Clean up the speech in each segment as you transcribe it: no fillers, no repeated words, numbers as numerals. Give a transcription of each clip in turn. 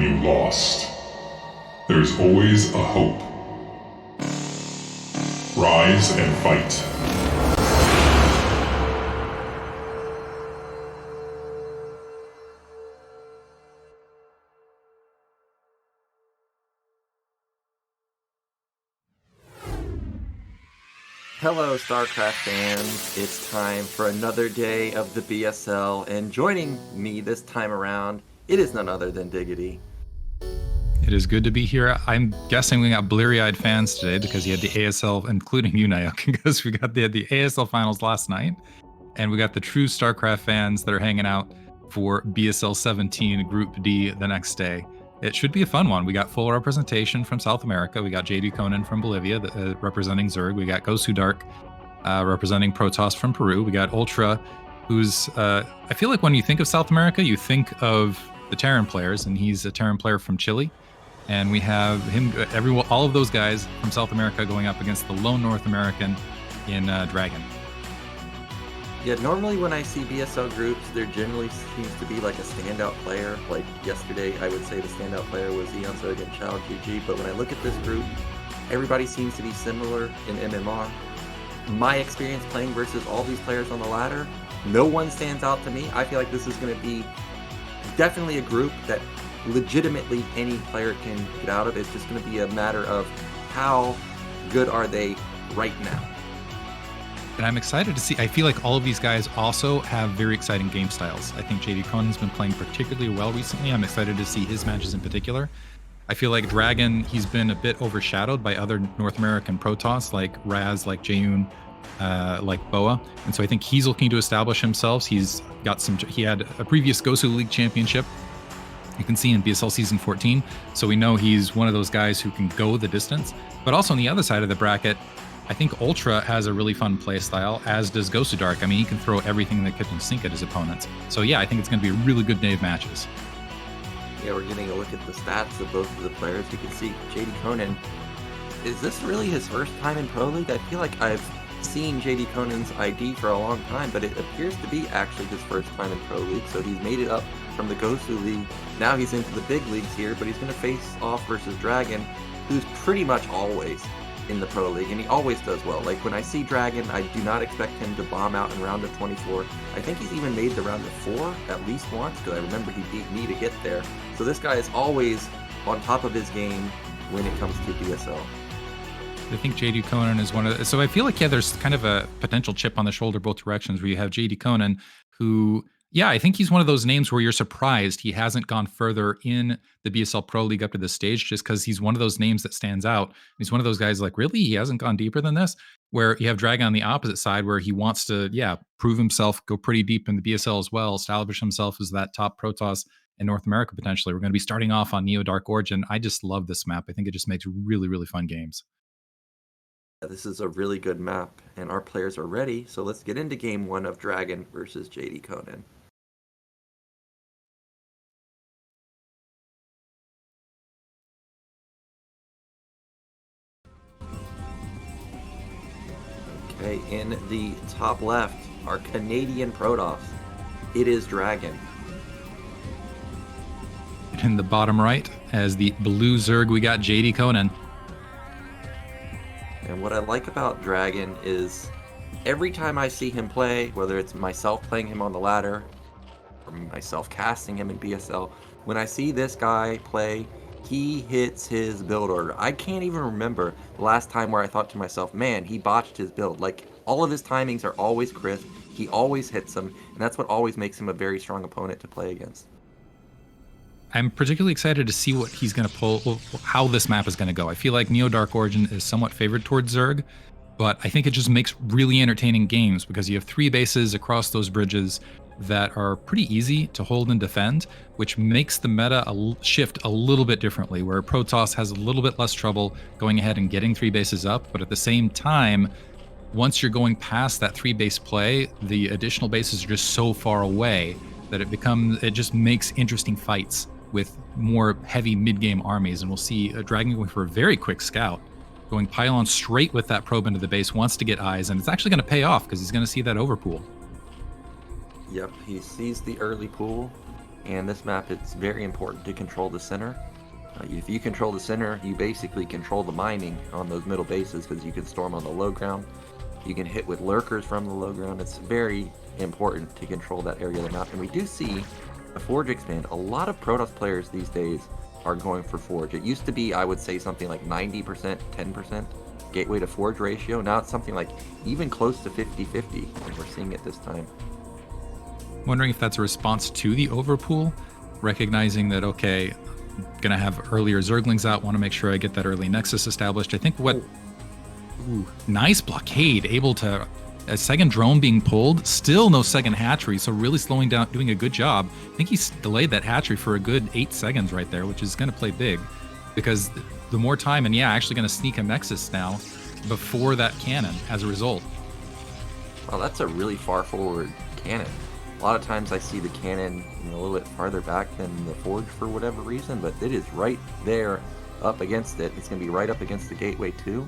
game lost. There's always a hope. Rise and fight. Hello, StarCraft fans. It's time for another day of the BSL, and joining me this time around, it is none other than Diggity. It is good to be here. I'm guessing we got bleary-eyed fans today because you had the ASL, including you, Nyoken, because we got the ASL finals last night, and we got the true StarCraft fans that are hanging out for BSL17 Group D the next day. It should be a fun one. We got full representation from South America. We got JDConan from Bolivia representing Zerg. We got Gosu Dark representing Protoss from Peru. We got UltrA, who's, I feel like when you think of South America, you think of the Terran players, and he's a Terran player from Chile. And we have him, all of those guys from South America going up against the lone North American in DragOn. Yeah, normally when I see BSL groups, there generally seems to be like a standout player. Like yesterday, I would say the standout player was Zerg and Chow GG, but when I look at this group, everybody seems to be similar in MMR. My experience playing versus all these players on the ladder, no one stands out to me. I feel like this is going to be definitely a group that legitimately any player can get out of. It's just going to be a matter of how good are they right now. And I'm excited to see. I feel like all of these guys also have very exciting game styles. I think JDConan's been playing particularly well recently. I'm excited to see his matches in particular. I feel like DragOn, he's been a bit overshadowed by other North American Protoss like Raz, like Jaeyoon, like Boa. And so I think he's looking to establish himself. He's got he had a previous Gosu League championship. You can see in BSL Season 14. So we know he's one of those guys who can go the distance. But also on the other side of the bracket, I think UltrA has a really fun play style, as does Gosudark. I mean, he can throw everything in the kitchen sink at his opponents. So yeah, I think it's going to be a really good day of matches. Yeah, we're getting a look at the stats of both of the players. You can see JDConan. Is this really his first time in Pro League? I feel like I've seen JDConan's ID for a long time, but it appears to be actually his first time in Pro League. So he's made it up from the Gosu League. Now he's into the big leagues here, but he's going to face off versus DragOn, who's pretty much always in the Pro League, and he always does well. Like when I see DragOn, I do not expect him to bomb out in round of 24. I think he's even made the round of 4 at least once, because I remember he beat me to get there. So this guy is always on top of his game when it comes to BSL. I think JDConan is one of the, so I feel like, yeah, there's kind of a potential chip on the shoulder both directions, where you have JDConan, who, yeah, I think he's one of those names where you're surprised he hasn't gone further in the BSL Pro League up to this stage, just because he's one of those names that stands out. He's one of those guys like, really? He hasn't gone deeper than this? Where you have DragOn on the opposite side, where he wants to, yeah, prove himself, go pretty deep in the BSL as well, establish himself as that top Protoss in North America potentially. We're going to be starting off on Neo Dark Origin. I just love this map. I think it just makes really, really fun games. This is a really good map, and our players are ready, so let's get into game 1 of DragOn versus JDConan. Okay, in the top left, our Canadian Protoss. It is DragOn. In the bottom right, as the blue Zerg, we got JDConan. And what I like about DragOn is every time I see him play, whether it's myself playing him on the ladder or myself casting him in BSL, when I see this guy play, he hits his build order. I can't even remember the last time where I thought to myself, man, he botched his build. Like, all of his timings are always crisp. He always hits them, and that's what always makes him a very strong opponent to play against. I'm particularly excited to see what he's going to pull, how this map is going to go. I feel like Neo Dark Origin is somewhat favored towards Zerg, but I think it just makes really entertaining games because you have 3 bases across those bridges that are pretty easy to hold and defend, which makes the meta shift a little bit differently, where Protoss has a little bit less trouble going ahead and getting 3 bases up, but at the same time, once you're going past that 3-base play, the additional bases are just so far away that it just makes interesting fights with more heavy mid-game armies, and we'll see a DragOn going for a very quick scout, going pylon straight with that probe into the base, wants to get eyes, and it's actually going to pay off because he's going to see that overpool. Yep, he sees the early pool, and this map, it's very important to control the center. If you control the center, you basically control the mining on those middle bases, because you can storm on the low ground. You can hit with lurkers from the low ground. It's very important to control that area of the map. And we do see the Forge expand. A lot of Protoss players these days are going for Forge. It used to be, I would say, something like 90%, 10% Gateway to Forge ratio. Now it's something like even close to 50-50, and we're seeing it this time. Wondering if that's a response to the overpool, recognizing that, okay, I'm going to have earlier Zerglings out, want to make sure I get that early Nexus established. I think what... Ooh, nice blockade, able to... A second drone being pulled, still no second hatchery, so really slowing down, doing a good job. I think he's delayed that hatchery for a good 8 seconds right there, which is going to play big, because the more time, and yeah, actually going to sneak a Nexus now before that cannon as a result. Well, that's a really far forward cannon. A lot of times I see the cannon, a little bit farther back than the Forge for whatever reason, but it is right there up against it. It's going to be right up against the gateway too.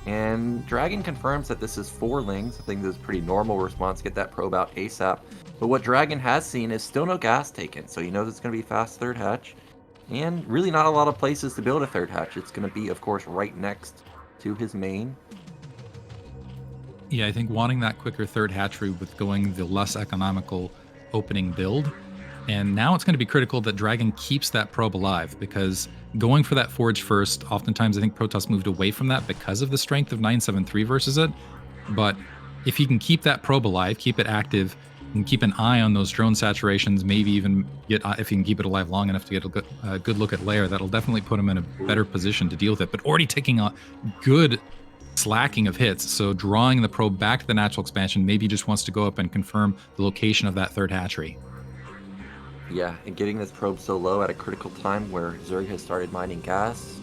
And DragOn confirms that this is 4 lings. I think this is a pretty normal response, get that probe out ASAP. But what DragOn has seen is still no gas taken, so he knows it's going to be fast third hatch. And really not a lot of places to build a third hatch. It's going to be, of course, right next to his main. Yeah, I think wanting that quicker third hatchery with going the less economical opening build. And now it's going to be critical that DragOn keeps that probe alive, because going for that Forge first, oftentimes I think Protoss moved away from that because of the strength of 973 versus it. But if he can keep that probe alive, keep it active, and keep an eye on those drone saturations, maybe even get, if he can keep it alive long enough to get a good look at layer, that'll definitely put him in a better position to deal with it. But already taking a good slacking of hits, so drawing the probe back to the natural expansion, maybe he just wants to go up and confirm the location of that third hatchery. Yeah, and getting this probe so low at a critical time where Zerg has started mining gas,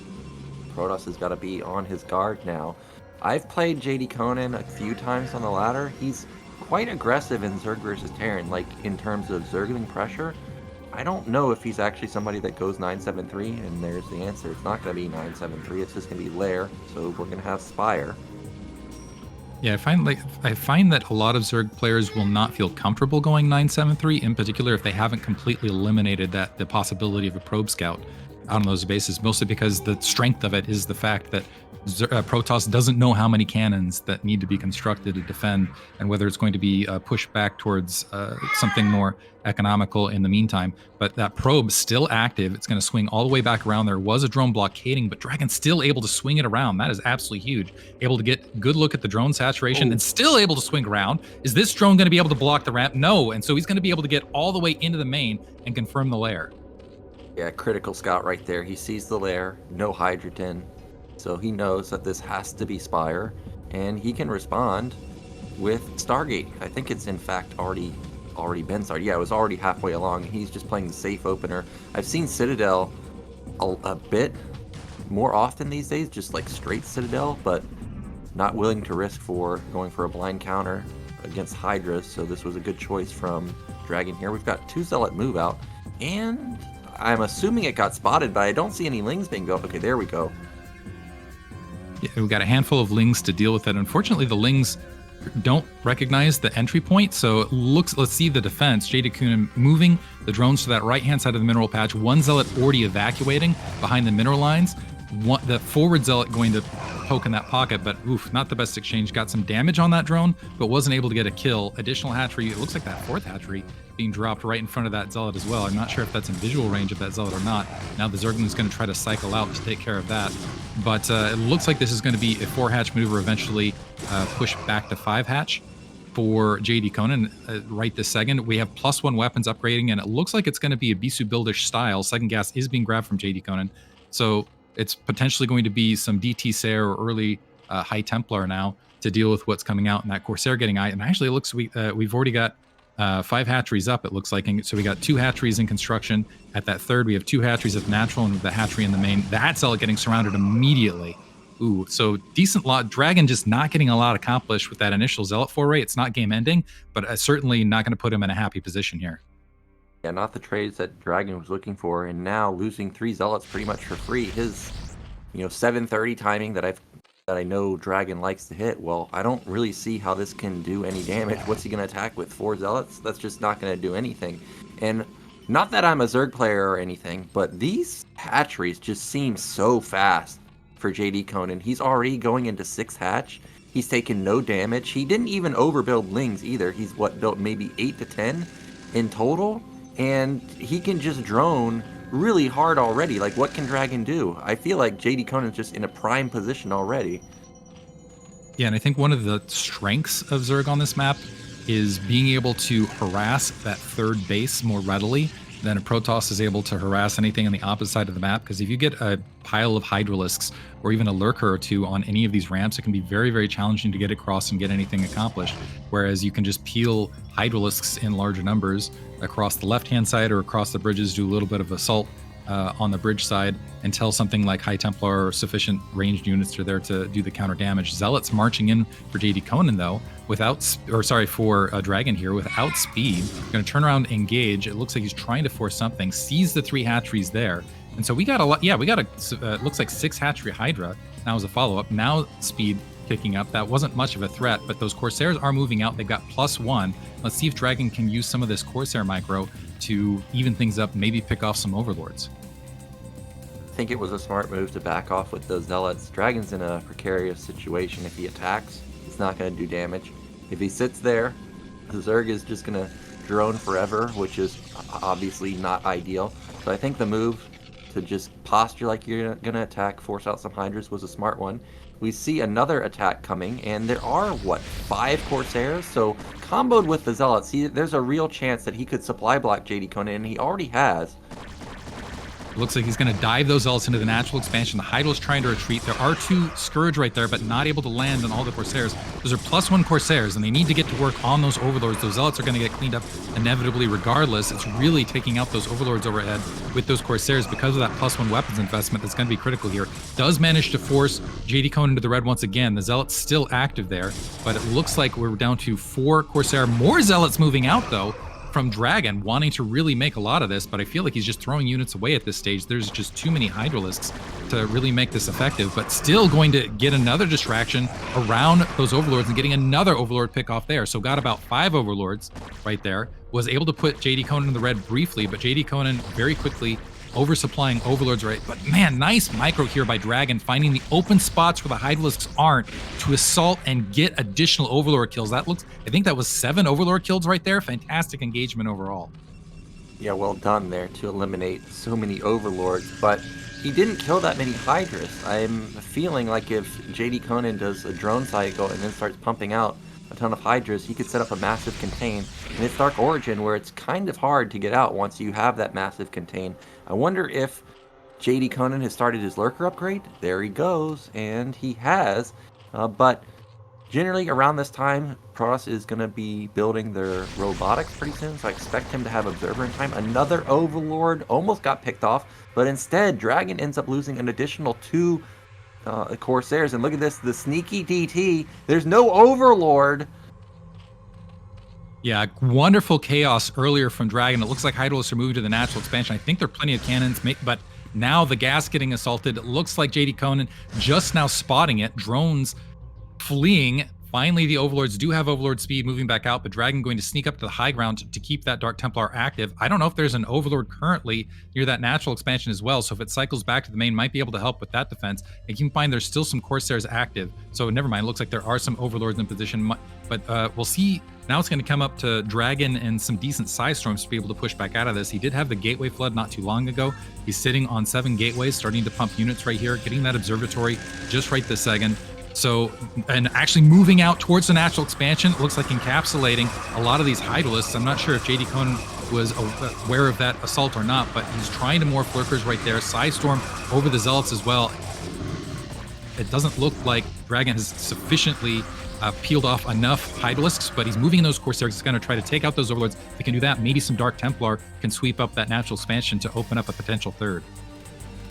Protoss has got to be on his guard now. I've played JDConan a few times on the ladder. He's quite aggressive in Zerg versus Terran, like in terms of Zergling pressure. I don't know if he's actually somebody that goes 973, and there's the answer. It's not going to be 973, it's just going to be Lair, so we're going to have Spire. Yeah, I find that a lot of Zerg players will not feel comfortable going 973, in particular if they haven't completely eliminated the possibility of a probe scout out on those bases, mostly because the strength of it is the fact that Protoss doesn't know how many cannons that need to be constructed to defend, and whether it's going to be pushed back towards something more economical in the meantime. But that probe still active. It's going to swing all the way back around. There was a drone blockading, but DragOn's still able to swing it around. That is absolutely huge. Able to get a good look at the drone saturation and still able to swing around. Is this drone going to be able to block the ramp? No. And so he's going to be able to get all the way into the main and confirm the lair. Yeah, critical scout right there. He sees the lair, no hydrogen. So he knows that this has to be Spire, and he can respond with Stargate. I think it's in fact already been started. Yeah, it was already halfway along. He's just playing the safe opener. I've seen Citadel a bit more often these days, just like straight Citadel, but not willing to risk for going for a blind counter against Hydra, so this was a good choice from DragOn here. We've got 2 Zealot move out, and I'm assuming it got spotted, but I don't see any Lings being built. Okay, there we go. Yeah, we've got a handful of Lings to deal with it. Unfortunately, the Lings don't recognize the entry point, so it looks, let's see the defense. JDConan moving the drones to that right-hand side of the mineral patch. 1 Zealot already evacuating behind the mineral lines. The forward Zealot going to poke in that pocket, but oof, not the best exchange. Got some damage on that drone, but wasn't able to get a kill. Additional hatchery, it looks like that 4th hatchery being dropped right in front of that Zealot as well. I'm not sure if that's in visual range of that Zealot or not. Now the Zergling is going to try to cycle out to take care of that. But it looks like this is going to be a 4-hatch maneuver, eventually push back to 5-hatch for JDConan right this second. We have +1 weapons upgrading, and it looks like it's going to be a Bisu buildish style. Second gas is being grabbed from JDConan. So it's potentially going to be some DT Sair or early High Templar now to deal with what's coming out in that Corsair getting eye. And actually, it looks we've already got 5 hatcheries up, it looks like. And so we got 2 hatcheries in construction. At that third, we have 2 hatcheries at natural and the hatchery in the main. That Zealot getting surrounded immediately. Ooh, so decent lot. DragOn just not getting a lot accomplished with that initial Zealot foray. It's not game ending, but certainly not going to put him in a happy position here. Yeah, not the trades that DragOn was looking for, and now losing 3 Zealots pretty much for free. His, 730 timing that I know DragOn likes to hit. Well, I don't really see how this can do any damage. What's he going to attack with 4 Zealots? That's just not going to do anything. And Not that I'm a Zerg player or anything, but these hatcheries just seem so fast for JDConan. He's already going into 6th hatch. He's taken no damage. He didn't even overbuild Lings either. He's built maybe 8 to 10 in total, and he can just drone really hard already. Like, what can Dragon do? I feel like JDConan's just in a prime position already. Yeah, and I think one of the strengths of Zerg on this map is being able to harass that 3rd base more readily than a Protoss is able to harass anything on the opposite side of the map. Because if you get a pile of Hydralisks or even a Lurker or two on any of these ramps, it can be very, very challenging to get across and get anything accomplished. Whereas you can just peel Hydralisks in larger numbers across the left-hand side or across the bridges, do a little bit of assault on the bridge side until something like High Templar or sufficient ranged units are there to do the counter damage. Zealots marching in for JDConan though, for Dragon here, without speed, going to turn around, engage. It looks like he's trying to force something, sees the 3 hatcheries there. And so we got a lot, looks like 6 hatchery Hydra. Now as a follow-up, now speed picking up. That wasn't much of a threat, but those Corsairs are moving out. They've got +1. Let's see if Dragon can use some of this Corsair micro to even things up, maybe pick off some Overlords. I think it was a smart move to back off with those Zealots. Dragon's in a precarious situation. If he attacks, he's not going to do damage. If he sits there, the Zerg is just going to drone forever, which is obviously not ideal. So I think the move to just posture like you're going to attack, force out some Hydras was a smart one. We see another attack coming, and there are, 5 Corsairs? So comboed with the Zealots, see, there's a real chance that he could supply block JDConan, and he already has. Looks like he's going to dive those Zealots into the natural expansion. The Hydra's trying to retreat. There are 2 Scourge right there, but not able to land on all the Corsairs. Those are +1 Corsairs, and they need to get to work on those Overlords. Those Zealots are going to get cleaned up inevitably regardless. It's really taking out those Overlords overhead with those Corsairs because of that +1 weapons investment that's going to be critical here. Does manage to force JDConan to the red once again. The Zealots still active there, but it looks like we're down to 4 Corsair. More Zealots moving out, though, from Dragon, wanting to really make a lot of this, but I feel like he's just throwing units away at this stage. There's just too many Hydralisks to really make this effective, but still going to get another distraction around those Overlords and getting another Overlord pick off there. So got about 5 Overlords right there. Was able to put JDConan in the red briefly, but JDConan very quickly oversupplying Overlords, right? But man, nice micro here by Dragon, finding the open spots where the Hydralisks aren't to assault and get additional Overlord kills. I think that was 7 Overlord kills right there. Fantastic engagement overall. Yeah, well done there to eliminate so many Overlords, but he didn't kill that many Hydras. I'm feeling like if JDConan does a drone cycle and then starts pumping out a ton of Hydras, he could set up a massive contain. And it's Dark Origin, where it's kind of hard to get out once you have that massive contain. I wonder if JDConan has started his Lurker upgrade. There he goes, and he has. But generally around this time, Protoss is going to be building their robotics pretty soon, so I expect him to have Observer in time. Another Overlord almost got picked off, but instead Dragon ends up losing an additional 2 Corsairs. And look at this, the sneaky DT. There's no Overlord. Yeah, wonderful chaos earlier from Dragon. It looks like Hydralisks are moving to the natural expansion. I think there are plenty of cannons, but now the gas getting assaulted. It looks like JDConan just now spotting it. Drones fleeing. Finally, the Overlords do have Overlord speed moving back out, but Dragon going to sneak up to the high ground to keep that Dark Templar active. I don't know if there's an Overlord currently near that natural expansion as well, so if it cycles back to the main, might be able to help with that defense. And keep in mind, there's still some Corsairs active, so never mind. It looks like there are some Overlords in position, but we'll see. Now it's going to come up to Dragon and some decent Side Storms to be able to push back out of this. He did have the Gateway Flood not too long ago. He's sitting on 7 gateways, starting to pump units right here, getting that Observatory just right this second. So, and actually moving out towards the natural expansion, it looks like encapsulating a lot of these Hydralisks. I'm not sure if JDConan was aware of that assault or not, but he's trying to morph Lurkers right there. Side Storm over the Zealots as well. It doesn't look like Dragon has sufficiently peeled off enough Hydralisks, but he's moving in those Corsairs. He's going to try to take out those Overlords. If he can do that, maybe some Dark Templar can sweep up that natural expansion to open up a potential third.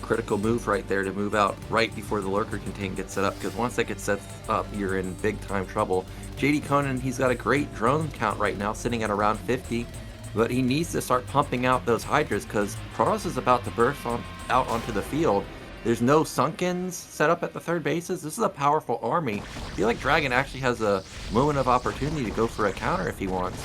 Critical move right there to move out right before the Lurker contain gets set up, because once that gets set up, you're in big time trouble. JDConan, he's got a great drone count right now, sitting at around 50, but he needs to start pumping out those Hydras, because Protoss is about to burst out onto the field. There's no Sunkens set up at the 3rd bases. This is a powerful army. I feel like Dragon actually has a moment of opportunity to go for a counter if he wants.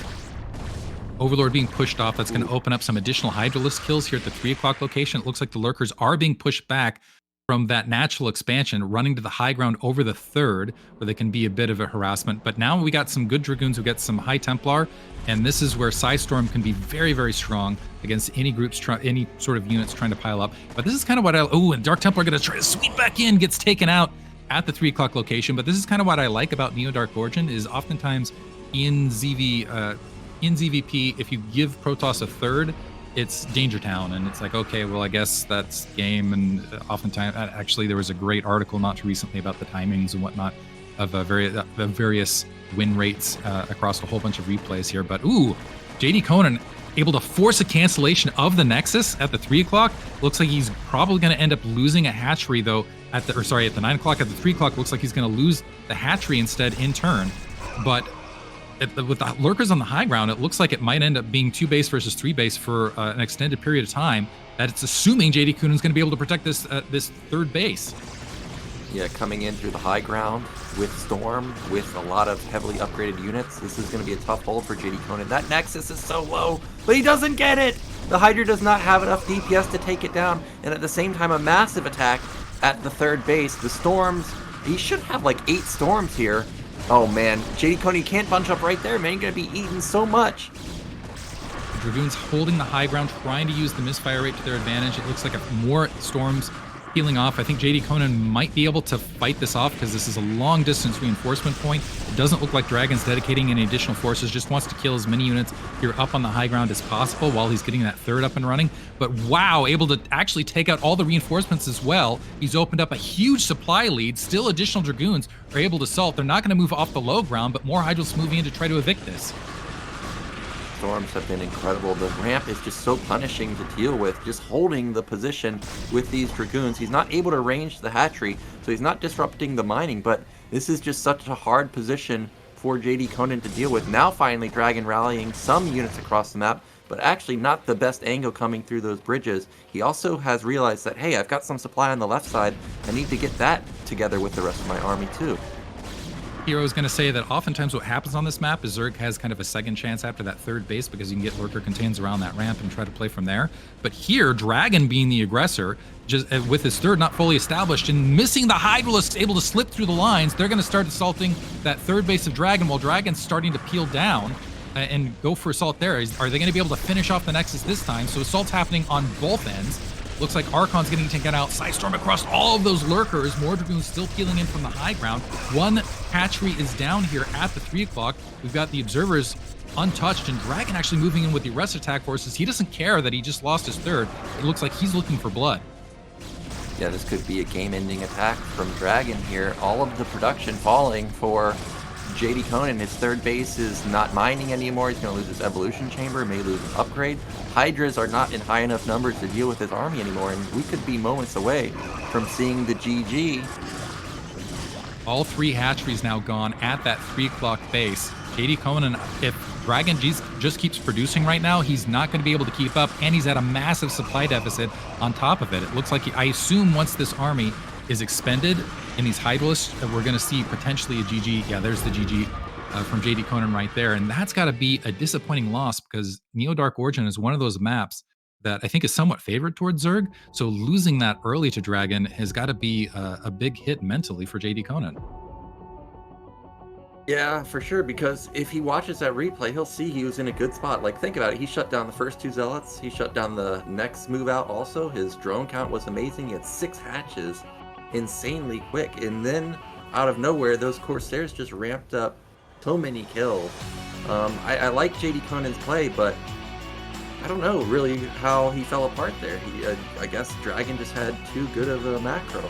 Overlord being pushed off. That's going to open up some additional Hydralisk kills here at the 3 o'clock location. It looks like the Lurkers are being pushed back from that natural expansion, running to the high ground over the 3rd, where they can be a bit of a harassment. But now we got some good Dragoons who get some High Templar, and this is where Psystorm can be very, very strong against any groups, any sort of units trying to pile up. But this is kind of what and Dark Templar going to try to sweep back in, gets taken out at the 3 o'clock location. But this is kind of what I like about Neo Dark Origin, is oftentimes in ZVP, if you give Protoss a 3rd, it's Danger Town, and it's like, okay, well, I guess that's game. And oftentimes, actually, there was a great article not too recently about the timings and whatnot of various win rates across a whole bunch of replays here. But JDConan able to force a cancellation of the Nexus at the 3 o'clock. Looks like he's probably going to end up losing a hatchery though at the 9 o'clock. At the 3 o'clock, looks like he's going to lose the hatchery instead in turn. But with the Lurkers on the high ground, it looks like it might end up being 2 base versus 3 base for an extended period of time. That it's assuming JDConan's going to be able to protect this 3rd base. Yeah, coming in through the high ground with Storm, with a lot of heavily upgraded units, this is going to be a tough hold for JDConan. That Nexus is so low, but he doesn't get it! The Hydra does not have enough DPS to take it down, and at the same time, a massive attack at the 3rd base. The Storms, he should have like 8 Storms here. Oh man, JDConan can't bunch up right there, man. You're going to be eating so much. The Dragoons holding the high ground, trying to use the misfire rate to their advantage. It looks like more Storms peeling off. I think JDConan might be able to fight this off because this is a long distance reinforcement point. It doesn't look like Dragon's dedicating any additional forces, just wants to kill as many units here up on the high ground as possible while he's getting that 3rd up and running. But wow, able to actually take out all the reinforcements as well. He's opened up a huge supply lead. Still additional Dragoons are able to assault. They're not going to move off the low ground, but more Hydras moving in to try to evict this. Storms have been incredible. The ramp is just so punishing to deal with, just holding the position with these Dragoons. He's not able to range the hatchery, so he's not disrupting the mining, but this is just such a hard position for JDConan to deal with. Now finally Dragon rallying some units across the map, but actually not the best angle coming through those bridges. He also has realized that, hey, I've got some supply on the left side. I need to get that together with the rest of my army too. Hero is going to say that oftentimes what happens on this map is Zerg has kind of a second chance after that 3rd base because you can get Lurker contains around that ramp and try to play from there. But here, Dragon being the aggressor, just with his 3rd not fully established and missing the Hydralisk able to slip through the lines, they're going to start assaulting that 3rd base of Dragon while Dragon's starting to peel down and go for assault there. Are they going to be able to finish off the Nexus this time? So assault's happening on both ends. Looks like Archon's getting taken out. Psystorm across all of those Lurkers. More Dragoons still peeling in from the high ground. One hatchery is down here at the 3 o'clock. We've got the Observers untouched, and Dragon actually moving in with the rest attack forces. He doesn't care that he just lost his 3rd. It looks like he's looking for blood. Yeah, this could be a game-ending attack from Dragon here. All of the production falling for JDConan. His 3rd base is not mining anymore. He's going to lose his evolution chamber, may lose an upgrade. Hydras are not in high enough numbers to deal with his army anymore, and we could be moments away from seeing the GG. All 3 hatcheries now gone at that 3 o'clock base. JDConan, if Dragon just keeps producing right now, he's not going to be able to keep up, and he's at a massive supply deficit on top of it. It looks like, I assume once this army is expended in these Hydralisks, we're going to see potentially a GG. Yeah, there's the GG from JDConan right there. And that's got to be a disappointing loss because Neo Dark Origin is one of those maps that I think is somewhat favored towards Zerg. So losing that early to Dragon has got to be a big hit mentally for JDConan. Yeah, for sure, because if he watches that replay, he'll see he was in a good spot. Like, think about it. He shut down the first 2 Zealots. He shut down the next move out also. His drone count was amazing. He had 6 hatches insanely quick. And then, out of nowhere, those Corsairs just ramped up so many kills. I like JDConan's play, but I don't know really how he fell apart there. I guess Dragon just had too good of a macro.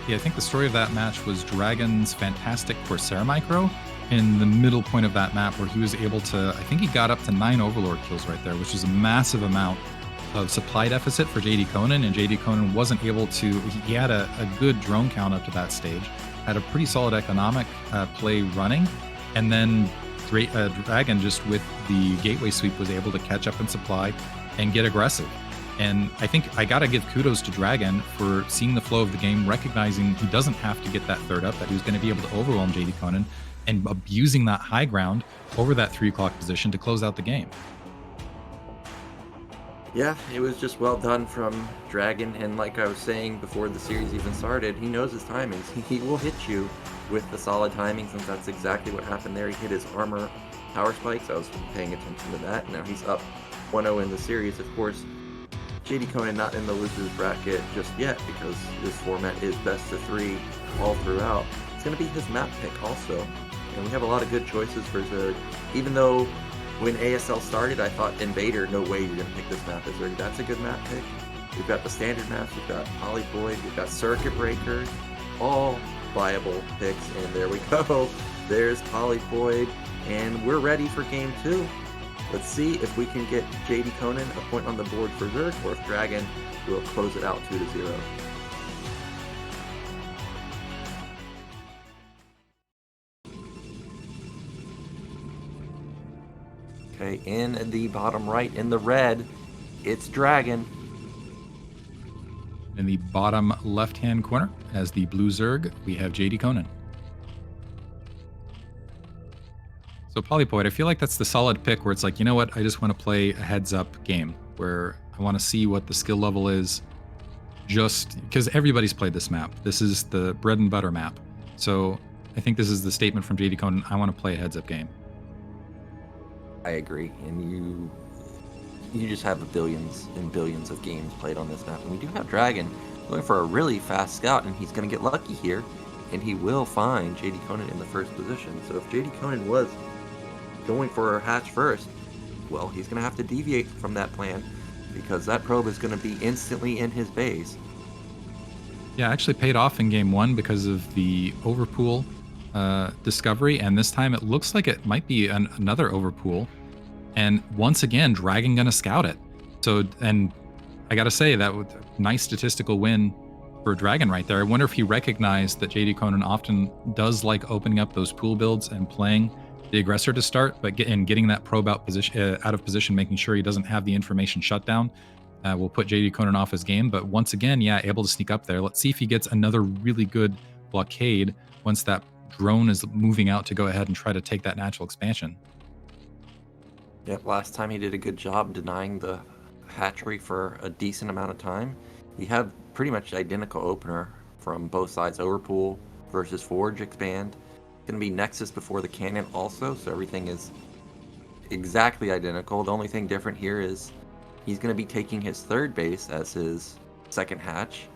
Yeah, I think the story of that match was Dragon's fantastic Corsair micro in the middle point of that map where he was able to, I think he got up to 9 Overlord kills right there, which is a massive amount of supply deficit for JDConan, and JDConan wasn't able to, he had a good drone count up to that stage, had a pretty solid economic play running, and then Dragon just with the gateway sweep was able to catch up in supply and get aggressive. And I think I got to give kudos to Dragon for seeing the flow of the game, recognizing he doesn't have to get that 3rd up, that he was going to be able to overwhelm JDConan, and abusing that high ground over that 3 o'clock position to close out the game. Yeah, it was just well done from DragOn, and like I was saying before the series even started, he knows his timings. He will hit you with the solid timings, and that's exactly what happened there. He hit his armor power spikes. I was paying attention to that. Now he's up 1-0 in the series. Of course, JDConan not in the losers bracket just yet because this format is best of 3 all throughout. It's going to be his map pick also, and we have a lot of good choices for Zerg, even though when ASL started, I thought Invader, no way you're going to pick this map as Zerg. That's a good map pick. We've got the standard maps, we've got Polyploid, we've got Circuit Breaker, all viable picks, and there we go. There's Polyploid, and we're ready for game 2. Let's see if we can get JDConan a point on the board for Zerg, or if DragOn will close it out 2-0. Okay, in the bottom right, in the red, it's DragOn. In the bottom left-hand corner, as the blue Zerg, we have JDConan. So Polyploid, I feel like that's the solid pick where it's like, you know what, I just want to play a heads-up game where I want to see what the skill level is, just because everybody's played this map. This is the bread and butter map. So I think this is the statement from JDConan, I want to play a heads-up game. I agree, and you just have billions and billions of games played on this map, and we do have DragOn going for a really fast scout, and he's going to get lucky here, and he will find JDConan in the first position. So if JDConan was going for a hatch first, well, he's going to have to deviate from that plan, because that probe is going to be instantly in his base. Yeah, actually paid off in game 1 because of the overpool discovery, and this time it looks like it might be another overpool, and once again DragOn gonna scout it. So, and I gotta say, that was a nice statistical win for DragOn right there. I wonder if he recognized that JDConan often does like opening up those pool builds and playing the aggressor to start, but getting that probe out of position, making sure he doesn't have the information shut down, will put JDConan off his game. But once again, yeah, able to sneak up there. Let's see if he gets another really good blockade once that drone is moving out to go ahead and try to take that natural expansion. Yep, last time he did a good job denying the hatchery for a decent amount of time. We have pretty much identical opener from both sides, Overpool versus Forge expand. It's going to be Nexus before the cannon also, so everything is exactly identical. The only thing different here is he's going to be taking his third base as his second hatch.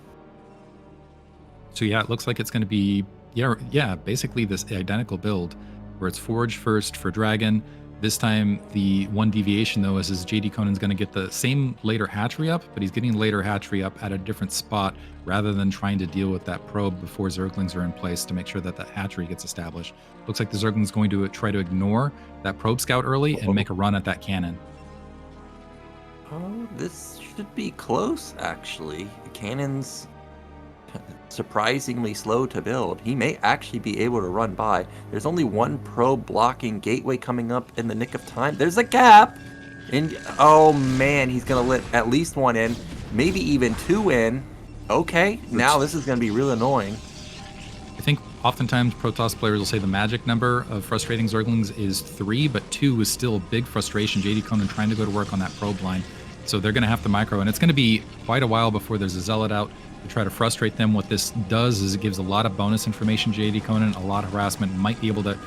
So yeah, it looks like it's going to be yeah, basically this identical build where it's Forge first for DragOn. This time, the one deviation though is JDConan's going to get the same later hatchery up, but he's getting later hatchery up at a different spot rather than trying to deal with that probe before Zerglings are in place to make sure that that hatchery gets established. Looks like the Zergling's going to try to ignore that probe scout early and make a run at that cannon. Oh, this should be close actually. The cannon's surprisingly slow to build. He may actually be able to run by. There's only one probe blocking gateway coming up in the nick of time. There's a gap! And oh man, he's gonna let at least one in, maybe even two in. Okay, now this is gonna be real annoying. I think oftentimes Protoss players will say the magic number of frustrating Zerglings is 3, but 2 is still a big frustration. JDConan trying to go to work on that probe line. So they're gonna have to micro, and it's gonna be quite a while before there's a Zealot out to try to frustrate them. What this does is it gives a lot of bonus information to JDConan, a lot of harassment, might be able to,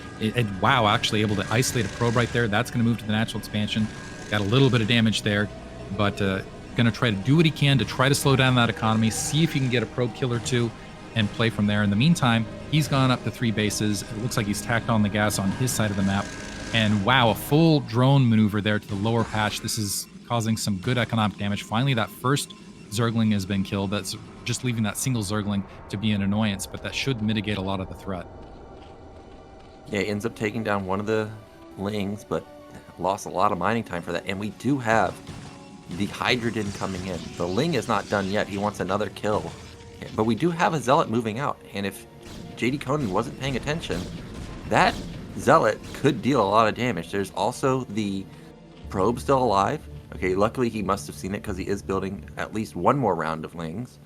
wow, actually able to isolate a probe right there. That's going to move to the natural expansion. Got a little bit of damage there, but going to try to do what he can to try to slow down that economy, see if he can get a probe kill or two, and play from there. In the meantime, he's gone up to 3 bases. It looks like he's tacked on the gas on his side of the map. And wow, a full drone maneuver there to the lower patch. This is causing some good economic damage. Finally, that first Zergling has been killed. That's just leaving that single Zergling to be an annoyance, but that should mitigate a lot of the threat. Yeah, he ends up taking down one of the Lings, but lost a lot of mining time for that. And we do have the Hydrogen coming in. The Ling is not done yet. He wants another kill. But we do have a Zealot moving out. And if JDConan wasn't paying attention, that Zealot could deal a lot of damage. There's also the probe still alive. Okay, luckily he must have seen it because he is building at least one more round of Lings.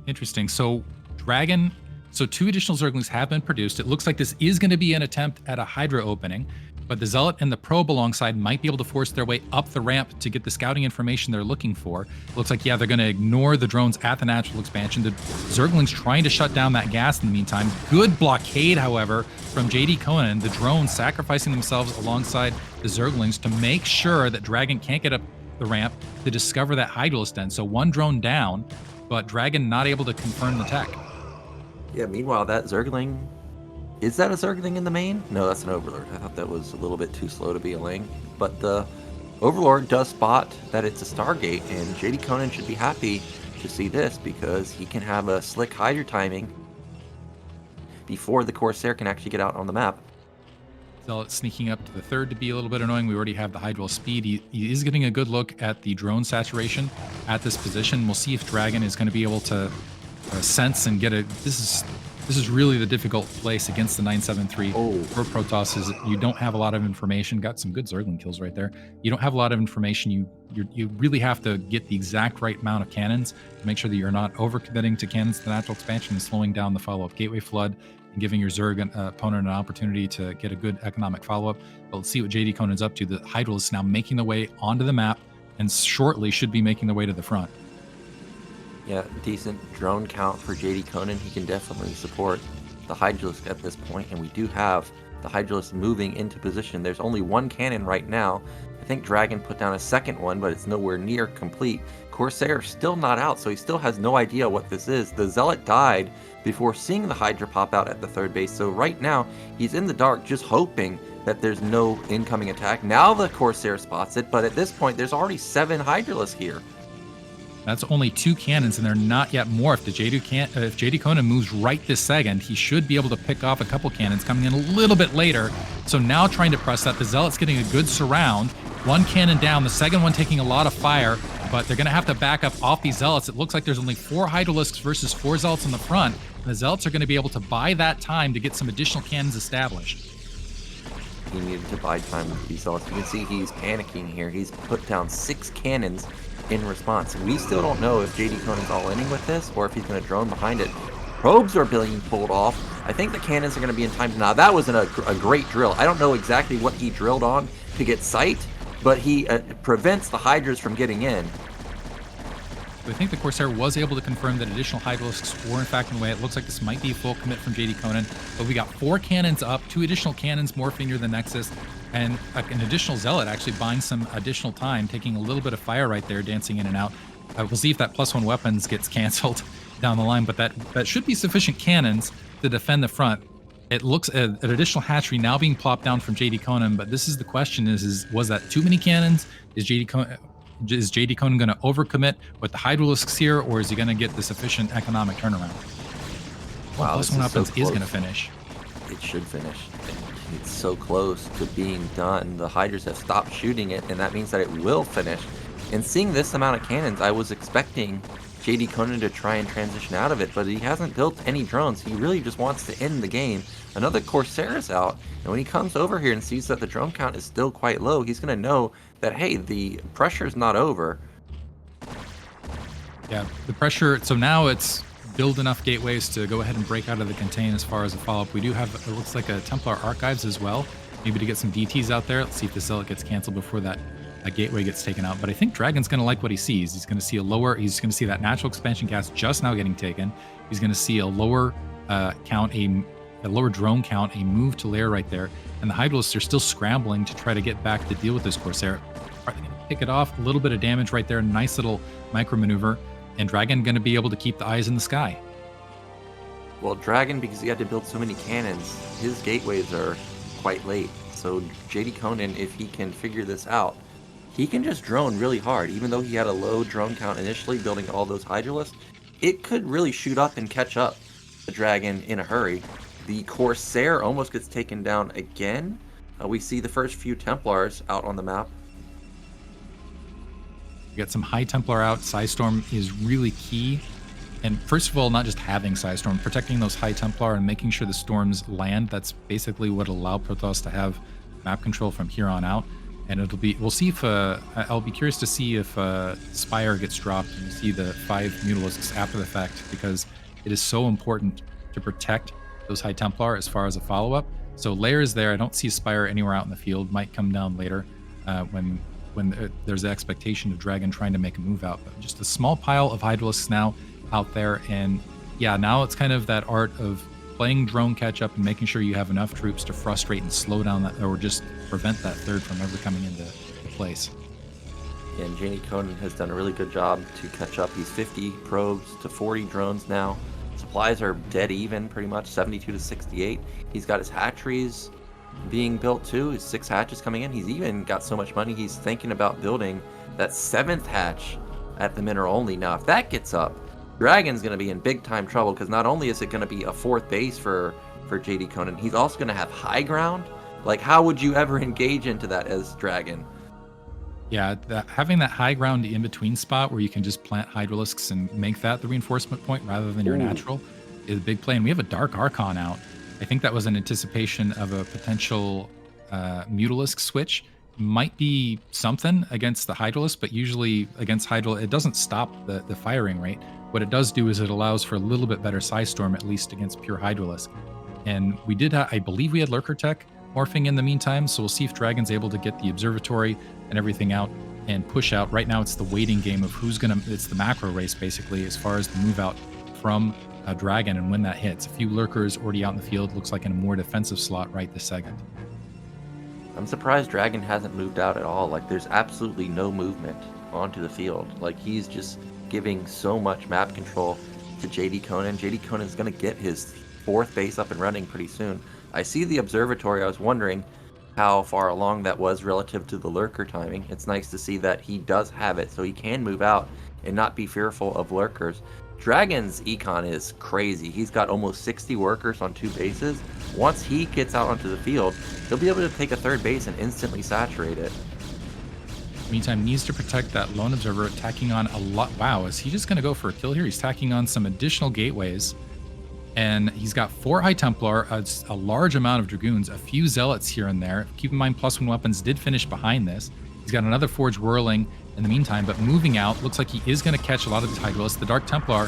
Interesting. So DragOn So 2 additional Zerglings have been produced. It looks like this is going to be an attempt at a Hydra opening, but the Zealot and the Probe alongside might be able to force their way up the ramp to get the scouting information they're looking for. Looks like, yeah, they're going to ignore the drones at the natural expansion. The Zerglings trying to shut down that gas in the meantime. Good blockade, however, from JDConan. The drones sacrificing themselves alongside the Zerglings to make sure that DragOn can't get up the ramp to discover that Hydralisk den. So 1 drone down, but DragOn not able to confirm the tech. Yeah, meanwhile, that Zergling... Is that a Zergling in the main? No, that's an Overlord. I thought that was a little bit too slow to be a Ling. But the Overlord does spot that it's a Stargate, and JDConan should be happy to see this because he can have a slick Hydra timing before the Corsair can actually get out on the map. Zealot sneaking up to the 3rd to be a little bit annoying. We already have the Hydral speed. He is getting a good look at the drone saturation at this position. We'll see if DragOn is going to be able to sense and get a... This is really the difficult place against the 973 for Protoss. Is you don't have a lot of information. Got some good Zergling kills right there. You don't have a lot of information. You really have to get the exact right amount of cannons to make sure that you're not overcommitting to cannons to natural expansion and slowing down the follow-up gateway flood and giving your Zerg opponent an opportunity to get a good economic follow-up. But let's see what JDConan's up to. The Hydral is now making the way onto the map and shortly should be making the way to the front. Yeah, decent drone count for JDConan. He can definitely support the Hydralisk at this point, and we do have the Hydralisk moving into position. There's only 1 cannon right now. I think DragOn put down a second one, but it's nowhere near complete. Corsair still not out, so he still has no idea what this is. The Zealot died before seeing the Hydra pop out at the 3rd base, so right now he's in the dark just hoping that there's no incoming attack. Now the Corsair spots it, but at this point there's already 7 Hydralisks here. That's only 2 cannons, and they're not yet morphed. If JDConan moves right this second, he should be able to pick off a couple cannons coming in a little bit later. So now trying to press that. The Zealot's getting a good surround. 1 cannon down, the second one taking a lot of fire, but they're going to have to back up off these Zealots. It looks like there's only 4 Hydralisks versus 4 Zealots in the front, and the Zealots are going to be able to buy that time to get some additional cannons established. He needed to buy time with these Zealots. You can see he's panicking here. He's put down 6 cannons in response. We still don't know if JDConan's all in with this or if he's going to drone behind it. Probes are being pulled off. I think the cannons are going to be in time. Now, that was a great drill. I don't know exactly what he drilled on to get sight, but he prevents the Hydras from getting in. I think the Corsair was able to confirm that additional Hydralisks were in fact in the way. It looks like this might be a full commit from JDConan, but we got 4 cannons up, 2 additional cannons morphing near the Nexus, and an additional Zealot actually buying some additional time, taking a little bit of fire right there, dancing in and out. We'll see if that +1 weapons gets canceled down the line, but that should be sufficient cannons to defend the front. It looks at an additional hatchery now being plopped down from JDConan, but this is the question: was that too many cannons? Is JDConan going to overcommit with the Hydralisks here, or is he going to get the sufficient economic turnaround? Wow, +1 weapons is going to finish. It should finish. It's so close to being done. The Hydras have stopped shooting it, and that means that it will finish. And seeing this amount of cannons, I was expecting JDConan to try and transition out of it, but he hasn't built any drones. He really just wants to end the game. Another Corsair is out, and when he comes over here and sees that the drone count is still quite low, he's going to know that, hey, the pressure's not over. Yeah, the pressure, so now it's build enough gateways to go ahead and break out of the contain as far as a follow-up. We do have, it looks like, a Templar Archives as well, maybe to get some DTs out there. Let's see if the Zealot gets canceled before that gateway gets taken out. But I think DragOn's going to like what he sees. He's going to see he's going to see that natural expansion cast just now getting taken. He's going to see a lower lower drone count, a move to lair right there. And the Hydralisks are still scrambling to try to get back to deal with this Corsair. Are they going to pick it off? A little bit of damage right there. Nice little micro maneuver. And DragOn going to be able to keep the eyes in the sky. Well, DragOn, because he had to build so many cannons, his gateways are quite late. So JDConan, if he can figure this out, he can just drone really hard. Even though he had a low drone count initially, building all those Hydralisks, it could really shoot up and catch up the DragOn in a hurry. The Corsair almost gets taken down again. We see the first few Templars out on the map. You got some high Templar out. Psystorm is really key. And first of all, not just having Psystorm, protecting those high Templar and making sure the storms land. That's basically what will allow Protoss to have map control from here on out. And we'll see if, I'll be curious to see if Spire gets dropped and you see the 5 Mutalisks after the fact, because it is so important to protect those High Templar as far as a follow-up. So Lair is there. I don't see Spire anywhere out in the field. Might come down later when there's the expectation of DragOn trying to make a move out. But just a small pile of Hydralisks now out there. And yeah, now it's kind of that art of playing drone catch-up and making sure you have enough troops to frustrate and slow down that, or just prevent that third from ever coming into place. And JDConan has done a really good job to catch up. He's 50 probes to 40 drones now. Supplies are dead even, pretty much, 72 to 68. He's got his hatcheries being built too. His 6 hatches coming in. He's even got so much money, he's thinking about building that 7th hatch at the mineral only. Now, if that gets up, DragOn's going to be in big time trouble, because not only is it going to be a 4th base for JDConan, he's also going to have high ground. Like, how would you ever engage into that as DragOn? Yeah, having that high ground in between spot where you can just plant Hydralisks and make that the reinforcement point rather than your natural is a big play. And we have a Dark Archon out. I think that was in anticipation of a potential Mutalisk switch. Might be something against the Hydralisk, but usually against Hydral, it doesn't stop the firing rate. What it does do is it allows for a little bit better Psy Storm, at least against pure Hydralisk. And we did, I believe we had Lurker Tech morphing in the meantime, so we'll see if DragOn's able to get the Observatory and everything out and push out. Right now it's the waiting game of it's the macro race basically as far as the move out from DragOn and when that hits. A few Lurkers already out in the field, looks like in a more defensive slot right this second. I'm surprised DragOn hasn't moved out at all. Like, there's absolutely no movement onto the field. Like, he's just giving so much map control to JDConan. JDConan's going to get his 4th base up and running pretty soon. I see the Observatory. I was wondering how far along that was relative to the Lurker timing. It's nice to see that he does have it, so he can move out and not be fearful of Lurkers. DragOn's econ is crazy. He's got almost 60 workers on 2 bases. Once he gets out onto the field, he'll be able to take a 3rd base and instantly saturate it. Meantime, needs to protect that lone observer, tacking on a lot. Wow, is he just going to go for a kill here? He's tacking on some additional gateways. And he's got 4 High Templar, a large amount of Dragoons, a few Zealots here and there. Keep in mind, +1 weapons did finish behind this. He's got another Forge whirling in the meantime, but moving out. Looks like he is going to catch a lot of these Hydralisks. The Dark Templar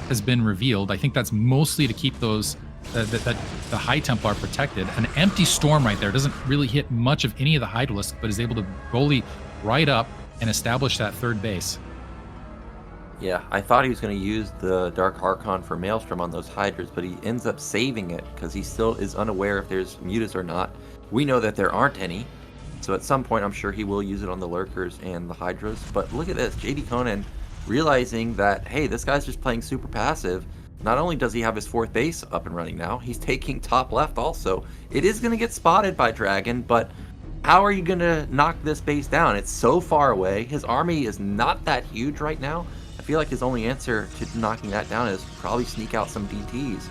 has been revealed. I think that's mostly to keep those the High Templar protected. An empty Storm right there doesn't really hit much of any of the Hydralisks, but is able to bully right up and establish that 3rd base. Yeah, I thought he was going to use the Dark Archon for Maelstrom on those Hydras, but he ends up saving it because he still is unaware if there's Mutas or not. We know that there aren't any, so at some point I'm sure he will use it on the Lurkers and the Hydras. But look at this, JDConan realizing that, hey, this guy's just playing super passive. Not only does he have his 4th base up and running now, he's taking top left also. It is going to get spotted by DragOn, but how are you going to knock this base down? It's so far away. His army is not that huge right now. I feel like his only answer to knocking that down is probably sneak out some DTs.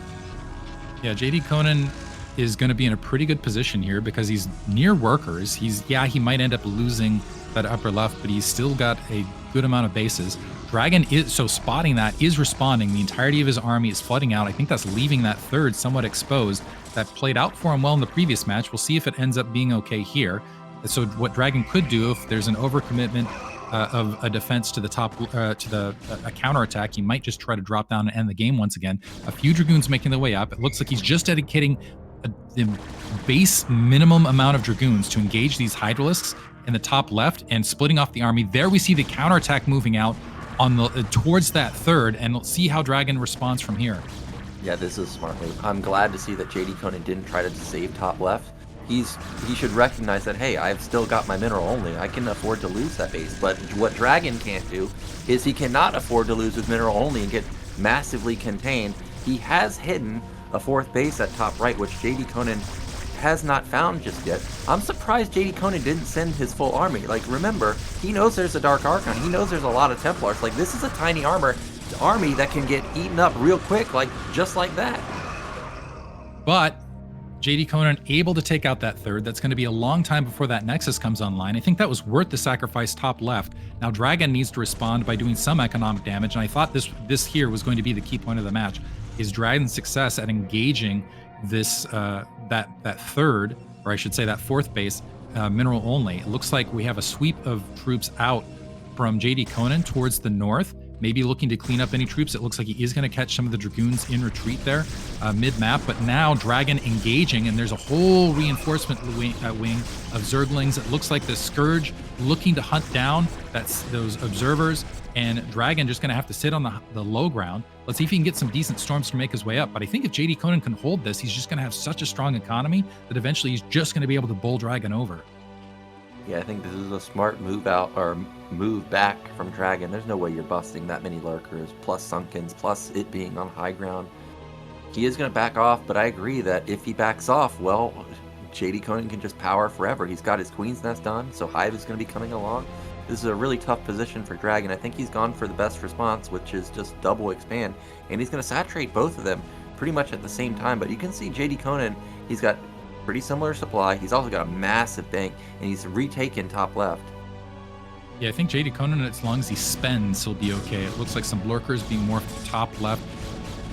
Yeah, JDConan is going to be in a pretty good position here because he's near workers. He might end up losing that upper left, but he's still got a good amount of bases. DragOn is, so spotting that, is responding. The entirety of his army is flooding out. I think that's leaving that 3rd somewhat exposed. That played out for him well in the previous match. We'll see if it ends up being okay here. So what DragOn could do, if there's an overcommitment of a defense to the top, a counterattack, he might just try to drop down and end the game once again. A few Dragoons making their way up. It looks like he's just dedicating the base minimum amount of Dragoons to engage these Hydralisks in the top left and splitting off the army. There we see the counterattack moving out on the towards that 3rd, and we'll see how DragOn responds from here. Yeah, this is a smart move. I'm glad to see that JDConan didn't try to save top left. He should recognize that, hey, I've still got my mineral only. I can afford to lose that base. But what DragOn can't do is he cannot afford to lose his mineral only and get massively contained. He has hidden a 4th base at top right, which JDConan has not found just yet. I'm surprised JDConan didn't send his full army. Like, remember, he knows there's a Dark Archon. He knows there's a lot of Templars. Like, this is a tiny army that can get eaten up real quick, like, just like that. But JDConan able to take out that 3rd. That's going to be a long time before that Nexus comes online. I think that was worth the sacrifice top left. Now DragOn needs to respond by doing some economic damage, and I thought this here was going to be the key point of the match, is DragOn's success at engaging this that 3rd, or I should say that 4th base, mineral only. It looks like we have a sweep of troops out from JDConan towards the north, maybe looking to clean up any troops. It looks like he is going to catch some of the Dragoons in retreat there mid-map, but now Dragon engaging, and there's a whole reinforcement wing of Zerglings. It looks like the Scourge looking to hunt down those observers, and Dragon just going to have to sit on the low ground. Let's see if he can get some decent storms to make his way up. But I think if JDConan can hold this, he's just going to have such a strong economy that eventually he's just going to be able to bowl Dragon over. Yeah, I think this is a smart move out or move back from Dragon. There's no way you're busting that many lurkers, plus Sunkens, plus it being on high ground. He is going to back off, but I agree that if he backs off, well, JDConan can just power forever. He's got his Queen's Nest done, so Hive is going to be coming along. This is a really tough position for Dragon. I think he's gone for the best response, which is just double expand, and he's going to saturate both of them pretty much at the same time. But you can see JDConan, he's got pretty similar supply. He's also got a massive bank, and he's retaken top left. Yeah, I think JDConan, as long as he spends, he'll be okay. It looks like some lurkers being more top left.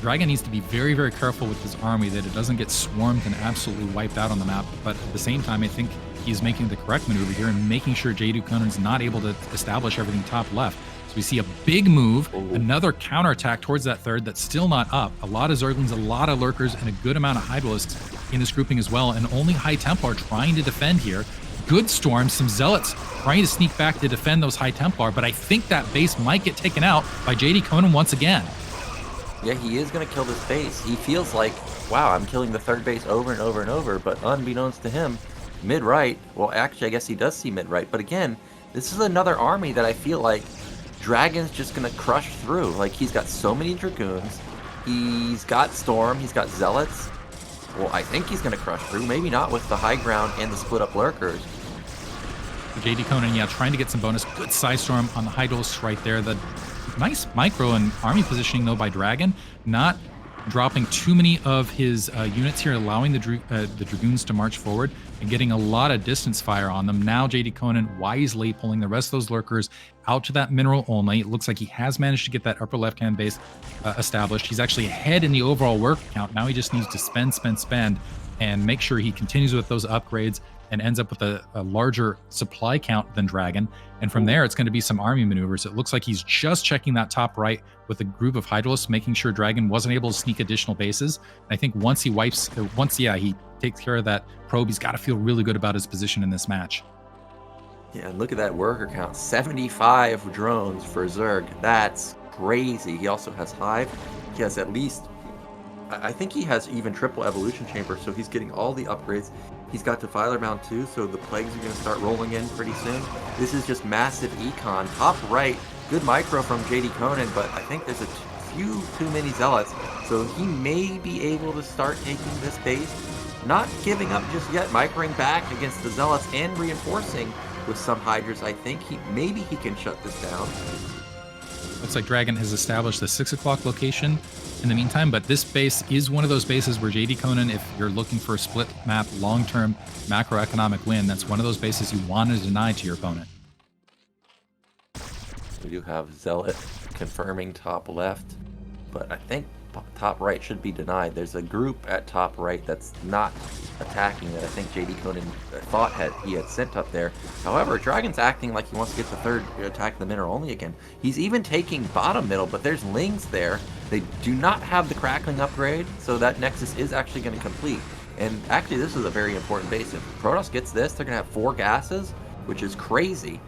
Dragon needs to be very, very careful with his army that it doesn't get swarmed and absolutely wiped out on the map. But at the same time, I think he's making the correct maneuver here and making sure JDConan's not able to establish everything top left. So we see a big move, another counterattack towards that third that's still not up. A lot of Zerglings, a lot of lurkers, and a good amount of Hydralisks in this grouping as well. And only High Templar trying to defend here. Good storm, some Zealots trying to sneak back to defend those High Templar, but I think that base might get taken out by JDConan once again. Yeah, he is going to kill this base. He feels like, wow, I'm killing the third base over and over and over, but unbeknownst to him, mid-right, well, actually, I guess he does see mid-right, but again, this is another army that I feel like Dragon's just going to crush through. Like, he's got so many Dragoons, he's got Storm, he's got Zealots. Well, I think he's going to crush through, maybe not with the high ground and the split-up lurkers. JDConan, yeah, trying to get some bonus. Good side storm on the Hydralisks right there. The nice micro and army positioning, though, by Dragon. Not dropping too many of his units here, allowing the Dragoons to march forward and getting a lot of distance fire on them. Now JDConan wisely pulling the rest of those lurkers out to that mineral only. It looks like he has managed to get that upper left-hand base established. He's actually ahead in the overall work count. Now he just needs to spend, and make sure he continues with those upgrades and ends up with a larger supply count than Dragon. And from there, it's going to be some army maneuvers. It looks like he's just checking that top right with a group of Hydralisks, making sure Dragon wasn't able to sneak additional bases. And I think once he he takes care of that probe, he's got to feel really good about his position in this match. Yeah, and look at that worker count. 75 drones for Zerg. That's crazy. He also has Hive. He has at least, I think he has even triple evolution chamber, so he's getting all the upgrades. He's got Defiler Bound too, so the plagues are going to start rolling in pretty soon. This is just massive econ. Top right, good micro from JDConan, but I think there's a few too many Zealots, so he may be able to start taking this base. Not giving up just yet, microing back against the Zealots and reinforcing with some Hydras. I think maybe he can shut this down. Looks like Dragon has established the 6 o'clock location in the meantime, but this base is one of those bases where JDConan, if you're looking for a split map long-term macroeconomic win, that's one of those bases you want to deny to your opponent. We do have Zealot confirming top left, but I think top right should be denied. There's a group at top right that's not attacking that I think JDConan thought he had sent up there. However, Dragon's acting like he wants to get the third attack the mineral only again. He's even taking bottom middle, but there's Lings there. They do not have the crackling upgrade, so that Nexus is actually going to complete. And actually, this is a very important base. If Protoss gets this, they're going to have 4 gases, which is crazy.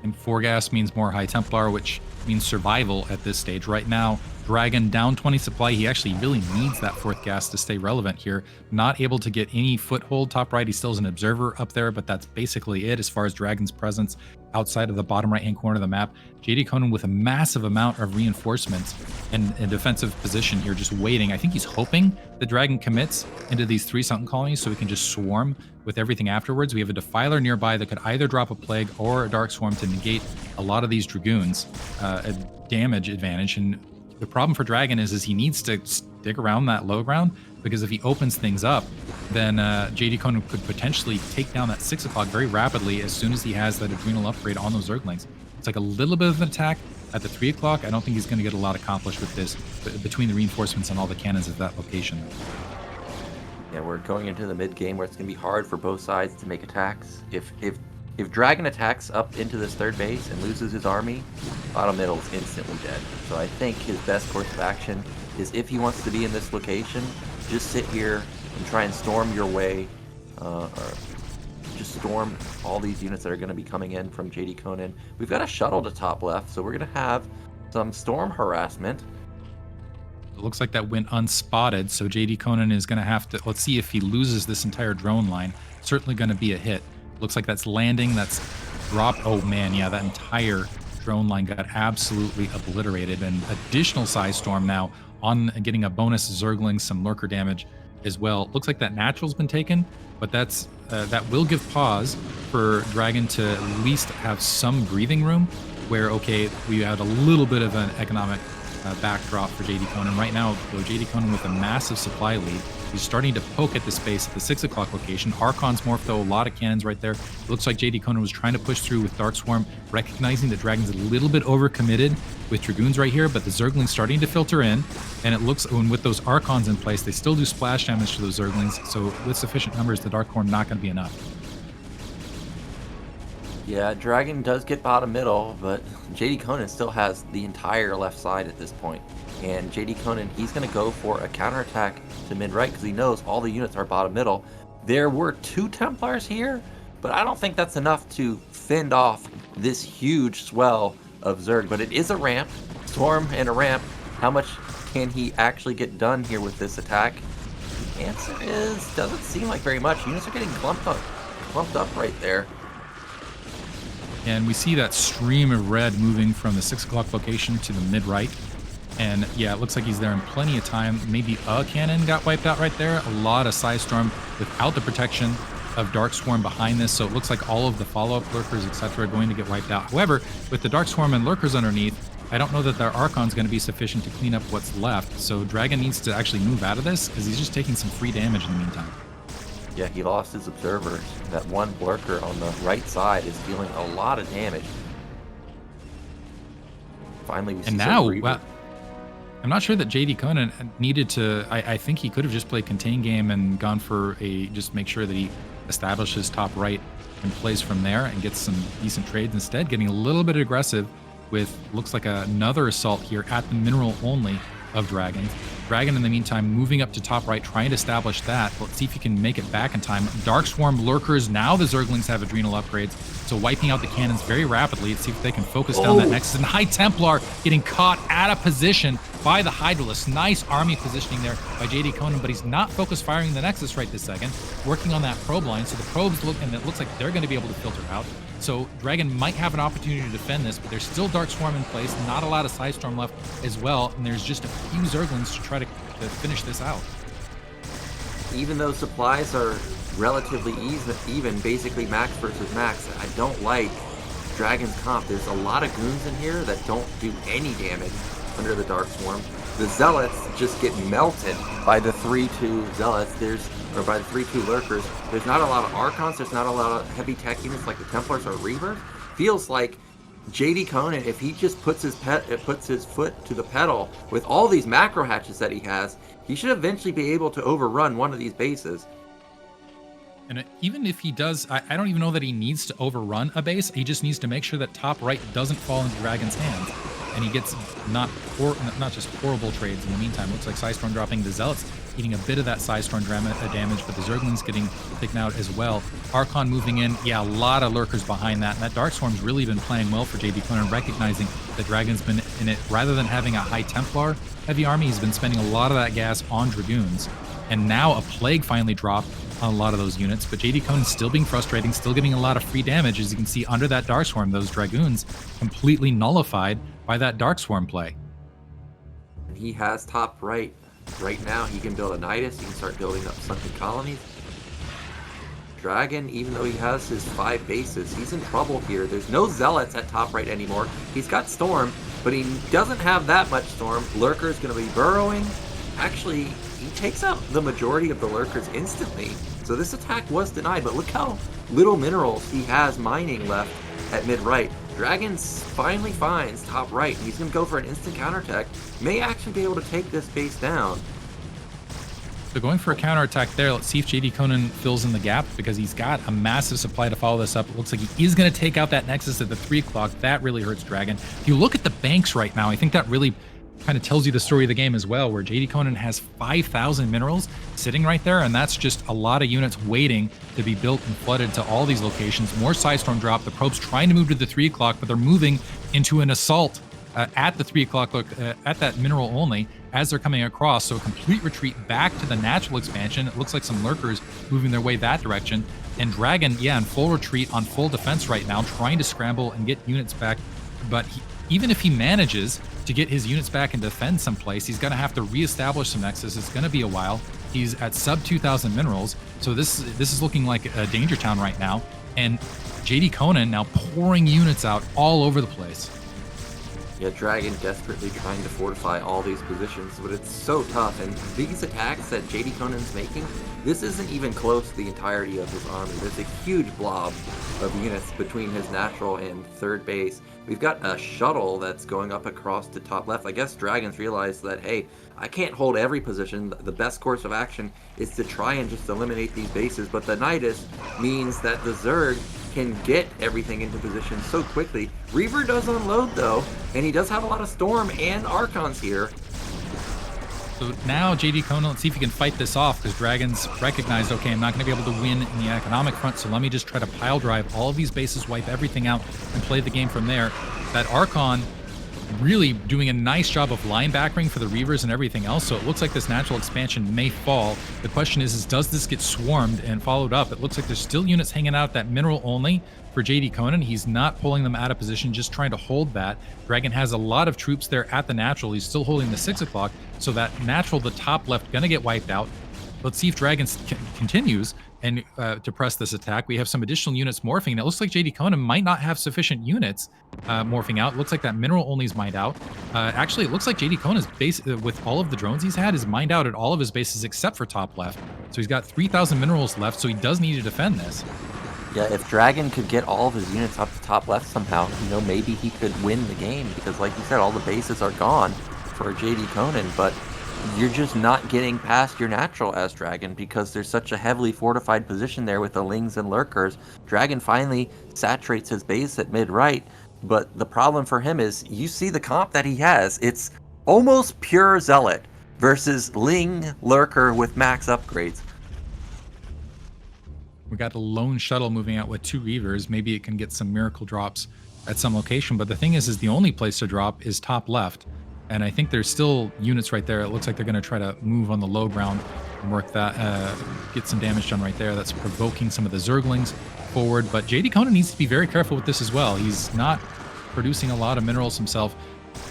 And 4 gas means more High Templar, which means survival at this stage. Right now, Dragon down 20 supply. He actually really needs that 4th gas to stay relevant here. Not able to get any foothold top right. He still is an observer up there, but that's basically it as far as Dragon's presence outside of the bottom right-hand corner of the map. JDConan with a massive amount of reinforcements and a defensive position here, just waiting. I think he's hoping the Dragon commits into these 3 sunken colonies so he can just swarm with everything afterwards. We have a Defiler nearby that could either drop a Plague or a Dark Swarm to negate a lot of these Dragoons, a damage advantage. And the problem for Dragon is he needs to stick around that low ground, because if he opens things up, then JDConan could potentially take down that 6 o'clock very rapidly as soon as he has that adrenal upgrade on those Zerglings. It's like a little bit of an attack at the 3 o'clock. I don't think he's going to get a lot accomplished with this between the reinforcements and all the cannons at that location. Yeah, we're going into the mid game where it's going to be hard for both sides to make attacks. If If Dragon attacks up into this third base and loses his army, bottom middle is instantly dead. So I think his best course of action is, if he wants to be in this location, just sit here and try and storm your way, or just storm all these units that are going to be coming in from JDConan. We've got a shuttle to top left, so we're going to have some storm harassment. It looks like that went unspotted, so JDConan is going to have to... Let's see if he loses this entire drone line. Certainly going to be a hit. Looks like that's landing, that's dropped. Oh man, yeah, that entire drone line got absolutely obliterated. And additional size storm now on getting a bonus Zergling, some lurker damage as well. Looks like that natural's been taken, but that's that will give pause for Dragon to at least have some breathing room where, okay, we had a little bit of an economic backdrop for JDConan. Right now, though, JDConan with a massive supply lead. He's starting to poke at the space at the 6 o'clock location. Archon's morphed, though, a lot of cannons right there. It looks like JDConan was trying to push through with Dark Swarm, recognizing that Dragon's a little bit overcommitted with Dragoons right here, but the Zergling's starting to filter in, and it looks, when with those Archons in place, they still do splash damage to those Zerglings, so with sufficient numbers, the Dark Swarm not going to be enough. Yeah, Dragon does get bottom middle, but JDConan still has the entire left side at this point. And JDConan, he's going to go for a counterattack to mid-right because he knows all the units are bottom middle. There were 2 Templars here, but I don't think that's enough to fend off this huge swell of Zerg. But it is a ramp, storm and a ramp. How much can he actually get done here with this attack? The answer is, doesn't seem like very much. Units are getting clumped up right there. And we see that stream of red moving from the 6 o'clock location to the mid-right. And yeah, it looks like he's there in plenty of time. Maybe a cannon got wiped out right there. A lot of Size Storm without the protection of Dark Swarm behind this. So it looks like all of the follow-up lurkers, etc., are going to get wiped out. However, with the Dark Swarm and lurkers underneath, I don't know that their Archon's going to be sufficient to clean up what's left. So Dragon needs to actually move out of this because he's just taking some free damage in the meantime. Yeah, he lost his observers. That one lurker on the right side is dealing a lot of damage. Finally, we see now, some Reaver. I'm not sure that JDConan needed to... I think he could have just played contain game and gone for a... Just make sure that he establishes top right and plays from there and gets some decent trades. Instead, getting a little bit aggressive with, looks like another assault here at the mineral only of Dragon. Dragon, in the meantime, moving up to top right, trying to establish that. Let's see if he can make it back in time. Dark Swarm lurkers. Now the Zerglings have adrenal upgrades, so wiping out the cannons very rapidly. Let's see if they can focus down that Nexus. And High Templar getting caught out of position by the Hydralisk. Nice army positioning there by JDConan, but he's not focus firing the Nexus right this second. Working on that probe line, so the probes look, and it looks like they're going to be able to filter out. So Dragon might have an opportunity to defend this, but there's still Dark Swarm in place, not a lot of Size Storm left as well, and there's just a few Zerglings to try to finish this out. Even though supplies are relatively even, basically max versus max, I don't like Dragon's comp. There's a lot of goons in here that don't do any damage under the Dark Swarm. The Zealots just get melted by the 3-2 Zealots. Or by the 3-2 Lurkers. There's not a lot of Archons, there's not a lot of heavy tech units like the Templars or Reavers. Feels like JDConan, if he just puts his foot to the pedal with all these macro hatches that he has, he should eventually be able to overrun one of these bases. And even if he does, I don't even know that he needs to overrun a base. He just needs to make sure that top right doesn't fall into Dragon's hands. And he gets not just horrible trades in the meantime. Looks like Size Storm dropping the Zealots, eating a bit of that Size Storm damage, but the Zerglings getting taken out as well. Archon moving in. Yeah, a lot of lurkers behind that. And that Dark Swarm's really been playing well for JDConan, recognizing that Dragon's been in it. Rather than having a High Templar heavy army, he's been spending a lot of that gas on Dragoons. And now a Plague finally dropped on a lot of those units, but JDConan still being frustrating, still getting a lot of free damage. As you can see under that Dark Swarm, those Dragoons completely nullified by that Dark Swarm play. He has top right. Right now, he can build a Nidus, he can start building up sunken colonies. Dragon, even though he has his 5 bases, he's in trouble here. There's no Zealots at top right anymore. He's got Storm, but he doesn't have that much Storm. Lurker's going to be burrowing. Actually, he takes out the majority of the Lurkers instantly. So this attack was denied, but look how little minerals he has mining left at mid-right. Dragon finally finds top right. He's going to go for an instant counterattack. May actually be able to take this base down. So going for a counterattack there. Let's see if JDConan fills in the gap because he's got a massive supply to follow this up. It looks like he is going to take out that Nexus at the 3 o'clock. That really hurts Dragon. If you look at the banks right now, I think that really kind of tells you the story of the game as well, where JDConan has 5,000 minerals sitting right there, and that's just a lot of units waiting to be built and flooded to all these locations. More Sidestorm drop. The probes trying to move to the 3 o'clock, but they're moving into an assault at the 3 o'clock look at that mineral only as they're coming across. So a complete retreat back to the natural expansion. It looks like some lurkers moving their way that direction. And Dragon, yeah, in full retreat on full defense right now, trying to scramble and get units back. But even if he manages to get his units back and defend someplace, he's going to have to reestablish some Nexus. It's going to be a while. He's at sub 2,000 minerals. So this is looking like a danger town right now. And JDConan now pouring units out all over the place. Yeah, Dragon desperately trying to fortify all these positions, but it's so tough. And these attacks that JDConan's making, this isn't even close to the entirety of his army. There's a huge blob of units between his natural and third base. We've got a shuttle that's going up across to top left. I guess Dragon's realized that, hey, I can't hold every position. The best course of action is to try and just eliminate these bases, but the Nidus means that the Zerg can get everything into position so quickly. Reaver does unload though, and he does have a lot of Storm and Archons here. So now JDConan, let's see if he can fight this off, because Dragon's recognized, okay, I'm not going to be able to win in the economic front, so let me just try to pile drive all of these bases, wipe everything out, and play the game from there. That Archon really doing a nice job of linebackering for the Reavers and everything else, so it looks like this natural expansion may fall. The question is does this get swarmed and followed up? It looks like there's still units hanging out that mineral only for JDConan. He's not pulling them out of position, just trying to hold that. Dragon has a lot of troops there at the natural. He's still holding the 6 o'clock, so that natural, the top left, gonna get wiped out. Let's see if Dragon continues and to press this attack. We have some additional units morphing, and it looks like JDConan might not have sufficient units morphing out. It looks like that mineral only is mined out. Actually, it looks like JDConan's base, with all of the drones he's had, is mined out at all of his bases except for top left. So he's got 3,000 minerals left, so he does need to defend this. Yeah, if Dragon could get all of his units up to top left somehow, you know, maybe he could win the game, because like you said, all the bases are gone for JDConan, but you're just not getting past your natural as Dragon because there's such a heavily fortified position there with the Lings and Lurkers. Dragon finally saturates his base at mid-right, but the problem for him is you see the comp that he has. It's almost pure Zealot versus Ling Lurker with max upgrades. We got a lone shuttle moving out with 2 Reavers. Maybe it can get some miracle drops at some location, but the thing is the only place to drop is top left. And I think there's still units right there. It looks like they're going to try to move on the low ground and work that, get some damage done right there. That's provoking some of the Zerglings forward. But JDConan needs to be very careful with this as well. He's not producing a lot of minerals himself.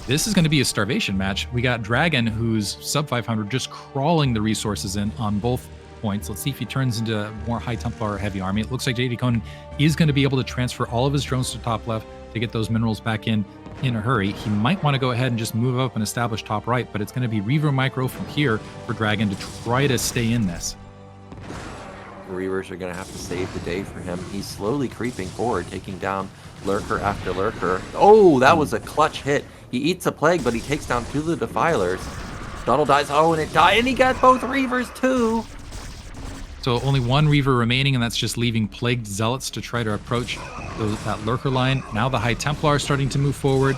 This is going to be a starvation match. We got Dragon, who's sub 500, just crawling the resources in on both points. Let's see if he turns into a more High Templar heavy army. It looks like JDConan is going to be able to transfer all of his drones to top left to get those minerals back in a hurry. He might want to go ahead and just move up and establish top right, but it's going to be Reaver Micro from here for Dragon to try to stay in this. Reavers are going to have to save the day for him. He's slowly creeping forward, taking down Lurker after Lurker. Oh, that was a clutch hit. He eats a Plague, but he takes down 2 of the Defilers. Shuttle dies. Oh, and it died. And he got both Reavers too. So only 1 Reaver remaining, and that's just leaving Plagued Zealots to try to approach that Lurker line. Now the High Templar are starting to move forward.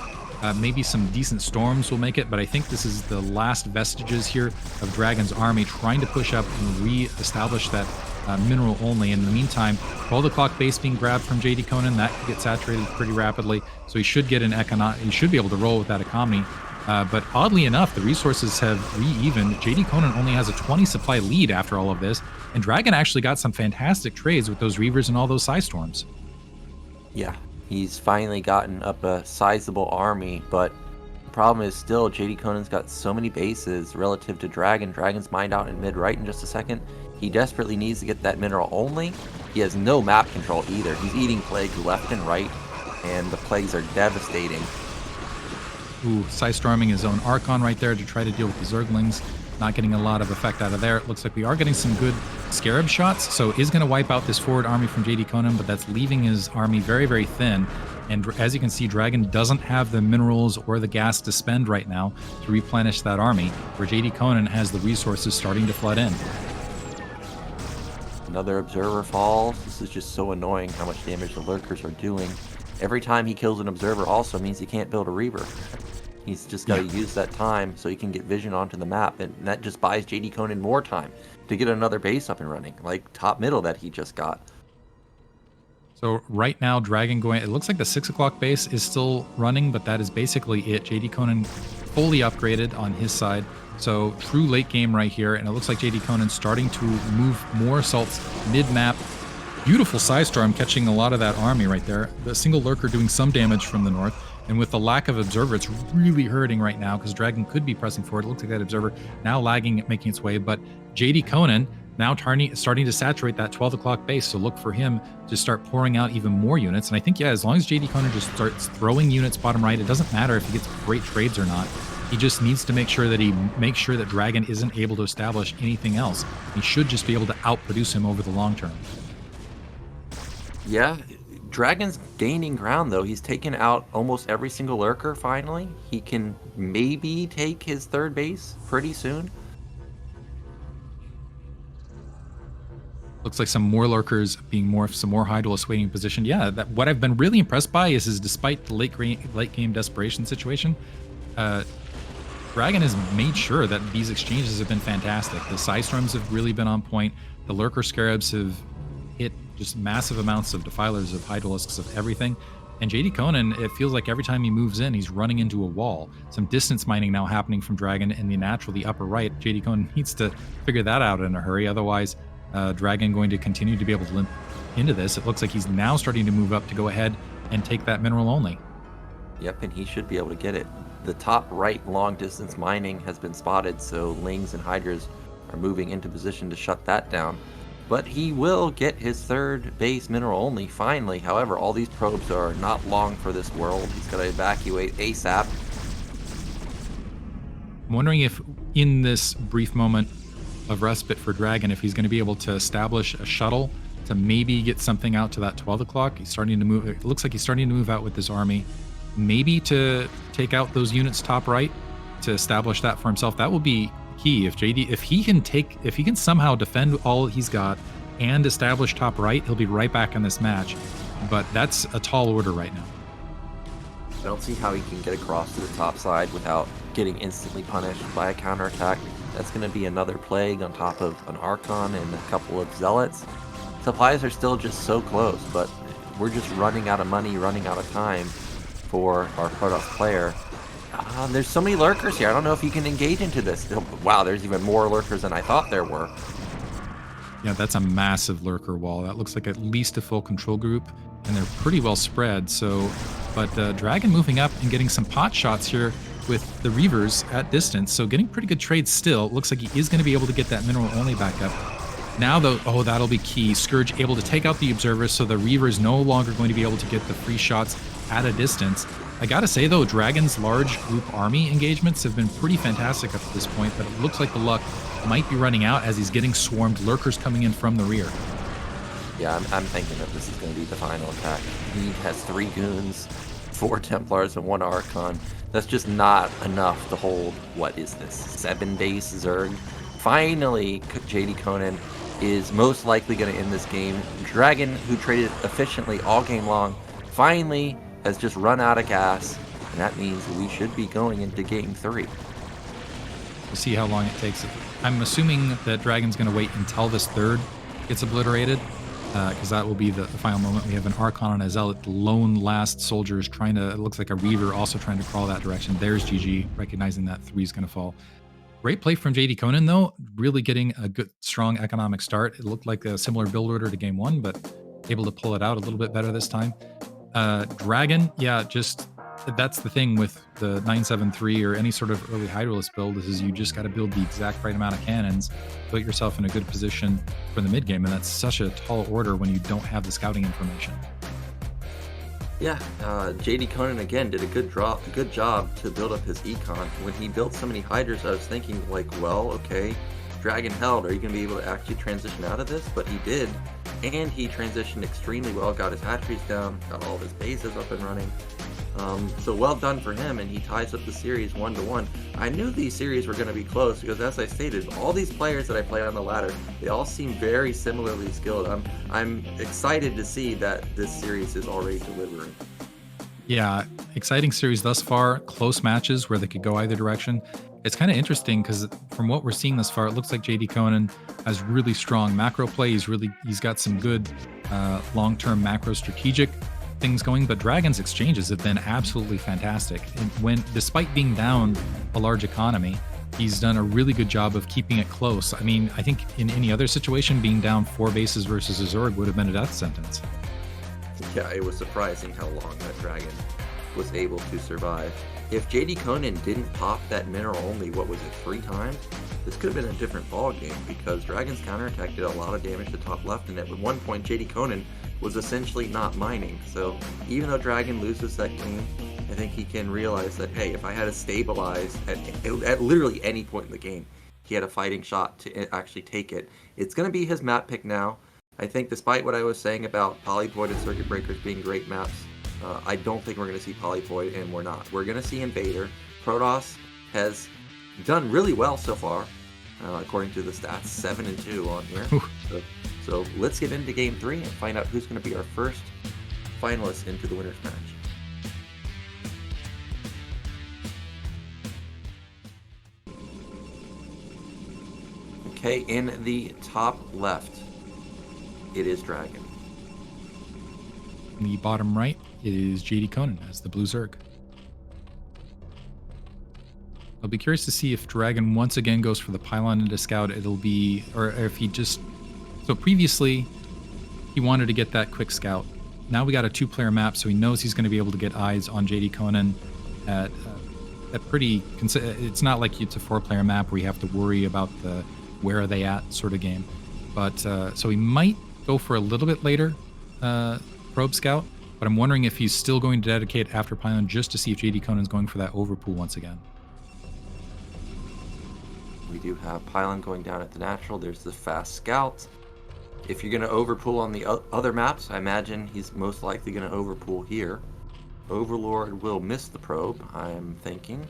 Maybe some decent Storms will make it, but I think this is the last vestiges here of Dragon's army trying to push up and re-establish that mineral only. In the meantime, 12 o'clock base being grabbed from JDConan. That could get saturated pretty rapidly, so he should get he should be able to roll with that economy. But oddly enough, the resources have re-evened. JDConan only has a 20 supply lead after all of this, and Dragon actually got some fantastic trades with those Reavers and all those Storms. Yeah, he's finally gotten up a sizable army, but the problem is still JDConan's got so many bases relative to Dragon. Dragon's mined out in mid-right in just a second. He desperately needs to get that mineral only. He has no map control either. He's eating Plagues left and right, and the Plagues are devastating. Ooh, Storming his own Archon right there to try to deal with the Zerglings. not getting a lot of effect out of there. It looks like we are getting some good Scarab shots, so is going to wipe out this forward army from JDConan, but that's leaving his army very, very thin. And as you can see, Dragon doesn't have the minerals or the gas to spend right now to replenish that army, where JDConan has the resources starting to flood in. Another observer falls. This is just so annoying how much damage the lurkers are doing. Every time he kills an observer also means he can't build a Reaver. He's just got to use that time so he can get vision onto the map, and that just buys JDConan more time to get another base up and running, like top middle that he just got. So right now, Dragon going, it looks like the 6 o'clock base is still running, but that is basically it. JDConan fully upgraded on his side. So true late game right here, and it looks like JDConan starting to move more assaults mid-map. Beautiful side storm catching a lot of that army right there. The single lurker doing some damage from the north. And with the lack of observer, it's really hurting right now because Dragon could be pressing forward. It looks like that observer now lagging, making its way. But JDConan now starting to saturate that 12 o'clock base. So look for him to start pouring out even more units. And I think, yeah, as long as JDConan just starts throwing units bottom right, it doesn't matter if he gets great trades or not. He just needs to make sure that Dragon isn't able to establish anything else. He should just be able to outproduce him over the long term. Yeah, Dragon's gaining ground, though. He's taken out almost every single lurker, finally. He can maybe take his third base pretty soon. Looks like some more lurkers being some more high duelists waiting position. Yeah, what I've been really impressed by is despite the late game desperation situation, Dragon has made sure that these exchanges have been fantastic. The side storms have really been on point. The lurker scarabs have hit just massive amounts of defilers, of high duelists, of everything. And JDConan, it feels like every time he moves in, he's running into a wall. Some distance mining now happening from Dragon in the upper right. JDConan needs to figure that out in a hurry. Otherwise, Dragon going to continue to be able to limp into this. It looks like he's now starting to move up to go ahead and take that mineral only. Yep, and he should be able to get it. The top right long distance mining has been spotted, so Lings and Hydras are moving into position to shut that down. But he will get his third base mineral only, finally. However, all these probes are not long for this world. He's got to evacuate ASAP. I'm wondering if in this brief moment of respite for Dragon, if he's going to be able to establish a shuttle to maybe get something out to that 12 o'clock. He's starting to move. It looks like he's starting to move out with this army. Maybe to take out those units top right to establish that for himself. That will be key. If he can somehow defend all he's got and establish top right, he'll be right back in this match. But that's a tall order right now. I don't see how he can get across to the top side without getting instantly punished by a counterattack. That's going to be another plague on top of an Archon and a couple of Zealots. Supplies are still just so close, but we're just running out of money, running out of time for our Protoss player. There's so many lurkers here. I don't know if you can engage into this. Wow, there's even more lurkers than I thought there were. Yeah, that's a massive lurker wall. That looks like at least a full control group, and they're pretty well spread. But Dragon moving up and getting some pot shots here with the Reavers at distance. So getting pretty good trades still. Looks like he is going to be able to get that mineral only back up. Now, though, that'll be key. Scourge able to take out the observers, so the Reaver is no longer going to be able to get the free shots at a distance. I gotta say, though, Dragon's large group army engagements have been pretty fantastic up to this point, but it looks like the luck might be running out as he's getting swarmed, lurkers coming in from the rear. Yeah, I'm thinking that this is going to be the final attack. He has 3 goons, 4 Templars, and 1 Archon. That's just not enough to hold, what is this, 7 base Zerg? Finally, JDConan is most likely going to end this game. Dragon, who traded efficiently all game long, finally has just run out of gas, and that means we should be going into game 3. We'll see how long it takes. I'm assuming that Dragon's going to wait until this third gets obliterated, because that will be the final moment. We have an Archon and a Zealot, the lone last soldiers trying to, it looks like a Reaver also trying to crawl that direction. There's GG, recognizing that 3 is going to fall. Great play from JDConan, though, really getting a good, strong economic start. It looked like a similar build order to game 1, but able to pull it out a little bit better this time. Dragon, yeah, just that's the thing with the 973 or any sort of early Hydralist build is you just got to build the exact right amount of cannons, put yourself in a good position for the mid game, and that's such a tall order when you don't have the scouting information. Yeah, JDConan again did a good job to build up his econ. When he built so many hydras, I was thinking like, well, okay, Dragon held, are you going to be able to actually transition out of this? But he did, and he transitioned extremely well, got his hatcheries down, got all of his bases up and running. So well done for him, and he ties up the series 1-1. I knew these series were going to be close because, as I stated, all these players that I play on the ladder, they all seem very similarly skilled. I'm excited to see that this series is already delivering. Yeah, exciting series thus far. Close matches where they could go either direction. It's kind of interesting because from what we're seeing thus far, it looks like JDConan has really strong macro play. He's got some good long-term macro strategic things going, but Dragon's exchanges have been absolutely fantastic. And despite being down a large economy, he's done a really good job of keeping it close. I mean, I think in any other situation, being down 4 bases versus a Zerg would have been a death sentence. Yeah, it was surprising how long that Dragon was able to survive. If JDConan didn't pop that mineral only, what was it, 3 times? This could have been a different ball game because Dragon's counterattack did a lot of damage to top left, and at one point JDConan was essentially not mining. So even though Dragon loses that game, I think he can realize that, hey, if I had to stabilize at literally any point in the game, he had a fighting shot to actually take it. It's going to be his map pick now. I think despite what I was saying about Polyvoid and Circuit Breakers being great maps, I don't think we're going to see Polyvoid, and we're not. We're going to see Invader. Protoss has done really well so far, according to the stats, 7-2 on here. So let's get into Game 3 and find out who's going to be our first finalist into the winner's match. Okay, in the top left, it is Dragon. In the bottom right, it is JDConan as the Blue Zerg. I'll be curious to see if Dragon once again goes for the pylon into scout. It'll be, or if he just, so previously he wanted to get that quick scout. Now we got a 2-player map, so he knows he's going to be able to get eyes on JDConan at pretty, it's not like it's a 4-player map where you have to worry about the where are they at sort of game. But so he might go for a little bit later probe scout, but I'm wondering if he's still going to dedicate after pylon just to see if JDConan's going for that overpool once again. We do have pylon going down at the natural. There's the fast scout. If you're going to overpool on the other maps, I imagine he's most likely going to overpool here. Overlord will miss the probe, I'm thinking.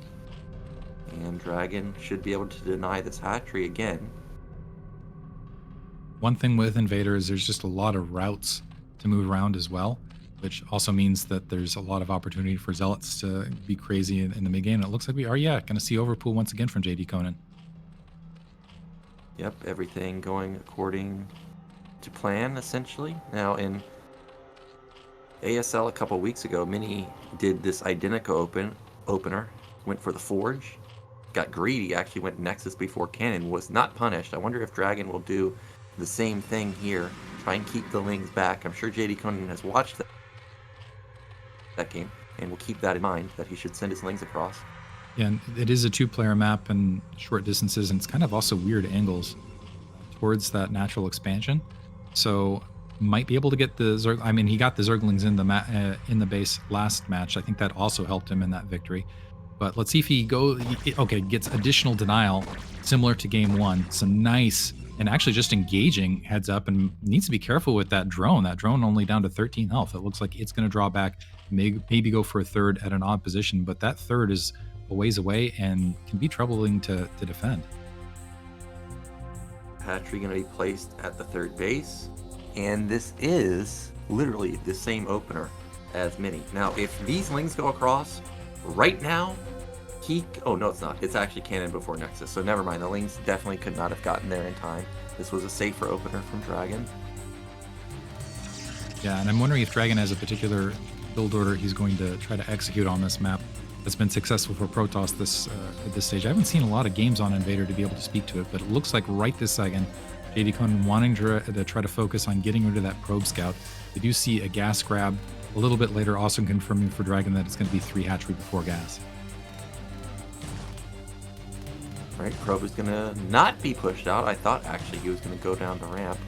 And Dragon should be able to deny this hatchery again. One thing with Invader is there's just a lot of routes to move around as well, which also means that there's a lot of opportunity for Zealots to be crazy in the mid-game. And it looks like we are, going to see overpool once again from JDConan. Yep, everything going according to plan, essentially. Now, in ASL a couple weeks ago, Mini did this Identica opener, went for the Forge, got greedy, actually went Nexus before Cannon, was not punished. I wonder if Dragon will do the same thing here, try and keep the Lings back. I'm sure JDConan has watched that game and will keep that in mind, that he should send his Lings across. Yeah, and it is a 2-player map and short distances, and it's kind of also weird angles towards that natural expansion. So might be able to get the Zerg. I mean, he got the Zerglings in the base last match. I think that also helped him in that victory. But let's see if he gets additional denial similar to game 1. Some nice and actually just engaging heads up, and needs to be careful with that drone. That drone only down to 13 health. It looks like it's going to draw back, maybe go for a third at an odd position, but that third is a ways away and can be troubling to defend. Hatchery going to be placed at the third base, and this is literally the same opener as Mini. Now, if these Lings go across right now, oh no, it's not. It's actually Cannon before Nexus, so never mind. The Lings definitely could not have gotten there in time. This was a safer opener from Dragon. Yeah, and I'm wondering if Dragon has a particular build order he's going to try to execute on this map that's been successful for Protoss at this stage. I haven't seen a lot of games on Invader to be able to speak to it, but it looks like right this second, JDConan wanting to try to focus on getting rid of that probe scout. We do see a gas grab a little bit later, also confirming for Dragon that it's going to be 3 hatchery before gas. Right, probe is going to not be pushed out. I thought actually he was going to go down the ramp.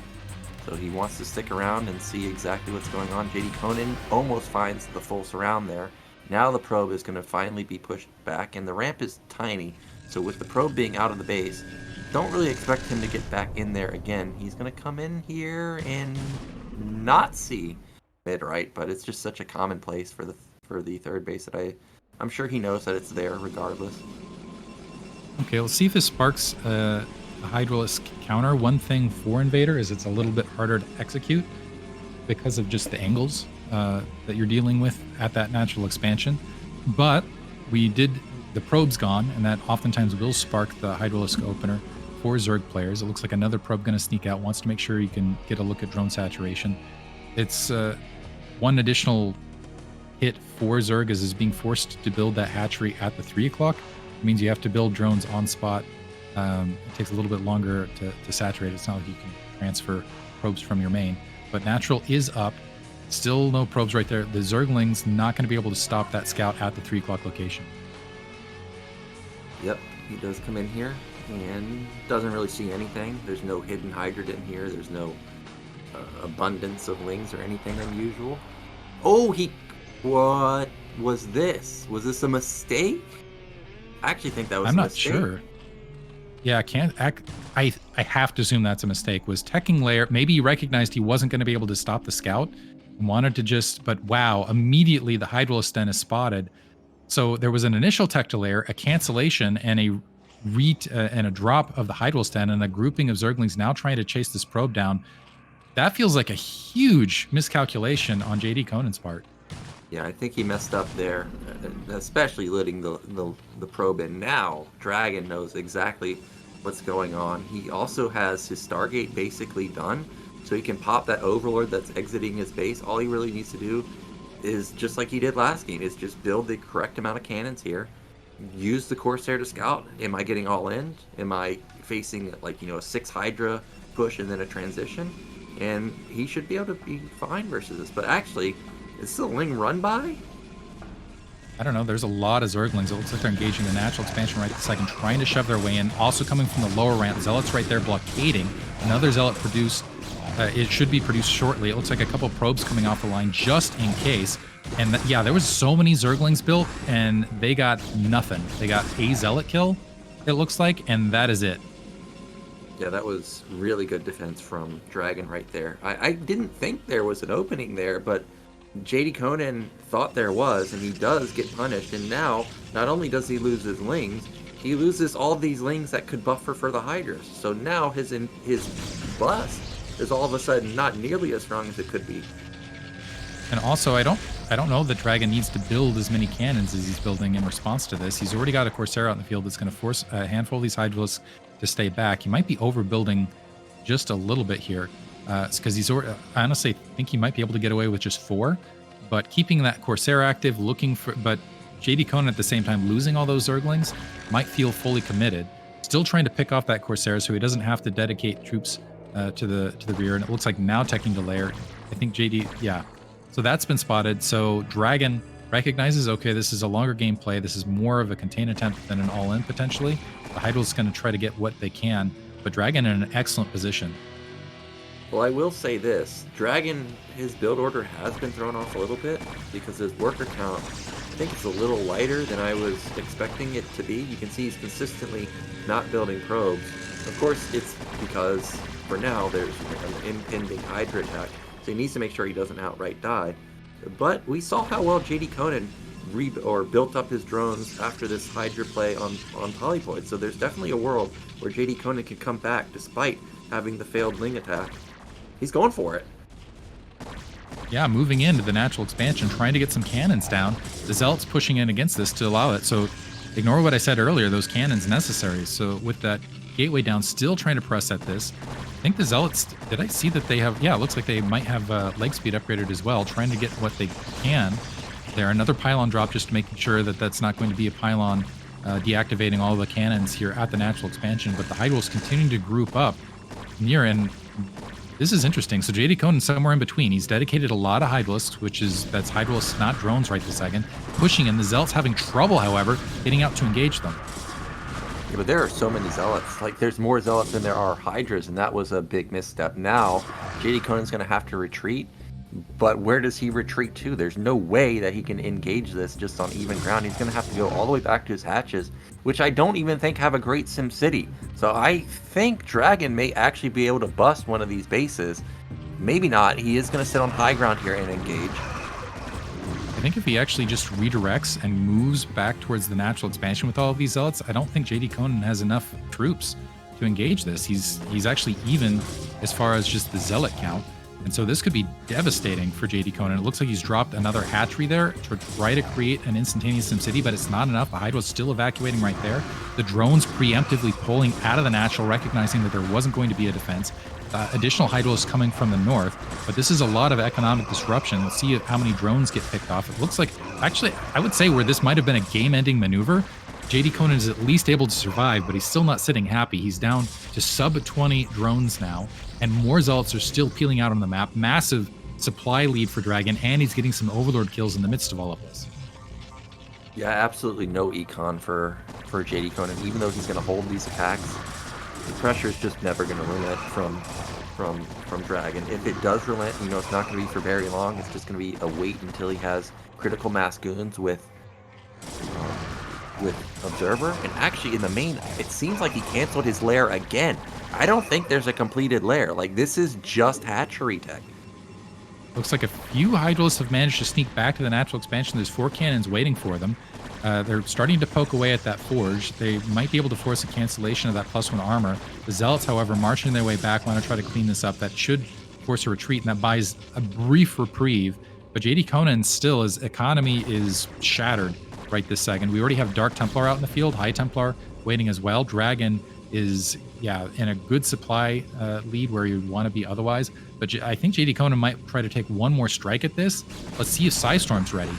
So he wants to stick around and see exactly what's going on. JDConan almost finds the full surround there. Now the probe is going to finally be pushed back, and the ramp is tiny. So with the probe being out of the base, don't really expect him to get back in there again. He's going to come in here and not see mid right, but it's just such a common place for the third base that I'm sure he knows that it's there regardless. Okay, let's see if this sparks a Hydralisk counter. One thing for Invader is it's a little bit harder to execute because of just the angles that you're dealing with at that natural expansion. But the probe's gone, and that oftentimes will spark the Hydralisk opener for Zerg players. It looks like another probe going to sneak out, wants to make sure you can get a look at drone saturation. It's one additional hit for Zerg is being forced to build that hatchery at the 3 o'clock. It means you have to build drones on spot. It takes a little bit longer to saturate. It's not like you can transfer probes from your main. But natural is up. Still no probes right there. The Zergling's not going to be able to stop that scout at the 3 o'clock location. Yep, he does come in here and doesn't really see anything. There's no hidden Hydra in here. There's no abundance of lings or anything unusual. Oh, what was this? Was this a mistake? I actually think that was I'm a not mistake. sure. Yeah, I have to assume that's a mistake. Was teching layer, maybe he recognized he wasn't going to be able to stop the scout and wanted to but wow, immediately the Hydralisk den is spotted. So there was an initial tech to layer, a cancellation, and a drop of the Hydralisk den, and a grouping of Zerglings now trying to chase this probe down. That feels like a huge miscalculation on JDConan's part. Yeah, I think he messed up there, especially letting the probe in. Now, DragOn knows exactly what's going on. He also has his Stargate basically done, so he can pop that Overlord that's exiting his base. All he really needs to do is, just like he did last game, is just build the correct amount of cannons here, use the Corsair to scout. Am I getting all in? Am I facing a 6 Hydra push and then a transition? And he should be able to be fine versus this. But actually, is the Ling run by? I don't know. There's a lot of Zerglings. It looks like they're engaging the natural expansion right this second, trying to shove their way in. Also coming from the lower ramp, Zealot's right there blockading. Another Zealot produced. It should be produced shortly. It looks like a couple probes coming off the line just in case. And yeah, there was so many Zerglings built, and they got nothing. They got a Zealot kill, it looks like, and that is it. Yeah, that was really good defense from DragOn right there. I didn't think there was an opening there, but JDConan thought there was, and he does get punished. And now, not only does he lose his lings, he loses all these lings that could buffer for the Hydras. So now his bust is all of a sudden not nearly as strong as it could be. And also, I don't know that DragOn needs to build as many cannons as he's building in response to this. He's already got a Corsair out in the field that's going to force a handful of these Hydralisks to stay back. He might be overbuilding just a little bit here. Because he's I honestly think he might be able to get away with just 4, but keeping that Corsair active, but JDConan at the same time losing all those Zerglings might feel fully committed. Still trying to pick off that Corsair so he doesn't have to dedicate troops to the rear, and it looks like now teching to layer. I think yeah. So that's been spotted. So DragOn recognizes, okay, this is a longer gameplay. This is more of a contain attempt than an all-in potentially. The Hydra's going to try to get what they can, but DragOn in an excellent position. Well, I will say this. DragOn, his build order has been thrown off a little bit because his worker count, I think it's a little lighter than I was expecting it to be. You can see he's consistently not building probes. Of course, it's because, for now, there's an impending Hydra attack, so he needs to make sure he doesn't outright die. But we saw how well JDConan built up his drones after this Hydra play on Polypoid, so there's definitely a world where JDConan can come back despite having the failed Ling attack. He's going for it. Yeah, moving into the natural expansion, trying to get some cannons down. The Zealot's pushing in against this to allow it. So ignore what I said earlier, those cannons necessary. So with that gateway down, still trying to press at this. I think the Zealots, did I see that they have, yeah, it looks like they might have leg speed upgraded as well, trying to get what they can. There, another pylon drop, just making sure that that's not going to be a pylon deactivating all the cannons here at the natural expansion. But the Hydra's continuing to group up near, and this is interesting. So JDConan somewhere in between. He's dedicated a lot of Hydralisks, that's Hydralisks, not drones right this second. Pushing in. The Zealots having trouble, however, getting out to engage them. Yeah, but there are so many Zealots. Like, there's more Zealots than there are Hydras, and that was a big misstep. Now, JDConan's going to have to retreat, but where does he retreat to? There's no way that he can engage this just on even ground. He's going to have to go all the way back to his hatches, which I don't even think have a great SimCity. So I think DragOn may actually be able to bust one of these bases. Maybe not. He is going to sit on high ground here and engage. I think if he actually just redirects and moves back towards the natural expansion with all of these Zealots, I don't think JDConan has enough troops to engage this. He's actually even as far as just the Zealot count. And so this could be devastating for JDConan. It looks like he's dropped another hatchery there to try to create an instantaneous SimCity, but it's not enough. The Hydra's still evacuating right there. The drones preemptively pulling out of the natural, recognizing that there wasn't going to be a defense. Additional Hydras coming from the north, but this is a lot of economic disruption. Let's see how many drones get picked off. It looks like, actually, I would say where this might have been a game-ending maneuver, JDConan is at least able to survive, but he's still not sitting happy. He's down to sub 20 drones now, and more Zealots are still peeling out on the map. Massive supply lead for DragOn, and he's getting some Overlord kills in the midst of all of this. Yeah, absolutely no econ for JDConan, even though he's going to hold these attacks. The pressure is just never going to relent from DragOn. If it does relent, you know, it's not going to be for very long. It's just going to be a wait until he has critical mass goons with Observer. And actually, in the main, it seems like he canceled his lair again. I don't think there's a completed lair. Like, this is just hatchery tech. Looks like a few Hydralisks have managed to sneak back to the natural expansion. There's 4 cannons waiting for them. They're starting to poke away at that forge. They might be able to force a cancellation of that +1 armor. The Zealots, however, marching their way back, want to try to clean this up. That should force a retreat, and that buys a brief reprieve. But JDConan still, his economy is shattered right this second. We already have Dark Templar out in the field, High Templar waiting as well. DragOn is, in a good supply lead where you'd want to be otherwise. But I think JDConan might try to take one more strike at this. Let's see if Psystorm's ready.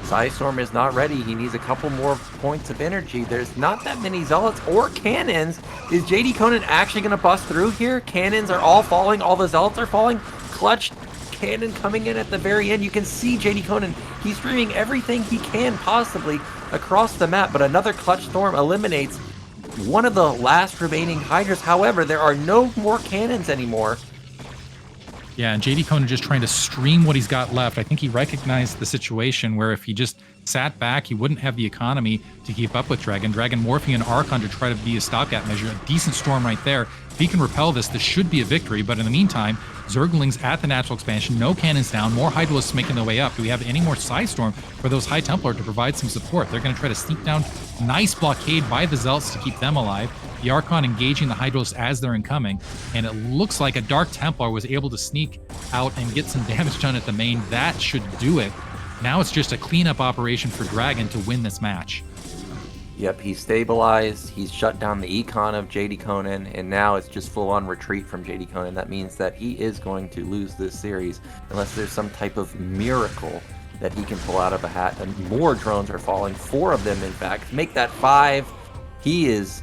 Psystorm is not ready. He needs a couple more points of energy. There's not that many Zealots or Cannons. Is JDConan actually going to bust through here? Cannons are all falling. All the Zealots are falling. Clutch Cannon coming in at the very end. You can see JDConan. He's streaming everything he can possibly across the map, but another Clutch Storm eliminates one of the last remaining Hydras. However, there are no more Cannons anymore. Yeah, and JDConan just trying to stream what he's got left. I think he recognized the situation where if he just sat back, he wouldn't have the economy to keep up with DragOn. DragOn morphing an Archon to try to be a stopgap measure. A decent storm right there. If he can repel this, this should be a victory. But in the meantime, Zerglings at the natural expansion, no cannons down, more Hydralisks making their way up. Do we have any more Psystorm for those High Templar to provide some support? They're going to try to sneak down. Nice blockade by the Zealots to keep them alive. The Archon engaging the Hydralisks as they're incoming. And it looks like a Dark Templar was able to sneak out and get some damage done at the main. That should do it. Now it's just a cleanup operation for DragOn to win this match. Yep, he's stabilized, he's shut down the econ of JDConan, and now it's just full-on retreat from JDConan. That means that he is going to lose this series unless there's some type of miracle that he can pull out of a hat. And more drones are falling, 4 of them in fact. Make that 5. He is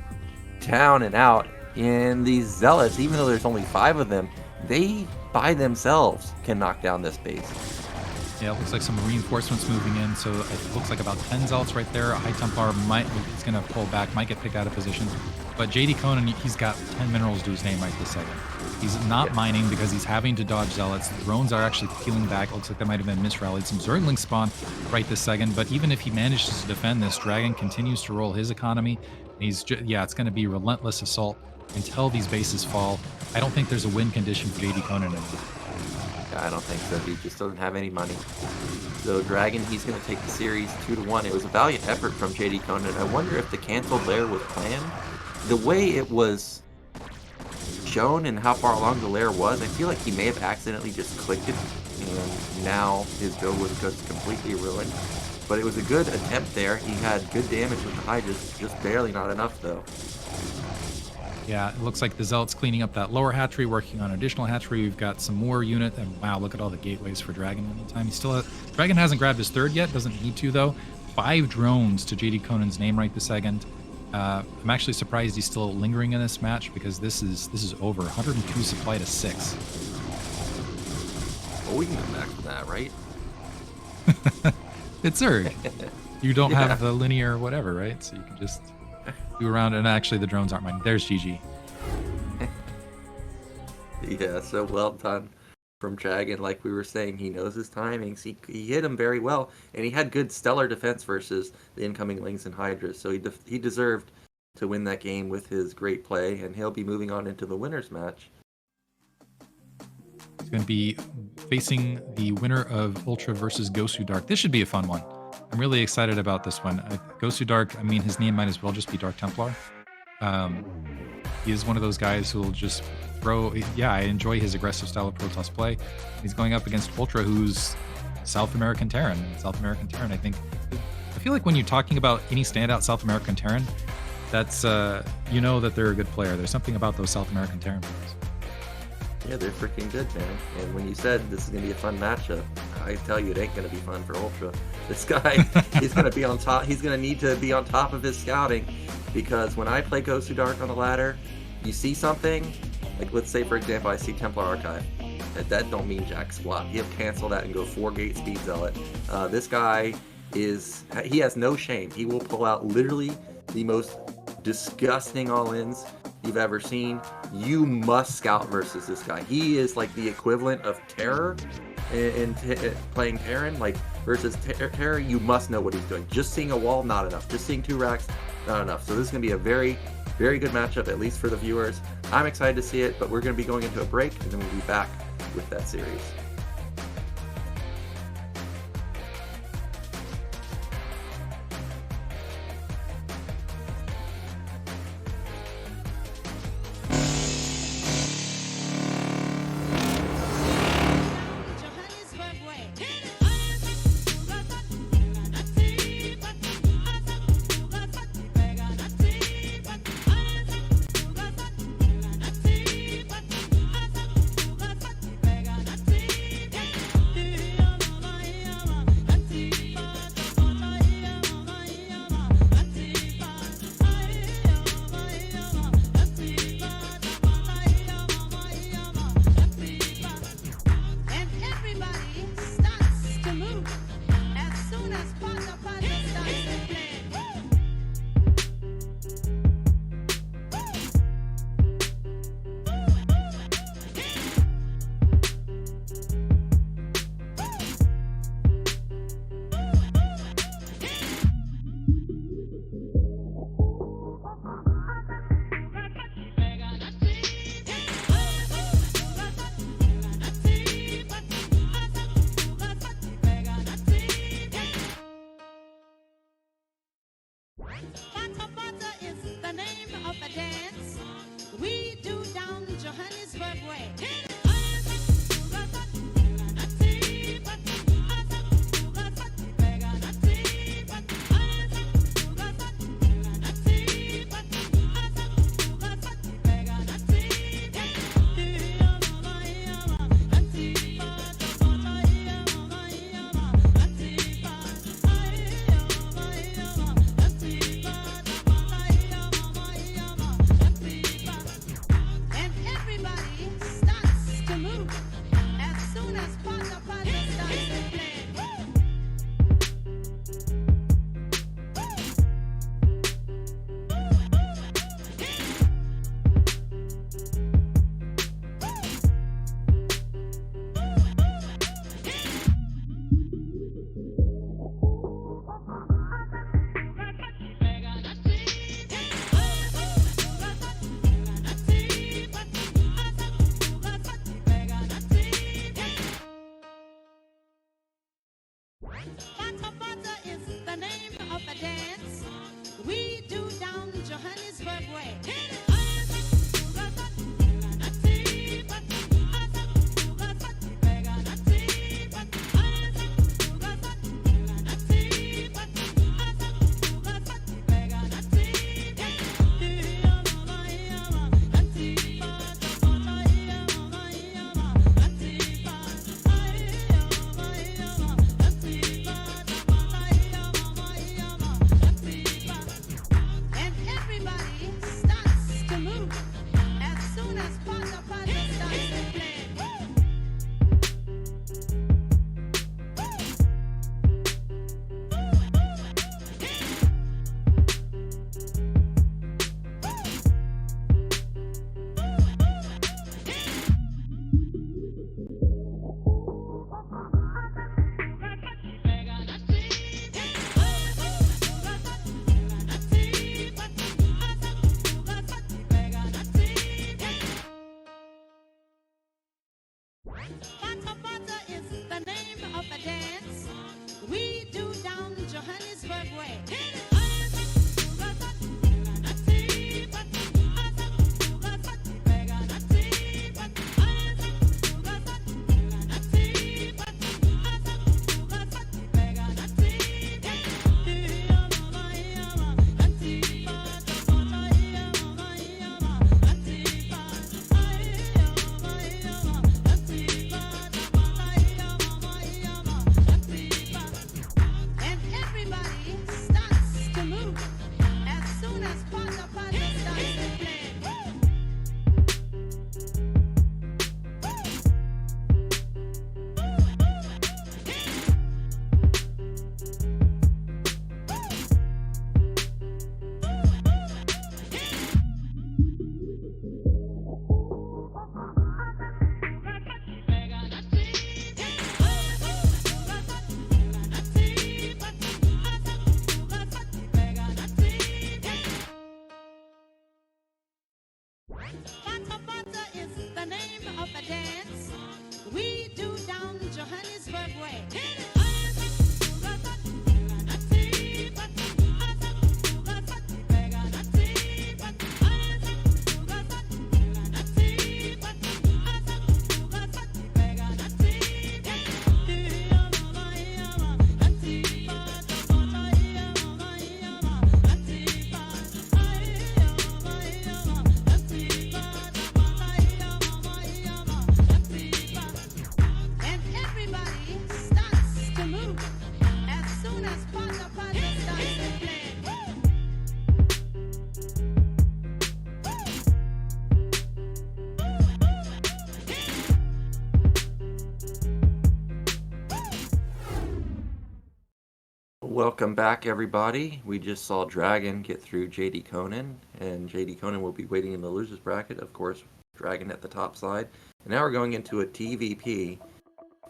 down and out. And these Zealots, even though there's only 5 of them, they by themselves can knock down this base. Yeah, it looks like some reinforcements moving in, so it looks like about 10 Zealots right there. A High Templar is going to pull back, might get picked out of position. But JDConan, he's got 10 minerals to his name right this second. He's not mining because he's having to dodge Zealots. The drones are actually peeling back. It looks like they might have been misrallied. Some Zergling spawn right this second, but even if he manages to defend this, DragOn continues to roll his economy. He's it's going to be relentless assault until these bases fall. I don't think there's a win condition for JDConan anymore. I don't think so. He just doesn't have any money. So DragOn, he's going to take the series 2-1. It was a valiant effort from JDConan. I wonder if the canceled lair was planned. The way it was shown and how far along the lair was, I feel like he may have accidentally just clicked it, and now his build was just completely ruined. But it was a good attempt there. He had good damage with the Hydras, just barely not enough though. Yeah, it looks like the Zealots cleaning up that lower hatchery, working on additional hatchery. We've got some more unit, and wow, look at all the gateways for DragOn in the meantime. DragOn hasn't grabbed his 3rd yet, doesn't need to though. 5 drones to JDConan's name right this second. I'm actually surprised he's still lingering in this match because this is over. 102 supply to 6. Well, we can come back from that, right? It's Zerg. You don't have the linear whatever, right? So you can just Do around, and actually the drones aren't mine. There's GG. Yeah, so well done from DragOn. Like we were saying, he knows his timings. He hit him very well, and he had good stellar defense versus the incoming Lings and Hydras. So he deserved to win that game with his great play, and he'll be moving on into the winners match. He's going to be facing the winner of UltrA versus Gosu Dark. This should be a fun one. I'm really excited about this one. Gosu Dark, I mean, his name might as well just be Dark Templar. He is one of those guys who will just throw. Yeah, I enjoy his aggressive style of Protoss play. He's going up against UltrA, who's South American Terran. South American Terran, I feel like when you're talking about any standout South American Terran, that's, you know that they're a good player. There's something about those South American Terran players. Yeah, they're freaking good, man. And when you said this is going to be a fun matchup, I tell you, it ain't going to be fun for UltrA. This guy, he's going to be on top. He's going to need to be on top of his scouting, because when I play Gosu Dark on the ladder, you see something, like let's say, for example, I see Templar Archive. That don't mean jack squat. He'll cancel that and go 4-gate speed zealot. This guy he has no shame. He will pull out literally the most disgusting all-ins you've ever seen. You must scout versus this guy. He is like the equivalent of Terror in playing Terran. Like versus Terror, you must know what he's doing. Just seeing a wall, not enough. Just seeing 2 racks, not enough. So this is going to be a very, very good matchup, at least for the viewers. I'm excited to see it, but we're going to be going into a break, and then we'll be back with that series. Bata Bata is the name of a dance we do down Johannesburg way. And everybody starts to move as soon as Bata Bata starts to play. Welcome back, everybody. We just saw DragOn get through JDConan, and JDConan will be waiting in the losers bracket. Of course, DragOn at the top side. And now we're going into a TVP,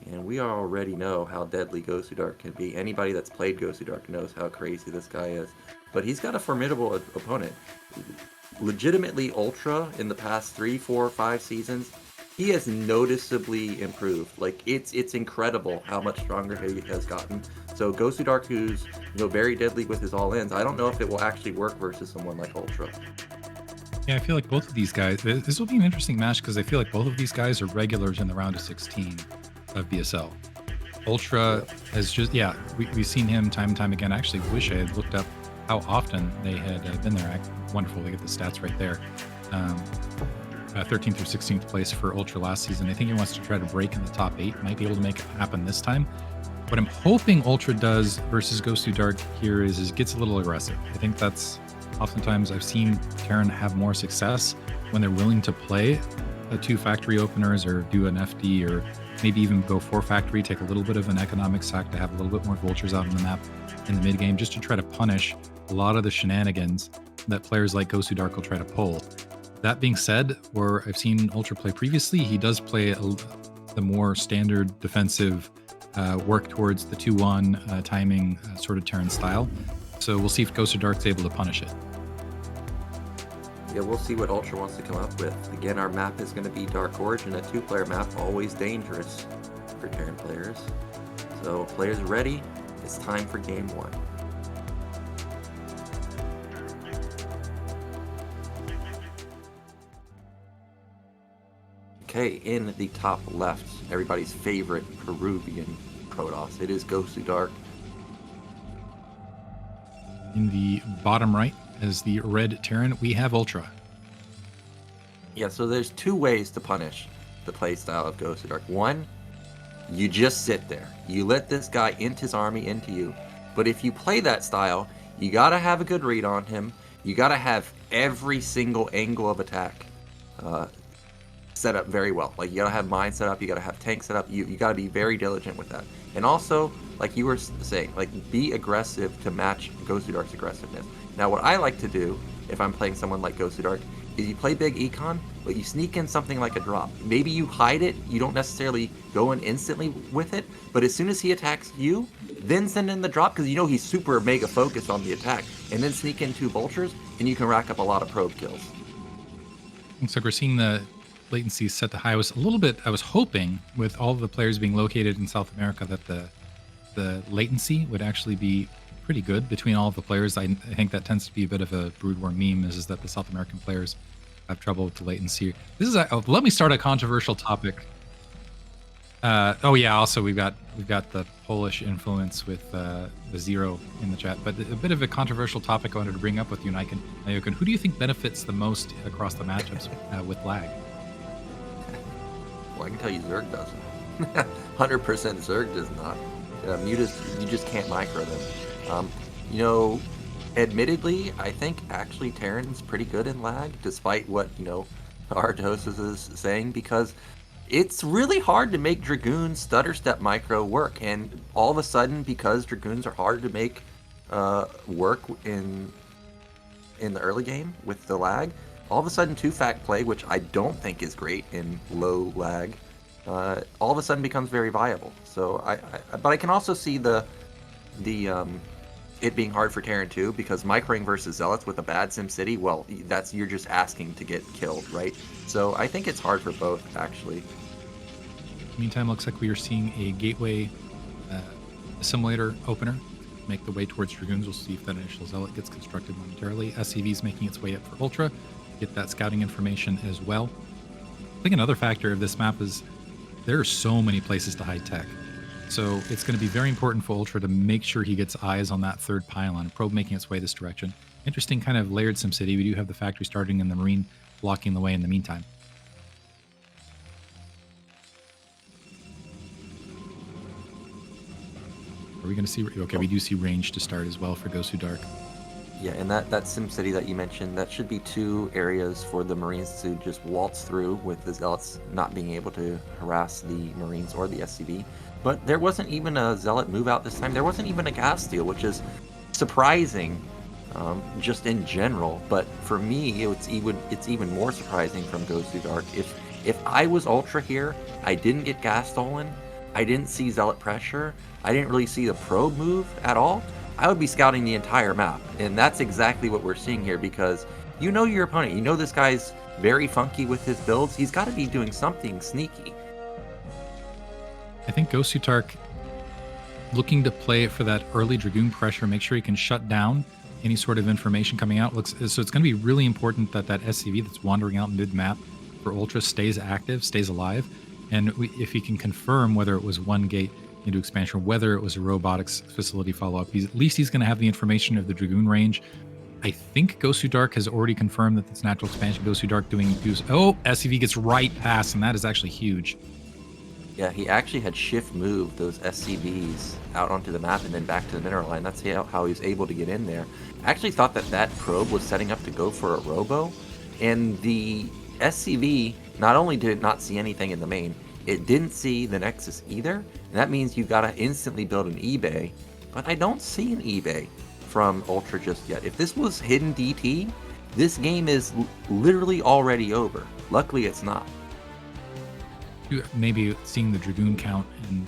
and we already know how deadly Gosu Dark can be. Anybody that's played Gosu Dark knows how crazy this guy is. But he's got a formidable opponent. Legitimately UltrA in the past 3, 4, 5 seasons, he has noticeably improved. Like, it's incredible how much stronger he has gotten. So Gosu Dark, who's very deadly with his all-ins, I don't know if it will actually work versus someone like UltrA. Yeah, I feel like both of these guys, this will be an interesting match because I feel like both of these guys are regulars in the round of 16 of BSL. UltrA has just, we've seen him time and time again. I actually wish I had looked up how often they had been there. Wonderful, we get the stats right there. 13th or 16th place for UltrA last season. I think he wants to try to break in the top 8. Might be able to make it happen this time. What I'm hoping UltrA does versus Gosu Dark here is gets a little aggressive. I think that's oftentimes I've seen Terran have more success when they're willing to play 2 factory openers or do an FD or maybe even go 4 factory, take a little bit of an economic sack to have a little bit more vultures out on the map in the mid game, just to try to punish a lot of the shenanigans that players like Gosu Dark will try to pull. That being said, where I've seen UltrA play previously, he does play the more standard defensive work towards the 2-1 timing sort of Terran style. So we'll see if Gosu Dark's able to punish it. Yeah, we'll see what UltrA wants to come up with. Again, our map is going to be Dark Origin, a 2-player map, always dangerous for Terran players. So players ready, it's time for game 1. Okay, in the top left, everybody's favorite Peruvian Protoss. It is Gosu Dark. In the bottom right, as the red Terran, we have UltrA. Yeah, so there's 2 ways to punish the playstyle of Gosu Dark. One, you just sit there. You let this guy int his army into you. But if you play that style, you gotta have a good read on him. You gotta have every single angle of attack set up very well. Like, you gotta have mine set up, you gotta have tank set up, you gotta be very diligent with that. And also, like you were saying, like, be aggressive to match Gosu Dark's aggressiveness. Now, what I like to do, if I'm playing someone like Gosu Dark, is you play big econ, but you sneak in something like a drop. Maybe you hide it, you don't necessarily go in instantly with it, but as soon as he attacks you, then send in the drop, because you know he's super mega focused on the attack, and then sneak in 2 vultures, and you can rack up a lot of probe kills. Looks like we're seeing the latency set to high. I was hoping with all of the players being located in South America that the latency would actually be pretty good between all of the players. I think that tends to be a bit of a Broodwar meme, is that the South American players have trouble with the latency. This is let me start a controversial topic. Also we've got the Polish influence with the Zero in the chat, but a bit of a controversial topic I wanted to bring up with you, Nyoken. Who do you think benefits the most across the matchups with lag? Well, I can tell you Zerg doesn't. 100% Zerg does not. You just can't micro them. Admittedly, I think actually Terran's pretty good in lag, despite what Artos is saying, because it's really hard to make Dragoon stutter step micro work, and all of a sudden, because Dragoons are hard to make work in the early game with the lag, all of a sudden 2-fact play, which I don't think is great in low lag, all of a sudden becomes very viable. So but I can also see the it being hard for Terran too, because microing versus Zealots with a bad SimCity, well, you're just asking to get killed, right? So I think it's hard for both, actually. Meantime, looks like we are seeing a gateway assimilator opener make the way towards Dragoons. We'll see if that initial Zealot gets constructed momentarily. SCV is making its way up for Ultra. Get that scouting information as well. I think another factor of this map is there are so many places to hide tech. So it's going to be very important for Ultra to make sure he gets eyes on that third pylon. Probe making its way this direction. Interesting kind of layered SimCity. We do have the factory starting and the Marine blocking the way in the meantime. Are we going to see... Okay, we do see range to start as well for Gosu Dark. Yeah, and that SimCity that you mentioned, that should be 2 areas for the Marines to just waltz through, with the Zealots not being able to harass the Marines or the SCV. But there wasn't even a Zealot move out this time. There wasn't even a gas steal, which is surprising, just in general. But for me, it's even more surprising from Gosu Dark. If I was Ultra here, I didn't get gas stolen, I didn't see Zealot pressure, I didn't really see the probe move at all, I would be scouting the entire map. And that's exactly what we're seeing here, because you know your opponent. You know this guy's very funky with his builds. He's got to be doing something sneaky. I think Gosu Dark looking to play for that early Dragoon pressure, make sure he can shut down any sort of information coming out. So it's going to be really important that that SCV that's wandering out mid-map for Ultra stays active, stays alive. And if he can confirm whether it was one gate into expansion, whether it was a robotics facility follow-up, at least he's going to have the information of the Dragoon range. I think Gosu Dark has already confirmed that it's natural expansion. Gosu Dark doing... Oh, SCV gets right past, and that is actually huge. Yeah, he actually had shift moved those SCVs out onto the map and then back to the mineral line. That's how he was able to get in there. I actually thought that probe was setting up to go for a robo, and the SCV not only did it not see anything in the main, it didn't see the Nexus either, and that means you gotta instantly build an eBay, but I don't see an eBay from Ultra just yet. If this was hidden DT, this game is literally already over. Luckily it's not. Maybe seeing the Dragoon count and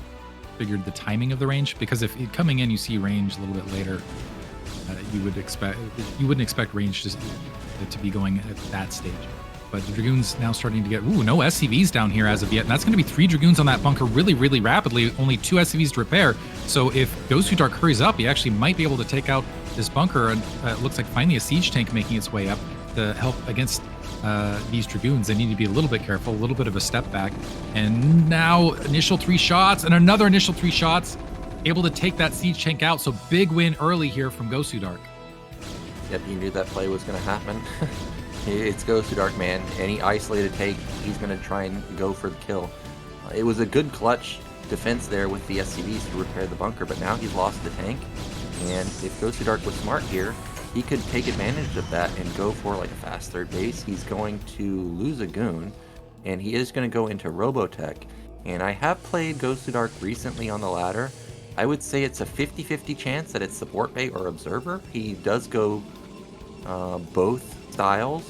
figured the timing of the range, because if coming in you see range a little bit later, you wouldn't expect range to be going at that stage. But the Dragoon's now starting to get... Ooh, no SCVs down here as of yet. And that's going to be 3 Dragoons on that bunker really, really rapidly. Only 2 SCVs to repair. So if Gosu Dark hurries up, he actually might be able to take out this bunker. And it looks like finally a siege tank making its way up to help against these Dragoons. They need to be a little bit careful, a little bit of a step back. And now initial 3 shots and another initial 3 shots. Able to take that siege tank out. So big win early here from Gosu Dark. Yep, you knew that play was going to happen. It's Gosu Dark, man. Any isolated take, he's going to try and go for the kill. It was a good clutch defense there with the SCVs to repair the bunker, but now he's lost the tank. And if Gosu Dark was smart here, he could take advantage of that and go for like a fast third base. He's going to lose a goon, and he is going to go into Robotech. And I have played Gosu Dark recently on the ladder. I would say it's a 50-50 chance that it's support bay or observer. He does go both styles.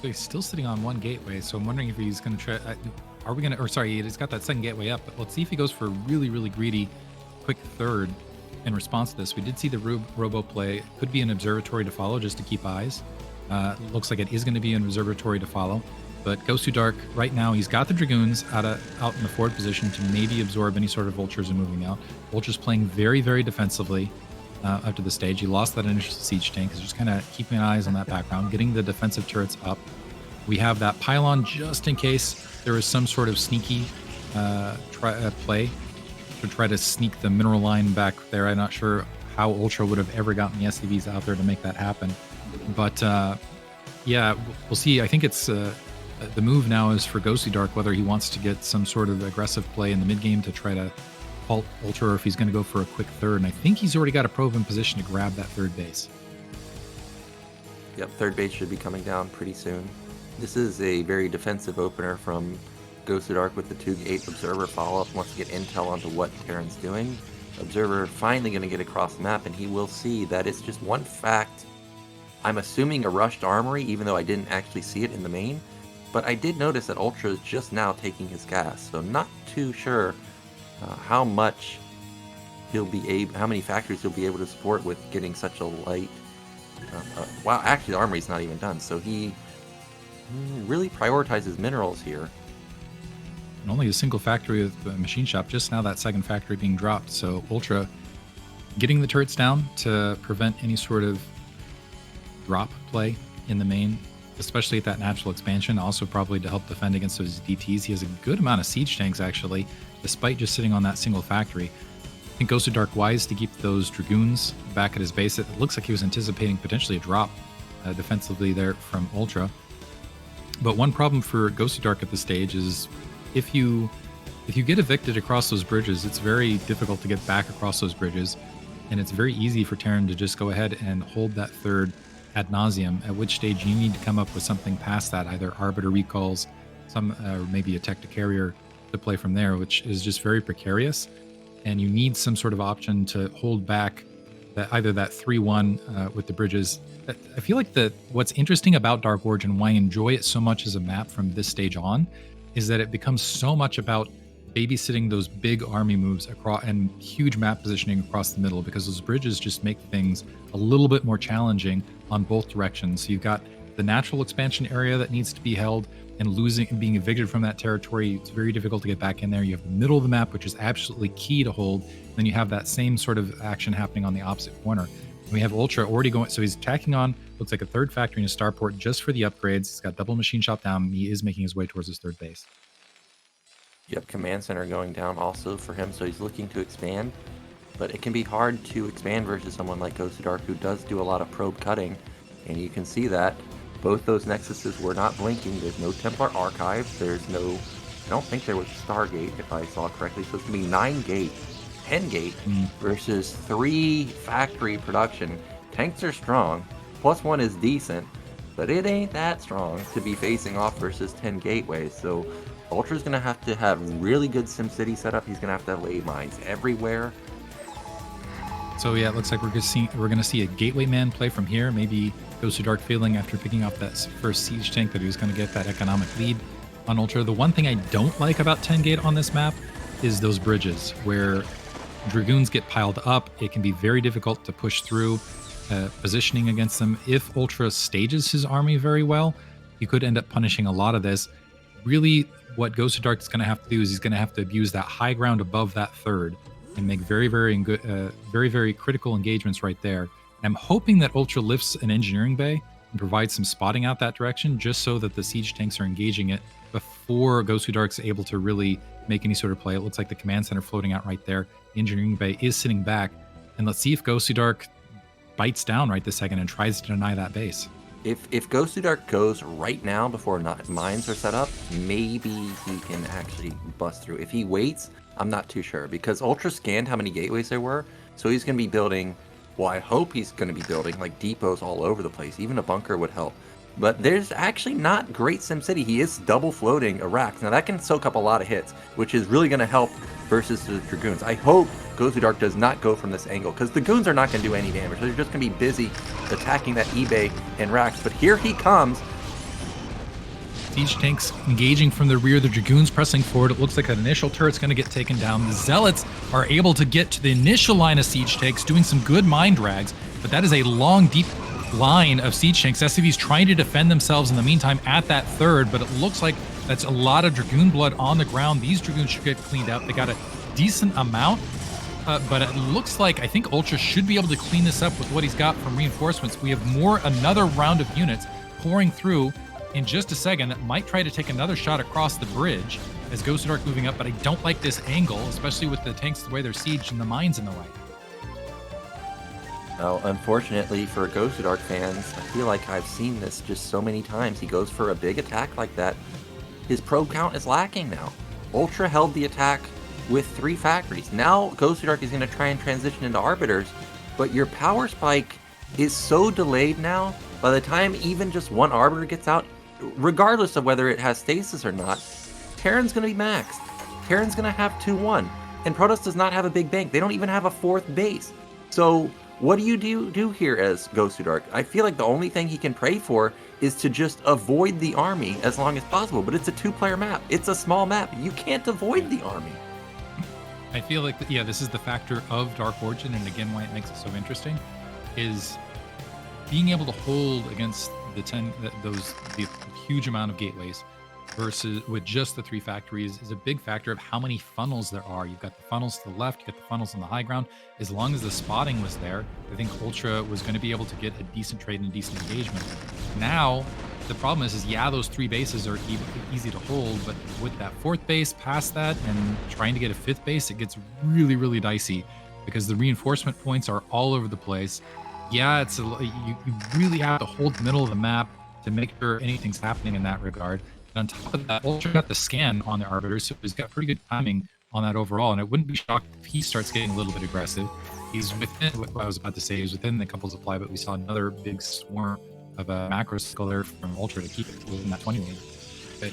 So he's still sitting on 1 gateway, so I'm wondering if he's going to try... Are we going to... Or sorry, he's got that second gateway up, but let's see if he goes for a really, really greedy quick third in response to this. We did see the robo play. Could be an observatory to follow just to keep eyes. Looks like it is going to be an observatory to follow. But Gosu Dark, right now, he's got the Dragoons out in the forward position to maybe absorb any sort of vultures and moving out. Vultures playing very, very defensively up to the stage. He lost that initial siege tank. He's just kind of keeping eyes on that background, getting the defensive turrets up. We have that pylon just in case there is some sort of sneaky play to try to sneak the mineral line back there. I'm not sure how Ultra would have ever gotten the SCVs out there to make that happen. But yeah, we'll see. I think it's the move now is for Gosu Dark, whether he wants to get some sort of aggressive play in the mid game to try to halt Ultra, or if he's going to go for a quick third. And I think he's already got a probe in position to grab that third base. Yep, third base should be coming down pretty soon. This is a very defensive opener from Gosu Dark with the 2-gate observer follow-up. Wants to get intel onto what Terran's doing. Observer finally going to get across the map, and he will see that it's just one fact. I'm assuming a rushed armory, even though I didn't actually see it in the main. But I did notice that Ultra is just now taking his gas, so not too sure how much he'll be able, how many factories he'll be able to support with getting such a light. Wow, actually the armory's not even done, so he really prioritizes minerals here. And only a single factory with the machine shop, just now that second factory being dropped. So Ultra getting the turrets down to prevent any sort of drop play in the main, especially at that natural expansion, also probably to help defend against those DTs. He has a good amount of siege tanks actually, despite just sitting on that single factory. I think Gosu Dark wise to keep those Dragoons back at his base. It looks like he was anticipating potentially a drop defensively there from Ultra. But one problem for Gosu Dark at this stage is if you get evicted across those bridges, it's very difficult to get back across those bridges, and it's very easy for Terran to just go ahead and hold that third ad nauseum, at which stage you need to come up with something past that, either Arbiter recalls, some maybe a tech to carrier to play from there, which is just very precarious, and you need some sort of option to hold back that, either that 3-1 with the bridges. I feel like what's interesting about Dark Origin, why I enjoy it so much as a map from this stage on, is that it becomes so much about babysitting those big army moves across and huge map positioning across the middle, because those bridges just make things a little bit more challenging on both directions. So you've got the natural expansion area that needs to be held, and losing and being evicted from that territory, it's very difficult to get back in there. You have the middle of the map, which is absolutely key to hold. Then you have that same sort of action happening on the opposite corner. And we have Ultra already going, so he's tacking on, looks like a third factory in a starport just for the upgrades. He's got double machine shop down, and he is making his way towards his third base. Yep, command center going down also for him, so he's looking to expand. But it can be hard to expand versus someone like Gosu Dark, who does do a lot of probe cutting. And you can see that both those nexuses were not blinking. There's no Templar Archive. There's no, I don't think there was Stargate, if I saw correctly. So it's going to be 9 gate, 10 gate versus 3 factory production. Tanks are strong. +1 is decent, but it ain't that strong to be facing off versus 10 gateways. So Ultra's going to have really good SimCity setup. He's going to have lay mines everywhere. So yeah, it looks like we're gonna see a gateway man play from here. Maybe Gosu Dark feeling after picking up that first siege tank that he was gonna get that economic lead on Ultra. The one thing I don't like about 10 gate on this map is those bridges where Dragoons get piled up. It can be very difficult to push through, positioning against them. If Ultra stages his army very well, he could end up punishing a lot of this. Really, what Gosu Dark is gonna have to do is he's gonna have to abuse that high ground above that third and make very, very critical engagements right there. And I'm hoping that Ultra lifts an engineering bay and provides some spotting out that direction, just so that the siege tanks are engaging it before Gosu Dark's able to really make any sort of play. It looks like the command center floating out right there. The engineering bay is sitting back, and let's see if Gosu Dark bites down right this second and tries to deny that base. If Gosu Dark goes right now before mines are set up, maybe he can actually bust through. If he waits, I'm not too sure, because Ultra scanned how many gateways there were, so he's going to be building, well, I hope he's going to be building like depots all over the place. Even a bunker would help. But there's actually not great SimCity. He is double floating Iraq. Now that can soak up a lot of hits, which is really going to help versus the Dragoons. I hope Gosu Dark does not go from this angle, because the Goons are not going to do any damage. They're just going to be busy attacking that eBay and racks. But here he comes. Siege tanks engaging from the rear, the Dragoons pressing forward. It looks like an initial turret's going to get taken down. The Zealots are able to get to the initial line of siege tanks, doing some good mine drags, but that is a long, deep line of siege tanks. SCV's trying to defend themselves in the meantime at that third, but it looks like that's a lot of Dragoon blood on the ground. These Dragoons should get cleaned up. They got a decent amount, but it looks like I think Ultra should be able to clean this up with what he's got from reinforcements. We have another round of units pouring through in just a second that might try to take another shot across the bridge as Gosu Dark moving up, but I don't like this angle, especially with the tanks the way they're sieged and the mines in the way. Well, unfortunately for Gosu Dark fans, I feel like I've seen this just so many times. He goes for a big attack like that. His probe count is lacking now. Ultra held the attack with 3 factories. Now Gosu Dark is going to try and transition into Arbiters, but your power spike is so delayed now. By the time even just one Arbiter gets out, regardless of whether it has stasis or not, Terran's going to be maxed. Terran's going to have 2-1. And Protoss does not have a big bank. They don't even have a 4th base. So what do you do here as Gosu Dark? I feel like the only thing he can pray for is to just avoid the army as long as possible. But it's a 2-player map. It's a small map. You can't avoid the army. I feel like, yeah, this is the factor of Dark Origin, and again, why it makes it so interesting, is being able to hold against the huge amount of gateways versus with just the 3 factories is a big factor of how many funnels there are. You've got the funnels to the left, you got the funnels on the high ground. As long as the spotting was there, I think Ultra was going to be able to get a decent trade and a decent engagement. Now, the problem is yeah, those 3 bases are easy to hold, but with that 4th base past that and trying to get a 5th base, it gets really, really dicey because the reinforcement points are all over the place. Yeah, you really have to hold the middle of the map to make sure anything's happening in that regard. And on top of that, Ultra got the scan on the Arbiter, so he's got pretty good timing on that overall. And it wouldn't be shocked if he starts getting a little bit aggressive. He's within what I was about to say, he was within the couple supply, but we saw another big swarm of a macro cycle there from Ultra to keep it within that 20 lane. But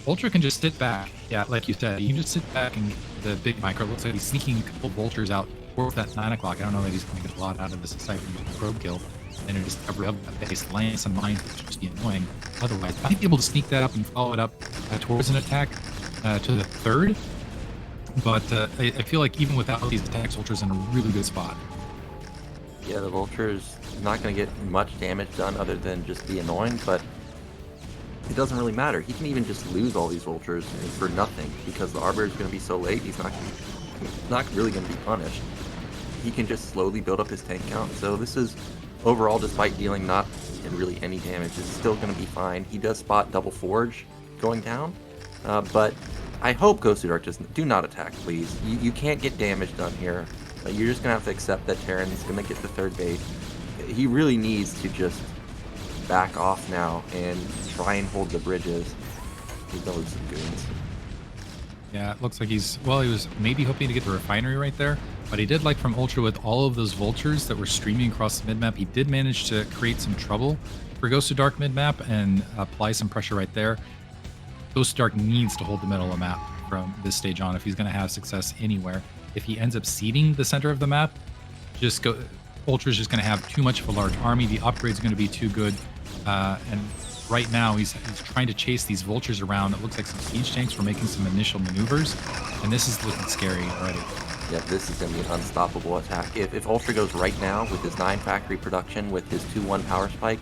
Ultra can just sit back. Yeah, like you said, he can just sit back and the big micro looks like he's sneaking a couple vultures out for that 9 o'clock. I don't know that he's going to get a lot out of this aside from the probe kill. And it just cover up that base, land some mines, which would just be annoying. Otherwise, I might be able to sneak that up and follow it up towards an attack to the 3rd. But I feel like even without these attacks, Ultra's in a really good spot. Yeah, the Vulture's not going to get much damage done other than just be annoying, but it doesn't really matter. He can even just lose all these Vultures for nothing because the Arbiter is going to be so late, he's not really going to be punished. He can just slowly build up his tank count. So this is, overall, despite dealing not really any damage, it's still going to be fine. He does spot Double Forge going down, but I hope Gosudark just do not attack, please. You can't get damage done here. You're just going to have to accept that Terran's going to get the 3rd bait. He really needs to just back off now and try and hold the bridges. He's going to lose some goons. Yeah, it looks like he was maybe hoping to get the refinery right there, but he did like from Ultra with all of those vultures that were streaming across the mid-map. He did manage to create some trouble for Gosudark mid-map and apply some pressure right there. Gosudark needs to hold the middle of the map from this stage on if he's going to have success anywhere. If he ends up seeding the center of the map, Ultra's just going to have too much of a large army. The upgrade's going to be too good, and right now he's trying to chase these vultures around. It looks like some siege tanks were making some initial maneuvers, and this is looking scary already. Yeah, this is going to be an unstoppable attack. If Ultra goes right now with his 9 factory production with his 2-1 power spike,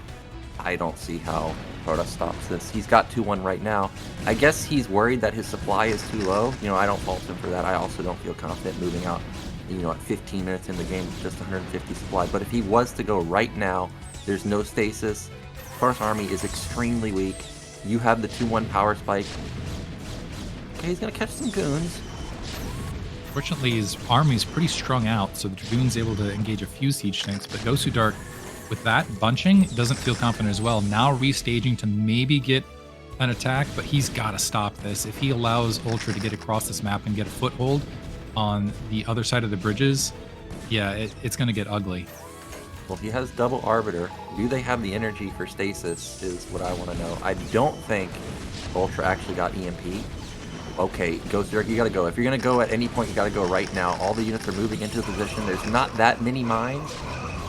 I don't see how Protoss stops this. He's got 2-1 right now. I guess he's worried that his supply is too low. You know, I don't fault him for that. I also don't feel confident moving out, you know, at 15 minutes in the game with just 150 supply. But if he was to go right now, there's no stasis. Protoss army is extremely weak. You have the 2-1 power spike. Okay, he's going to catch some goons. Fortunately, his army is pretty strung out, so the Dragoon's able to engage a few siege tanks, but Gosudark, with that bunching, doesn't feel confident as well. Now restaging to maybe get an attack, but he's got to stop this. If he allows Ultra to get across this map and get a foothold on the other side of the bridges, yeah, it's going to get ugly. Well, he has double Arbiter. Do they have the energy for stasis is what I want to know. I don't think Ultra actually got EMP. Okay, Gosudark, you gotta go. If you're gonna go at any point, you gotta go right now. All the units are moving into position. There's not that many mines.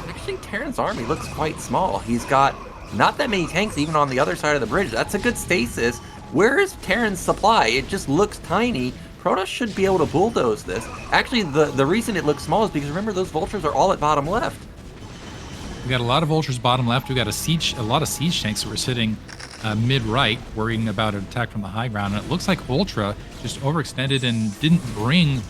Actually, Terran's army looks quite small. He's got not that many tanks even on the other side of the bridge. That's a good stasis. Where is Terran's supply? It just looks tiny. Protoss should be able to bulldoze this. Actually, the reason it looks small is because remember, those vultures are all at bottom left. We got a lot of vultures bottom left. We got a lot of siege tanks that were sitting mid-right, worrying about an attack from the high ground. And it looks like Ultra just overextended and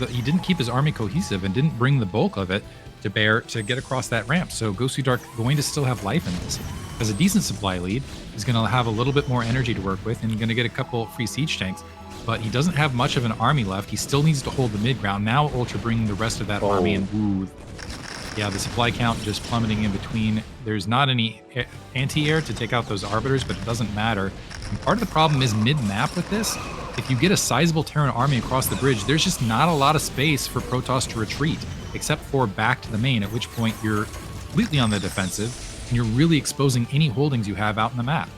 he didn't keep his army cohesive and didn't bring the bulk of it to bear to get across that ramp. So Gosudark going to still have life in this. Has a decent supply lead. He's going to have a little bit more energy to work with, and he's going to get a couple free siege tanks. But he doesn't have much of an army left. He still needs to hold the mid-ground. Now Ultra bringing the rest of that army in. Ooh. Yeah, the supply count just plummeting in between. There's not any anti-air to take out those arbiters, but it doesn't matter. And part of the problem is mid-map with this. If you get a sizable Terran army across the bridge, there's just not a lot of space for Protoss to retreat, except for back to the main, at which point you're completely on the defensive, and you're really exposing any holdings you have out in the map.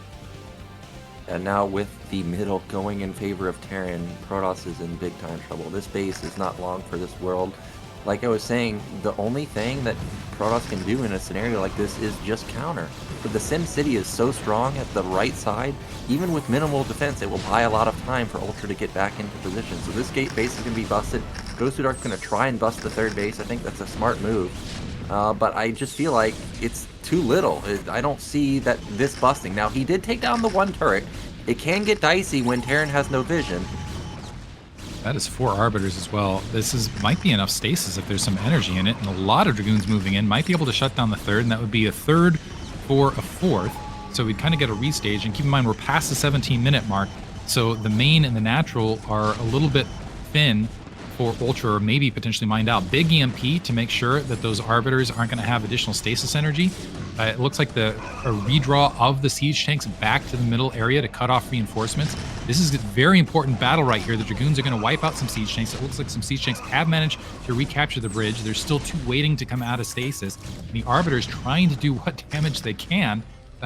And now with the middle going in favor of Terran, Protoss is in big time trouble. This base is not long for this world. Like I was saying, the only thing that Protoss can do in a scenario like this is just counter. But the Sim City is so strong at the right side, even with minimal defense, it will buy a lot of time for Ultra to get back into position. So this gate base is going to be busted. Gosudark's going to try and bust the third base. I think that's a smart move. But I just feel like it's too little. I don't see that this busting. Now, he did take down the one turret. It can get dicey when Terran has no vision. That is 4 Arbiters as well. Might be enough stasis if there's some energy in it, and a lot of Dragoons moving in. Might be able to shut down the third, and that would be a third for a fourth. So we'd kind of get a restage. And keep in mind, we're past the 17-minute mark, so the main and the natural are a little bit thin for Ultra, or maybe potentially mined out. Big EMP to make sure that those Arbiters aren't going to have additional stasis energy. It looks like a redraw of the siege tanks back to the middle area to cut off reinforcements. This is a very important battle right here. The Dragoons are going to wipe out some siege tanks. It looks like some siege tanks have managed to recapture the bridge. There's still 2 waiting to come out of stasis. And the Arbiters trying to do what damage they can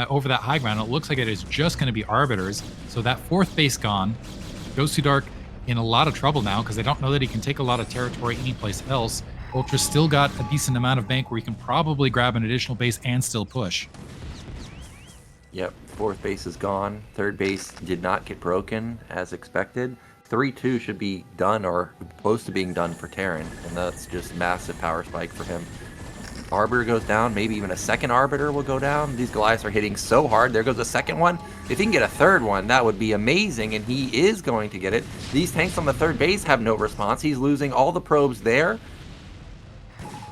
over that high ground. It looks like it is just going to be Arbiters. So that 4th base gone. Gosu Dark in a lot of trouble now because they don't know that he can take a lot of territory anyplace else. Ultra's still got a decent amount of bank where he can probably grab an additional base and still push. Yep, 4th base is gone. 3rd base did not get broken as expected. 3-2 should be done or close to being done for Terran, and that's just massive power spike for him. Arbiter goes down, maybe even a 2nd Arbiter will go down. These Goliaths are hitting so hard. There goes a 2nd one. If he can get a 3rd one, that would be amazing, and he is going to get it. These tanks on the 3rd base have no response. He's losing all the probes there.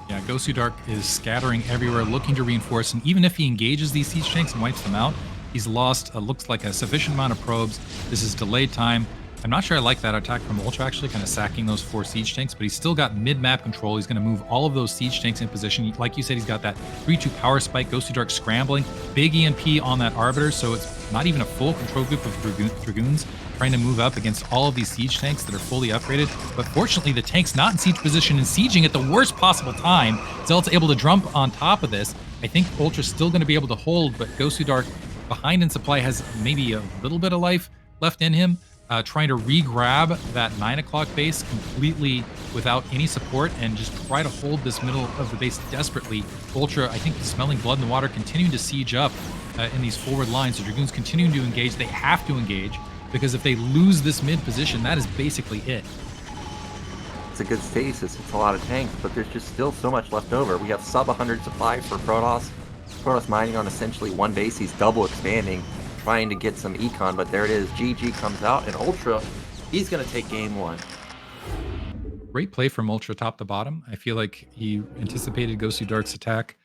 Yeah, Gosu Dark is scattering everywhere, looking to reinforce, and even if he engages these siege tanks and wipes them out, he's lost, looks like a sufficient amount of probes. This is delayed time. I'm not sure I like that attack from Ultra, actually, kind of sacking those 4 siege tanks, but he's still got mid-map control. He's going to move all of those siege tanks in position. Like you said, he's got that 3-2 power spike, Gosu Dark scrambling, big EMP on that Arbiter, so it's not even a full control group of Dragoons trying to move up against all of these siege tanks that are fully upgraded. But fortunately, the tank's not in siege position and sieging at the worst possible time. Zealot's able to jump on top of this. I think Ultra's still going to be able to hold, but Gosu Dark behind in supply has maybe a little bit of life left in him. Trying to re-grab that 9 o'clock base completely without any support and just try to hold this middle of the base desperately. Ultra, I think, smelling blood in the water, continuing to siege up in these forward lines. The Dragoons continuing to engage. They have to engage because if they lose this mid position, that is basically it. It's a good stasis. It's a lot of tanks, but there's just still so much left over. We have sub 100 supply for Protoss. Protoss mining on essentially 1 base. He's double expanding, trying to get some econ, but there it is. GG comes out, and Ultra, he's going to take game 1. Great play from Ultra top to bottom. I feel like he anticipated Gosu Dark's attack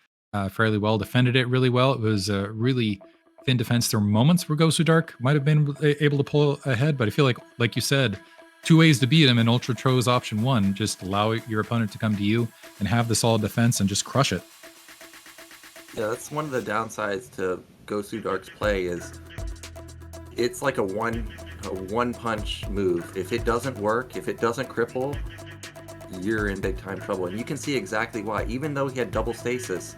fairly well, defended it really well. It was a really thin defense. There were moments where Gosu Dark might have been able to pull ahead, but I feel like you said, 2 ways to beat him, and Ultra chose option 1. Just allow your opponent to come to you and have the solid defense and just crush it. Yeah, that's one of the downsides to Gosu Dark's play is it's like a one punch move. If it doesn't work, if it doesn't cripple, you're in big time trouble. And you can see exactly why. Even though he had double stasis,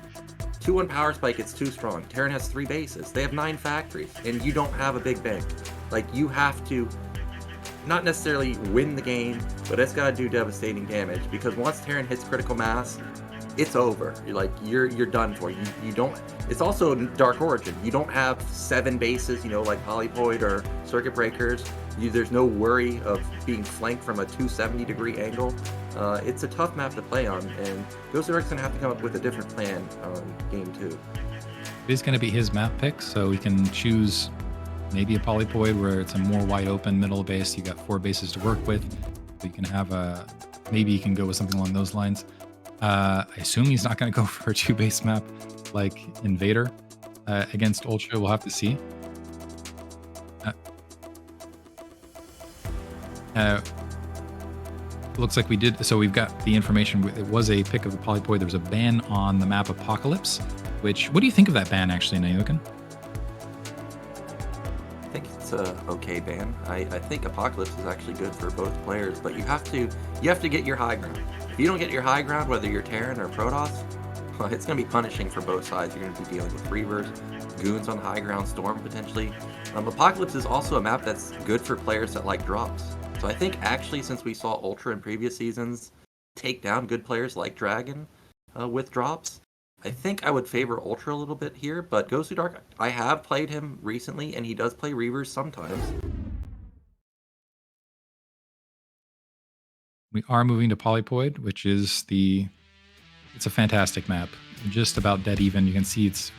2-1 power spike, it's too strong. Terran has 3 bases. They have 9 factories, and you don't have a big bank. Like, you have to not necessarily win the game, but it's got to do devastating damage, because once Terran hits critical mass, it's over. You're done for. You don't. It's also Dark Origin. You don't have 7 bases, like Polypoid or Circuit Breakers. There's no worry of being flanked from a 270-degree angle. It's a tough map to play on, and Gosudark's gonna have to come up with a different plan on game 2. It is going to be his map pick, so he can choose maybe a Polypoid where it's a more wide open middle base. You got 4 bases to work with. So you can have maybe you can go with something along those lines. I assume he's not going to go for a 2-base map like Invader against Ultra. We'll have to see. Looks like we did. So we've got the information. It was a pick of the Polypoid. There was a ban on the map Apocalypse. What do you think of that ban, actually, Nyoken? I think it's a okay ban. I think Apocalypse is actually good for both players, but you have to get your high ground. If you don't get your high ground, whether you're Terran or Protoss, it's going to be punishing for both sides. You're going to be dealing with Reavers, Goons on high ground, Storm potentially. Apocalypse is also a map that's good for players that like drops. So I think actually, since we saw Ultra in previous seasons take down good players like DragOn with drops, I think I would favor Ultra a little bit here. But Gosu Dark, I have played him recently, and he does play Reavers sometimes. We are moving to Polypoid, which is it's a fantastic map. Just about dead even. You can see it's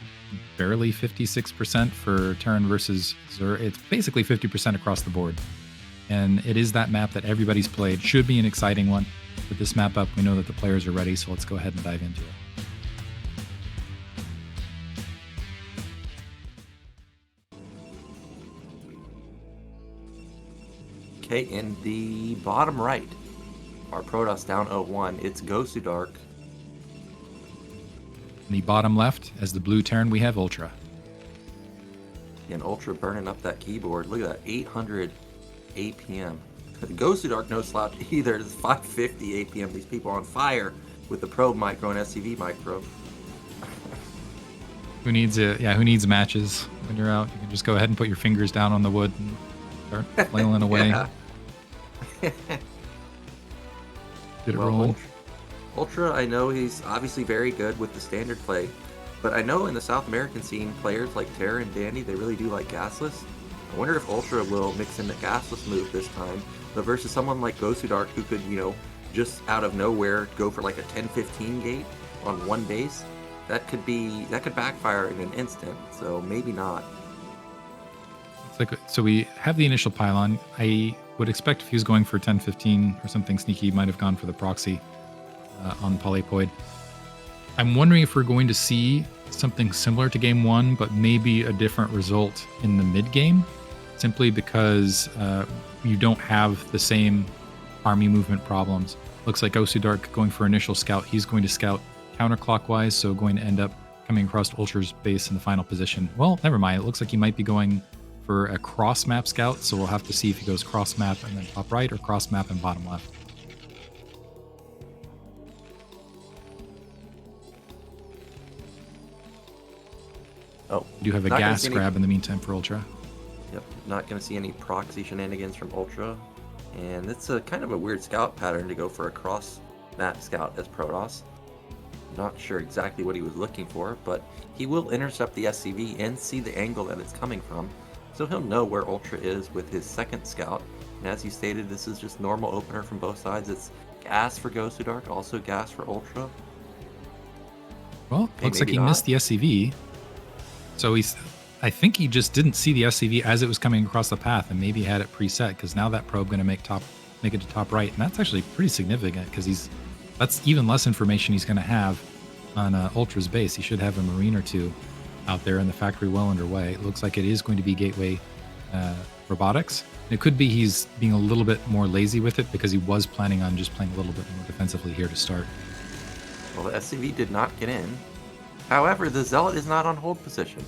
barely 56% for Terran versus Zur. It's basically 50% across the board. And it is that map that everybody's played. Should be an exciting one. With this map up, we know that the players are ready, so let's go ahead and dive into it. Okay, in the bottom right, our Protoss down 0-1. It's Gosu Dark. In the bottom left, as the blue Terran, we have UltrA. And UltrA burning up that keyboard. Look at that, 800 APM. Gosu Dark no slouch either. It's 550 APM. These people are on fire with the Probe micro and SCV micro. Who needs who needs matches when you're out? You can just go ahead and put your fingers down on the wood and start flailing away. Get it rolling. UltrA, I know he's obviously very good with the standard play, but I know in the South American scene, players like Terra and Dandy, they really do like gasless. I wonder if UltrA will mix in the gasless move this time, but versus someone like Gosu Dark who could, just out of nowhere go for like a 10-15 gate on one base. That could backfire in an instant, so maybe not. So we have the initial pylon. I would expect if he was going for 10-15 or something sneaky, he might have gone for the proxy on Polypoid. I'm wondering if we're going to see something similar to game one, but maybe a different result in the mid game, simply because you don't have the same army movement problems. Looks like Gosu Dark going for initial scout. He's going to scout counterclockwise, so going to end up coming across Ultra's base in the final position. Well, never mind. It looks like he might be going for a cross map scout, so we'll have to see if he goes cross map and then top right or cross map and bottom left. Oh, We do have a gas grab in the meantime for UltrA. Yep, not going to see any proxy shenanigans from UltrA. And it's a kind of a weird scout pattern to go for a cross map scout as Protoss. Not sure exactly what he was looking for, but he will intercept the SCV and see the angle that it's coming from, so he'll know where UltrA is with his second scout. And as you stated, this is just normal opener from both sides. It's gas for Gosu Dark, also gas for UltrA. Well, looks like he missed the SCV. So I think he just didn't see the SCV as it was coming across the path, and maybe had it preset, because now that probe going to make it to top right, and that's actually pretty significant, because that's even less information he's going to have on UltrA's base. He should have a Marine or two out there in the factory well underway. It looks like it is going to be Gateway Robotics. It could be he's being a little bit more lazy with it, because he was planning on just playing a little bit more defensively here to start. Well, the SCV did not get in. However, the Zealot is not on hold position.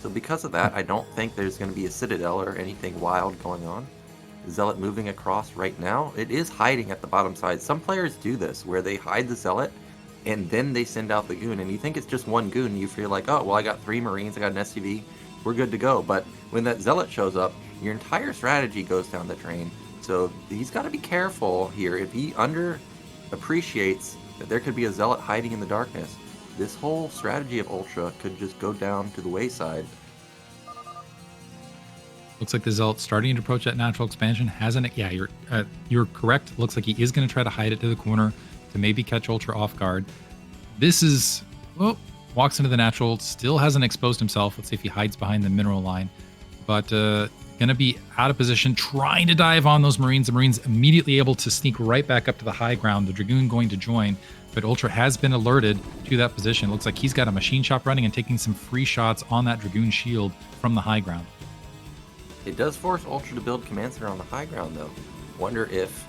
So because of that, I don't think there's going to be a Citadel or anything wild going on. The Zealot moving across right now. It is hiding at the bottom side. Some players do this, where they hide the Zealot, and then they send out the Goon. And you think it's just one Goon, and you feel like, oh, well, I got 3 Marines, I got an SCV, we're good to go. But when that Zealot shows up, your entire strategy goes down the drain. So he's got to be careful here. If he underappreciates that there could be a Zealot hiding in the darkness, this whole strategy of UltrA could just go down to the wayside. Looks like the Zealot starting to approach that natural expansion. Yeah, you're correct. Looks like he is going to try to hide it to the corner to maybe catch UltrA off guard. This is, walks into the natural, still hasn't exposed himself. Let's see if he hides behind the mineral line. But going to be out of position, trying to dive on those Marines. The Marines immediately able to sneak right back up to the high ground. The Dragoon going to join, but UltrA has been alerted to that position. Looks like he's got a machine shop running and taking some free shots on that Dragoon shield from the high ground. It does force UltrA to build command center on the high ground, though. Wonder if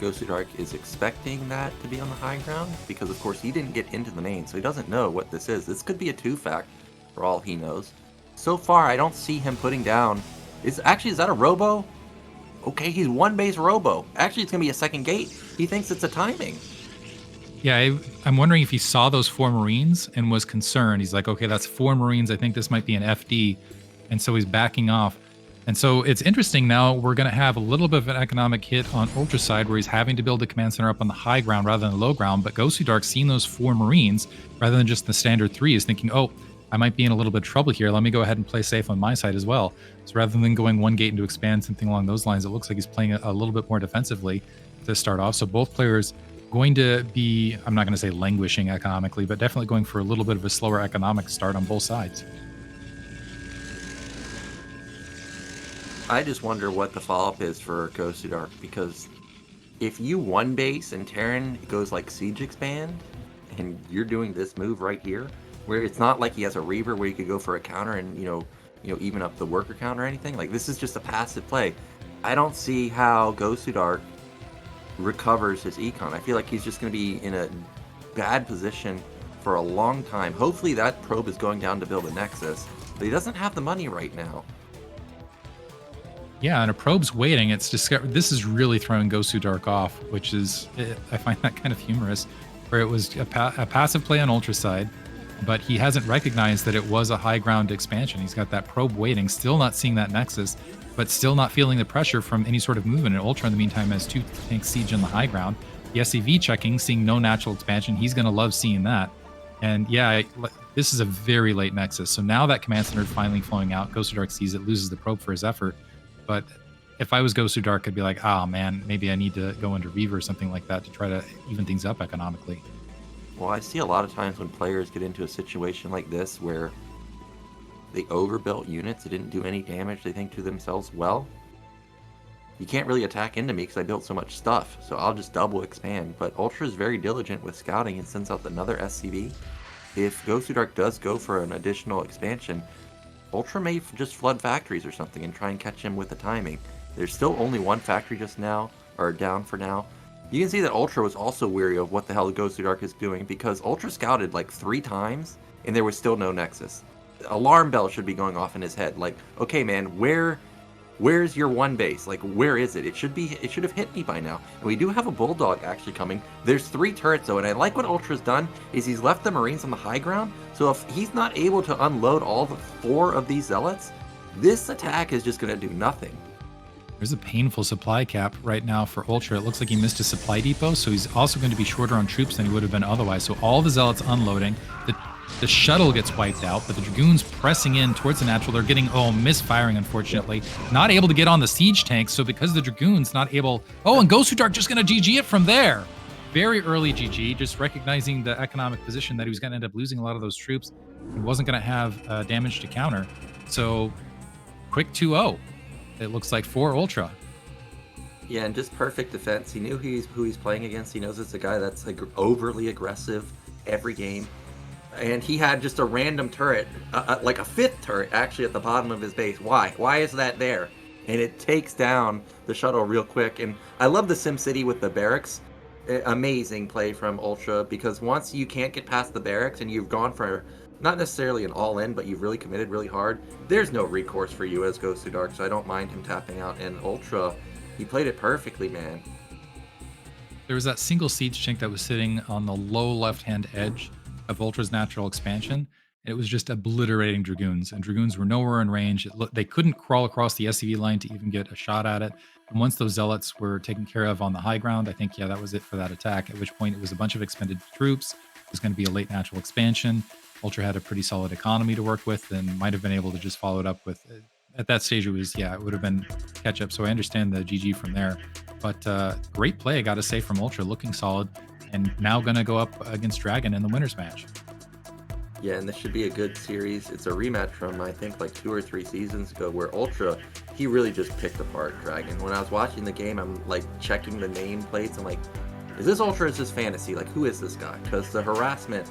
Gosu Dark is expecting that to be on the high ground, because of course he didn't get into the main, so he doesn't know what this is. This could be a 2-fact for all he knows. So far, I don't see him putting down. Is that a robo? Okay, he's one base robo. Actually, it's gonna be a second gate. He thinks it's a timing. Yeah, I'm wondering if he saw those 4 Marines and was concerned. He's like, okay, that's 4 Marines. I think this might be an FD, and so he's backing off. And so it's interesting now, we're going to have a little bit of an economic hit on UltrA side, where he's having to build a command center up on the high ground rather than the low ground. But Gosu Dark, seeing those 4 Marines rather than just the standard 3, is thinking, oh, I might be in a little bit of trouble here. Let me go ahead and play safe on my side as well. So rather than going one gate into expand, something along those lines, it looks like he's playing a little bit more defensively. to start off. So both players going to be, I'm not going to say languishing economically, but definitely going for a little bit of a slower economic start on both sides. I just wonder what the follow-up is for Gosu Dark, because if you one base and Terran goes like Siege Expand, and you're doing this move right here, where it's not like he has a Reaver where you could go for a counter and, even up the worker count or anything. Like, this is just a passive play. I don't see how Gosu Dark recovers his econ. I feel like he's just going to be in a bad position for a long time. Hopefully that probe is going down to build a Nexus, but he doesn't have the money right now. Yeah, and a probe's waiting. It's discovered. This is really throwing Gosu Dark off, which is, I find that kind of humorous, where it was a passive play on Ultra side, but he hasn't recognized that it was a high ground expansion. He's got that probe waiting, still not seeing that Nexus, but still not feeling the pressure from any sort of movement. And Ultra, in the meantime, has 2 tanks siege on the high ground. The SCV checking, seeing no natural expansion. He's going to love seeing that. And yeah, this is a very late Nexus. So now that command center is finally flowing out. Gosu Dark sees it, loses the probe for his effort. But if I was Gosu Dark, I'd be like, oh man, maybe I need to go into Reaver or something like that to try to even things up economically. Well, I see a lot of times when players get into a situation like this where they overbuilt units, they didn't do any damage, they think to themselves, well, you can't really attack into me because I built so much stuff, so I'll just double expand. But Ultra is very diligent with scouting and sends out another SCV. If Gosu Dark does go for an additional expansion, Ultra may just flood factories or something and try and catch him with the timing. There's still only one factory just now, or down for now. You can see that Ultra was also weary of what the hell Gosu Dark is doing, because Ultra scouted like 3 times and there was still no Nexus. Alarm bell should be going off in his head. Like, okay man, where's your one base? Like, where is it? It should have hit me by now. And we do have a Bulldog actually coming. There's 3 turrets though, and I like what Ultra's done is he's left the Marines on the high ground. So if he's not able to unload all the 4 of these Zealots, this attack is just going to do nothing. There's a painful supply cap right now for Ultra. It looks like he missed a supply depot, so he's also going to be shorter on troops than he would have been otherwise. So all the Zealots unloading. The shuttle gets wiped out, but the Dragoons pressing in towards the natural. They're getting, misfiring, unfortunately. Not able to get on the siege tanks, so because the Dragoons not able... Oh, and Gosu Dark just going to GG it from there. Very early GG, just recognizing the economic position that he was going to end up losing a lot of those troops. He wasn't going to have damage to counter. So, quick 2-0. It looks like for Ultra. Yeah, and just perfect defense. He knew who he's playing against. He knows it's a guy that's like overly aggressive every game. And he had just a random turret, like a 5th turret actually at the bottom of his base. Why? Why is that there? And it takes down the shuttle real quick. And I love the SimCity with the barracks. Amazing play from Ultra, because once you can't get past the barracks and you've gone for not necessarily an all-in, but you've really committed really hard, there's no recourse for you as Gosu Dark, so I don't mind him tapping out. And Ultra, he played it perfectly, man. There was that single siege tank that was sitting on the low left-hand edge of Ultra's natural expansion. It was just obliterating Dragoons, and Dragoons were nowhere in range. They couldn't crawl across the SCV line to even get a shot at it. And once those Zealots were taken care of on the high ground, I think, yeah, that was it for that attack, at which point it was a bunch of expended troops. It was going to be a late natural expansion. Ultra had a pretty solid economy to work with and might have been able to just follow it up with... At that stage, it would have been catch-up, so I understand the GG from there. But great play, I got to say, from Ultra, looking solid, and now going to go up against DragOn in the winners match. Yeah, and this should be a good series. It's a rematch from, I think, like 2 or 3 seasons ago, where Ultra, he really just picked apart DragOn. When I was watching the game, I'm like checking the nameplates. I'm like, is this Ultra or is this Fantasy? Like, who is this guy? Because the harassment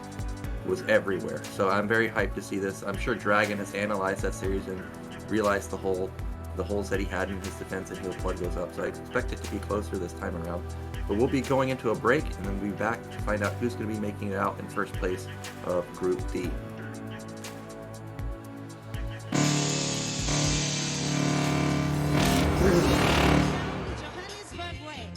was everywhere. So I'm very hyped to see this. I'm sure DragOn has analyzed that series and realized the holes that he had in his defense, and he'll plug those up. So I expect it to be closer this time around. But we'll be going into a break, and then we'll be back to find out who's going to be making it out in first place of Group D. Johannesburg way.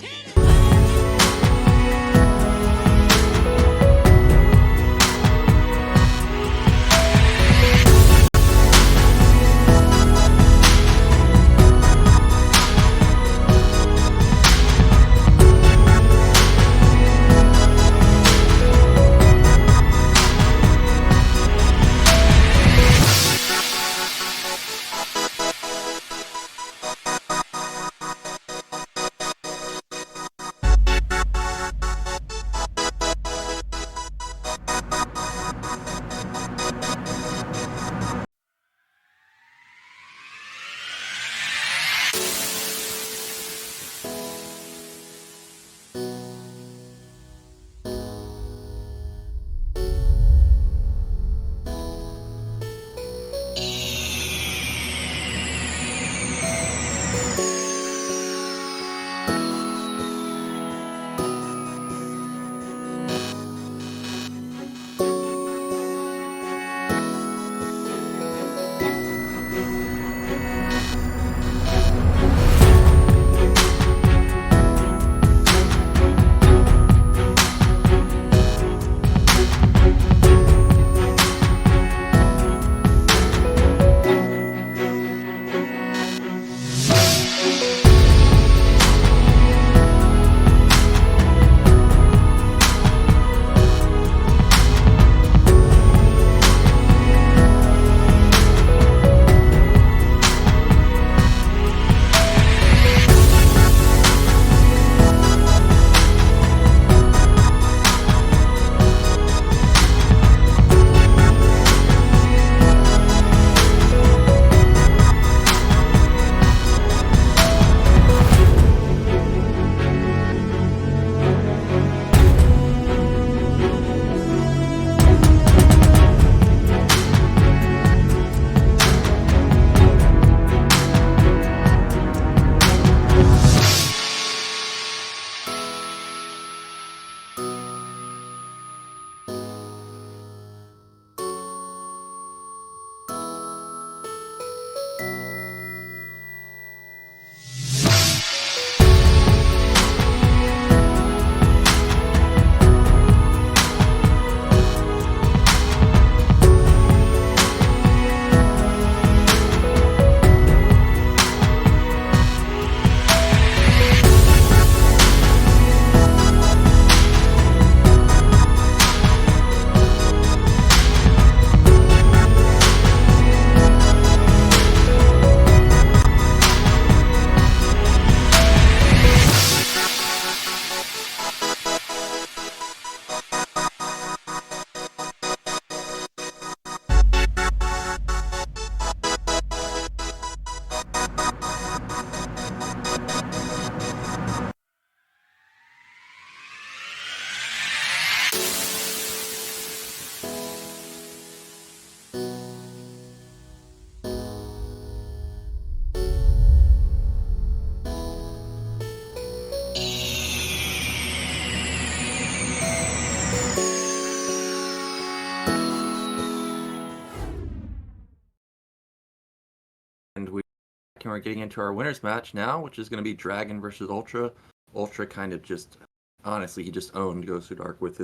And we're getting into our winners match now, which is going to be DragOn versus UltrA. UltrA kind of just, honestly, he just owned Gosu Dark with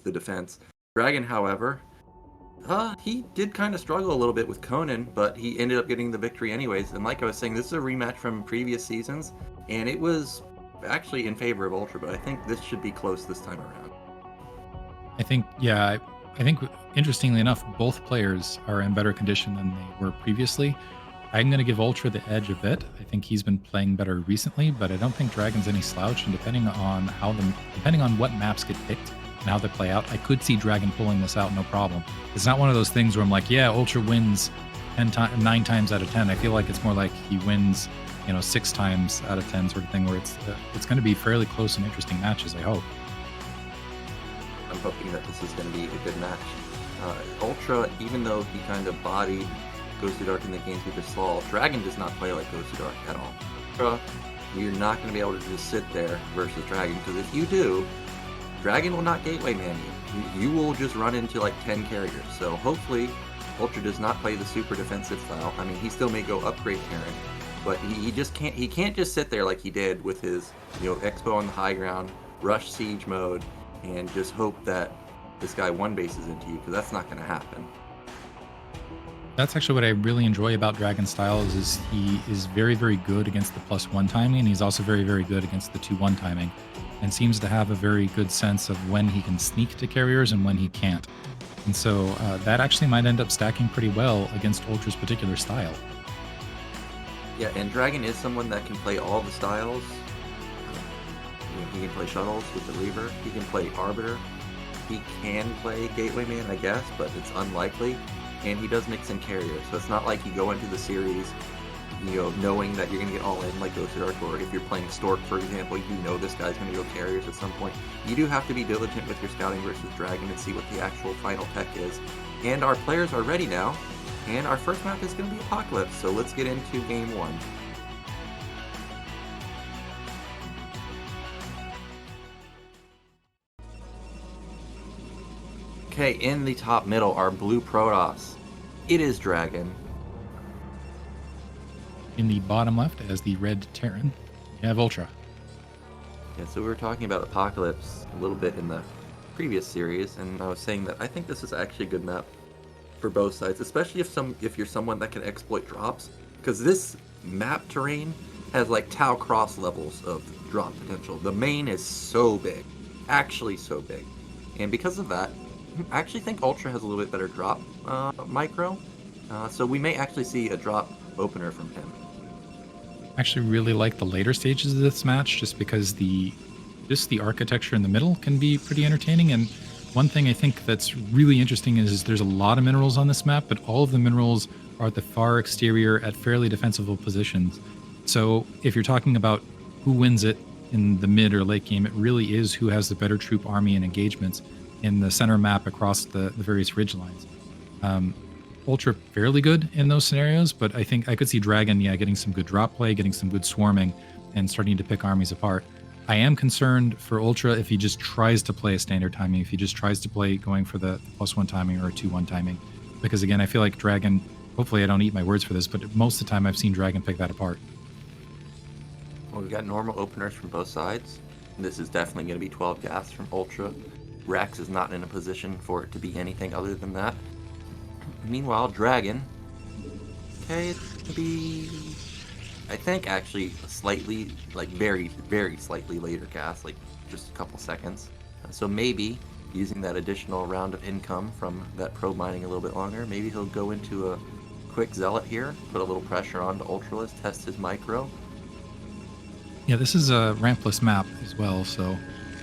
the defense. DragOn, however, he did kind of struggle a little bit with Conan, but he ended up getting the victory anyways. And like I was saying, this is a rematch from previous seasons, and it was actually in favor of UltrA, but I think this should be close this time around. I think, yeah, I think interestingly enough, both players are in better condition than they were previously. I'm going to give UltrA the edge a bit. I think he's been playing better recently, but I don't think DragOn's any slouch. And depending on what maps get picked and how they play out, I could see DragOn pulling this out no problem. It's not one of those things where I'm like, yeah, UltrA wins 9 times out of 10. I feel like it's more like he wins, 6 times out of 10 sort of thing, where it's going to be fairly close and interesting matches, I hope. I'm hoping that this is going to be a good match. UltrA, even though he kind of bodied Gosu Dark in the games we just saw, DragOn does not play like Gosu Dark at all. UltrA, you're not going to be able to just sit there versus DragOn, because if you do, DragOn will not gateway man you. You will just run into like 10 carriers. So hopefully, UltrA does not play the super defensive style. I mean, he still may go upgrade Terran, but he just can't. He can't just sit there like he did with his, Expo on the high ground, rush siege mode, and just hope that this guy one bases into you, because that's not going to happen. That's actually what I really enjoy about DragOn styles is he is very, very good against the +1 timing, and he's also very, very good against the 2-1 timing, and seems to have a very good sense of when he can sneak to carriers and when he can't. And so that actually might end up stacking pretty well against UltrA's particular style. Yeah, and DragOn is someone that can play all the styles. He can play shuttles with the Reaver. He can play Arbiter. He can play Gateway Man, I guess, but it's unlikely. And he does mix in carriers, so it's not like you go into the series, knowing that you're going to get all in like Gosu Dark, or if you're playing Stork, for example, this guy's going to go carriers at some point. You do have to be diligent with your scouting versus DragOn and see what the actual final tech is. And our players are ready now, and our first map is going to be Apocalypse, so let's get into Game 1. Okay, in the top middle, our blue Protoss. It is DragOn. In the bottom left, as the red Terran, you have UltrA. Yeah, so we were talking about Apocalypse a little bit in the previous series, and I was saying that I think this is actually a good map for both sides, especially if you're someone that can exploit drops, because this map terrain has like Tau Cross levels of drop potential. The main is so big, actually so big, and because of that, I actually think UltrA has a little bit better drop micro, so we may actually see a drop opener from him. I actually really like the later stages of this match, just because the architecture in the middle can be pretty entertaining. And one thing I think that's really interesting is there's a lot of minerals on this map, but all of the minerals are at the far exterior at fairly defensible positions. So if you're talking about who wins it in the mid or late game, it really is who has the better troop army and engagements in the center map across the various ridge lines. UltrA fairly good in those scenarios, but I think I could see DragOn, getting some good drop play, getting some good swarming, and starting to pick armies apart. I am concerned for UltrA if he just tries to play a standard timing, if he just tries to play going for the +1 timing or a 2-1 timing, because again, I feel like DragOn, hopefully I don't eat my words for this, but most of the time I've seen DragOn pick that apart. Well, we've got normal openers from both sides. This is definitely going to be 12 gas from UltrA. Rex is not in a position for it to be anything other than that. Meanwhile, DragOn, okay, it's going to be, I think, actually a slightly, like very, very slightly later cast, like just a couple seconds. So maybe using that additional round of income from that probe mining a little bit longer, maybe he'll go into a quick Zealot here, put a little pressure on the UltraList, test his micro. Yeah, this is a rampless map as well, so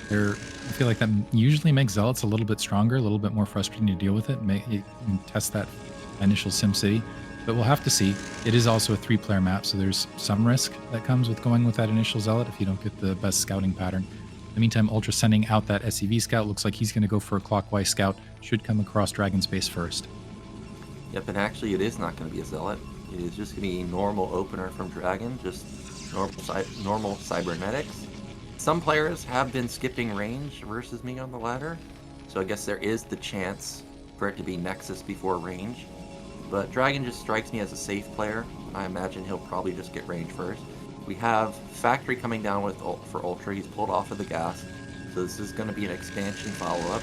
I feel like that usually makes Zealots a little bit stronger, a little bit more frustrating to deal with it. You can test that initial SimCity, but we'll have to see. It is also a 3-player map, so there's some risk that comes with going with that initial Zealot if you don't get the best scouting pattern. In the meantime, UltrA sending out that SCV scout. Looks like he's going to go for a clockwise scout. Should come across DragOn's base first. Yep, and actually it is not going to be a Zealot. It is just going to be a normal opener from DragOn, just normal cybernetics. Some players have been skipping range versus me on the ladder, so I guess there is the chance for it to be Nexus before range. but DragOn just strikes me as a safe player. I imagine he'll probably just get range first. We have Factory coming down with for Ultra. He's pulled off of the gas, so this is going to be an expansion follow-up.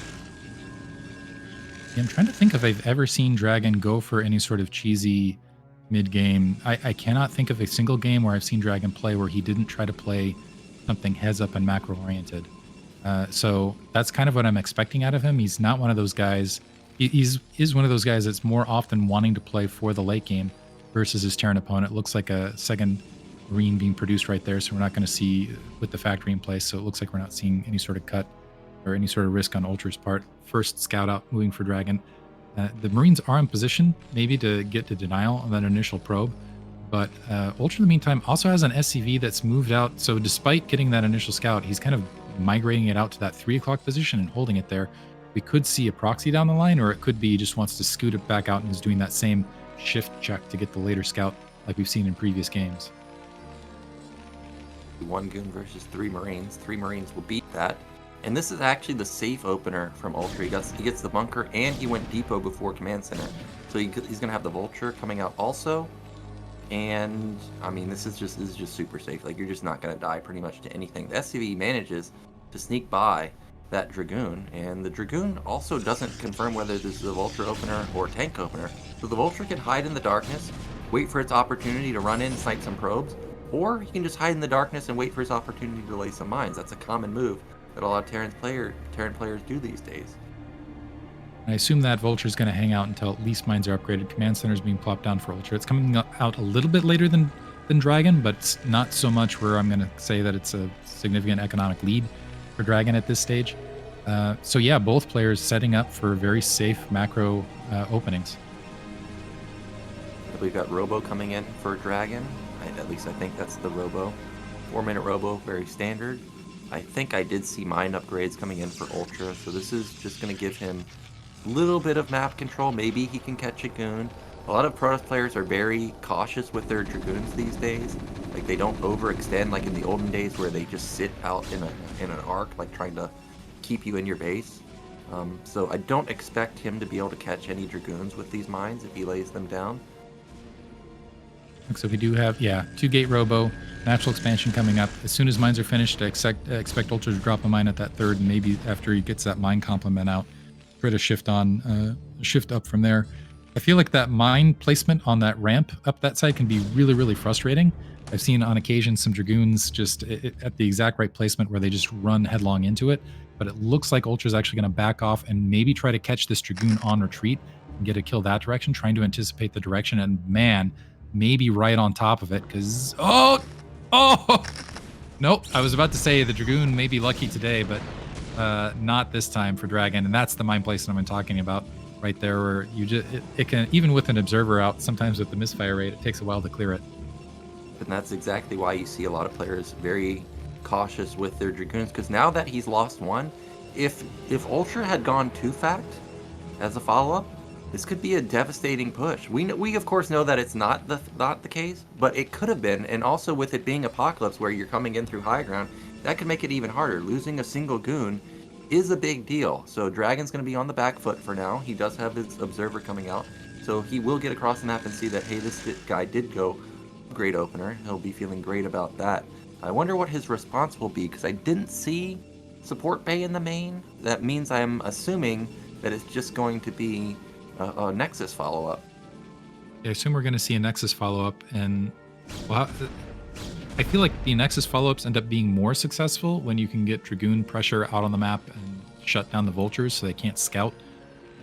Yeah, I'm trying to think if I've ever seen DragOn go for any sort of cheesy mid-game. I cannot think of a single game where I've seen DragOn play where he didn't try to play something heads-up and macro-oriented. So that's kind of what I'm expecting out of him. He's not one of those guys. He's one of those guys that's more often wanting to play for the late game versus his Terran opponent. It looks like a second Marine being produced right there, so we're not going to see with the Factory in place. So it looks like we're not seeing any sort of cut or any sort of risk on Ultra's part. First scout out moving for DragOn. The Marines are in position maybe to get to denial on that initial probe, but Ultra in the meantime also has an SCV that's moved out. So despite getting that initial scout, he's kind of migrating it out to that 3 o'clock position and holding it there. We could see a proxy down the line, or it could be he just wants to scoot it back out and is doing that same shift check to get the later scout like we've seen in previous games. 1 goon versus 3 Marines. 3 Marines will beat that. And this is actually the safe opener from Ultra. He gets the bunker, and he went depot before command center. So he's going to have the Vulture coming out also. And I mean, this is just super safe. Like, you're just not going to die pretty much to anything. The SCV manages to sneak by that Dragoon, and the Dragoon also doesn't confirm whether this is a Vulture opener or tank opener. So the Vulture can hide in the darkness, wait for its opportunity to run in, snipe some probes, or he can just hide in the darkness and wait for his opportunity to lay some mines. That's a common move that a lot of Terran players do these days. I assume that Vulture is going to hang out until at least mines are upgraded. Command center is being plopped down for Ultra. It's coming out a little bit later than DragOn, but it's not so much where I'm going to say that it's a significant economic lead for DragOn at this stage. So yeah, both players setting up for very safe macro openings. We've got Robo coming in for DragOn. At least I think that's the Robo. 4-minute Robo, very standard. I think I did see mine upgrades coming in for Ultra, so this is just going to give him a little bit of map control. Maybe he can catch a goon. A lot of Protoss players are very cautious with their Dragoons these days. Like, they don't overextend like in the olden days where they just sit out in an arc, like trying to keep you in your base. So I don't expect him to be able to catch any Dragoons with these mines if he lays them down. So we do have, 2-gate Robo, natural expansion coming up. As soon as mines are finished, I expect Ultra to drop a mine at that 3rd, and maybe after he gets that mine complement out, try to shift up from there. I feel like that mine placement on that ramp up that side can be really, really frustrating. I've seen on occasion some Dragoons just at the exact right placement where they just run headlong into it, but it looks like Ultra's actually going to back off and maybe try to catch this Dragoon on retreat and get a kill that direction, trying to anticipate the direction, and man, maybe right on top of it, because nope, I was about to say the Dragoon may be lucky today, but not this time for DragOn, and that's the mine placement I'm talking about right there, where you just it can, even with an observer out, sometimes with the misfire rate, it takes a while to clear it. And that's exactly why you see a lot of players very cautious with their Dragoons, because now that he's lost one, if Ultra had gone 2-fact as a follow-up, this could be a devastating push. We of course know that it's not the case, but it could have been, and also with it being Apocalypse where you're coming in through high ground, that could make it even harder. Losing a single goon is a big deal. So DragOn's going to be on the back foot for now. He does have his observer coming out, so he will get across the map and see that, hey, this guy did go great opener. He'll be feeling great about that. I wonder what his response will be, because I didn't see support bay in the main. That means I'm assuming that it's just going to be a Nexus follow-up. I assume we're going to see a Nexus follow-up, and well, I feel like the Nexus follow-ups end up being more successful when you can get Dragoon pressure out on the map and shut down the Vultures so they can't scout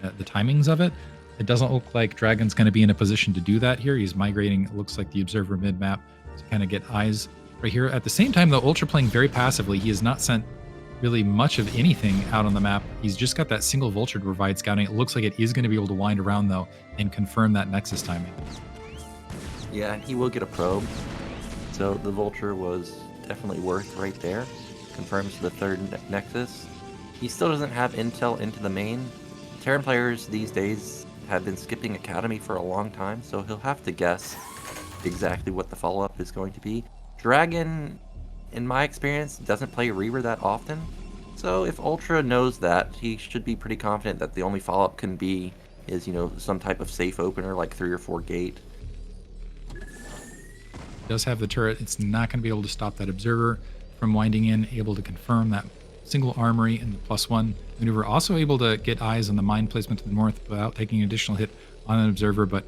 the timings of it. It doesn't look like DragOn's going to be in a position to do that here. He's migrating, it looks like, the Observer mid-map to kind of get eyes right here. At the same time, though, Ultra playing very passively. He has not sent really much of anything out on the map. He's just got that single Vulture to provide scouting. It looks like it is going to be able to wind around, though, and confirm that Nexus timing. Yeah, and he will get a probe. So the Vulture was definitely worth right there. Confirms the 3rd Nexus. He still doesn't have intel into the main. Terran players these days have been skipping Academy for a long time, so he'll have to guess exactly what the follow-up is going to be. DragOn, in my experience, doesn't play Reaver that often, so if Ultra knows that, he should be pretty confident that the only follow-up can be is, you know, some type of safe opener, like 3 or 4 gate. Does have the turret. It's not going to be able to stop that observer from winding in, able to confirm that single armory and the +1 maneuver. Also able to get eyes on the mine placement to the north without taking an additional hit on an observer. But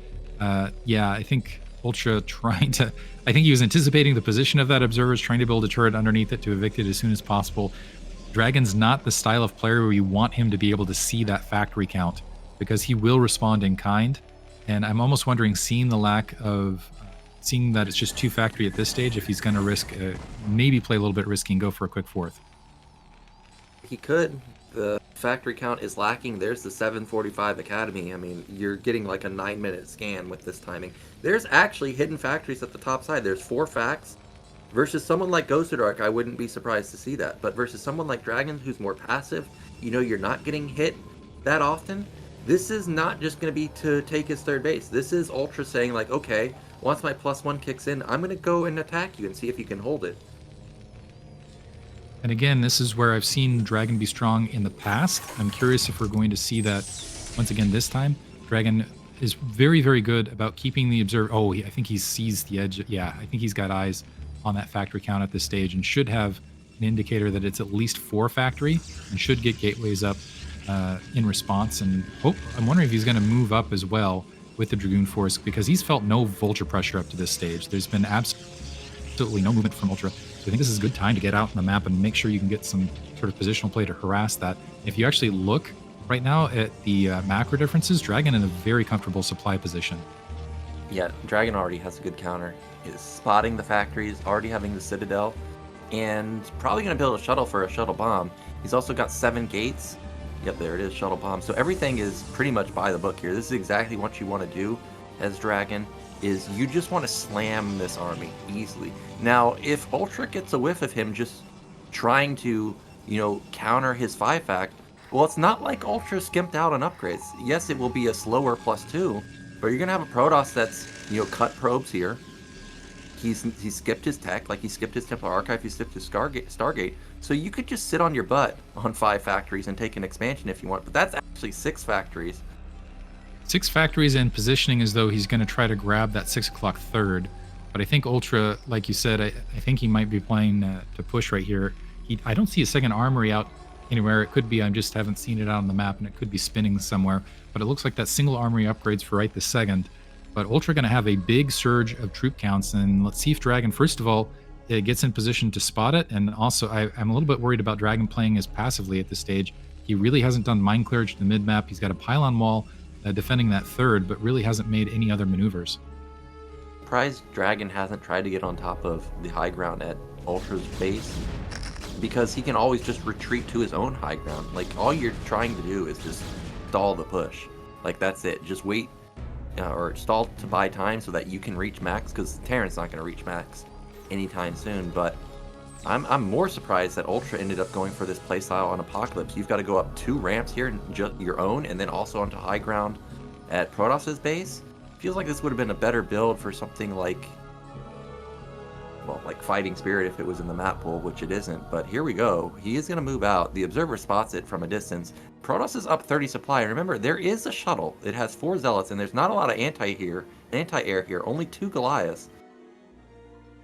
yeah, I think UltrA trying to, I think he was anticipating the position of that observer, trying to build a turret underneath it to evict it as soon as possible. DragOn's not the style of player where you want him to be able to see that factory count, because he will respond in kind. And I'm almost wondering, seeing the lack of, seeing that it's just 2 factory at this stage, if he's going to risk, maybe play a little bit risky and go for a quick 4th. He could. The factory count is lacking. There's the 745 Academy. I mean, you're getting like a 9-minute scan with this timing. There's actually hidden factories at the top side. There's 4 facts. Versus someone like Gosudark, I wouldn't be surprised to see that. But versus someone like DragOn, who's more passive, you know, you're not getting hit that often. This is not just going to be to take his 3rd base. This is Ultra saying like, okay, once my +1 kicks in, I'm going to go and attack you and see if you can hold it. And again, this is where I've seen DragOn be strong in the past. I'm curious if we're going to see that once again this time. DragOn is very, very good about keeping the observer. Oh, I think he sees the edge. Yeah, I think he's got eyes on that factory count at this stage and should have an indicator that it's at least 4 factory and should get gateways up in response. And I'm wondering if he's going to move up as well with the Dragoon Force, because he's felt no vulture pressure up to this stage. There's been absolutely no movement from Ultra. So I think this is a good time to get out on the map and make sure you can get some sort of positional play to harass that. If you actually look right now at the macro differences, DragOn in a very comfortable supply position. Yeah, DragOn already has a good counter. Is spotting the factories, already having the Citadel, and probably going to build a shuttle for a shuttle bomb. He's also got 7 gates. Yep, there it is, shuttle bomb. So everything is pretty much by the book here. This is exactly what you want to do as DragOn, is you just want to slam this army easily. Now, if Ultra gets a whiff of him just trying to, you know, counter his 5-fact, well, it's not like Ultra skimped out on upgrades. Yes, it will be a slower +2, but you're going to have a Protoss that's, you know, cut probes here. He's skipped his tech, like he skipped his Templar Archive, he skipped his Stargate. So you could just sit on your butt on 5 factories and take an expansion if you want. But that's actually 6 factories. 6 factories and positioning as though he's going to try to grab that 6 o'clock 3rd. But I think Ultra, like you said, I think he might be playing to push right here. I don't see a second armory out anywhere. It could be, I just haven't seen it out on the map, and it could be spinning somewhere. But it looks like that single armory upgrades for right this second. But Ultra going to have a big surge of troop counts, and let's see if DragOn, first of all, it gets in position to spot it. And also, I'm a little bit worried about DragOn playing as passively at this stage. He really hasn't done mine clearage to the mid-map. He's got a pylon wall defending that 3rd, but really hasn't made any other maneuvers. Surprised DragOn hasn't tried to get on top of the high ground at Ultra's base, because he can always just retreat to his own high ground. Like, all you're trying to do is just stall the push. Like, that's it. Just wait. Or stall to buy time so that you can reach max, because Terran's not going to reach max anytime soon. But I'm more surprised that Ultra ended up going for this playstyle on Apocalypse. You've got to go up 2 ramps here, just your own, and then also onto high ground at Protoss's base. Feels like this would have been a better build for something like, well, like Fighting Spirit if it was in the map pool, which it isn't. But here we go. He is going to move out. The observer spots it from a distance. Protoss is up 30 supply. Remember, there is a shuttle. It has 4 Zealots, and there's not a lot of anti-air here. Only 2 Goliaths.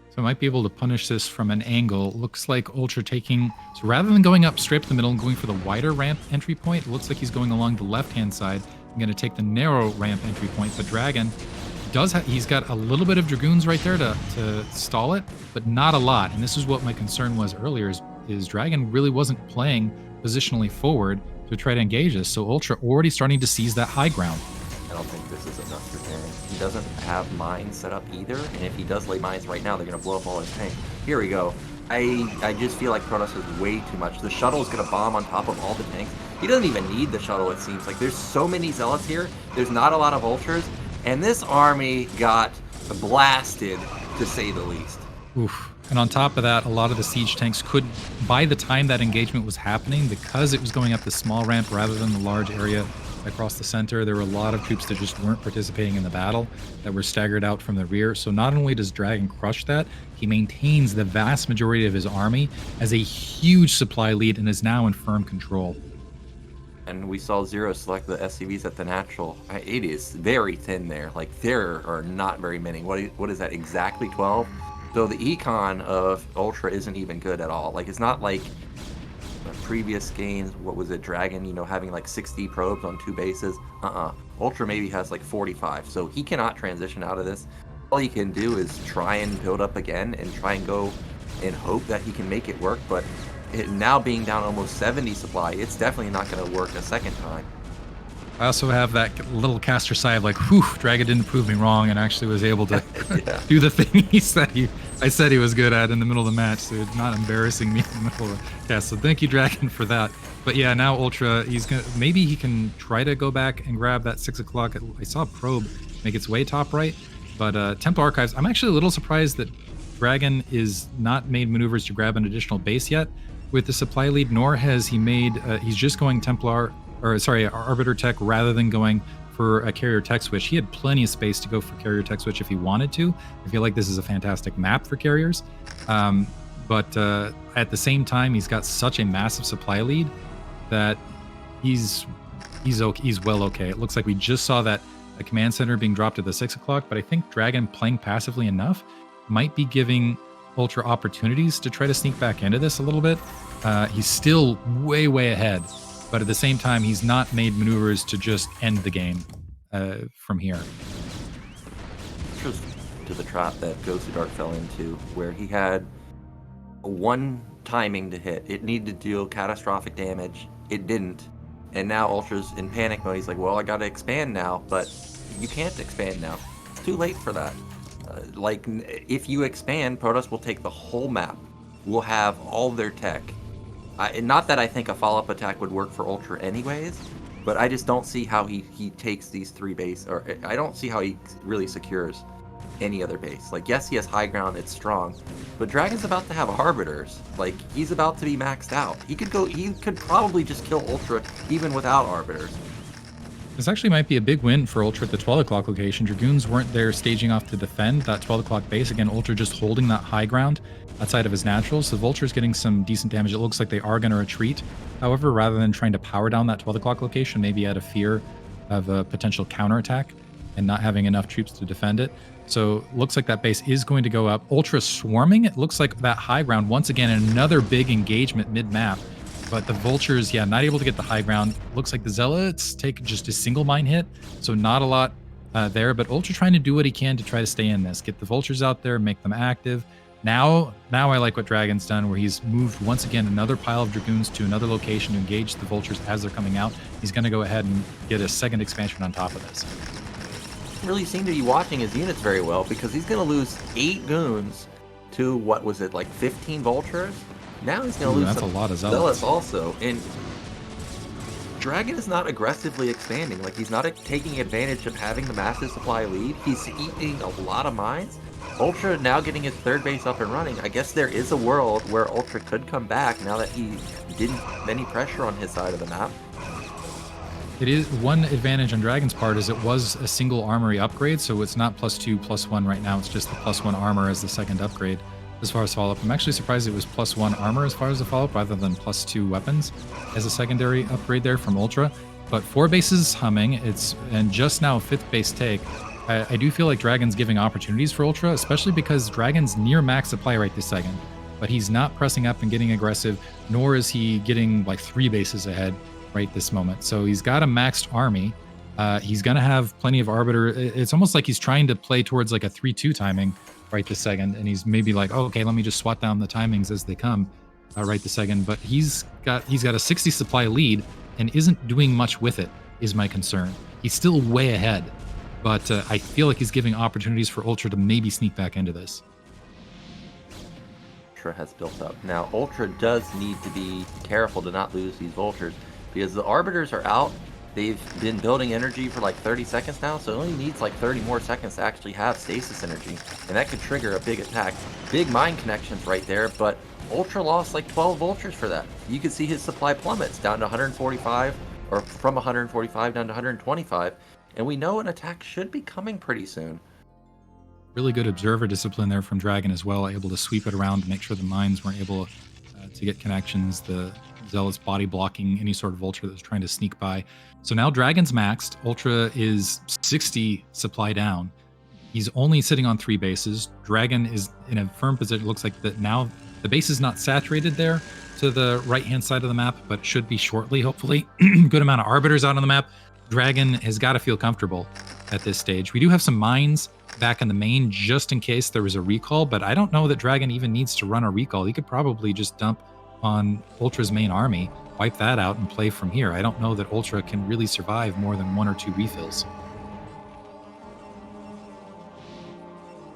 So I might be able to punish this from an angle. Looks like Ultra taking, so rather than going up straight up the middle and going for the wider ramp entry point, it looks like he's going along the left-hand side. I'm going to take the narrow ramp entry point, but DragOn he's got a little bit of Dragoons right there to stall it, but not a lot. And this is what my concern was earlier, is DragOn really wasn't playing positionally forward to try to engage this. So Ultra already starting to seize that high ground. I don't think this is enough for Terran. He doesn't have mines set up either, and if he does lay mines right now, they're going to blow up all his tanks. Here we go. I just feel like Protoss is way too much. The shuttle is going to bomb on top of all the tanks. He doesn't even need the shuttle, it seems. Like, there's so many Zealots here. There's not a lot of Ultras, and this army got blasted, to say the least. Oof. And on top of that, a lot of the siege tanks could, by the time that engagement was happening, because it was going up the small ramp rather than the large area across the center, there were a lot of troops that just weren't participating in the battle, that were staggered out from the rear. So not only does DragOn crush that, he maintains the vast majority of his army as a huge supply lead and is now in firm control. And we saw Zero select the SCVs at the natural. It is very thin there. Like, there are not very many. What is that, exactly 12? So the econ of Ultra isn't even good at all. Like, it's not like previous games, what was it, Dragon, you know, having like 60 probes on 2 bases. Ultra maybe has like 45. So he cannot transition out of this. All he can do is try and build up again and try and go and hope that he can make it work. But now being down almost 70 supply, it's definitely not going to work a second time. I also have that little caster sigh of like, whew, Dragon didn't prove me wrong and actually was able to do the thing I said he was good at in the middle of the match, so it's not embarrassing me in the middle of the cast. So thank you, Dragon, for that. But yeah, now Ultra, maybe he can try to go back and grab that 6 o'clock. I saw Probe make its way top right, but Temple Archives, I'm actually a little surprised that Dragon is not made maneuvers to grab an additional base yet with the supply lead, nor has he made, he's just going Arbiter Tech rather than going for a carrier tech switch. He had plenty of space to go for carrier tech switch if he wanted to. I feel like this is a fantastic map for carriers. But at the same time, he's got such a massive supply lead that he's well okay. It looks like we just saw that a command center being dropped at the 6 o'clock, but I think Dragon playing passively enough might be giving Ultra opportunities to try to sneak back into this a little bit. He's still way ahead, but at the same time, he's not made maneuvers to just end the game from here. Just to the trap that Gosu Dark fell into, where he had one timing to hit. It needed to deal catastrophic damage. It didn't. And now Ultra's in panic mode. He's like, well, I got to expand now, but you can't expand now. It's too late for that. If you expand, Protoss will take the whole map. We'll have all their tech. Not that I think a follow-up attack would work for Ultra anyways, but I just don't see how he takes these 3 base, or I don't see how he really secures any other base. Like, yes, he has high ground, it's strong, but Dragon's about to have Arbiters. Like, he's about to be maxed out. He could probably just kill Ultra even without Arbiters. This actually might be a big win for Ultra at the 12 o'clock location. Dragoons weren't there staging off to defend that 12 o'clock base. Again, Ultra just holding that high ground outside of his naturals. So Vulture's getting some decent damage. It looks like they are going to retreat. However, rather than trying to power down that 12 o'clock location, maybe out of fear of a potential counterattack and not having enough troops to defend it. So looks like that base is going to go up. Ultra swarming. It looks like that high ground, once again, another big engagement mid-map. But the Vultures, yeah, not able to get the high ground. Looks like the Zealots take just a single mine hit, so not a lot there. But Ultra trying to do what he can to try to stay in this. Get the Vultures out there, make them active. Now I like what Dragon's done, where he's moved once again another pile of Dragoons to another location to engage the Vultures as they're coming out. He's going to go ahead and get a second expansion on top of this. Really seem to be watching his units very well, because he's going to lose 8 goons to, what was it, like 15 Vultures? Now he's going to lose that's some a lot of Zealots also. And Dragon is not aggressively expanding. Like, he's not taking advantage of having the massive supply lead. He's eating a lot of mines. Ultra now getting his 3rd base up and running. I guess there is a world where Ultra could come back now that he didn't have any pressure on his side of the map. It is one advantage on Dragon's part is it was a single armory upgrade, so it's not +2, +1 right now. It's just the +1 armor as the second upgrade. As far as follow-up, I'm actually surprised it was +1 armor as far as the follow-up rather than +2 weapons as a secondary upgrade there from Ultra. But 4 bases humming, and just now 5th base take. I do feel like Dragon's giving opportunities for Ultra, especially because Dragon's near max supply right this second. But he's not pressing up and getting aggressive, nor is he getting like 3 bases ahead right this moment. So he's got a maxed army. He's going to have plenty of Arbiter. It's almost like he's trying to play towards like a 3-2 timing right this second, and he's maybe like, oh, okay, let me just swat down the timings as they come right this second. But he's got a 60 supply lead and isn't doing much with it, is my concern. He's still way ahead, but I feel like he's giving opportunities for Ultra to maybe sneak back into this. Ultra has built up. Now, Ultra does need to be careful to not lose these Vultures, because the Arbiters are out. They've been building energy for like 30 seconds now, so it only needs like 30 more seconds to actually have stasis energy, and that could trigger a big attack. Big mine connections right there, but Ultra lost like 12 Vultures for that. You can see his supply plummets down to 145, or from 145 down to 125, and we know an attack should be coming pretty soon. Really good observer discipline there from Dragon as well, able to sweep it around to make sure the mines weren't able to get connections. The Zealot's body blocking any sort of Ultra that was trying to sneak by. So now Dragon's maxed. Ultra is 60 supply down. He's only sitting on 3 bases. Dragon is in a firm position. It looks like that now the base is not saturated there to the right-hand side of the map, but should be shortly, hopefully. Good amount of Arbiters out on the map. Dragon has got to feel comfortable at this stage. We do have some mines back in the main just in case there was a recall, but I don't know that Dragon even needs to run a recall. He could probably just dump on Ultra's main army, wipe that out, and play from here. I don't know that Ultra can really survive more than 1 or 2 refills.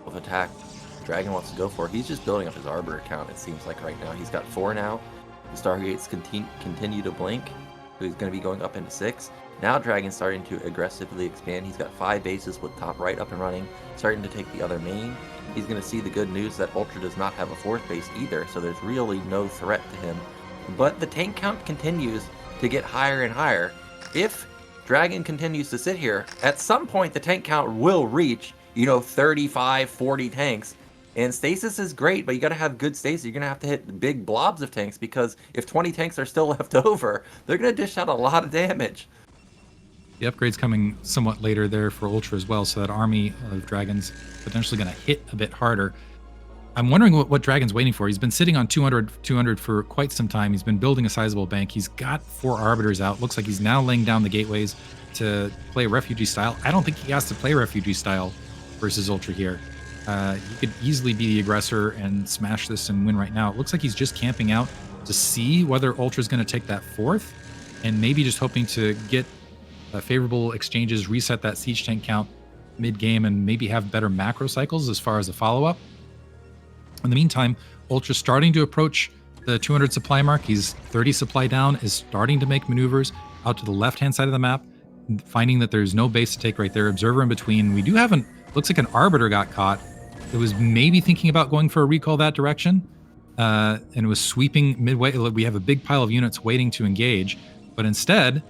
Of attack Dragon wants to go for. He's just building up his Arbiter count, it seems like right now. He's got 4 now. The Stargates continue to blink, so he's going to be going up into 6. Now Dragon's starting to aggressively expand. He's got 5 bases with top right up and running, starting to take the other main. He's going to see the good news that Ultra does not have a 4th base either, so there's really no threat to him. But the tank count continues to get higher and higher. If Dragon continues to sit here, at some point the tank count will reach, 35, 40 tanks. And stasis is great, but you got to have good stasis. You're going to have to hit big blobs of tanks, because if 20 tanks are still left over, they're going to dish out a lot of damage. The upgrade's coming somewhat later there for Ultra as well, so that army of Dragons potentially going to hit a bit harder. I'm wondering what Dragon's waiting for. He's been sitting on 200 for quite some time. He's been building a sizable bank. He's got 4 Arbiters out. Looks like he's now laying down the gateways to play refugee style. I don't think he has to play refugee style versus Ultra here. He could easily be the aggressor and smash this and win right now. It looks like he's just camping out to see whether Ultra's going to take that 4th, and maybe just hoping to get favorable exchanges, reset that siege tank count mid-game, and maybe have better macro cycles as far as a follow-up. In the meantime, Ultra's starting to approach the 200 supply mark. He's 30 supply down, is starting to make maneuvers out to the left-hand side of the map, finding that there's no base to take right there. Observer in between. We do have looks like an Arbiter got caught. It was maybe thinking about going for a recall that direction, and it was sweeping midway. We have a big pile of units waiting to engage, but instead,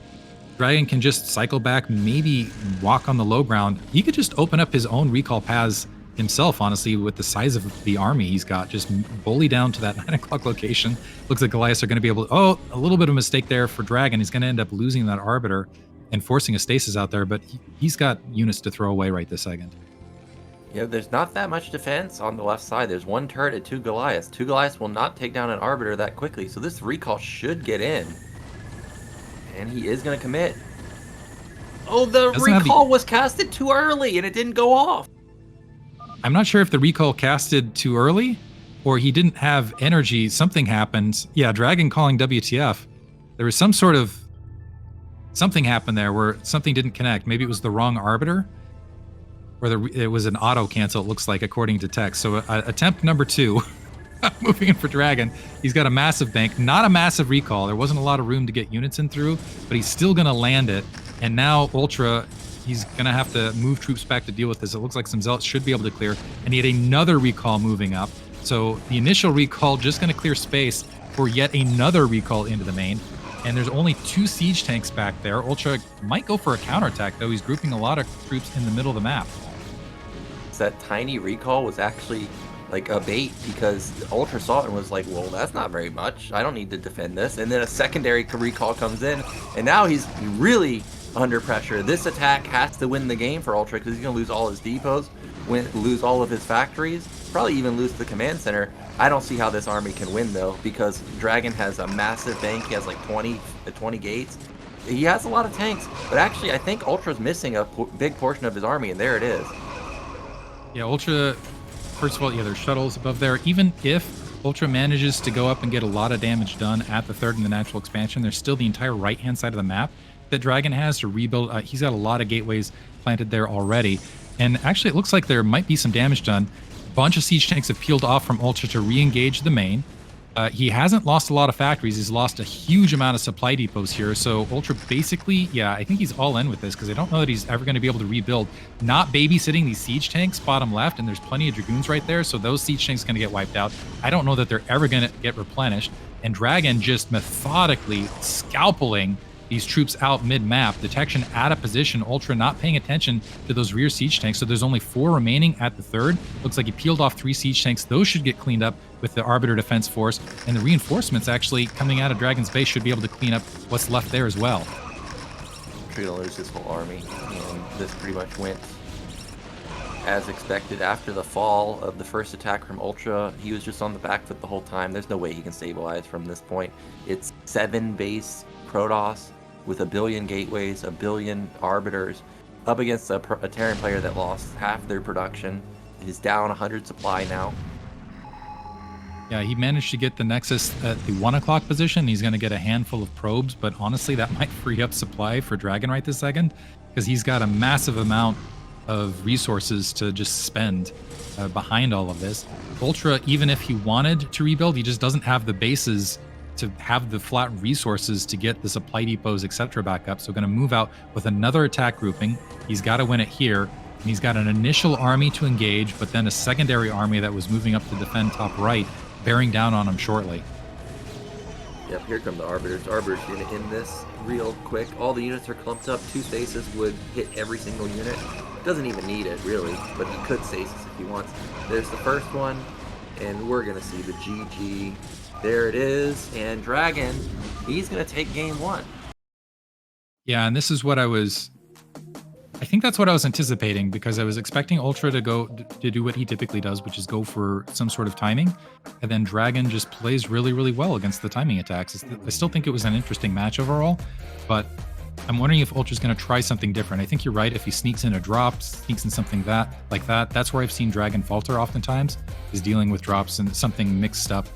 Dragon can just cycle back, maybe walk on the low ground. He could just open up his own recall paths himself, honestly, with the size of the army he's got. Just bully down to that 9 o'clock location. Looks like Goliaths are going to be able to... Oh, a little bit of a mistake there for Dragon. He's going to end up losing that Arbiter and forcing a stasis out there, but he's got units to throw away right this second. Yeah, there's not that much defense on the left side. There's 1 turret and 2 Goliaths. 2 Goliaths will not take down an Arbiter that quickly, so this recall should get in. And he is going to commit. Oh, the recall was casted too early and it didn't go off. I'm not sure if the recall casted too early or he didn't have energy. Something happened. Yeah, Dragon calling WTF. There was some sort of... Something happened there where something didn't connect. Maybe it was the wrong Arbiter? Or it was an auto cancel, it looks like, according to text. So attempt number 2. Moving in for Dragon. He's got a massive bank, not a massive recall. There wasn't a lot of room to get units in through, but he's still going to land it. And now Ultra, he's going to have to move troops back to deal with this. It looks like some Zealots should be able to clear. And he had another recall moving up. So the initial recall just going to clear space for yet another recall into the main. And there's only 2 siege tanks back there. Ultra might go for a counterattack, though. He's grouping a lot of troops in the middle of the map. That tiny recall was actually like a bait, because Ultra saw it and was like, well, that's not very much. I don't need to defend this. And then a secondary recall comes in, and now he's really under pressure. This attack has to win the game for Ultra, because he's going to lose all his depots, lose all of his factories, probably even lose the command center. I don't see how this army can win, though, because Dragon has a massive bank. He has like 20 gates. He has a lot of tanks, but actually I think Ultra's missing a big portion of his army, and there it is. Yeah, Ultra... First of all, yeah, there's shuttles above there. Even if Ultra manages to go up and get a lot of damage done at the 3rd in the natural expansion, there's still the entire right-hand side of the map that Dragon has to rebuild. He's got a lot of gateways planted there already. And actually, it looks like there might be some damage done. A bunch of siege tanks have peeled off from Ultra to re-engage the main. He hasn't lost a lot of factories. He's lost a huge amount of supply depots here. So Ultra basically, yeah, I think he's all in with this, because I don't know that he's ever going to be able to rebuild. Not babysitting these siege tanks bottom left, and there's plenty of Dragoons right there, so those siege tanks are going to get wiped out. I don't know that they're ever going to get replenished. And Dragon just methodically scalpeling these troops out mid-map. Detection out of position. Ultra not paying attention to those rear siege tanks. So there's only 4 remaining at the 3rd. Looks like he peeled off 3 siege tanks. Those should get cleaned up with the Arbiter Defense Force, and the reinforcements actually coming out of Dragon's Base should be able to clean up what's left there as well. We're gonna lose his whole army. This pretty much went as expected after the fall of the first attack from UltrA. He was just on the back foot the whole time. There's no way he can stabilize from this point. It's 7 base Protoss with 1 billion gateways, 1 billion arbiters, up against a Terran player that lost half their production. He's down 100 supply now. Yeah, he managed to get the Nexus at the 1 o'clock position. He's going to get a handful of probes, but honestly, that might free up supply for Dragon right this second, because he's got a massive amount of resources to just spend behind all of this. UltrA, even if he wanted to rebuild, he just doesn't have the bases to have the flat resources to get the supply depots, etc. back up. So going to move out with another attack grouping. He's got to win it here. And he's got an initial army to engage, but then a secondary army that was moving up to defend top right, bearing down on him shortly. Yep, here come the Arbiters. Arbiters are going to end this real quick. All the units are clumped up. 2 stasis would hit every single unit. Doesn't even need it, really, but he could stasis if he wants. There's the first one, and we're going to see the GG. There it is, and Dragon, he's going to take game 1. Yeah, and this is what I think that's what I was anticipating, because I was expecting UltrA to do what he typically does, which is go for some sort of timing, and then Dragon just plays really, really well against the timing attacks. I still think it was an interesting match overall, but I'm wondering if UltrA's going to try something different. I think you're right. If he sneaks in a drop, sneaks in something like that, that's where I've seen Dragon falter oftentimes, is dealing with drops and something mixed up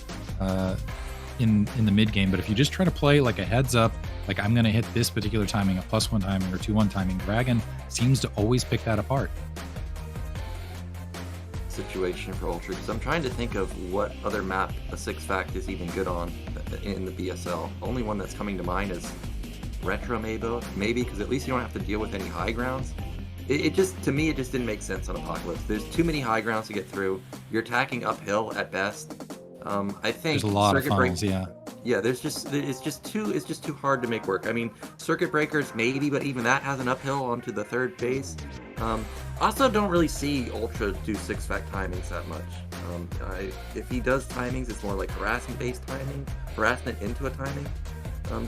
in the mid game. But if you just try to play like a heads up, like I'm going to hit this particular timing, a +1 timing or 2-1 timing, Dragon seems to always pick that apart. Situation for UltrA, because I'm trying to think of what other map a 6-fact is even good on in the BSL. Only one that's coming to mind is Retro, maybe, because at least you don't have to deal with any high grounds. It just, to me, it just didn't make sense on Apocalypse. There's too many high grounds to get through. You're attacking uphill at best. I think There's a lot of Circuit funnels, yeah. Yeah, it's just too hard to make work. I mean, Circuit Breakers maybe, but even that has an uphill onto the 3rd base. Also, don't really see UltrA do 6-fact timings that much. If he does timings, it's more like harassment-based timing, harassment into a timing.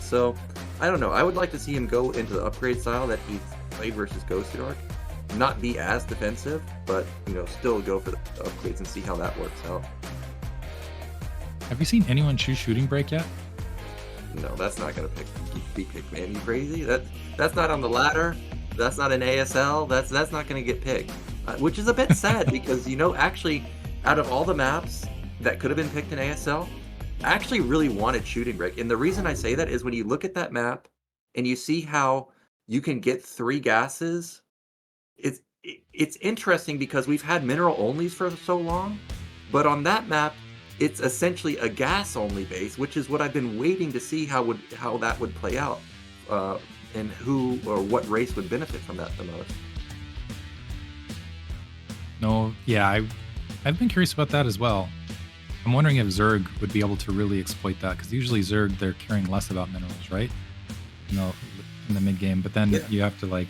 So I don't know. I would like to see him go into the upgrade style that he's played versus Gosu Dark. Not be as defensive, but still go for the upgrades and see how that works out. Have you seen anyone choose Shooting Break yet? No, that's not gonna be picked, man. You crazy? That's not on the ladder. That's not an ASL. That's not gonna get picked, which is a bit sad because actually, out of all the maps that could have been picked in ASL, I actually really wanted Shooting Break. And the reason I say that is when you look at that map and you see how you can get 3 gases, it's interesting because we've had mineral onlys for so long, but on that map, it's essentially a gas-only base, which is what I've been waiting to see how that would play out, and who or what race would benefit from that the most. No, yeah, I've been curious about that as well. I'm wondering if Zerg would be able to really exploit that, because usually Zerg, they're caring less about minerals, right? In the mid game, but then you have to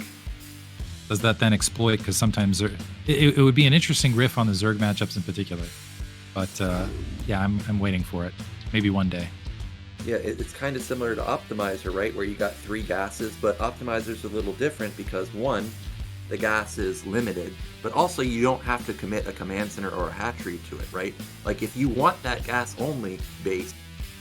does that then exploit? Because sometimes it would be an interesting riff on the Zerg matchups in particular. But yeah, I'm waiting for it. Maybe one day. Yeah, it's kind of similar to Optimizer, right? Where you got 3 gases, but Optimizer's a little different because 1, the gas is limited, but also you don't have to commit a command center or a hatchery to it, right? Like if you want that gas only base,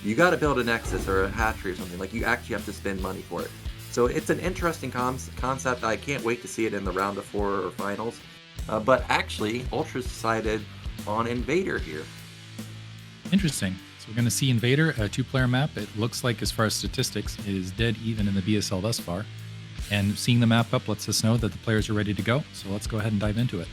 you got to build a nexus or a hatchery or something. Like you actually have to spend money for it. So it's an interesting concept. I can't wait to see it in the round of 4 or finals. But actually, UltrA's decided on Invader here. Interesting. So we're going to see Invader, a 2-player map. It looks like, as far as statistics, it is dead even in the BSL thus far. And seeing the map up lets us know that the players are ready to go. So let's go ahead and dive into it.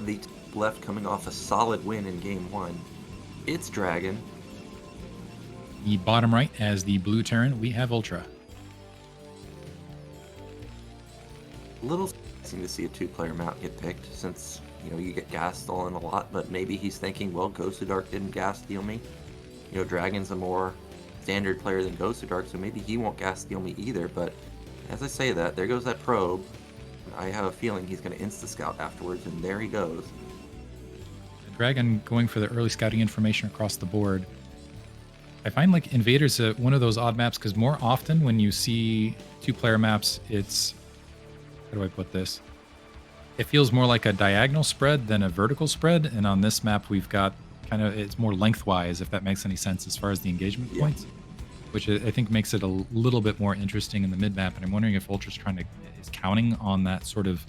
The left coming off a solid win in game 1. It's Dragon. The bottom right, as the blue Terran, we have UltrA. A little surprising to see a 2-player map get picked since, you get gas stolen a lot, but maybe he's thinking, well, Gosudark didn't gas steal me. Dragon's a more standard player than Gosudark, so maybe he won't gas steal me either, but as I say that, there goes that probe. I have a feeling he's going to insta-scout afterwards, and there he goes. DragOn going for the early scouting information across the board. I find like Invaders one of those odd maps because more often when you see 2-player maps, it's, how do I put this? It feels more like a diagonal spread than a vertical spread. And on this map, we've got kind of, it's more lengthwise, if that makes any sense as far as the engagement points, which I think makes it a little bit more interesting in the mid map. And I'm wondering if Ultra's is counting on that sort of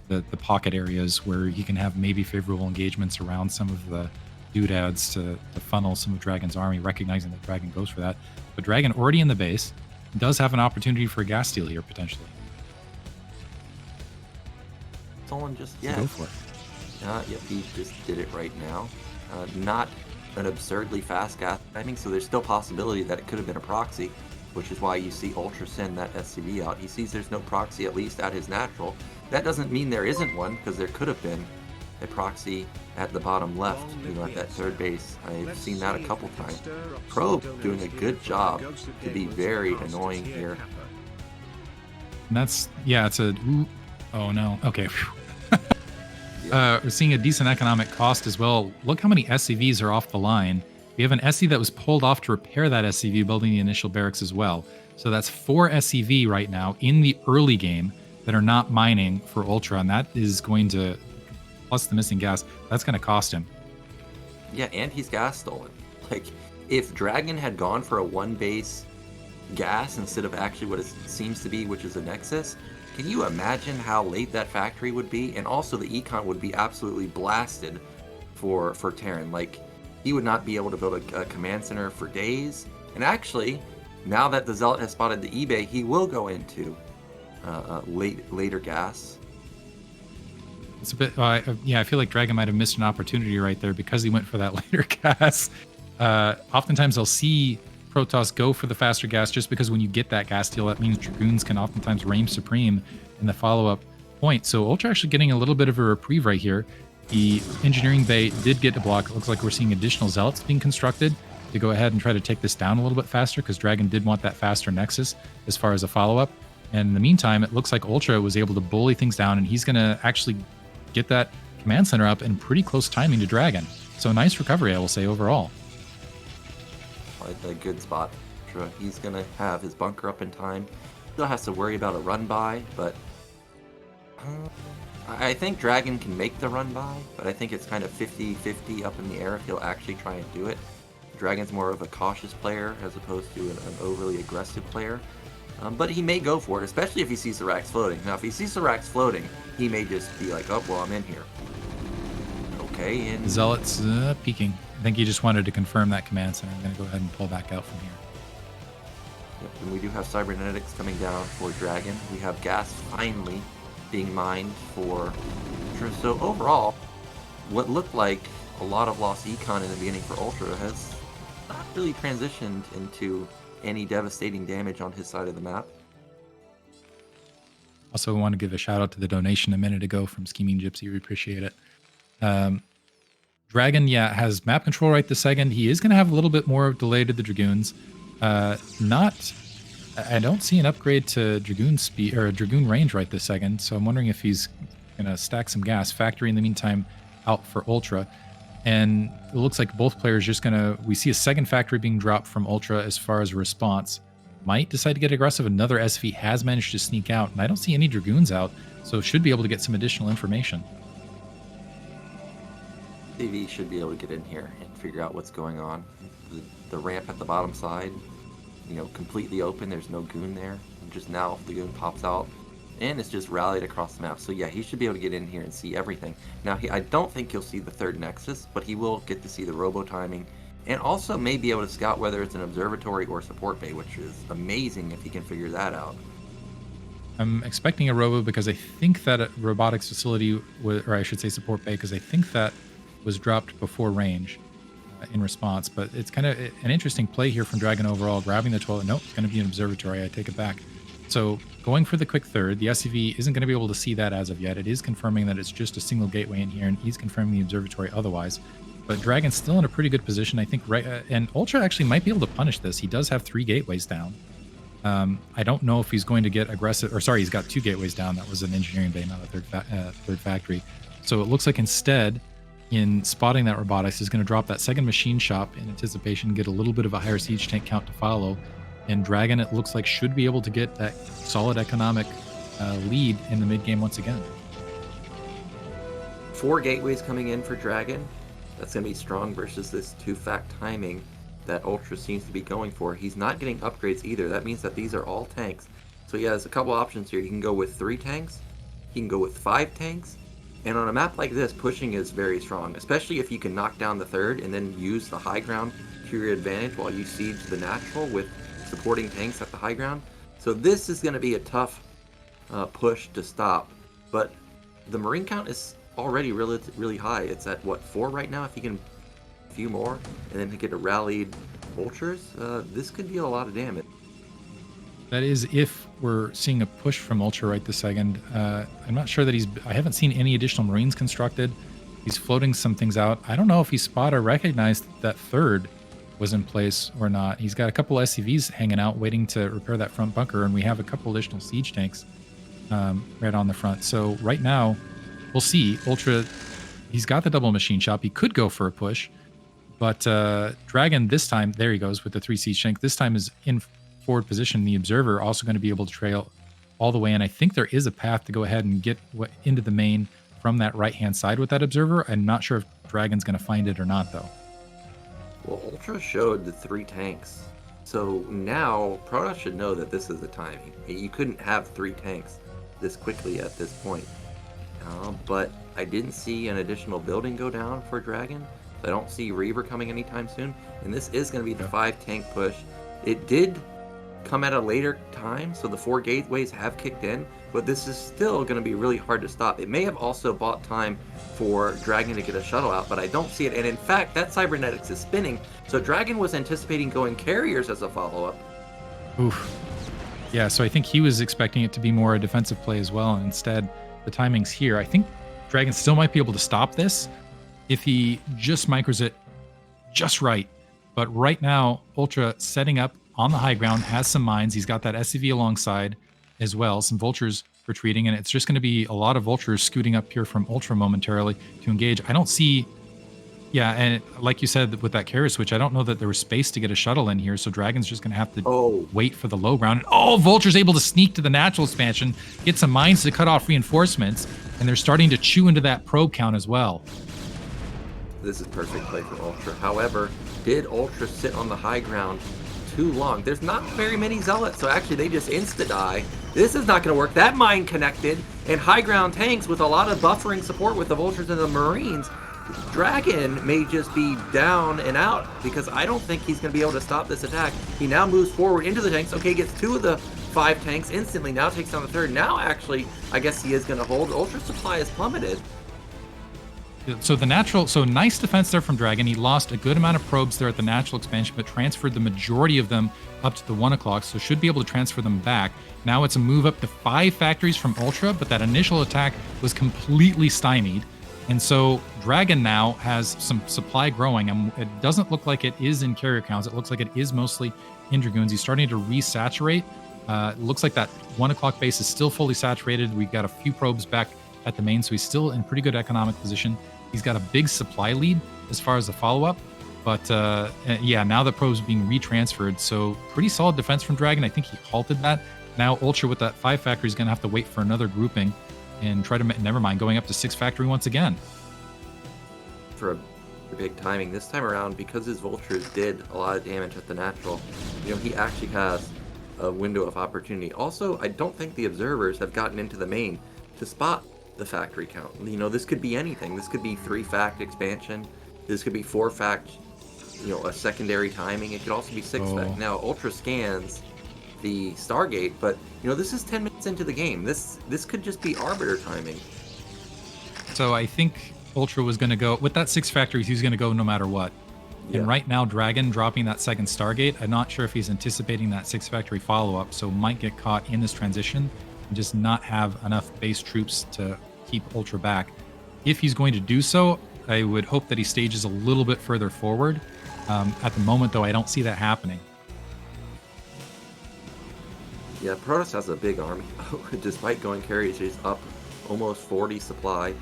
the pocket areas where he can have maybe favorable engagements around some of the doodads to funnel some of DragOn's army, recognizing that DragOn goes for that. But DragOn already in the base does have an opportunity for a gas steal here potentially. Someone just, So go for it. Yep, he just did it right now. Not an absurdly fast gas timing, so there's still possibility that it could have been a proxy, which is why you see Ultra send that SCV out. He sees there's no proxy, at least at his natural. That doesn't mean there isn't one, because there could have been a proxy at the bottom left, at that third base. I've seen that a couple times. Pro doing a good job to be very annoying here. And that's, yeah, it's a, ooh, oh no, okay. We're seeing a decent economic cost as well. Look how many SCVs are off the line. We have an SC that was pulled off to repair that SCV, building the initial barracks as well. So that's 4 SCV right now in the early game that are not mining for Ultra, and that is going to, plus the missing gas, that's going to cost him. Yeah, and he's gas stolen. Like, if DragOn had gone for a 1-base gas instead of actually what it seems to be, which is a Nexus, can you imagine how late that factory would be? And also the econ would be absolutely blasted for Terran. Like, he would not be able to build a command center for days. And actually, now that the Zealot has spotted the eBay, he will go into later gas. It's a bit, yeah, I feel like DragOn might have missed an opportunity right there because he went for that later gas. Oftentimes I'll see Protoss go for the faster gas just because when you get that gas steal, that means Dragoons can oftentimes reign supreme in the follow-up point. So Ultra actually getting a little bit of a reprieve right here. The engineering bay did get a block. It looks like we're seeing additional Zealots being constructed to go ahead and try to take this down a little bit faster because DragOn did want that faster Nexus as far as a follow-up. And in the meantime, it looks like Ultra was able to bully things down, and he's going to actually get that command center up in pretty close timing to DragOn. So nice recovery, I will say, overall. A good spot. Sure, he's going to have his bunker up in time. Still has to worry about a run-by, but I think DragOn can make the run-by, but I think it's kind of 50-50 up in the air if he'll actually try and do it. DragOn's more of a cautious player as opposed to an overly aggressive player. But he may go for it, especially if he sees the racks floating. Now, if he sees the racks floating, he may just be like, oh, well, I'm in here. Okay, and Zealots peeking. I think he just wanted to confirm that command center. I'm going to go ahead and pull back out from here. Yep, and we do have cybernetics coming down for DragOn. We have gas finally being mined for... So overall, what looked like a lot of lost econ in the beginning for Ultra has not really transitioned into any devastating damage on his side of the map. Also, I want to give a shout out to the donation a minute ago from Scheming Gypsy. We appreciate it. DragOn, yeah, has map control right this second. He is going to have a little bit more delay to the Dragoons. I don't see an upgrade to Dragoon speed or Dragoon range right this second. So I'm wondering if he's going to stack some gas. Factory in the meantime out for Ultra. And it looks like both players just going to... We see a second factory being dropped from Ultra as far as a response. Might decide to get aggressive. Another SV has managed to sneak out. And I don't see any Dragoons out. So should be able to get some additional information. CV should be able to get in here and figure out what's going on. The ramp at the bottom side, completely open. There's no goon there. And just now the goon pops out. And it's just rallied across the map. So yeah, he should be able to get in here and see everything. Now, I don't think he'll see the third Nexus, but he will get to see the robo timing. And also may be able to scout whether it's an observatory or support bay, which is amazing if he can figure that out. I'm expecting a robo because I think that a robotics facility, or I should say support bay, because I think that was dropped before range in response. But it's kind of an interesting play here from DragOn overall, grabbing the 12. Nope, it's going to be an observatory. I take it back. So going for the quick third, the SCV isn't going to be able to see that as of yet. It is confirming that it's just a single gateway in here, and he's confirming the observatory otherwise. But DragOn's still in a pretty good position, I think. Right, and Ultra actually might be able to punish this. He does have 3 gateways down. I don't know if he's going to get aggressive, or sorry, he's got 2 gateways down. That was an engineering bay, not a third factory. So it looks like instead, in spotting that robotics, is going to drop that second machine shop in anticipation, get a little bit of a higher siege tank count to follow. And DragOn, it looks like, should be able to get that solid economic lead in the mid game once again. 4 gateways coming in for DragOn. That's going to be strong versus this 2-fact timing that Ultra seems to be going for. He's not getting upgrades either. That means that these are all tanks. So he has a couple options here. He can go with 3 tanks. He can go with 5 tanks. And on a map like this, pushing is very strong, especially if you can knock down the third and then use the high ground to your advantage while you siege the natural with supporting tanks at the high ground. So this is going to be a tough push to stop. But the Marine count is already really high. It's at, what, 4 right now? If he can a few more and then to get a rallied Vultures, this could deal a lot of damage. That is if we're seeing a push from Ultra right this second. I'm not sure that I haven't seen any additional Marines constructed. He's floating some things out. I don't know if he spotted or recognized that third was in place or not. He's got a couple SCVs hanging out waiting to repair that front bunker, and we have a couple additional siege tanks right on the front. So right now, we'll see. Ultra, he's got the double machine shop. He could go for a push, but DragOn this time, there he goes with the 3 siege tank. This time is in forward position. The Observer also going to be able to trail all the way in. I think there is a path to go ahead and get into the main from that right-hand side with that Observer. I'm not sure if DragOn's going to find it or not, though. Well, Ultra showed the 3 tanks. So now, Protoss should know that this is the time. You couldn't have 3 tanks this quickly at this point. But I didn't see an additional building go down for DragOn. I don't see Reaver coming anytime soon. And this is going to be the 5 tank push. It did come at a later time, so the 4 gateways have kicked in, but this is still going to be really hard to stop. It may have also bought time for DragOn to get a shuttle out, but I don't see it. And in fact, that cybernetics is spinning, so DragOn was anticipating going carriers as a follow-up. Oof. Yeah, so I think he was expecting it to be more a defensive play as well, and instead the timing's here. I think DragOn still might be able to stop this if he just micros it just right. But right now, Ultra setting up on the high ground, has some mines. He's got that SCV alongside as well, some Vultures retreating, and it's just going to be a lot of Vultures scooting up here from Ultra momentarily to engage. I don't see... Yeah, and like you said with that carrier switch, I don't know that there was space to get a shuttle in here, so DragOn's just going to have to wait for the low ground. And, Vulture's able to sneak to the natural expansion, get some mines to cut off reinforcements, and they're starting to chew into that probe count as well. This is perfect play for Ultra. However, did Ultra sit on the high ground too long? There's not very many Zealots, so actually they just insta-die. This is not going to work. That mine connected, and high ground tanks with a lot of buffering support with the Vultures and the Marines. DragOn may just be down and out because I don't think he's going to be able to stop this attack. He now moves forward into the tanks. Okay, gets 2 of the 5 tanks instantly. Now takes down the third. Now, actually, I guess he is going to hold. Ultra supply is plummeted. So nice defense there from DragOn. He lost a good amount of probes there at the natural expansion, but transferred the majority of them up to the 1 o'clock, so should be able to transfer them back. Now it's a move up to 5 factories from Ultra, but that initial attack was completely stymied. And so DragOn now has some supply growing, and it doesn't look like it is in carrier counts. It looks like it is mostly in Dragoons. He's starting to resaturate. It looks like that 1 o'clock base is still fully saturated. We've got a few probes back at the main, so he's still in pretty good economic position. He's got a big supply lead as far as the follow-up. But yeah, now the probe's being retransferred, so pretty solid defense from DragOn. I think he halted that. Now Ultra with that 5 factory is going to have to wait for another grouping and try to, never mind, going up to 6 factory once again. For a big timing this time around, because his Vultures did a lot of damage at the natural, he actually has a window of opportunity. Also, I don't think the Observers have gotten into the main to spot the factory count. This could be anything. This could be 3-fact expansion. This could be 4-fact, a secondary timing. It could also be 6-fact. Now, Ultra scans the Stargate, but this is 10 minutes into the game. This could just be arbiter timing. So I think Ultra was going to go with that 6 factories. He's going to go no matter what. Yeah. And right now, DragOn dropping that second Stargate. I'm not sure if he's anticipating that 6 factory follow-up, so might get caught in this transition and just not have enough base troops to keep Ultra back. If he's going to do so, I would hope that he stages a little bit further forward. At the moment, though, I don't see that happening. Yeah, Protoss has a big army. Despite going carries, he's up almost 40 supply.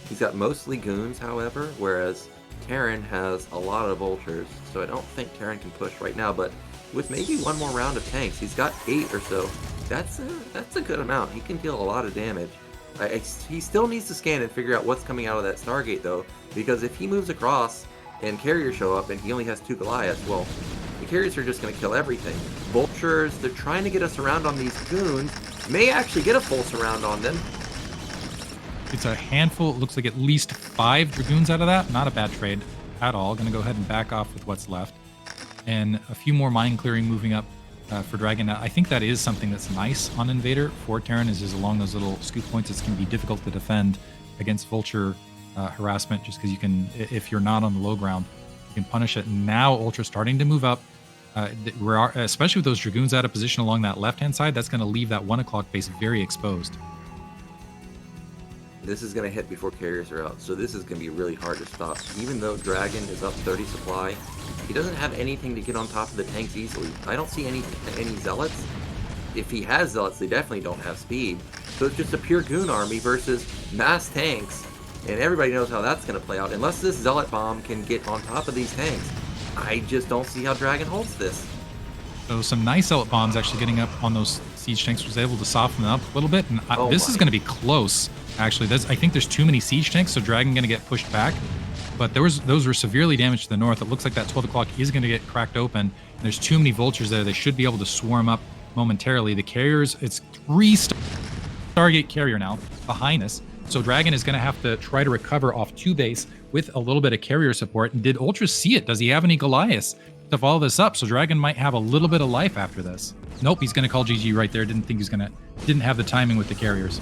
He's got mostly goons, however, whereas Terran has a lot of vultures, so I don't think Terran can push right now, but with maybe one more round of tanks, he's got 8 or so. That's a good amount. He can deal a lot of damage. He still needs to scan and figure out what's coming out of that Stargate, though, because if he moves across and carriers show up and he only has 2 Goliaths, well, the carriers are just going to kill everything. Vultures, they're trying to get a surround on these goons, may actually get a full surround on them. It's a handful. It looks like at least 5 Dragoons out of that. Not a bad trade at all. Going to go ahead and back off with what's left. And a few more mine clearing moving up for Dragon. I think that is something that's nice on Invader for Terran, is along those little scoop points. It's going to be difficult to defend against Vulture harassment, just because you can, if you're not on the low ground, you can punish it. Now Ultra starting to move up, especially with those Dragoons out of position along that left-hand side. That's going to leave that 1 o'clock base very exposed. This is going to hit before carriers are out, so this is going to be really hard to stop. Even though Dragon is up 30 supply, he doesn't have anything to get on top of the tanks easily. I don't see any Zealots. If he has Zealots, they definitely don't have speed. So it's just a pure goon army versus mass tanks, and everybody knows how that's going to play out. Unless this Zealot bomb can get on top of these tanks, I just don't see how Dragon holds this. So some nice Zealot bombs actually getting up on those siege tanks was able to soften them up a little bit, and this is going to be close. Actually, I think there's too many siege tanks, so Dragon going to get pushed back. But those were severely damaged to the north. It looks like that 12 o'clock is going to get cracked open. And there's too many vultures there. They should be able to swarm up momentarily. The carriers, it's 3 Stargate carrier now behind us. So Dragon is going to have to try to recover off 2 base with a little bit of carrier support. And did Ultra see it? Does he have any Goliaths to follow this up? So Dragon might have a little bit of life after this. Nope, he's going to call GG right there. Didn't have the timing with the carriers.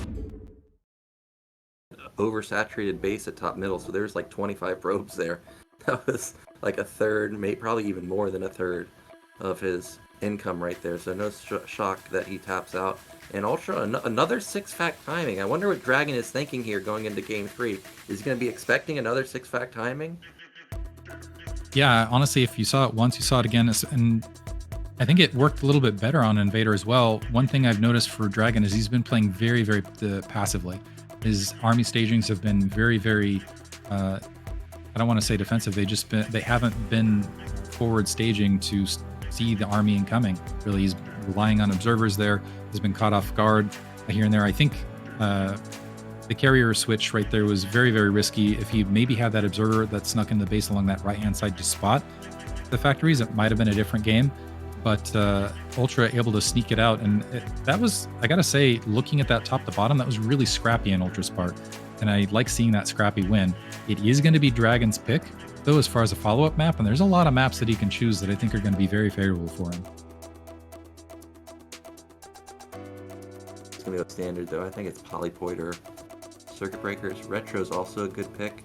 Oversaturated base at top middle, so there's like 25 probes there. That was like a third, probably even more than a third of his income right there, so no shock that he taps out. And Ultra, another 6-fact timing. I wonder what Dragon is thinking here going into game 3. Is he going to be expecting another 6-fact timing? Yeah, honestly, if you saw it once, you saw it again, and I think it worked a little bit better on Invader as well. One thing I've noticed for Dragon is he's been playing very, very passively. His army stagings have been very, very, I don't want to say defensive. They haven't been forward staging to see the army incoming. Really, he's relying on observers there. Has been caught off guard here and there. I think the carrier switch right there was very, very risky. If he maybe had that observer that snuck in the base along that right-hand side to spot the factories, it might have been a different game. But Ultra able to sneak it out, and that was, I gotta say, looking at that top to bottom, that was really scrappy in Ultra's part, and I like seeing that scrappy win. It is going to be Dragon's pick, though, as far as a follow-up map, and there's a lot of maps that he can choose that I think are going to be very favorable for him. It's going to go standard, though. I think it's Polypoid or Circuit Breakers. Retro's also a good pick.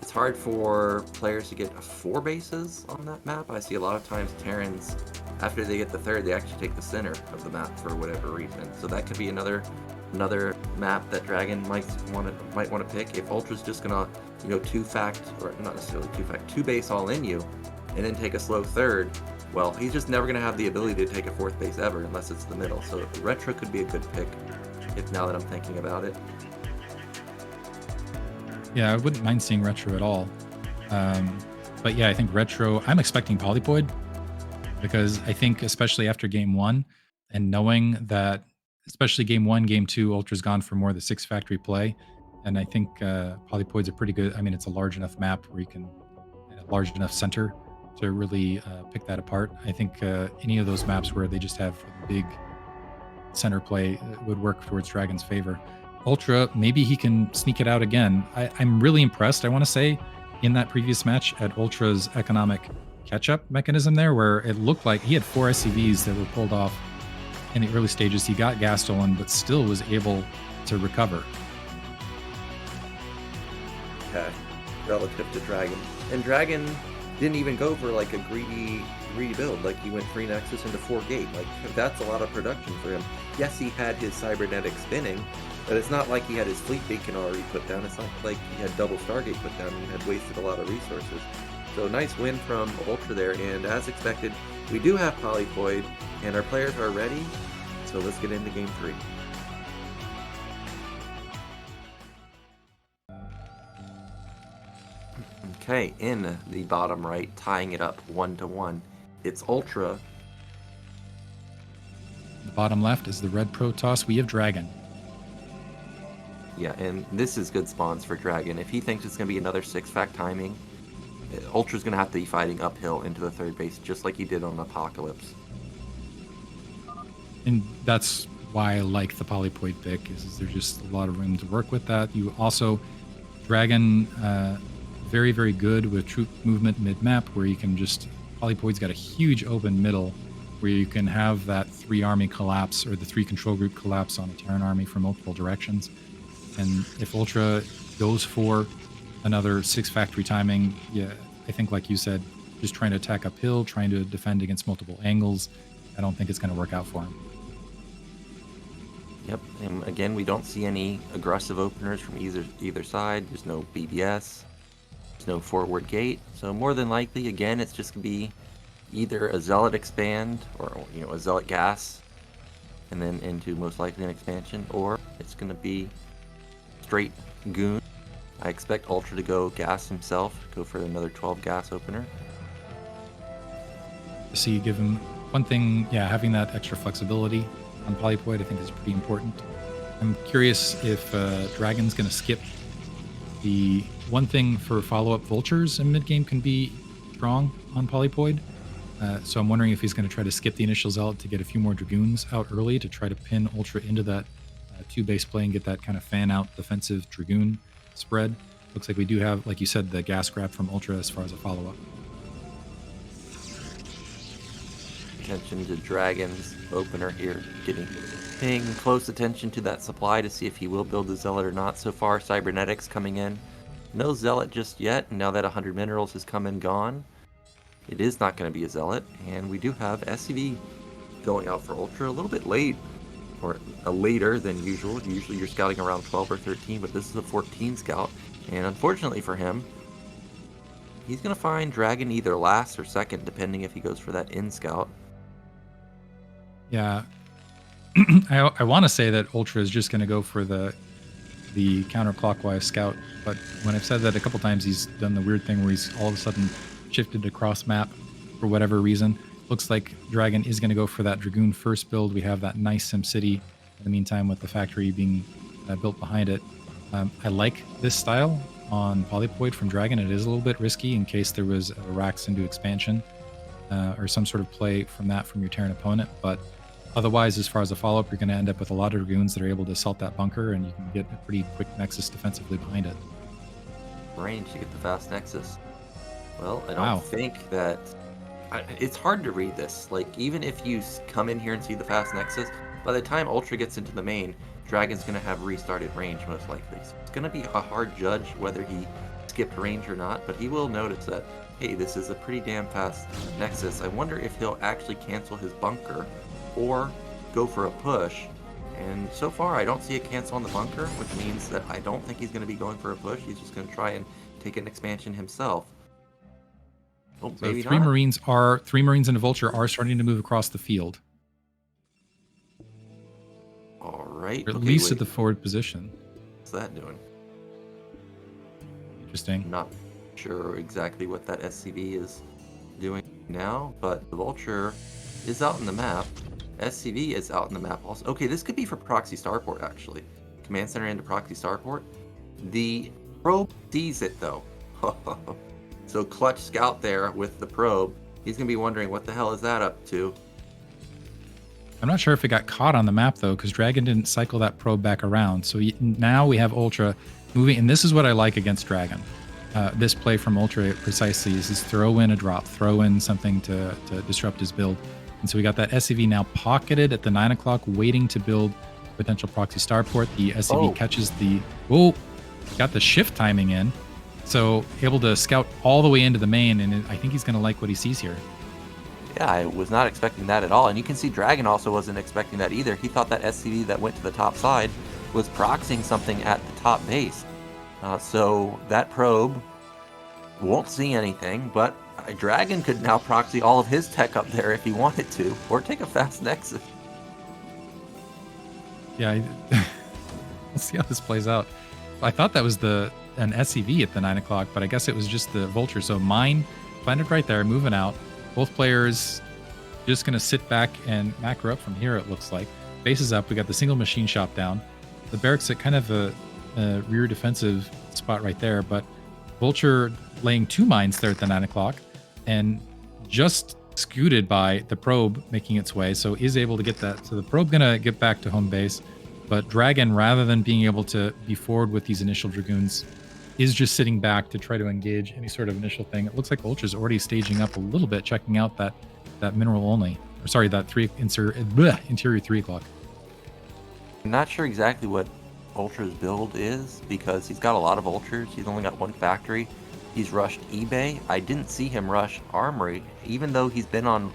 It's hard for players to get 4 bases on that map. I see a lot of times Terrans, after they get the 3rd, they actually take the center of the map for whatever reason. So that could be another map that Dragon might want to pick. If Ultra's just gonna, 2-fact, or not necessarily 2-fact, 2 base all in you, and then take a slow 3rd, well, he's just never gonna have the ability to take a 4th base ever unless it's the middle. So Retro could be a good pick, now that I'm thinking about it. Yeah, I wouldn't mind seeing Retro at all. But yeah, I think Retro, I'm expecting Polypoid, because I think especially after game 1 and knowing that, especially game 1, game 2, Ultra's gone for more of the 6 factory play. And I think Polypoid's a pretty good, it's a large enough map where you can, a large enough center to really pick that apart. I think any of those maps where they just have big center play would work towards Dragon's favor. Ultra, maybe he can sneak it out again. I'm really impressed, I want to say, in that previous match at Ultra's economic catch-up mechanism there, where it looked like he had 4 SCVs that were pulled off in the early stages. He got gas stolen, but still was able to recover. Okay, relative to Dragon. And Dragon didn't even go for like a greedy build. Like, he went 3 Nexus into 4 Gate. Like, that's a lot of production for him. Yes, he had his cybernetic spinning, but it's not like he had his fleet beacon already put down. It's not like he had double Stargate put down and had wasted a lot of resources. So nice win from Ultra there, and as expected, we do have Polypoid. And our players are ready, so let's get into game 3. Okay, in the bottom right, tying it up 1-1, it's UltrA. The bottom left is the red Protoss. We have Dragon. Yeah, and this is good spawns for Dragon. If he thinks it's going to be another 6-fact timing, UltrA's going to have to be fighting uphill into the third base, just like he did on Apocalypse. And that's why I like the Polypoid pick, is there's just a lot of room to work with that. You also, Dragon, very, very good with troop movement mid-map, where you can just, Polypoid's got a huge open middle, where you can have that 3-army collapse, or the 3 control group collapse on a Terran army from multiple directions. And if UltrA goes for another 6-factory timing, yeah, I think like you said, just trying to attack uphill, trying to defend against multiple angles, I don't think it's going to work out for him. Yep, and again, we don't see any aggressive openers from either side. There's no BBS, there's no forward gate, so more than likely, again, it's just going to be either a Zealot expand, or a Zealot gas, and then into most likely an expansion, or it's going to be straight goon. I expect UltrA to go gas himself, go for another 12 gas opener. So you give him one thing, yeah, having that extra flexibility on Polypoid I think is pretty important. I'm curious if Dragon's going to skip the one thing for follow-up vultures in mid-game can be strong on Polypoid. So I'm wondering if he's going to try to skip the initial Zealot to get a few more Dragoons out early to try to pin UltrA into that 2-base play and get that kind of fan-out defensive Dragoon spread. Looks like we do have, like you said, the gas grab from UltrA as far as a follow-up. Attention to Dragon's opener here, paying close attention to that supply to see if he will build a Zealot or not. So far, Cybernetics coming in. No Zealot just yet, and now that 100 minerals has come and gone, it is not going to be a Zealot, and we do have SCV going out for UltrA a little bit late, or later than usual. Usually you're scouting around 12 or 13, but this is a 14 scout, and unfortunately for him, he's going to find Dragon either last or second, depending if he goes for that in scout. Yeah, I want to say that UltrA is just going to go for the counterclockwise scout, but when I've said that a couple times, he's done the weird thing where he's all of a sudden shifted across map for whatever reason. Looks like Dragon is going to go for that Dragoon first build. We have that nice SimCity in the meantime with the factory being built behind it. I like this style on Polypoid from Dragon. It is a little bit risky in case there was a racks into expansion or some sort of play from your Terran opponent, but otherwise, as far as a follow-up, you're going to end up with a lot of Dragoons that are able to assault that bunker, and you can get a pretty quick Nexus defensively behind it. Range to get the fast Nexus. Well, I don't think that... it's hard to read this. Like, even if you come in here and see the fast Nexus, by the time UltrA gets into the main, Dragon's going to have restarted range, most likely. So it's going to be a hard judge whether he skipped range or not, but he will notice that, hey, this is a pretty damn fast Nexus. I wonder if he'll actually cancel his bunker or go for a push. And so far, I don't see a cancel on the bunker, which means that I don't think he's going to be going for a push. He's just going to try and take an expansion himself. Oh, So maybe three not. Marines and a Vulture are starting to move across the field, All right. or at Okay, least wait. at the forward position. What's that doing? Interesting. Not sure exactly what that SCV is doing now, but the Vulture is out in the map. SCV is out in the map also. Okay, this could be for Proxy Starport, actually. Command Center into Proxy Starport. The probe sees it, though. So Clutch Scout there with the probe. He's going to be wondering, what the hell is that up to? I'm not sure if it got caught on the map, though, because Dragon didn't cycle that probe back around. So now we have UltrA moving, and this is what I like against Dragon. This play from UltrA precisely is throw in a drop, throw in something to disrupt his build. And so we got that SCV now pocketed at the 9 o'clock, waiting to build potential Proxy Starport. The SCV catches got the shift timing in. So able to scout all the way into the main, and I think he's going to like what he sees here. Yeah, I was not expecting that at all. And you can see Dragon also wasn't expecting that either. He thought that SCV that went to the top side was proxying something at the top base. So that probe won't see anything, but DragOn could now proxy all of his tech up there if he wanted to, or take a fast Nexus. Yeah, let's see how this plays out. I thought that was an SCV at the 9 o'clock, but I guess it was just the Vulture. So mine planted right there, moving out. Both players just going to sit back and macro up from here, it looks like. Base is up. We got the single machine shop down. The barracks at kind of a rear defensive spot right there, but Vulture laying 2 mines there at the 9 o'clock and just scooted by the probe making its way, so is able to get that. So the probe going to get back to home base, but DragOn, rather than being able to be forward with these initial Dragoons, is just sitting back to try to engage any sort of initial thing. It looks like Ultra's already staging up a little bit, checking out that mineral only. Or sorry, that interior 3 o'clock. I'm not sure exactly what Ultra's build is because he's got a lot of Ultras. He's only got 1 factory. He's rushed eBay. I didn't see him rush Armory, even though he's been on...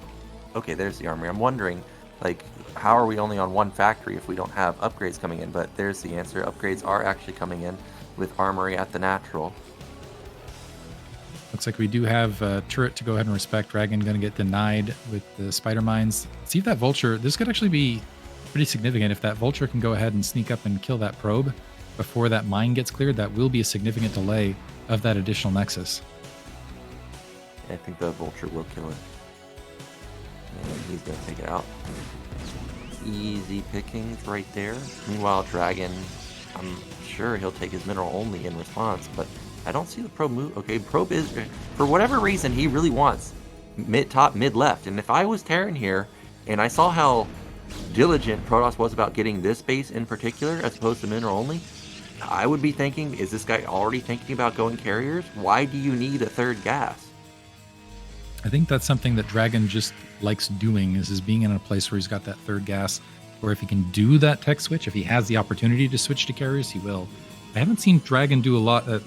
Okay, there's the Armory. I'm wondering, like, how are we only on 1 factory if we don't have upgrades coming in? But there's the answer. Upgrades are actually coming in with Armory at the natural. Looks like we do have a turret to go ahead and respect. DragOn going to get denied with the spider mines. See if that Vulture... This could actually be pretty significant. If that Vulture can go ahead and sneak up and kill that probe before that mine gets cleared, that will be a significant delay of that additional Nexus. I think the Vulture will kill it. And he's going to take it out. Easy pickings right there. Meanwhile, DragOn, I'm sure he'll take his mineral only in response, but I don't see the probe move. Okay, probe is, for whatever reason, he really wants top, mid, left. And if I was Terran here, and I saw how diligent Protoss was about getting this base in particular, as opposed to mineral only, I would be thinking, is this guy already thinking about going carriers? Why do you need a 3rd gas? I think that's something that DragOn just likes doing, is being in a place where he's got that 3rd gas, where if he can do that tech switch, if he has the opportunity to switch to carriers, he will. I haven't seen DragOn do a lot at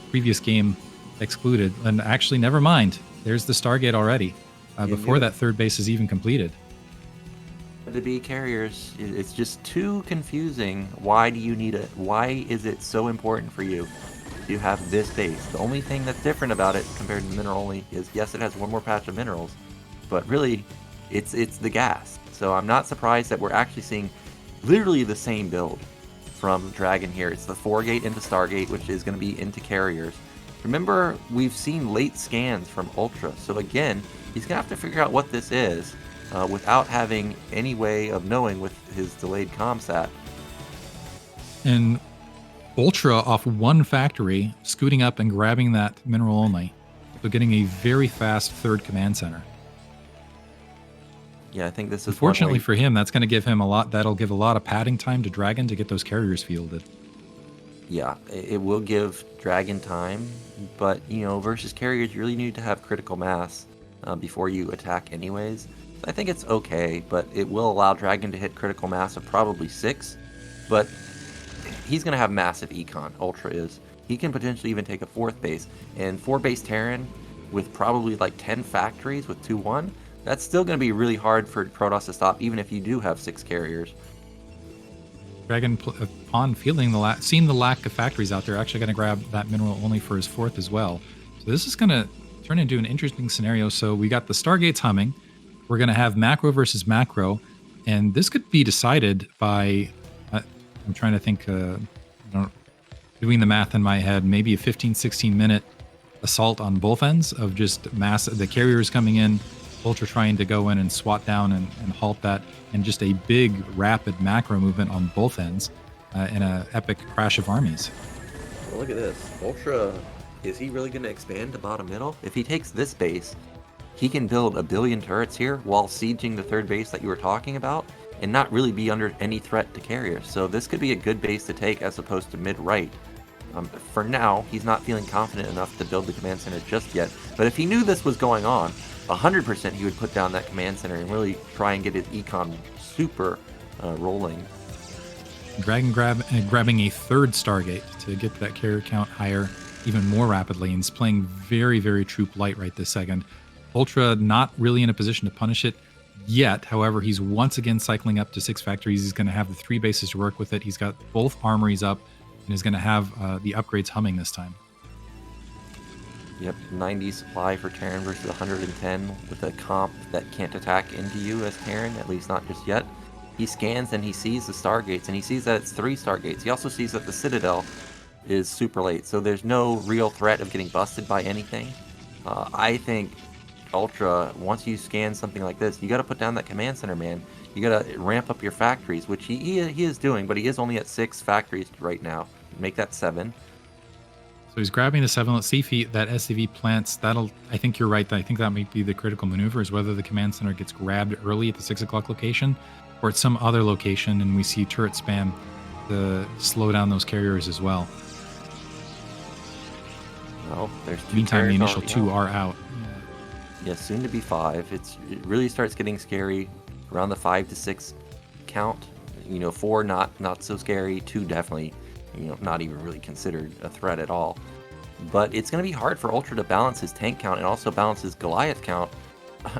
previous game excluded, and actually, never mind. There's the Stargate already, before that 3rd base is even completed. To be carriers, it's just too confusing. Why do you need it? Why is it so important for you to have this base? The only thing that's different about it compared to mineral only is, yes, it has 1 more patch of minerals, but really, it's the gas. So I'm not surprised that we're actually seeing literally the same build from DragOn here. It's the 4-gate into Stargate, which is going to be into carriers. Remember, we've seen late scans from UltrA, so again, he's going to have to figure out what this is without having any way of knowing with his delayed comsat. And UltrA off 1 factory, scooting up and grabbing that mineral only. So getting a very fast 3rd command center. Yeah, I think this is... Fortunately for him, that's going to give him a lot. That'll give a lot of padding time to DragOn to get those carriers fielded. Yeah, it will give DragOn time, but, you know, versus carriers, you really need to have critical mass before you attack anyways. I think it's okay, but it will allow DragOn to hit critical mass of probably 6, but he's going to have massive econ. UltrA is. He can potentially even take a 4th base, and 4-base Terran with probably like 10 factories with 2-1, that's still going to be really hard for Protoss to stop, even if you do have 6 carriers. DragOn, upon seeing the lack of factories out there, actually going to grab that mineral only for his 4th as well. So this is going to turn into an interesting scenario. So we got the Stargates humming. We're going to have macro versus macro, and this could be decided by, I'm trying to think, doing the math in my head, maybe a 15-16 minute assault on both ends of just the carriers coming in, UltrA trying to go in and swat down and halt that, and just a big rapid macro movement on both ends in an epic crash of armies. Well, look at this. UltrA, is he really going to expand to bottom middle? If he takes this base, he can build 1 billion turrets here while sieging the 3rd base that you were talking about and not really be under any threat to carriers. So this could be a good base to take as opposed to mid-right. For now, he's not feeling confident enough to build the command center just yet. But if he knew this was going on, 100% he would put down that command center and really try and get his econ super rolling. DragOn grabbing a 3rd Stargate to get that carrier count higher even more rapidly, and is playing very, very troop light right this second. UltrA not really in a position to punish it yet. However, he's once again cycling up to 6 factories. He's going to have the 3 bases to work with it. He's got both armories up and is going to have the upgrades humming this time. Yep, 90 supply for Terran versus 110 with a comp that can't attack into you as Terran, at least not just yet. He scans and he sees the Stargates, and he sees that it's 3 Stargates. He also sees that the Citadel is super late, so there's no real threat of getting busted by anything. I think UltrA, once you scan something like this, you got to put down that command center, man. You got to ramp up your factories, which he is doing, but he is only at 6 factories right now. Make that 7. So he's grabbing the 7. Let's see if that SCV plants. I think you're right. I think that might be the critical maneuver, is whether the command center gets grabbed early at the 6 o'clock location or at some other location, and we see turret spam to slow down those carriers as well. Well, there's 2 Meantime, the carriers initial already 2 out. are out. Yeah, soon to be 5. It really starts getting scary around the 5 to 6 count. 4 not so scary. 2 definitely, not even really considered a threat at all. But it's going to be hard for UltrA to balance his tank count and also balance his Goliath count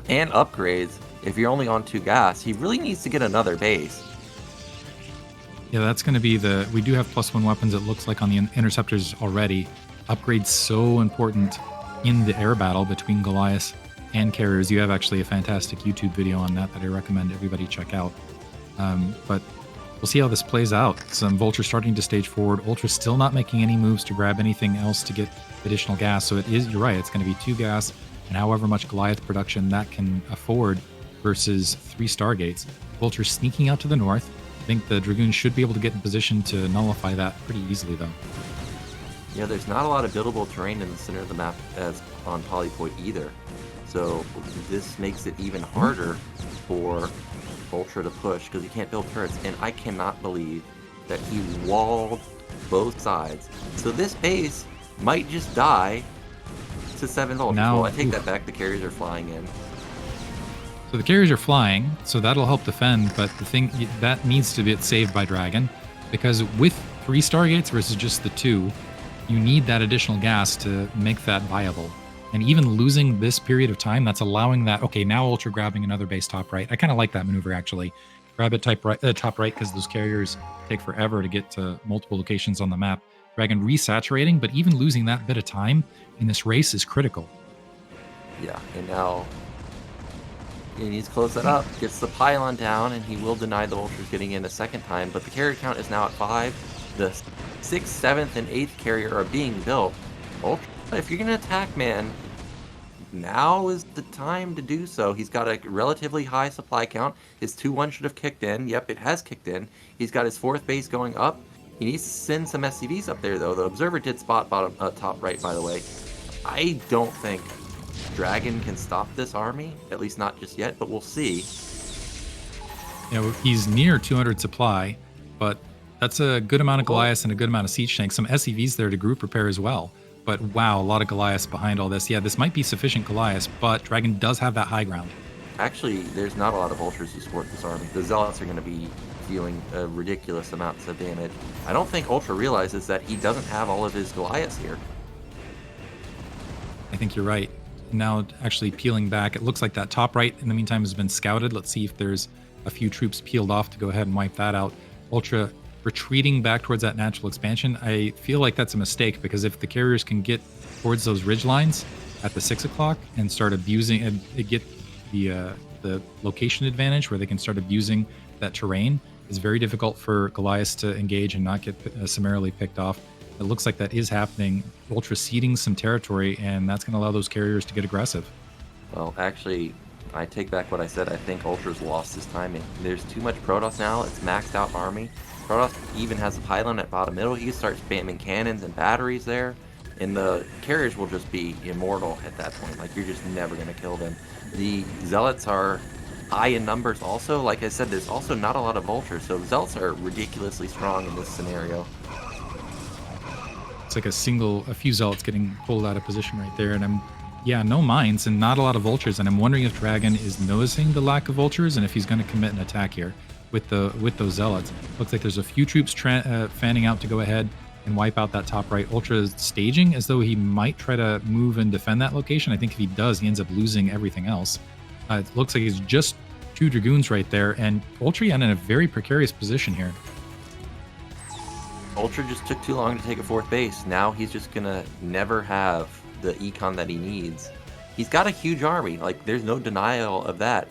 and upgrades if you're only on 2 gas. He really needs to get another base. Yeah, that's going to be we do have +1 weapons, it looks like, on the interceptors already. Upgrades so important in the air battle between Goliath and carriers. You have actually a fantastic YouTube video on that I recommend everybody check out. But we'll see how this plays out. Some Vulture starting to stage forward. UltrA still not making any moves to grab anything else to get additional gas. So you're right, it's going to be 2 gas and however much Goliath production that can afford versus 3 Stargates. Vulture sneaking out to the north. I think the Dragoons should be able to get in position to nullify that pretty easily, though. Yeah, there's not a lot of buildable terrain in the center of the map as on Polypoid either. So this makes it even harder for UltrA to push because he can't build turrets. And I cannot believe that he walled both sides. So this base might just die to 7 Vultures. Well, I take that back. The carriers are flying in. So the carriers are flying, so that'll help defend, but the thing that needs to get saved by Dragon, because with 3 Stargates versus just the 2, you need that additional gas to make that viable. And even losing this period of time, that's allowing that, okay, now UltrA grabbing another base top right. I kind of like that maneuver, actually. Grab it top right, because those carriers take forever to get to multiple locations on the map. Dragon resaturating, but even losing that bit of time in this race is critical. Yeah, and now he needs to close that up, gets the pylon down, and he will deny the Vultures getting in a second time, but the carrier count is now at 5. The 6th, 7th, and 8th carrier are being built. UltrA, if you're going to attack, man, now is the time to do so. He's got a relatively high supply count. His 2-1 should have kicked in. Yep, it has kicked in. He's got his 4th base going up. He needs to send some SCVs up there, though. The Observer did spot top right, by the way. I don't think Dragon can stop this army, at least not just yet, but we'll see. Yeah, he's near 200 supply, but that's a good amount of Goliaths and a good amount of siege tanks. Some SCVs there to group repair as well. But wow, a lot of Goliaths behind all this. Yeah, this might be sufficient Goliaths, but Dragon does have that high ground. Actually, there's not a lot of Vultures to support this army. The Zealots are going to be dealing ridiculous amounts of damage. I don't think UltrA realizes that he doesn't have all of his Goliaths here. I think you're right. Now, actually peeling back, it looks like that top right in the meantime has been scouted. Let's see if there's a few troops peeled off to go ahead and wipe that out. UltrA retreating back towards that natural expansion. I feel like that's a mistake, because if the carriers can get towards those ridge lines at the 6 o'clock and start abusing and get the location advantage where they can start abusing that terrain, it's very difficult for Goliaths to engage and not get summarily picked off. It looks like that is happening. UltrA ceding some territory, and that's going to allow those carriers to get aggressive. Well, actually, I take back what I said. I think UltrA's lost his timing. There's too much Protoss now. It's maxed out army. Protoss even has a pylon at bottom middle. He can start spamming cannons and batteries there, and the carriers will just be immortal at that point. Like, you're just never going to kill them. The Zealots are high in numbers also. Like I said, there's also not a lot of Vultures, so Zealots are ridiculously strong in this scenario. It's like a few Zealots getting pulled out of position right there, and no mines and not a lot of Vultures, and I'm wondering if Dragon is noticing the lack of Vultures and if he's going to commit an attack here with those Zealots. Looks like there's a few troops fanning out to go ahead and wipe out that top right. UltrA staging as though he might try to move and defend that location. I think if he does, he ends up losing everything else. It looks like he's just 2 Dragoons right there, and UltrA in a very precarious position here. UltrA just took too long to take a 4th base. Now he's just gonna never have the econ that he needs. He's got a huge army, like there's no denial of that.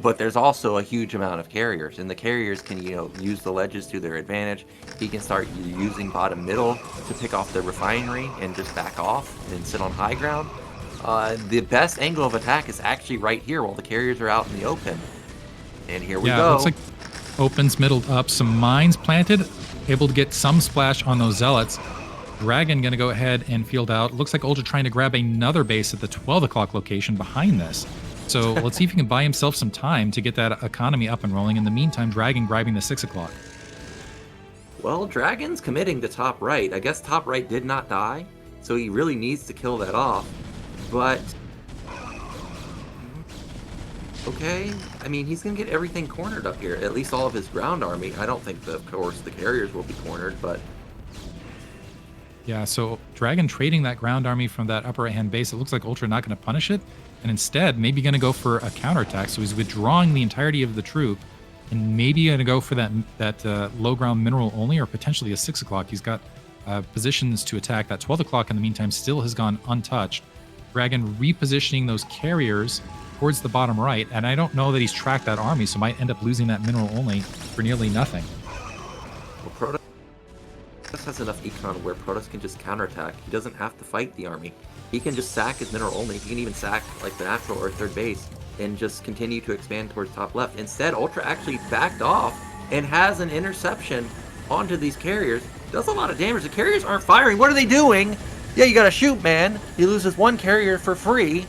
But there's also a huge amount of carriers, and the carriers can, use the ledges to their advantage. He can start using bottom middle to pick off the refinery and just back off and sit on high ground. The best angle of attack is actually right here while the carriers are out in the open. And here we go. Yeah, it looks like opens middled up, some mines planted, able to get some splash on those zealots. DragOn going to go ahead and field out. Looks like Ultra trying to grab another base at the 12 o'clock location behind this. So let's see if he can buy himself some time to get that economy up and rolling. In the meantime, DragOn grabbing the 6 o'clock. Well, DragOn's committing to top right. I guess top right did not die, so he really needs to kill that off. But okay, I mean, he's going to get everything cornered up here, at least all of his ground army. I don't think, of course, the carriers will be cornered, but... Yeah, so DragOn trading that ground army from that upper right-hand base. It looks like Ultra not going to punish it, and instead maybe going to go for a counterattack. So he's withdrawing the entirety of the troop, and maybe going to go for that low ground mineral only, or potentially a 6 o'clock. He's got positions to attack. That 12 o'clock in the meantime still has gone untouched. DragOn repositioning those carriers towards the bottom right, and I don't know that he's tracked that army, so might end up losing that mineral only for nearly nothing. Well, Protoss has enough econ where Protoss can just counterattack. He doesn't have to fight the army. He can just sack his mineral only. He can even sack like the natural or third base and just continue to expand towards top left. Instead, Ultra actually backed off and has an interception onto these carriers. Does a lot of damage. The carriers aren't firing. What are they doing? Yeah, you gotta shoot, man. He loses one carrier for free.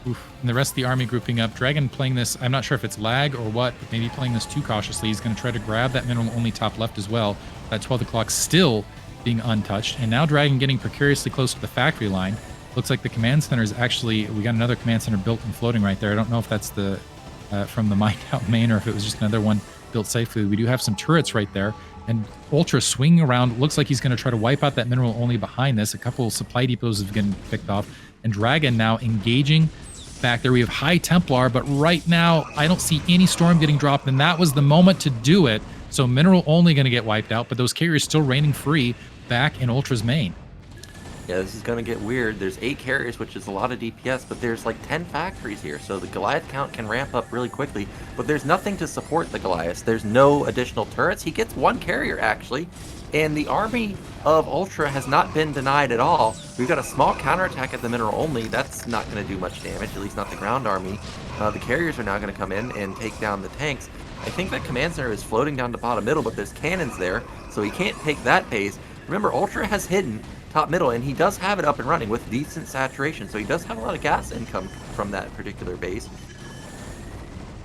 Oof. And the rest of the army grouping up. DragOn playing this, I'm not sure if it's lag or what, but maybe playing this too cautiously. He's going to try to grab that mineral only top left as well. That 12 o'clock still being untouched. And now DragOn getting precariously close to the factory line. Looks like the command center is actually, we got another command center built and floating right there. I don't know if that's the from the mined out main or if it was just another one built safely. We do have some turrets right there. And Ultra swinging around. Looks like he's going to try to wipe out that mineral only behind this. A couple supply depots have been picked off. And DragOn now engaging back there. We have High Templar, but right now I don't see any storm getting dropped, and that was the moment to do it. So mineral only going to get wiped out, but those carriers still reigning free back in Ultra's main. Yeah, this is going to get weird. There's 8 carriers, which is a lot of DPS, but there's like 10 factories here, so the Goliath count can ramp up really quickly, but there's nothing to support the Goliath. There's no additional turrets. He gets 1 carrier, actually, and the army of Ultra has not been denied at all. We've got a small counterattack at the mineral only. That's not going to do much damage, at least not the ground army. The carriers are now going to come in and take down the tanks. I think that command center is floating down to bottom middle, but there's cannons there, so he can't take that base. Remember, Ultra has hidden top middle, and he does have it up and running with decent saturation, so he does have a lot of gas income from that particular base.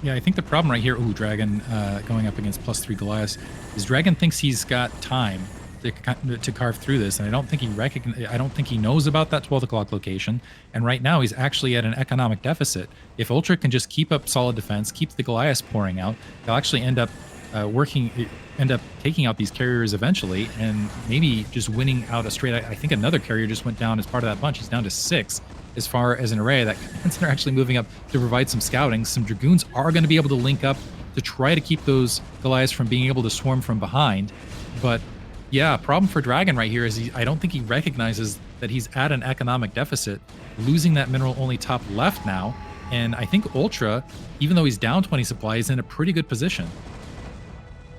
Yeah, I think the problem right here, DragOn going up against +3 Goliath, is DragOn thinks he's got time to carve through this, and I don't think he knows about that 12 o'clock location. And right now, he's actually at an economic deficit. If Ultra can just keep up solid defense, keep the Goliaths pouring out, they'll actually end up taking out these carriers eventually, and maybe just winning out a straight. I think another carrier just went down as part of that bunch. He's down to 6 as far as an array. That command center actually moving up to provide some scouting. Some Dragoons are going to be able to link up to try to keep those Goliaths from being able to swarm from behind. But yeah, problem for DragOn right here is I don't think he recognizes that he's at an economic deficit, losing that mineral only top left now. And I think Ultra, even though he's down 20 supply, is in a pretty good position.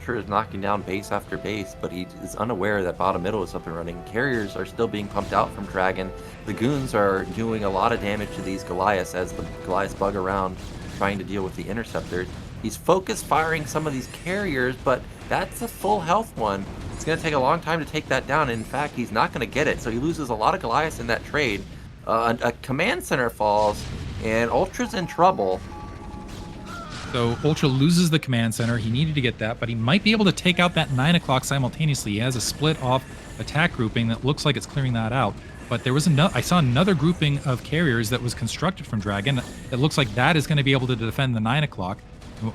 Ultra is knocking down base after base, but he is unaware that bottom middle is up and running. Carriers are still being pumped out from DragOn. The goons are doing a lot of damage to these Goliaths as the Goliaths bug around trying to deal with the interceptors. He's focused firing some of these carriers, but that's a full health one. It's going to take a long time to take that down, and in fact, he's not going to get it, so he loses a lot of Goliaths in that trade. A command center falls, and Ultra's in trouble. So Ultra loses the command center. He needed to get that, but he might be able to take out that 9 o'clock simultaneously. He has a split off attack grouping that looks like it's clearing that out. But there was I saw another grouping of carriers that was constructed from DragOn that looks like that is going to be able to defend the 9 o'clock.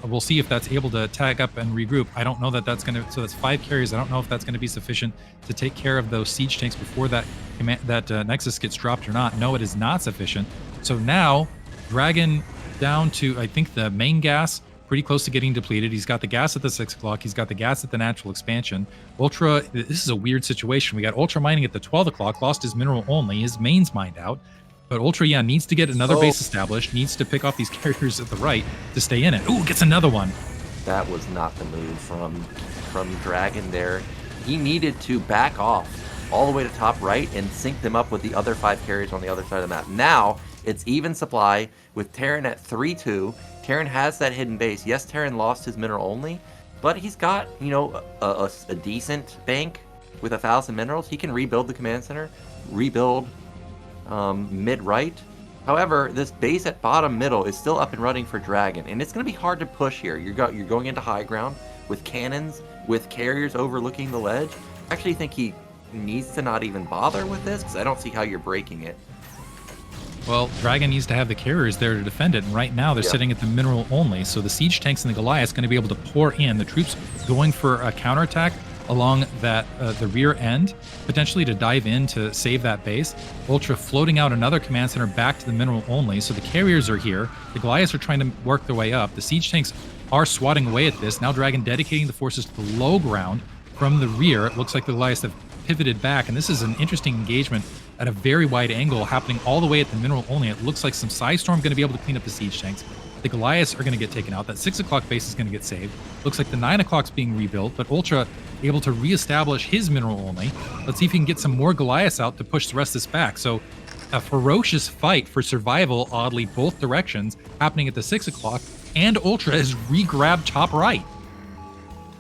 We'll see if that's able to tag up and regroup. I don't know that that's going to, so that's 5 carriers. I don't know if that's going to be sufficient to take care of those siege tanks before that Nexus gets dropped or not. No, it is not sufficient. So now DragOn down to, I think, the main gas pretty close to getting depleted. He's got the gas at the 6 o'clock. He's got the gas at the natural expansion. Ultra, this is a weird situation. We got Ultra mining at the 12 o'clock, lost his mineral only. His main's mined out. But Ultra, yeah, needs to get another base established, needs to pick off these carriers at the right to stay in it. Ooh, gets another one. That was not the move from DragOn there. He needed to back off all the way to top right and sync them up with the other 5 carriers on the other side of the map. Now, it's even supply with Terran at 3-2. Terran has that hidden base. Yes, Terran lost his mineral only, but he's got, you know, a decent bank with 1,000 minerals. He can rebuild the command center, rebuild mid-right. However, this base at bottom middle is still up and running for DragOn, and it's going to be hard to push here. You're going into high ground with cannons, with carriers overlooking the ledge. I actually think he needs to not even bother with this, because I don't see how you're breaking it. Well, DragOn needs to have the carriers there to defend it, and right now they're sitting at the mineral only, so the siege tanks and the Goliath's going to be able to pour in. The troops going for a counterattack along that the rear end, potentially to dive in to save that base. Ultra floating out another command center back to the mineral only, so the carriers are here. The Goliaths are trying to work their way up. The siege tanks are swatting away at this. Now DragOn dedicating the forces to the low ground from the rear. It looks like the Goliaths have pivoted back, and this is an interesting engagement at a very wide angle happening all the way at the mineral only. It looks like some Psystorm going to be able to clean up the siege tanks. The Goliaths are going to get taken out. That 6 o'clock base is going to get saved. Looks like the 9 o'clock's being rebuilt, but Ultra able to reestablish his mineral only. Let's see if he can get some more Goliaths out to push the rest of this back. So a ferocious fight for survival, oddly, both directions, happening at the 6 o'clock, and Ultra has re-grabbed top right.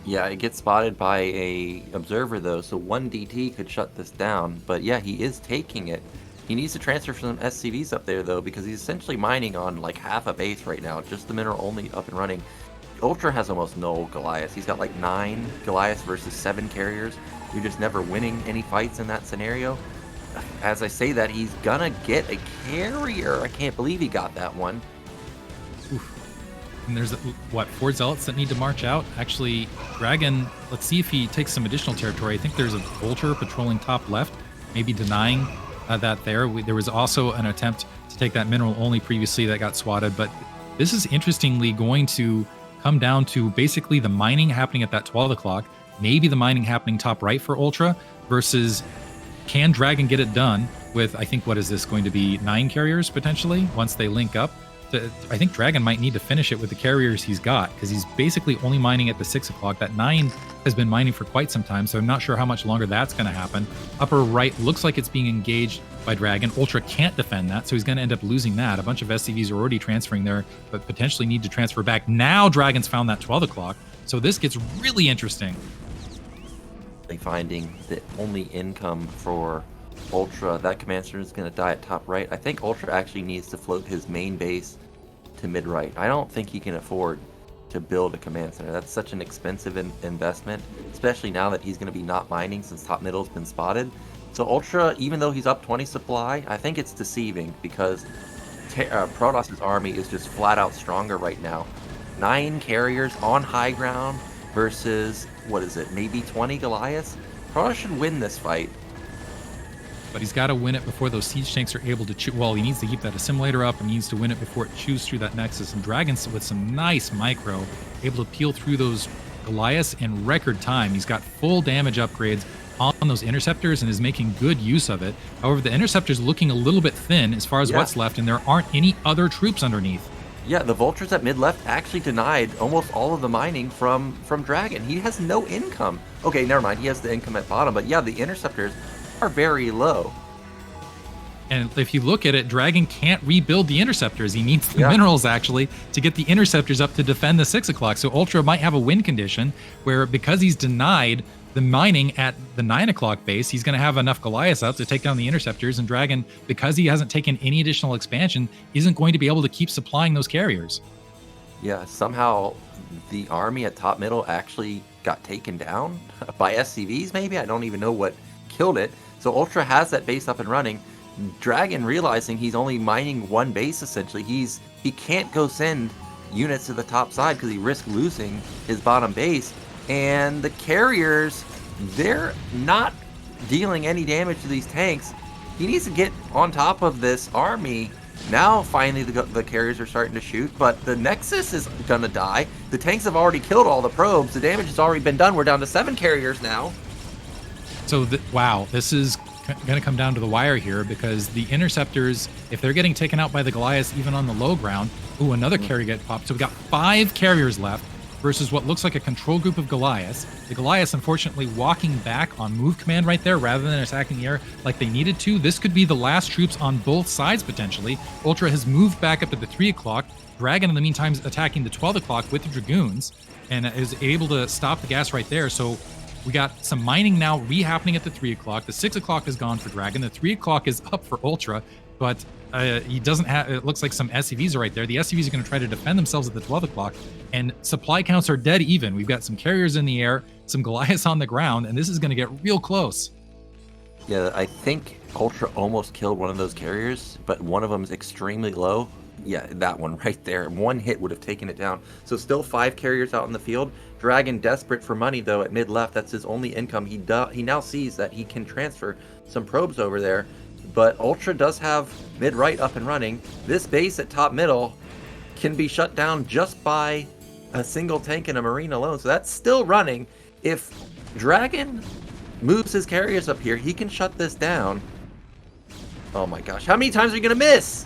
Yeah, it gets spotted by a observer though, so 1 DT could shut this down. But yeah, he is taking it. He needs to transfer some SCVs up there though, because he's essentially mining on like half a base right now, just the mineral only up and running. Ultra has almost no Goliaths. He's got like 9 Goliaths versus 7 carriers. You're just never winning any fights in that scenario. As I say that, he's gonna get a carrier. I can't believe he got that one. Oof. And there's, what, 4 Zealots that need to march out? Actually, DragOn, let's see if he takes some additional territory. I think there's a Vulture patrolling top left, maybe denying that there. There was also an attempt to take that mineral only previously that got swatted, but this is interestingly going to come down to basically the mining happening at that 12 o'clock, maybe the mining happening top right for Ultra, versus can DragOn get it done with, I think, what is this going to be, 9 carriers potentially once they link up? I think DragOn might need to finish it with the carriers he's got, because he's basically only mining at the 6 o'clock. That 9 has been mining for quite some time, so I'm not sure how much longer that's going to happen. Upper right looks like it's being engaged by DragOn. Ultra can't defend that, so he's going to end up losing that. A bunch of SCVs are already transferring there, but potentially need to transfer back. Now DragOn's found that 12 o'clock, so this gets really interesting. Finding the only income for Ultra, that command center is going to die at top right. I think Ultra actually needs to float his main base to mid right. I don't think he can afford to build a command center. That's such an expensive investment, especially now that he's going to be not mining since top middle's been spotted. So Ultra, even though he's up 20 supply, I think it's deceiving because Protoss's army is just flat out stronger right now. 9 carriers on high ground versus, what is it, maybe 20 Goliaths? Protoss should win this fight. But he's got to win it before those siege tanks are able to chew. Well, he needs to keep that assimilator up and he needs to win it before it chews through that nexus. And DragOn, with some nice micro, able to peel through those Goliaths in record time. He's got full damage upgrades on those interceptors and is making good use of it. However, the interceptor's looking a little bit thin as far as what's left, and there aren't any other troops underneath. Yeah, the Vultures at mid-left actually denied almost all of the mining from DragOn. He has no income. Okay, never mind. He has the income at bottom, but yeah, the interceptors are very low. And if you look at it, DragOn can't rebuild the interceptors. He needs the minerals, actually, to get the interceptors up to defend the 6 o'clock. So Ultra might have a win condition where, because he's denied the mining at the 9 o'clock base, he's going to have enough Goliaths up to take down the interceptors. And DragOn, because he hasn't taken any additional expansion, isn't going to be able to keep supplying those carriers. Yeah, somehow the army at top middle actually got taken down by SCVs, maybe? I don't even know what killed it. So Ultra has that base up and running. DragOn, realizing he's only mining 1 base, essentially, he can't go send units to the top side because he risks losing his bottom base. And the carriers, they're not dealing any damage to these tanks. He needs to get on top of this army Now, finally, the carriers are starting to shoot, but the Nexus is gonna die. The tanks have already killed all the probes. The damage has already been done. We're down to 7 carriers now. So, wow, this is going to come down to the wire here because the interceptors, if they're getting taken out by the Goliaths, even on the low ground, ooh, another carrier get popped. So we got 5 carriers left versus what looks like a control group of Goliaths. The Goliaths, unfortunately, walking back on move command right there rather than attacking the air like they needed to. This could be the last troops on both sides, potentially. UltrA has moved back up to the 3 o'clock. DragOn, in the meantime, is attacking the 12 o'clock with the Dragoons and is able to stop the gas right there. So we got some mining now re-happening at the 3 o'clock. The 6 o'clock is gone for DragOn. The 3 o'clock is up for UltrA, but he doesn't have, it looks like some SCVs are right there. The SCVs are going to try to defend themselves at the 12 o'clock, and supply counts are dead even. We've got some carriers in the air, some Goliaths on the ground, and this is going to get real close. Yeah, I think UltrA almost killed one of those carriers, but one of them is extremely low. Yeah, that one right there. One hit would have taken it down. So still 5 carriers out in the field. DragOn desperate for money, though, at mid-left. That's his only income. He now sees that he can transfer some probes over there. But UltrA does have mid-right up and running. This base at top-middle can be shut down just by a single tank and a marine alone. So that's still running. If DragOn moves his carriers up here, he can shut this down. Oh my gosh. How many times are you going to miss?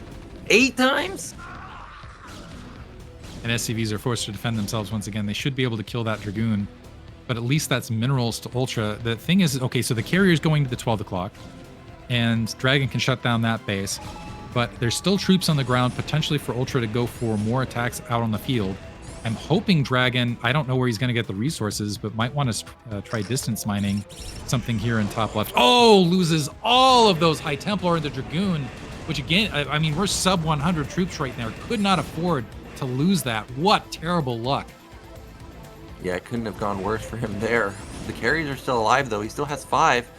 8 times? And SCVs are forced to defend themselves once again. They should be able to kill that Dragoon, but at least that's minerals to UltrA. The thing is, okay, so the carrier's going to the 12 o'clock, and DragOn can shut down that base, but there's still troops on the ground, potentially for UltrA to go for more attacks out on the field. I'm hoping DragOn, I don't know where he's going to get the resources, but might want to try distance mining something here in top left. Oh, loses all of those High Templar and the Dragoon, which again, I mean, we're sub 100 troops right now. Could not afford to lose that. What terrible luck. Yeah, it couldn't have gone worse for him there. The carriers are still alive, though. He still has 5,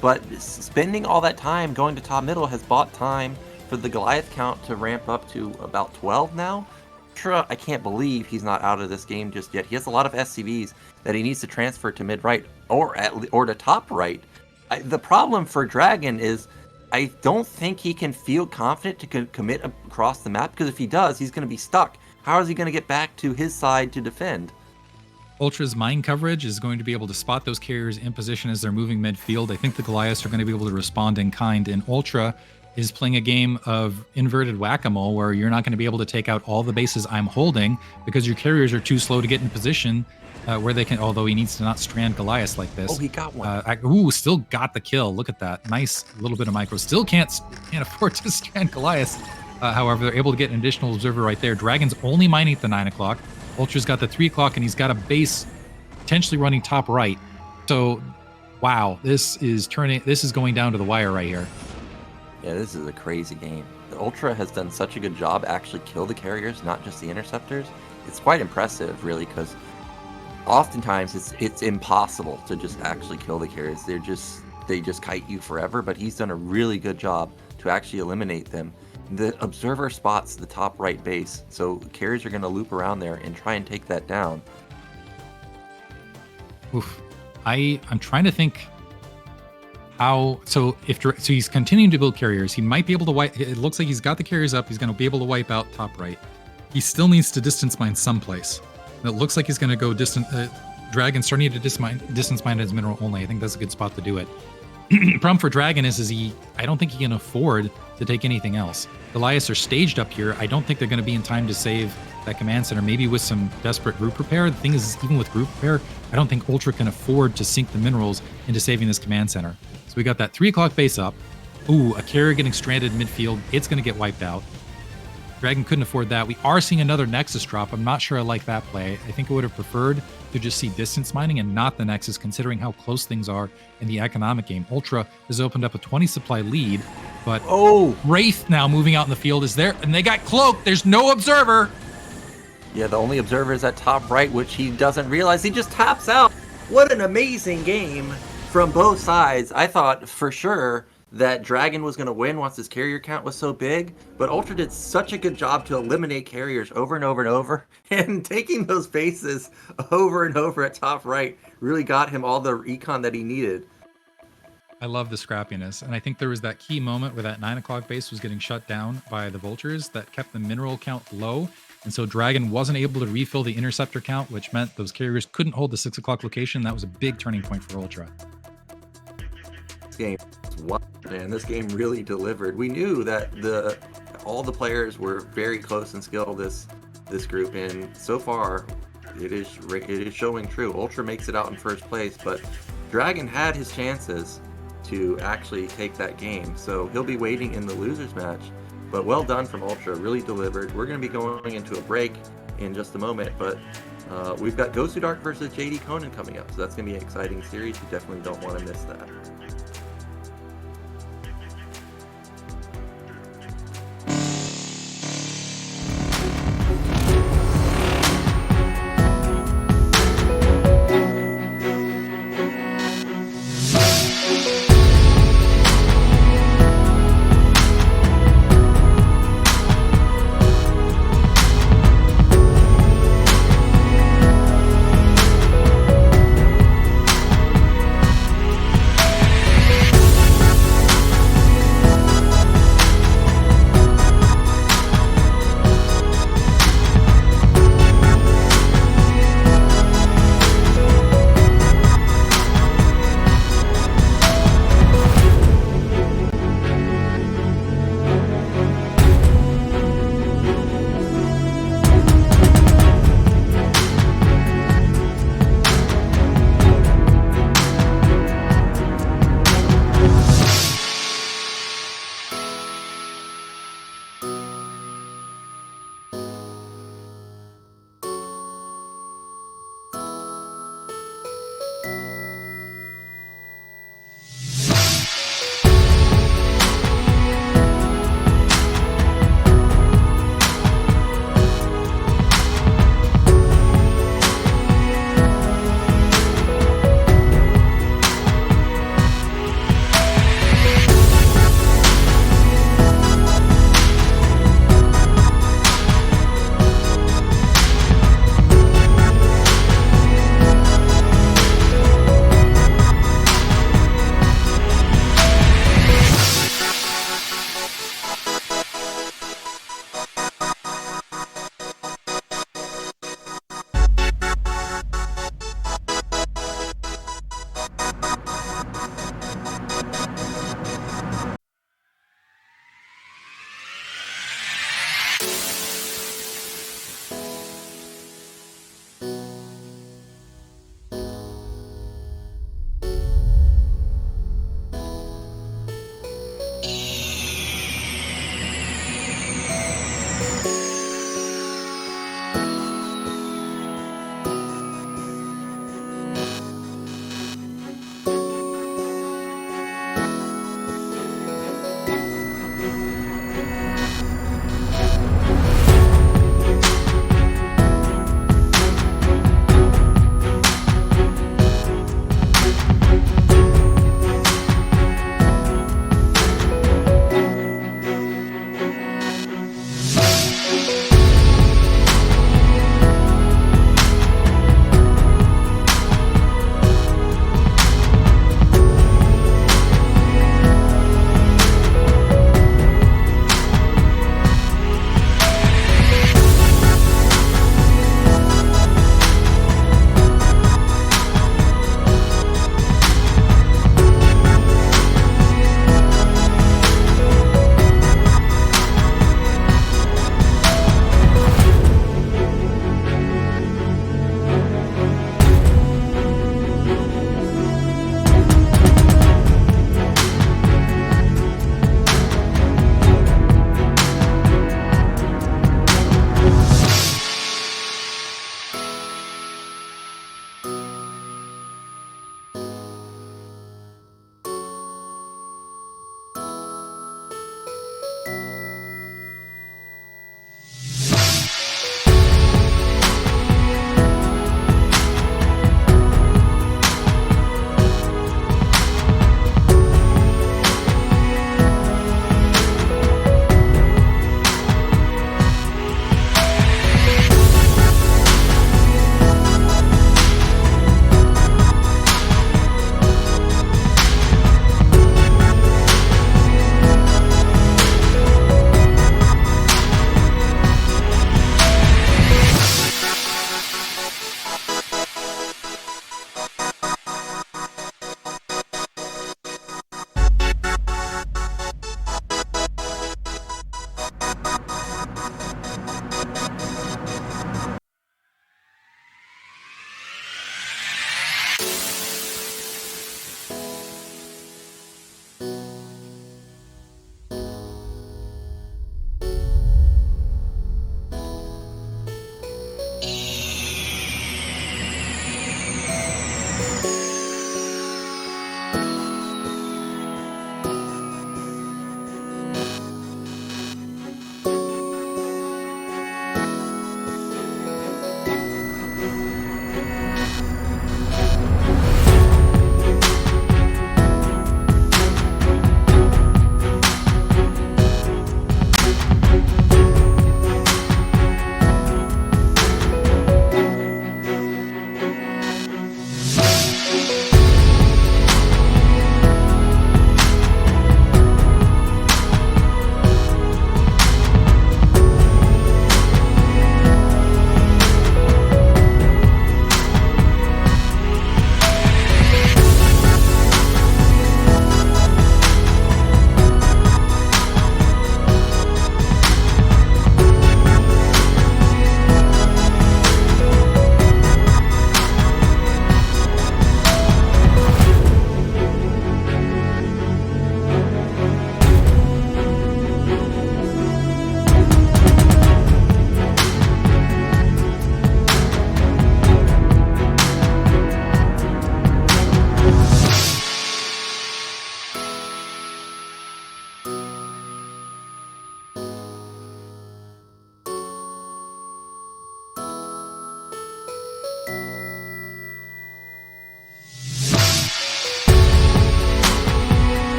but spending all that time going to top middle has bought time for the Goliath count to ramp up to about 12 now. UltrA, I can't believe he's not out of this game just yet. He has a lot of SCVs that he needs to transfer to mid-right or to top right. The problem for DragOn is I don't think he can feel confident to commit across the map, because if he does, he's going to be stuck. How is he going to get back to his side to defend? UltrA's mine coverage is going to be able to spot those carriers in position as they're moving midfield. I think the Goliaths are going to be able to respond in kind, and UltrA is playing a game of inverted whack-a-mole where you're not going to be able to take out all the bases I'm holding because your carriers are too slow to get in position where they can, although he needs to not strand Goliaths like this. Oh, he got one. Still got the kill. Look at that. Nice little bit of micro. Still can't afford to strand Goliaths. However, they're able to get an additional observer right there. DragOn's only mining at the 9 o'clock. UltrA's got the 3 o'clock, and he's got a base potentially running top right. So, wow, this is going down to the wire right here. Yeah, this is a crazy game. The UltrA has done such a good job actually kill the carriers, not just the interceptors. It's quite impressive, really, because oftentimes it's impossible to just actually kill the carriers. They just kite you forever, but he's done a really good job to actually eliminate them. The observer spots the top right base, so carriers are going to loop around there and try and take that down. Oof. I'm trying to think how. So he's continuing to build carriers. He might be able to wipe. It looks like he's got the carriers up. He's going to be able to wipe out top right. He still needs to distance mine someplace. It looks like he's going to go distant. DragOn starting to distance mine his mineral only. I think that's a good spot to do it. Problem for DragOn is I don't think he can afford to take anything else. Goliaths are staged up here. I don't think they're going to be in time to save that command center. Maybe with some desperate group repair. The thing is, even with group repair, I don't think UltrA can afford to sink the minerals into saving this command center. So we got that 3 o'clock base up. Ooh, a carrier getting stranded midfield. It's going to get wiped out. DragOn couldn't afford that. We are seeing another Nexus drop. I'm not sure I like that play. I think I would have preferred to just see distance mining and not the Nexus, considering how close things are in the economic game. UltrA has opened up a 20 supply lead, but Wraith now moving out in the field is there, and they got cloaked. There's no observer. Yeah, the only observer is at top right, which he doesn't realize. He just taps out. What an amazing game from both sides. I thought for sure that DragOn was going to win once his carrier count was so big, but UltrA did such a good job to eliminate carriers over and over and over, and taking those bases over and over at top right really got him all the recon that he needed. I love the scrappiness. And I think there was that key moment where that 9 o'clock base was getting shut down by the vultures that kept the mineral count low. And so Dragon wasn't able to refill the interceptor count, which meant those carriers couldn't hold the 6 o'clock location. That was a big turning point for Ultra. This game, man, this game really delivered. We knew that all the players were very close in skill this group, and so far it is showing true. Ultra makes it out in first place, but Dragon had his chances to actually take that game, so he'll be waiting in the losers match. But well done from Ultra, really delivered. We're going to be going into a break in just a moment, but we've got Gosu Dark versus JDConan coming up, so that's going to be an exciting series. You definitely don't want to miss that.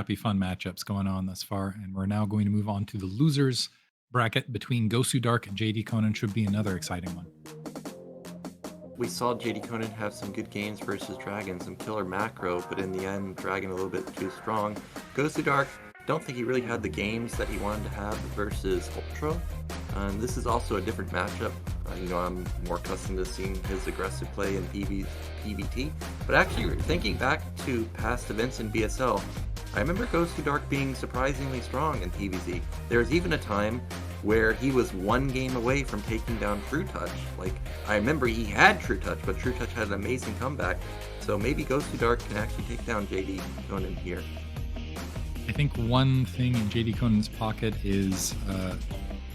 scrappy, fun matchups going on thus far, and we're now going to move on to the losers bracket between Gosu Dark and JDConan. Should be another exciting one. We saw JDConan have some good games versus Dragon, some killer macro, but in the end, Dragon a little bit too strong. Gosudark, don't think he really had the games that he wanted to have versus UltrA. This is also a different matchup. I'm more accustomed to seeing his aggressive play in PvT. But actually, thinking back to past events in BSL, I remember Gosu Dark being surprisingly strong in PvZ. There was even a time where he was one game away from taking down True Touch. Like, I remember he had True Touch, but True Touch had an amazing comeback. So maybe Gosu Dark can actually take down JDConan here. I think one thing in JDConan's pocket is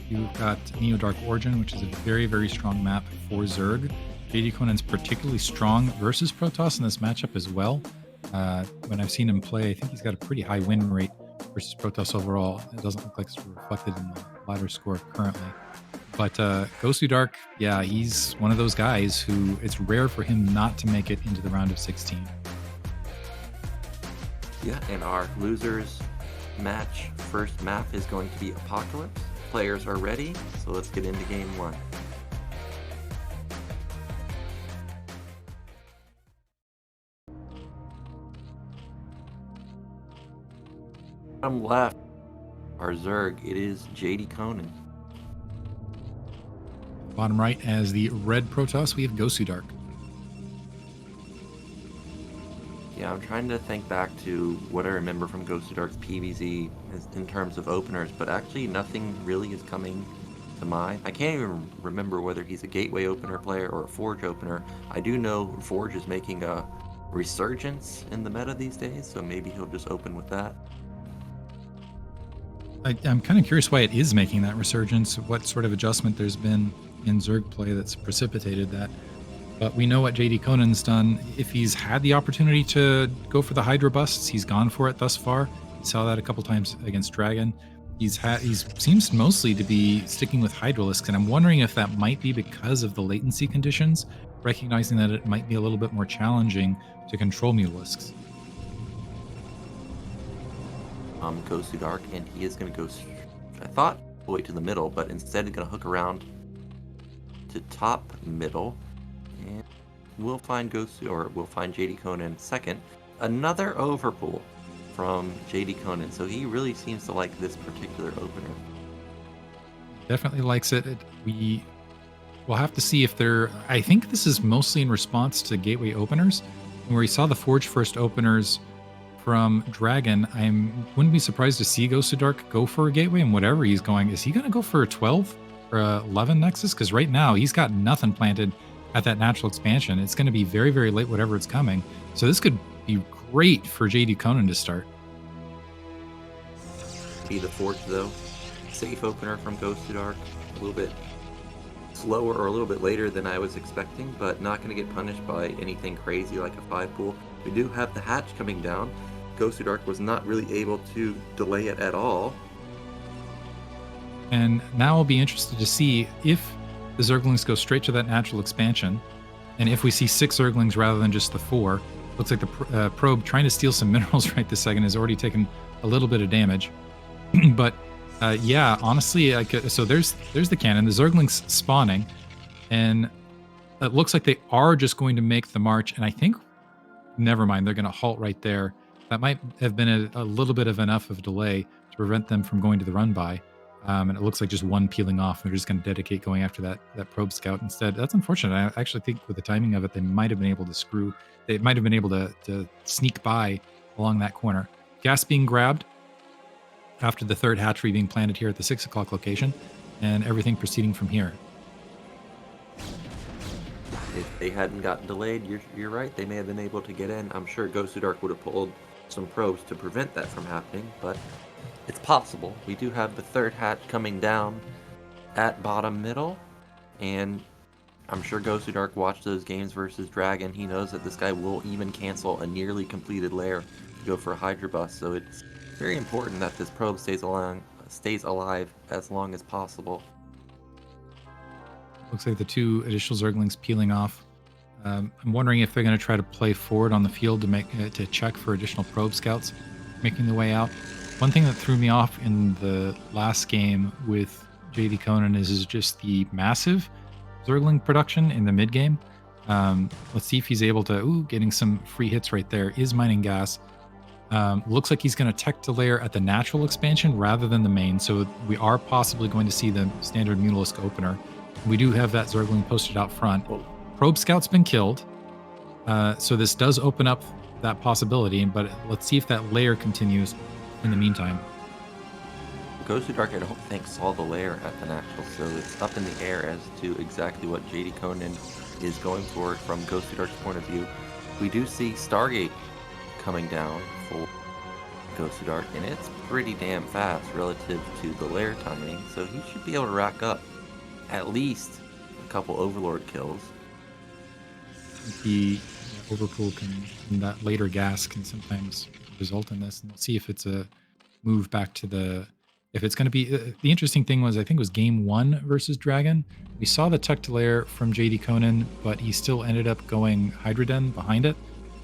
you've got Dark Origin, which is a very, very strong map for Zerg. JDConan's particularly strong versus Protoss in this matchup as well. When I've seen him play, I think he's got a pretty high win rate versus Protoss overall. It doesn't look like it's reflected in the ladder score currently. But Gosu Dark, yeah, he's one of those guys who it's rare for him not to make it into the round of 16. Yeah, and our losers match first map is going to be Apocalypse. Players are ready, so let's get into game one. Bottom left, our Zerg, it is JDConan. Bottom right, as the red Protoss, we have Gosu Dark. Yeah, I'm trying to think back to what I remember from Gosu Dark's PvZ in terms of openers, but actually nothing really is coming to mind. I can't even remember whether he's a gateway opener player or a Forge opener. I do know Forge is making a resurgence in the meta these days, so maybe he'll just open with that. I'm kind of curious why it is making that resurgence, what sort of adjustment there's been in Zerg play that's precipitated that. But we know what JDConan's done. If he's had the opportunity to go for the Hydra busts, he's gone for it thus far. We saw that a couple times against Dragon. He seems mostly to be sticking with Hydralisks, and I'm wondering if that might be because of the latency conditions, recognizing that it might be a little bit more challenging to control Mutalisks. Gosu Dark, and he is going to go, I thought, all the way to the middle, but instead he's going to hook around to top middle. And we'll find JDConan second. Another overpull from JDConan, so he really seems to like this particular opener. Definitely likes it. We'll have to see if I think this is mostly in response to gateway openers, where we saw the Forge first openers from Dragon. I wouldn't be surprised to see Gosu Dark go for a gateway, and whatever he's going, is he going to go for a 12 or a 11 Nexus? Because right now he's got nothing planted at that natural expansion. It's going to be very, very late, whatever it's coming. So this could be great for JDConan to start. Be the Forge, though. Safe opener from Gosu Dark. A little bit slower or a little bit later than I was expecting, but not going to get punished by anything crazy like a 5-pool. We do have the hatch coming down. Gosu Dark was not really able to delay it at all. And now I'll be interested to see if the Zerglings go straight to that natural expansion, and if we see 6 Zerglings rather than just the 4. Looks like the probe trying to steal some minerals right this second has already taken a little bit of damage. But yeah, honestly, so there's the cannon. The Zerglings spawning, and it looks like they are just going to make the march. And I think, never mind, they're going to halt right there. That might have been a little bit of enough of a delay to prevent them from going to the run by. And it looks like just one peeling off. They're just going to dedicate going after that probe scout instead. That's unfortunate. I actually think with the timing of it, they might have been able to they might have been able to sneak by along that corner. Gas being grabbed after the third hatchery being planted here at the 6 o'clock location, and everything proceeding from here. If they hadn't gotten delayed, you're right, they may have been able to get in. I'm sure Gosu Dark would have pulled some probes to prevent that from happening, but it's possible. We do have the third hatch coming down at bottom middle, and I'm sure Gosu Dark watched those games versus Dragon. He knows that this guy will even cancel a nearly completed lair to go for a Hydra bust, so it's very important that this probe stays alive as long as possible. Looks like the 2 additional Zerglings peeling off. I'm wondering if they're going to try to play forward on the field to check for additional probe scouts. making the way out. One thing that threw me off in the last game with JDConan is just the massive Zergling production in the mid game. Let's see if he's able to. Getting some free hits right there. Is mining gas. Looks like he's going to tech the layer at the natural expansion rather than the main. So we are possibly going to see the standard Mutalisk opener. We do have that Zergling posted out front. Probe Scout's been killed. So this does open up that possibility, but let's see if that layer continues in the meantime. Gosudark, I don't think, saw the layer at the natural, so it's up in the air as to exactly what JDConan is going for from Gosudark's point of view. We do see Stargate coming down for Gosudark, and it's pretty damn fast relative to the layer timing, so he should be able to rack up at least a couple Overlord kills. The overpool and that later gas can sometimes result in this, and we'll see if it's a move back to the. If it's going to be the interesting thing was I think it was game 1 versus DragOn. We saw the tech to layer from JDConan, but he still ended up going Hydroden behind it.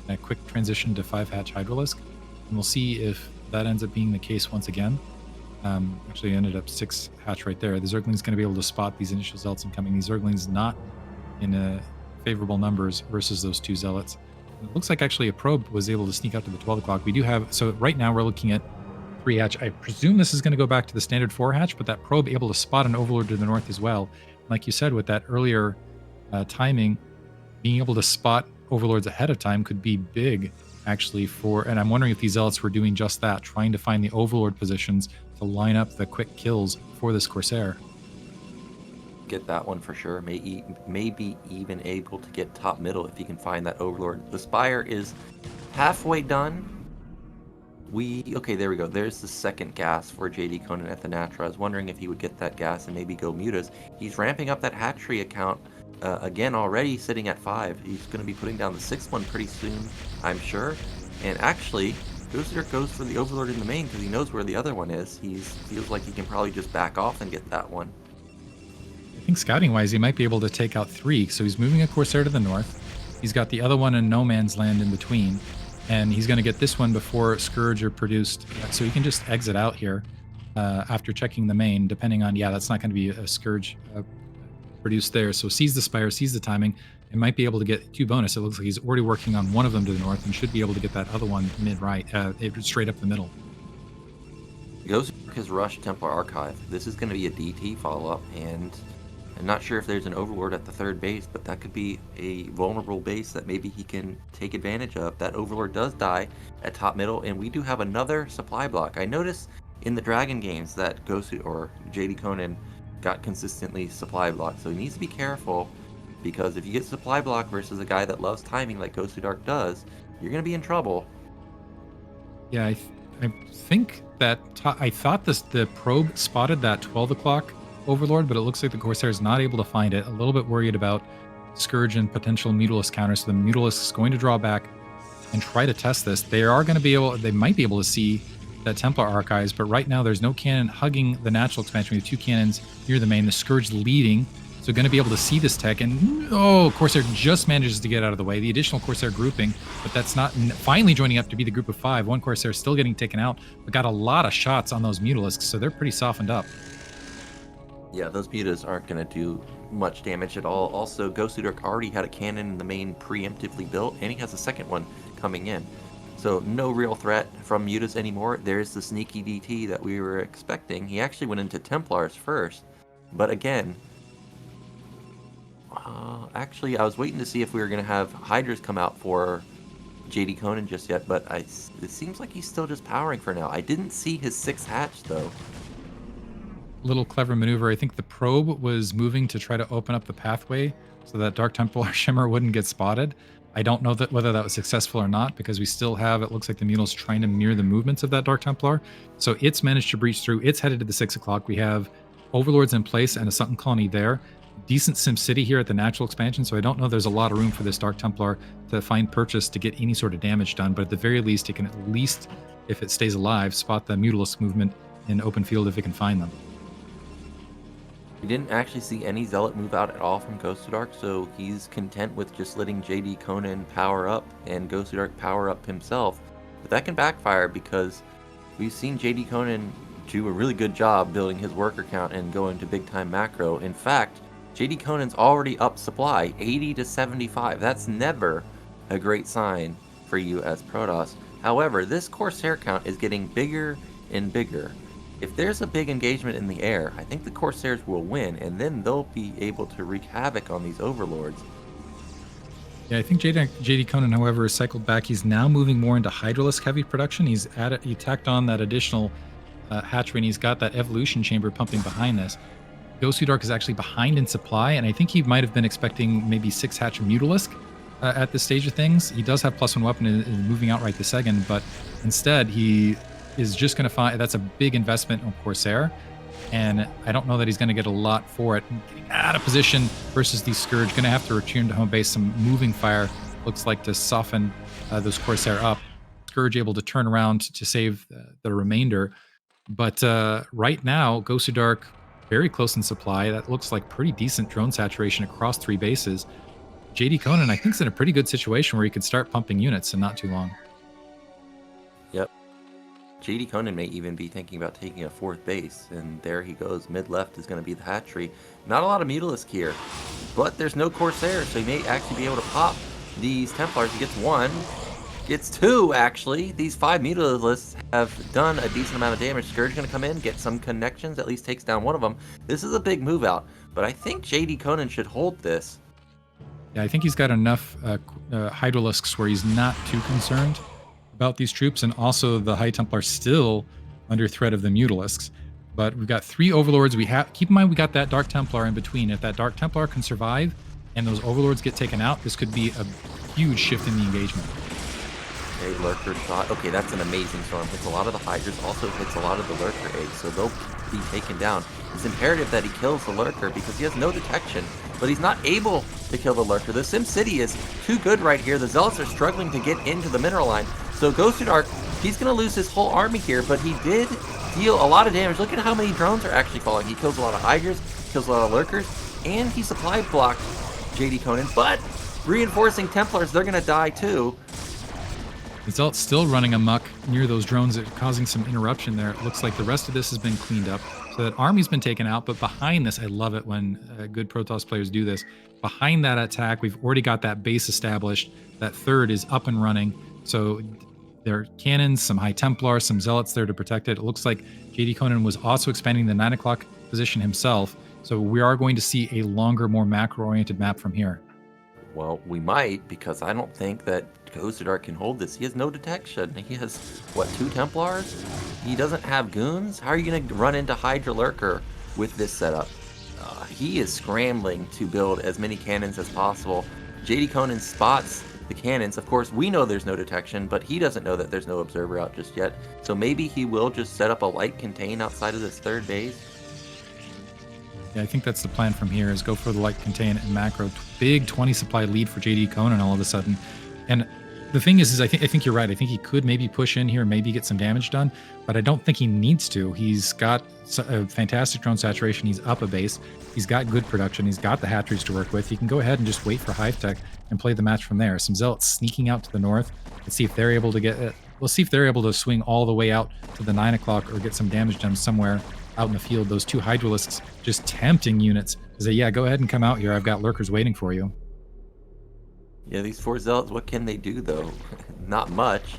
A quick transition to 5-hatch Hydralisk, and we'll see if that ends up being the case once again. Actually ended up 6-hatch right there. The Zergling's going to be able to spot these initial Zealots incoming. These Zerglings not in favorable numbers versus those 2 Zealots. It looks like actually a probe was able to sneak out to the 12 o'clock. We do have, so right now we're looking at 3-hatch. I presume this is going to go back to the standard 4-hatch, but that probe able to spot an Overlord to the north as well. Like you said, with that earlier timing, being able to spot Overlords ahead of time could be big, actually, and I'm wondering if these Zealots were doing just that, trying to find the Overlord positions to line up the quick kills for this Corsair. Get that one for sure. Maybe even able to get top middle if he can find that Overlord. The Spire is halfway done. Okay, there we go. There's the second gas for JDConan at the natural. I was wondering if he would get that gas and maybe go Mutas. He's ramping up that hatchery account again, already sitting at 5. He's going to be putting down the 6th one pretty soon, I'm sure. And actually, Gosudark goes for the Overlord in the main because he knows where the other one is. He feels like he can probably just back off and get that one. I think scouting-wise, he might be able to take out 3. So he's moving a Corsair to the north. He's got the other one in no man's land in between. And he's going to get this one before Scourge are produced. So he can just exit out here after checking the main, depending on, that's not going to be a Scourge produced there. So sees the Spire, sees the timing, and might be able to get 2 bonus. It looks like he's already working on one of them to the north and should be able to get that other one mid-right, straight up the middle. Gosudark has rushed Templar Archive. This is going to be a DT follow-up, and I'm not sure if there's an Overlord at the 3rd base, but that could be a vulnerable base that maybe he can take advantage of. That Overlord does die at top middle, and we do have another supply block. I noticed in the DragOn games that JDConan got consistently supply blocked, so he needs to be careful, because if you get supply block versus a guy that loves timing like Gosudark does, you're going to be in trouble. Yeah, I think that I thought the probe spotted that 12 o'clock Overlord, but it looks like the Corsair is not able to find it. A little bit worried about Scourge and potential Mutalisk counters, so the Mutalisk is going to draw back and try to test this. They might be able to see that Templar Archives, but right now there's no cannon hugging the natural expansion. We have 2 cannons near the main, the Scourge leading, so going to be able to see this tech, and Corsair just manages to get out of the way. The additional Corsair grouping, but that's not finally joining up to be the group of 5. One Corsair still getting taken out, but got a lot of shots on those Mutalisks, so they're pretty softened up. Yeah, those Mutas aren't going to do much damage at all. Also, Gosudark already had a cannon in the main preemptively built, and he has a second one coming in. So no real threat from Mutas anymore. There's the sneaky DT that we were expecting. He actually went into Templars first, but again, actually I was waiting to see if we were going to have Hydras come out for JDConan just yet, but it seems like he's still just powering for now. I didn't see his 6th hatch though. Little clever maneuver. I think the probe was moving to try to open up the pathway so that Dark Templar Shimmer wouldn't get spotted. I don't know whether that was successful or not, because we still have, it looks like the Mutal's trying to mirror the movements of that Dark Templar. So it's managed to breach through. It's headed to the 6 o'clock. We have Overlords in place and a Sunken Colony there. Decent Sim City here at the natural expansion, so I don't know there's a lot of room for this Dark Templar to find purchase to get any sort of damage done, but at the very least, it can at least, if it stays alive, spot the Mutalisk movement in open field if it can find them. We didn't actually see any Zealot move out at all from Gosudark, so he's content with just letting JDConan power up and Gosudark power up himself. But that can backfire because we've seen JDConan do a really good job building his worker count and going to big time macro. In fact, JDConan's already up supply 80 to 75. That's never a great sign for you as Protoss. However, this Corsair count is getting bigger and bigger. If there's a big engagement in the air, I think the Corsairs will win, and then they'll be able to wreak havoc on these Overlords. Yeah, I think JDConan, however, is cycled back. He's now moving more into Hydralisk heavy production. He tacked on that additional hatchery, and he's got that evolution chamber pumping behind this. Gosu Dark is actually behind in supply, and I think he might have been expecting maybe 6 hatch Mutalisk at this stage of things. He does have +1 weapon and is moving out right this second, but instead he is just going to find that's a big investment on Corsair, and I don't know that he's going to get a lot for it. Getting out of position versus these Scourge, going to have to return to home base. Some moving fire looks like to soften those Corsair up. Scourge able to turn around to save the remainder, but right now Gosu Dark very close in supply. That looks like pretty decent drone saturation across 3 bases. JDConan, I think, is in a pretty good situation where he could start pumping units in not too long. Yep. JDConan may even be thinking about taking a 4th base, and there he goes. Mid-left is going to be the hatchery. Not a lot of Mutalisk here, but there's no Corsair, so he may actually be able to pop these Templars. He gets 1, gets 2, actually. These 5 Mutalisks have done a decent amount of damage. Scourge going to come in, get some connections, at least takes down one of them. This is a big move out, but I think JDConan should hold this. Yeah, I think he's got enough Hydralisks where he's not too concerned about these troops, and also the High Templar still under threat of the Mutalisks. But we've got 3 Overlords. Keep in mind we got that Dark Templar in between. If that Dark Templar can survive and those Overlords get taken out, this could be a huge shift in the engagement. Okay, Lurker shot. Okay, that's an amazing storm. Hits a lot of the Hydras, also hits a lot of the Lurker eggs, so they'll be taken down. It's imperative that he kills the Lurker because he has no detection, but he's not able to kill the Lurker. The SimCity is too good right here. The Zealots are struggling to get into the mineral line. So Gosu Dark, he's going to lose his whole army here, but he did deal a lot of damage. Look at how many drones are actually falling. He kills a lot of Hydras, kills a lot of Lurkers, and he supply blocked JDConan, but reinforcing Templars, they're going to die too. The Zealot's still running amok near those drones, causing some interruption there. It looks like the rest of this has been cleaned up. So that army's been taken out, but behind this, I love it when good Protoss players do this. Behind that attack, we've already got that base established. That 3rd is up and running. So there are cannons, some High Templar, some Zealots there to protect it. It looks like JDConan was also expanding the 9 o'clock position himself. So we are going to see a longer, more macro-oriented map from here. Well, we might, because I don't think that Gosu Dark can hold this. He has no detection. He has, what, 2 Templars? He doesn't have goons? How are you going to run into Hydra Lurker with this setup? He is scrambling to build as many cannons as possible. JDConan spots the cannons. Of course, we know there's no detection, but he doesn't know that there's no observer out just yet. So maybe he will just set up a light contain outside of this 3rd base. Yeah, I think that's the plan from here, is go for the light contain and macro. Big 20 supply lead for JDConan all of a sudden. And the thing is I think you're right. I think he could maybe push in here, maybe get some damage done, but I don't think he needs to. He's got a fantastic drone saturation. He's up a base. He's got good production. He's got the hatcheries to work with. He can go ahead and just wait for Hive Tech and play the match from there. Some Zealots sneaking out to the north. Let's see if they're able to get we'll see if they're able to swing all the way out to the 9 o'clock or get some damage done somewhere out in the field. Those 2 Hydralisks just tempting units to say, yeah, go ahead and come out here. I've got Lurkers waiting for you. Yeah, these 4 Zealots, what can they do, though? Not much.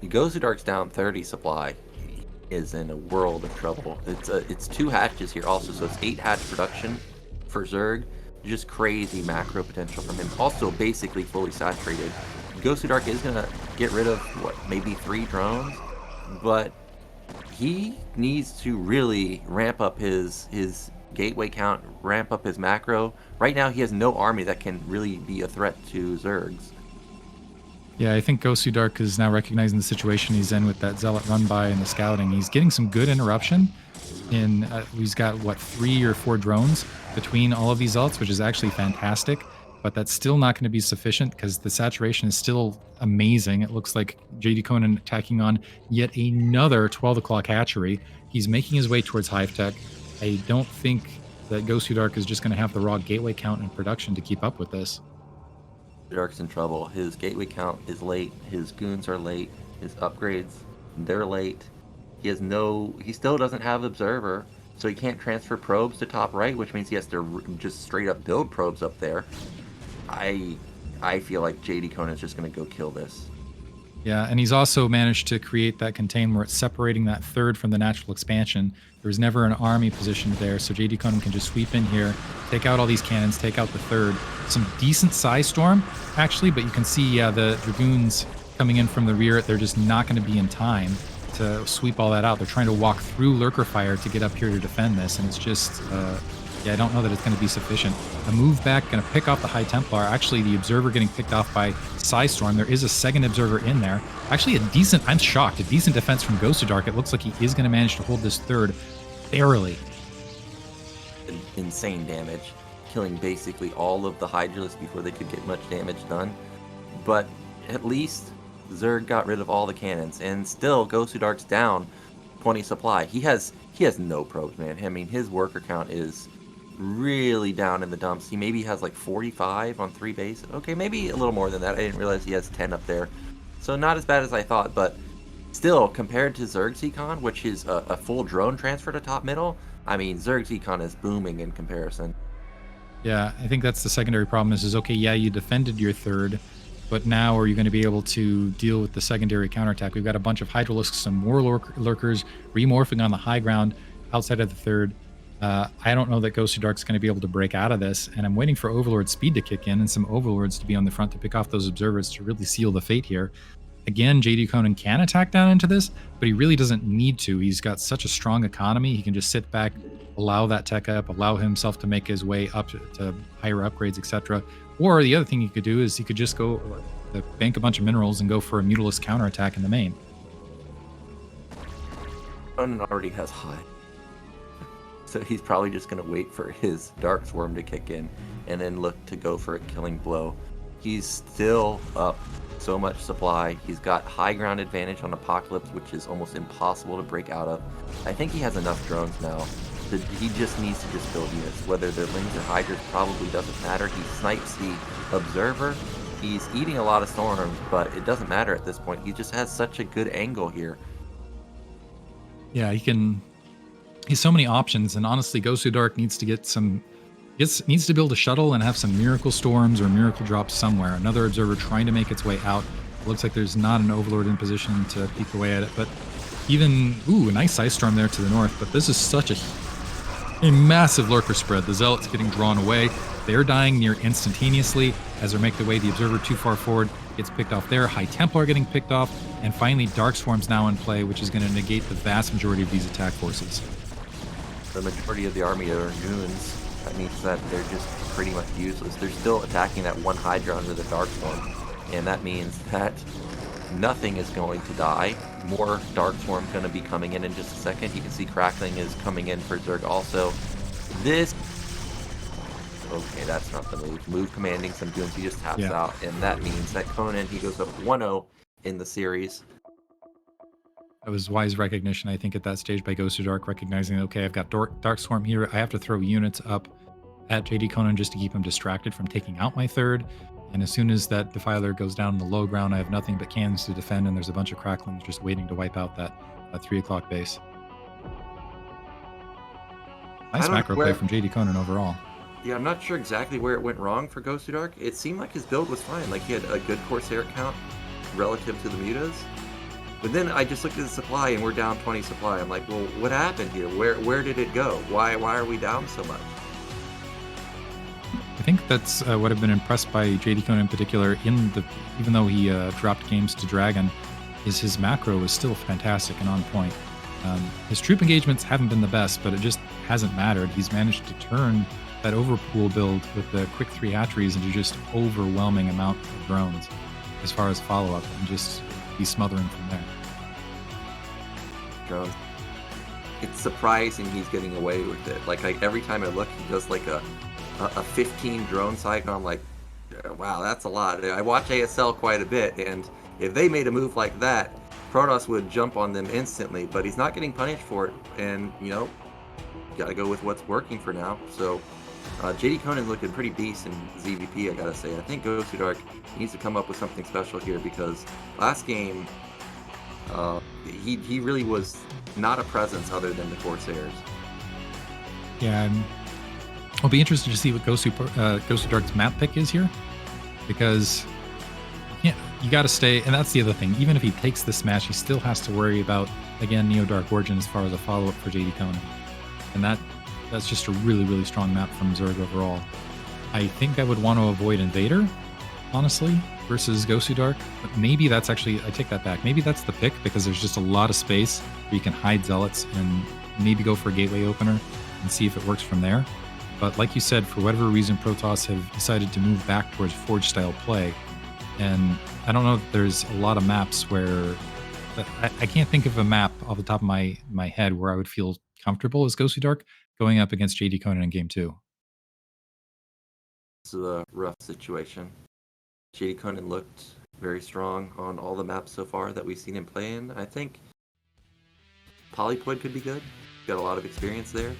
Gosu Dark's down 30 supply. He is in a world of trouble. It's 2 hatches here also, so it's 8 hatch production for Zerg. Just crazy macro potential from him. Also basically fully saturated. Gosu Dark is going to get rid of, what, maybe 3 drones? But he needs to really ramp up his gateway count, ramp up his macro. Right now he has no army that can really be a threat to Zergs. Yeah, I think Gosu Dark is now recognizing the situation he's in with that Zealot run by and the scouting. He's getting some good interruption. He's got, what, 3 or 4 drones between all of these Zealots, which is actually fantastic. But that's still not going to be sufficient because the saturation is still amazing. It looks like JDConan attacking on yet another 12 o'clock hatchery. He's making his way towards Hive Tech. I don't think that Gosu Dark is just going to have the raw gateway count and production to keep up with this. Dark's in trouble. His gateway count is late. His goons are late. His upgrades, they're late. He still doesn't have Observer, so he can't transfer probes to top right, which means he has to just straight up build probes up there. I feel like JDConan is just going to go kill this. Yeah, and he's also managed to create that contain where it's separating that third from the natural expansion. There was never an army positioned there, so JDConan can just sweep in here, take out all these cannons, take out the third. Some decent size storm, actually, but you can see, yeah, the Dragoons coming in from the rear, they're just not going to be in time to sweep all that out. They're trying to walk through Lurker Fire to get up here to defend this, and it's just... yeah, I don't know that it's going to be sufficient. A move back, going to pick off the High Templar. Actually, the Observer getting picked off by Psystorm. There is a second Observer in there. Actually, I'm shocked, a decent defense from Gosu Dark. It looks like he is going to manage to hold this third barely. Insane damage, killing basically all of the Hydralisks before they could get much damage done. But at least Zerg got rid of all the cannons, and still Gosu Dark's down 20 supply. He has no probes, man. I mean, his worker count is really down in the dumps. He maybe has like 45 on 3 base. Okay, maybe a little more than that. I didn't realize he has 10 up there. So not as bad as I thought, but still, compared to ZZZero, which is a full drone transfer to top middle, I mean, ZZZero is booming in comparison. Yeah, I think that's the secondary problem is okay, yeah, you defended your third, but now are you going to be able to deal with the secondary counterattack? We've got a bunch of Hydralisks, some more lurkers, remorphing on the high ground outside of the third. I don't know that Gosu Dark's going to be able to break out of this, and I'm waiting for Overlord speed to kick in and some Overlords to be on the front to pick off those observers to really seal the fate here. Again, JDConan can attack down into this, but he really doesn't need to. He's got such a strong economy. He can just sit back, allow that tech up, allow himself to make his way up to higher upgrades, etc. Or the other thing he could do is he could just go bank a bunch of minerals and go for a Mutalisk counterattack in the main. Conan already has high. So he's probably just going to wait for his Dark Swarm to kick in and then look to go for a killing blow. He's still up so much supply. He's got high ground advantage on Apocalypse, which is almost impossible to break out of. I think he has enough drones now. He just needs to just build units. Whether they're Lings or Hydras probably doesn't matter. He snipes the Observer. He's eating a lot of storms, but it doesn't matter at this point. He just has such a good angle here. Yeah, he's so many options, and honestly, Gosu Dark needs to get needs to build a shuttle and have some miracle storms or miracle drops somewhere. Another observer trying to make its way out. It looks like there's not an overlord in position to peek away at it, but even a nice ice storm there to the north. But this is such a massive lurker spread. The zealots getting drawn away. They're dying near instantaneously as they make their way. The observer too far forward gets picked off there. High Templar getting picked off, and finally Dark Swarm's now in play, which is going to negate the vast majority of these attack forces. The majority of the army are goons. That means that they're just pretty much useless. They're still attacking that one Hydra under the Dark Swarm, and that means that nothing is going to die. More Dark Swarm going to be coming in just a second. You can see Crackling is coming in for Zerg also. Okay, that's not the move. Move commanding some goons, he just taps out, and that means that Conan, he goes up 1-0 in the series. That was wise recognition, I think, at that stage by Gosu Dark, recognizing, okay, I've got Dark Swarm here. I have to throw units up at JDConan just to keep him distracted from taking out my third. And as soon as that Defiler goes down in the low ground, I have nothing but cannons to defend, and there's a bunch of Cracklings just waiting to wipe out that 3 o'clock base. Nice macro play from JDConan overall. Yeah, I'm not sure exactly where it went wrong for Gosu Dark. It seemed like his build was fine. Like, he had a good Corsair count relative to the mutas. But then I just looked at the supply, and we're down 20 supply. I'm like, well, what happened here? Where did it go? Why are we down so much? I think that's what I've been impressed by JDConan in particular. Even though he dropped games to DragOn, is his macro is still fantastic and on point. His troop engagements haven't been the best, but it just hasn't mattered. He's managed to turn that overpool build with the quick 3 hatcheries into just overwhelming amount of drones as far as follow-up, and just be smothering from there. Drones. It's surprising he's getting away with it. Like every time I look, he does like a 15 drone cycle. I'm like, wow, that's a lot. I watch ASL quite a bit, and if they made a move like that, Protoss would jump on them instantly, but he's not getting punished for it, and, you know, gotta go with what's working for now. So JDConan's looking pretty beast in ZVP, I gotta say. I think Gosu Dark needs to come up with something special here, because last game He really was not a presence other than the Corsairs. Yeah, I'll be interested to see what Gosu Dark's map pick is here, because you got to stay, and that's the other thing. Even if he takes this match, he still has to worry about, again, Neo Dark Origin as far as a follow-up for JDConan. And that's just a really, really strong map from Zerg overall. I think I would want to avoid Invader, honestly, versus Gosu Dark. But maybe that's actually, I take that back. Maybe that's the pick, because there's just a lot of space where you can hide Zealots and maybe go for a Gateway Opener and see if it works from there. But like you said, for whatever reason, Protoss have decided to move back towards Forge-style play. And I don't know if there's a lot of maps where... I can't think of a map off the top of my head where I would feel comfortable as Gosu Dark going up against JDConan in Game 2. It's a rough situation. JDConan looked very strong on all the maps so far that we've seen him play in. I think Polyploid could be good. Got a lot of experience there.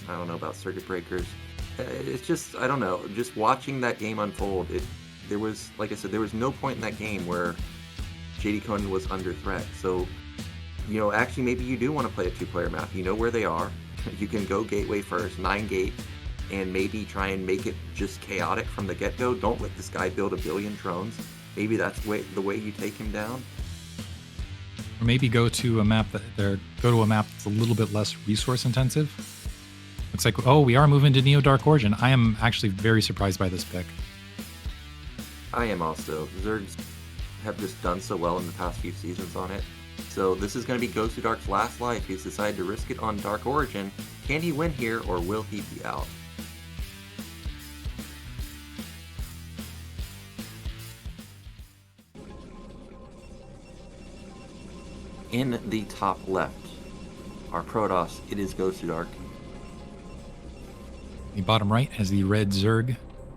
I don't know about Circuit Breakers. It's just, I don't know. Just watching that game unfold, there was, like I said, there was no point in that game where JDConan was under threat. So, actually maybe you do want to play a two-player map. You know where they are. You can go Gateway first, 9-gate, and maybe try and make it just chaotic from the get-go. Don't let this guy build a billion drones. Maybe that's the way you take him down. Or maybe go to a map that's a little bit less resource intensive. Looks like, we are moving to Neo Dark Origin. I am actually very surprised by this pick. I am also. Zergs have just done so well in the past few seasons on it. So this is going to be Gosu Dark's last life. He's decided to risk it on Dark Origin. Can he win here, or will he be out? In the top left, our Protoss, it is Gosu Dark. The bottom right has the red Zerg.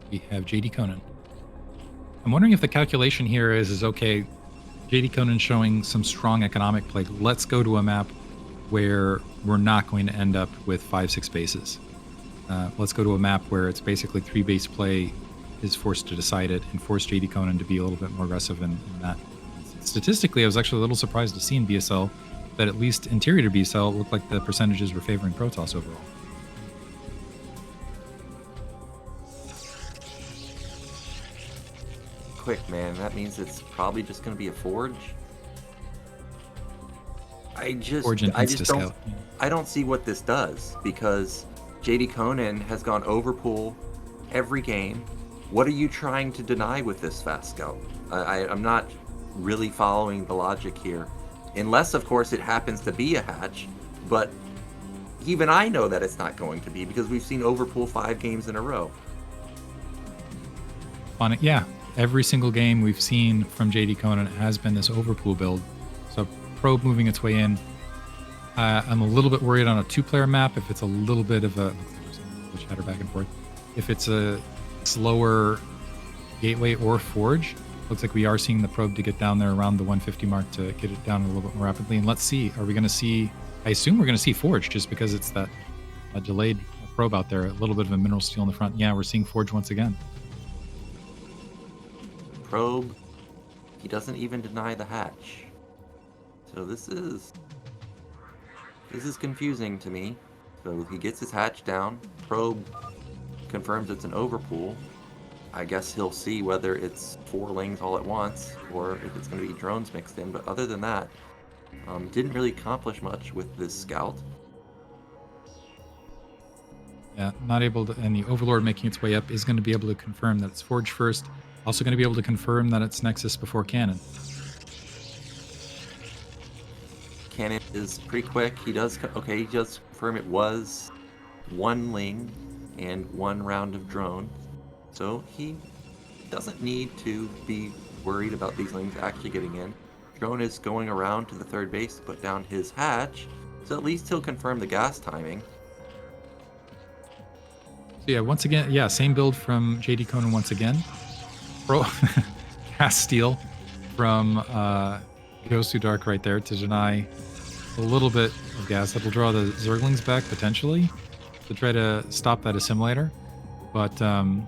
We have JDConan. I'm wondering if the calculation here is okay, JDConan showing some strong economic play. Let's go to a map where we're not going to end up with 5-6 bases. Let's go to a map where it's basically 3-base play is forced to decide it, and force JDConan to be a little bit more aggressive in that. Statistically, I was actually a little surprised to see in BSL that at least interior to BSL it looked like the percentages were favoring Protoss overall. Quick, man. That means it's probably just going to be a Forge. I don't see what this does, because JDConan has gone overpool every game. What are you trying to deny with this fast scout? I'm not really following the logic here, unless of course it happens to be a hatch, but even I know that it's not going to be, because we've seen overpool 5 games in a row. On it, yeah. Every single game we've seen from JDConan has been this overpool build. So probe moving its way in. I'm a little bit worried on a 2-player map if it's a little bit of a chatter back and forth. If it's a slower Gateway or Forge, looks like we are seeing the probe to get down there around the 150 mark to get it down a little bit more rapidly. And let's see, are we going to see, I assume we're going to see Forge, just because it's that delayed probe out there, a little bit of a mineral steel in the front. Yeah, we're seeing Forge once again. Probe, he doesn't even deny the hatch. So this is confusing to me. So he gets his hatch down, probe confirms it's an overpool. I guess he'll see whether it's 4 lings all at once, or if it's going to be drones mixed in. But other than that, didn't really accomplish much with this scout. Yeah, not able to, and the Overlord making its way up is going to be able to confirm that it's Forge first. Also going to be able to confirm that it's Nexus before Cannon. Cannon is pretty quick. He does confirm it was 1 ling and 1 round of drone. So he doesn't need to be worried about these lings actually getting in. Drone is going around to the 3rd base to put down his hatch, so at least he'll confirm the gas timing. So yeah, once again, yeah, same build from JDConan once again. Gas steal from Gosu Dark right there to deny a little bit of gas. That'll draw the Zerglings back potentially to try to stop that assimilator, but I'm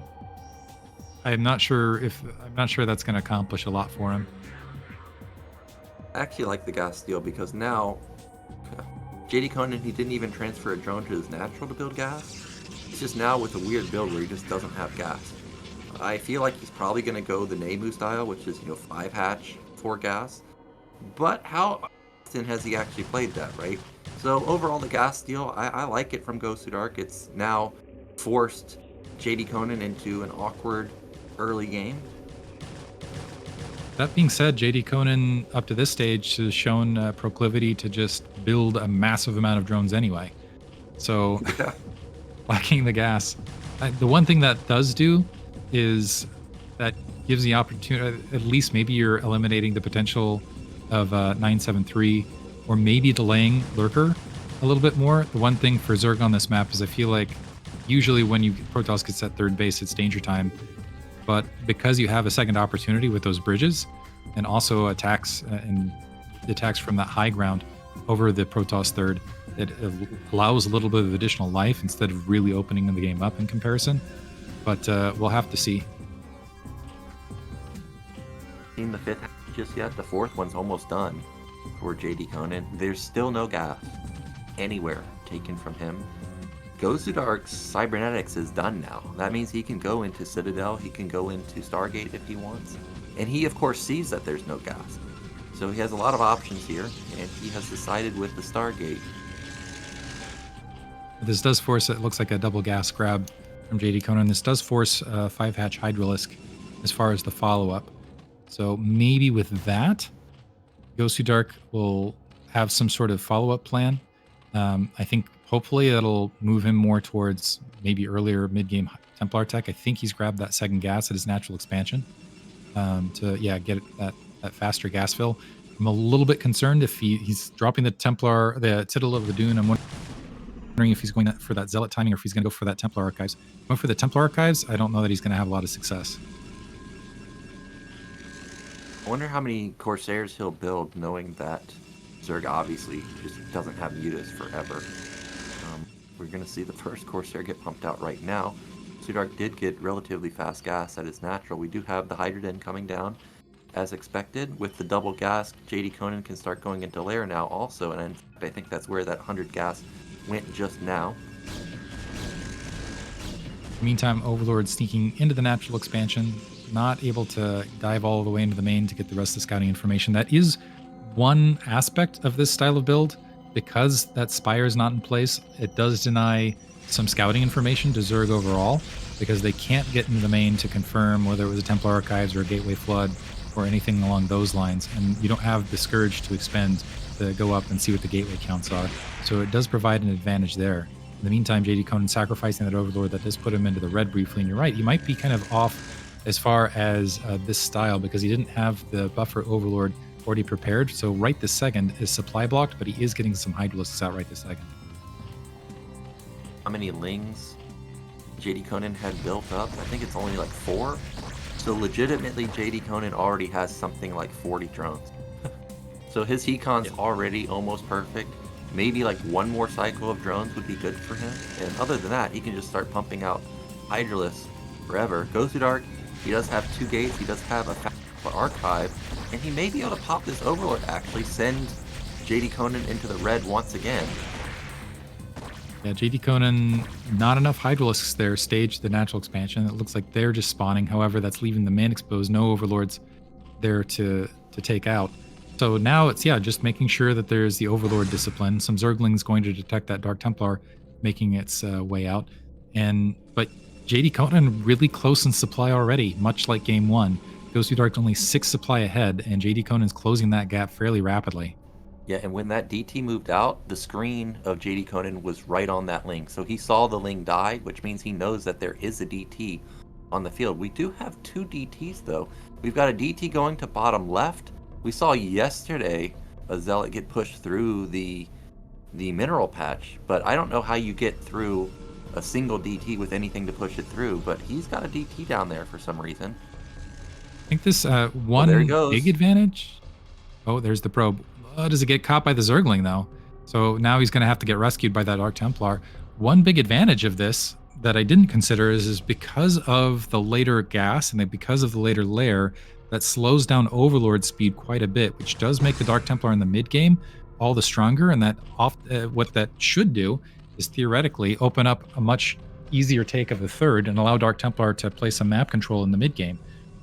not sure that's going to accomplish a lot for him. I actually like the gas deal because now JDConan, he didn't even transfer a drone to his natural to build gas. It's just now with a weird build where he just doesn't have gas. I feel like he's probably going to go the Nemu style, which is, 5 hatch, 4 gas. But how often has he actually played that, right? So overall, the gas deal, I like it from Gosu Dark. It's now forced JDConan into an awkward early game. That being said, JDConan up to this stage has shown proclivity to just build a massive amount of drones anyway. So Yeah. lacking the gas. The one thing that does do is that gives the opportunity, at least maybe you're eliminating the potential of 973 or maybe delaying Lurker a little bit more. The one thing for Zerg on this map is I feel like usually when Protoss gets at third base, it's danger time. But because you have a second opportunity with those bridges and also attacks and attacks from that high ground over the Protoss third, it allows a little bit of additional life instead of really opening the game up in comparison. But we'll have to see. Seen the 5th just yet. The 4th one's almost done for JDConan. There's still no gas anywhere taken from him. Gosudark's cybernetics is done now. That means he can go into Citadel, he can go into Stargate if he wants. And he, of course, sees that there's no gas. So he has a lot of options here, and he has decided with the Stargate. This does force, it looks like a double gas grab from JDConan. This does force 5 hatch Hydralisk as far as the follow-up. So maybe with that, Gosu Dark will have some sort of follow-up plan. I think hopefully that'll move him more towards maybe earlier mid-game Templar tech. I think he's grabbed that second gas at his natural expansion to get that faster gas fill. I'm a little bit concerned if he's dropping the Templar, the Citadel of the Dune. I'm wondering if he's going for that Zealot timing or if he's going to go for that Templar Archives. Going for the Templar Archives, I don't know that he's going to have a lot of success. I wonder how many Corsairs he'll build knowing that Zerg obviously just doesn't have mutas forever. We're going to see the first Corsair get pumped out right now. Gosudark did get relatively fast gas at his natural. We do have the Hydrogen coming down as expected. With the double gas, JDConan can start going into lair now also, and I think that's where that 100 gas went just now. Meantime, Overlord sneaking into the natural expansion, not able to dive all the way into the main to get the rest of the scouting information. That is one aspect of this style of build. Because that Spire is not in place, it does deny some scouting information to Zerg overall, because they can't get into the main to confirm whether it was a Templar Archives or a Gateway Flood or anything along those lines, and you don't have the Scourge to expend to go up and see what the Gateway counts are. So it does provide an advantage there. In the meantime, JDConan sacrificing that Overlord, that does put him into the red briefly, and you're right, he might be kind of off as far as this style, because he didn't have the buffer Overlord already prepared. So right this second is supply blocked, but he is getting some Hydralisks out right this second. How many Lings JDConan had built up? I think it's only like 4. So legitimately, JDConan already has something like 40 drones. So his Hecon's already almost perfect. Maybe like one more cycle of drones would be good for him. And other than that, he can just start pumping out Hydralisks forever. Gosu Dark, he does have 2 gates. He does have a archive. And he may be able to pop this Overlord, actually send JDConan into the red once again. Yeah, JDConan, not enough Hydralisks there, staged the natural expansion. It looks like they're just spawning. However, that's leaving the main exposed. No Overlords there to take out. So now it's, just making sure that there's the Overlord discipline. Some Zerglings going to detect that Dark Templar making its way out. But JDConan really close in supply already, much like Game 1. Gosu Dark's only 6 supply ahead, and JDConan's closing that gap fairly rapidly. Yeah, and when that DT moved out, the screen of JDConan was right on that Ling. So he saw the Ling die, which means he knows that there is a DT on the field. We do have 2 DTs, though. We've got a DT going to bottom left. We saw yesterday a Zealot get pushed through the mineral patch, but I don't know how you get through a single DT with anything to push it through, but he's got a DT down there for some reason. I think this one big advantage. Oh, there's the probe. Does it get caught by the Zergling, though? So now he's going to have to get rescued by that Dark Templar. One big advantage of this that I didn't consider is because of the later gas and because of the later lair, that slows down Overlord's speed quite a bit, which does make the Dark Templar in the mid game all the stronger. And that what that should do is theoretically open up a much easier take of the third and allow Dark Templar to play some map control in the mid game.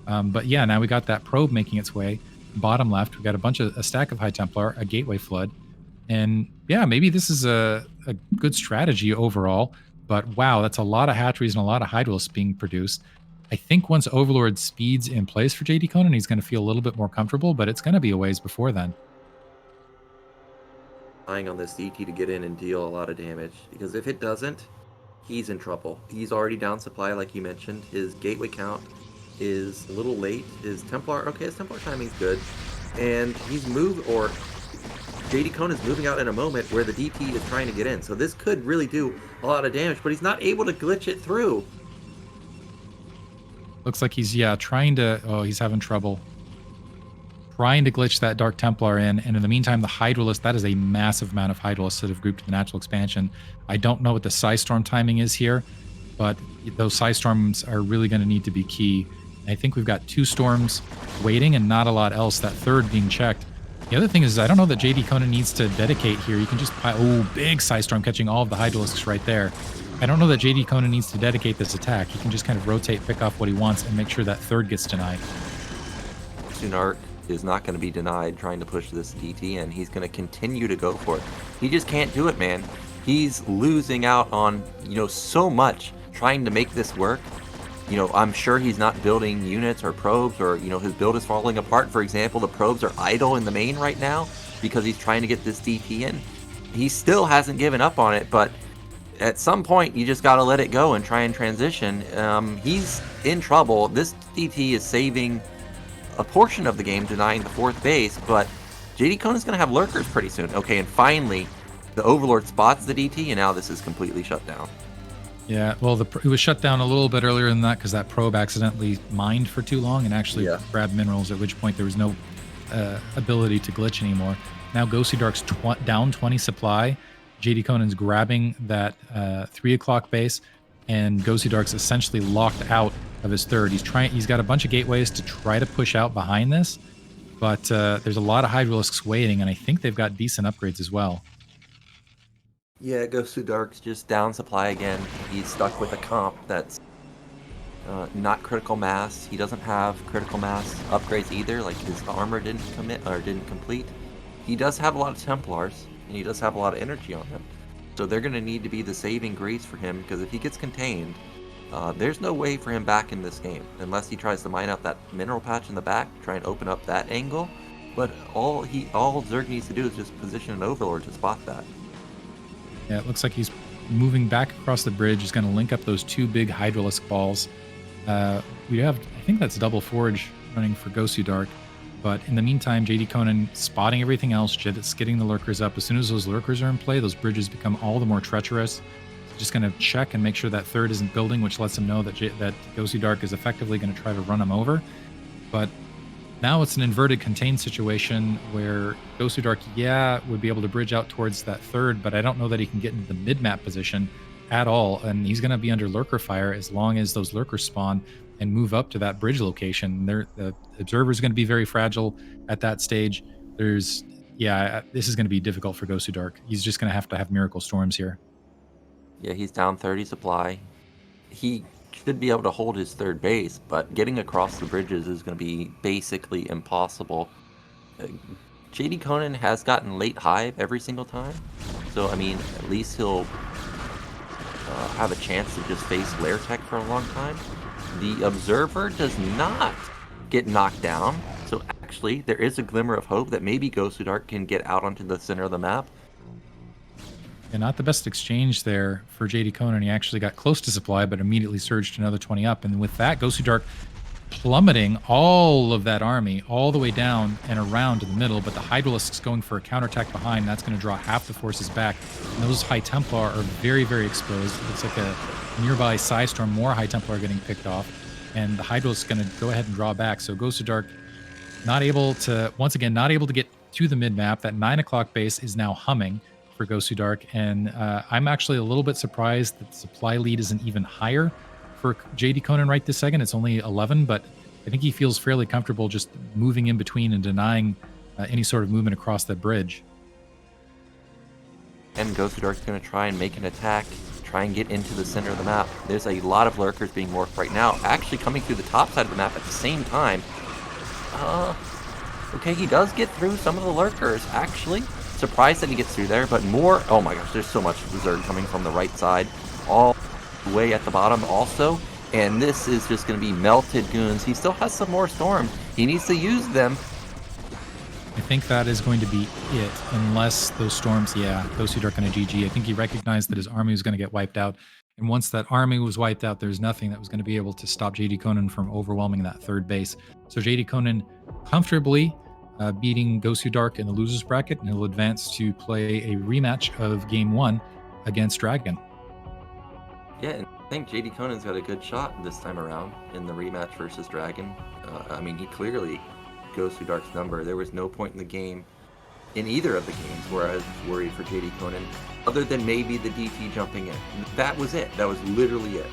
But yeah, now we got that probe making its way bottom left. We got a stack of High Templar, a Gateway Flood, and yeah, maybe this is a good strategy overall. But wow, that's a lot of hatcheries and a lot of Hydralisks being produced. I think once Overlord speed's in place for JDConan, he's going to feel a little bit more comfortable, but it's going to be a ways before then. Relying on this DT to get in and deal a lot of damage, because if it doesn't, he's in trouble. He's already down supply, like you mentioned. His gateway count is a little late. His Templar timing's good, and JDConan is moving out in a moment where the DT is trying to get in. So this could really do a lot of damage, but he's not able to glitch it through. Looks like he's trying to. Oh, he's having trouble trying to glitch that Dark Templar in, and in the meantime, the Hydralisk, that is a massive amount of Hydralisks that have grouped to the natural expansion. I don't know what the Psystorm timing is here, but those Psystorms are really going to need to be key. I think we've got 2 Storms waiting and not a lot else, that third being checked. The other thing is, I don't know that JDConan needs to dedicate here. You can just big Psystorm catching all of the Hydralisks right there. I don't know that JDConan needs to dedicate this attack. He can just kind of rotate, pick off what he wants, and make sure that third gets denied. Gosudark is not going to be denied trying to push this DT, and he's going to continue to go for it. He just can't do it, man. He's losing out on, so much trying to make this work. I'm sure he's not building units or probes, or, his build is falling apart. For example, the probes are idle in the main right now because he's trying to get this DT in. He still hasn't given up on it, but at some point, you just got to let it go and try and transition. He's in trouble. This DT is saving a portion of the game, denying the 4th base, but JDConan is going to have lurkers pretty soon. Okay, and finally, the Overlord spots the DT, and now this is completely shut down. Yeah, well, it was shut down a little bit earlier than that because that probe accidentally mined for too long and actually grabbed minerals, at which point there was no ability to glitch anymore. Now Gosudark's down 20 supply. JDConan's grabbing that 3 o'clock base, and Gosudark's essentially locked out of his third. He's got a bunch of gateways to try to push out behind this, but there's a lot of Hydralisks waiting, and I think they've got decent upgrades as well. Yeah, Gosudark's just down supply again. He's stuck with a comp that's not critical mass. He doesn't have critical mass upgrades either, like his armor didn't complete. He does have a lot of Templars, and he does have a lot of energy on him. So they're going to need to be the saving grace for him, because if he gets contained, there's no way for him back in this game, unless he tries to mine out that mineral patch in the back, try and open up that angle. But all Zerg needs to do is just position an Overlord to spot that. Yeah, it looks like he's moving back across the bridge. He's going to link up those 2 big Hydralisk balls. We have, I think that's double forge running for Gosudark. But in the meantime, JDConan spotting everything else, just getting the lurkers up. As soon as those lurkers are in play, those bridges become all the more treacherous. Just going to check and make sure that third isn't building, which lets him know that Gosudark is effectively going to try to run him over. But now it's an inverted contained situation where Gosudark, would be able to bridge out towards that third, but I don't know that he can get into the mid-map position at all, and he's going to be under lurker fire as long as those lurkers spawn and move up to that bridge location. The observer is going to be very fragile at that stage. This is going to be difficult for Gosudark. He's just going to have miracle storms here. Yeah, he's down 30 supply. He should be able to hold his third base, but getting across the bridges is going to be basically impossible. JDConan has gotten late hive every single time, so I mean, at least he'll have a chance to just face lair tech for a long time. The observer does not get knocked down, so actually there is a glimmer of hope that maybe Gosudark can get out onto the center of the map. And not the best exchange there for JDConan. He actually got close to supply, but immediately surged another 20 up. And with that, Gosudark plummeting all of that army all the way down and around to the middle, but the Hydralisks going for a counterattack behind. That's going to draw half the forces back. And those High Templar are very, very exposed. It looks like a nearby Psystorm, more High Templar are getting picked off. And the Hydralisk going to go ahead and draw back. So Gosudark not able to get to the mid-map. That 9 o'clock base is now humming for Gosudark, and I'm actually a little bit surprised that the supply lead isn't even higher for JDConan right this second. It's only 11, but I think he feels fairly comfortable just moving in between and denying any sort of movement across that bridge. And Gosudark's going to try and make an attack, try and get into the center of the map. There's a lot of lurkers being morphed right now, actually coming through the top side of the map at the same time. Okay, he does get through some of the lurkers, actually. Surprised that he gets through there, but more... Oh my gosh, there's so much Zerg coming from the right side, all the way at the bottom also. And this is just going to be melted goons. He still has some more storm. He needs to use them. I think that is going to be it, unless those storms, yeah, Gosudark on a GG. I think he recognized that his army was going to get wiped out. And once that army was wiped out, there's nothing that was going to be able to stop JDConan from overwhelming that third base. So JDConan comfortably beating Gosu Dark in the losers bracket, and he'll advance to play a rematch of Game 1 against DragOn. Yeah, and I think JDConan's got a good shot this time around in the rematch versus DragOn. I mean, he clearly goes to Dark's number. There was no point in the game, in either of the games, where I was worried for JDConan, other than maybe the DT jumping in. That was it. That was literally it.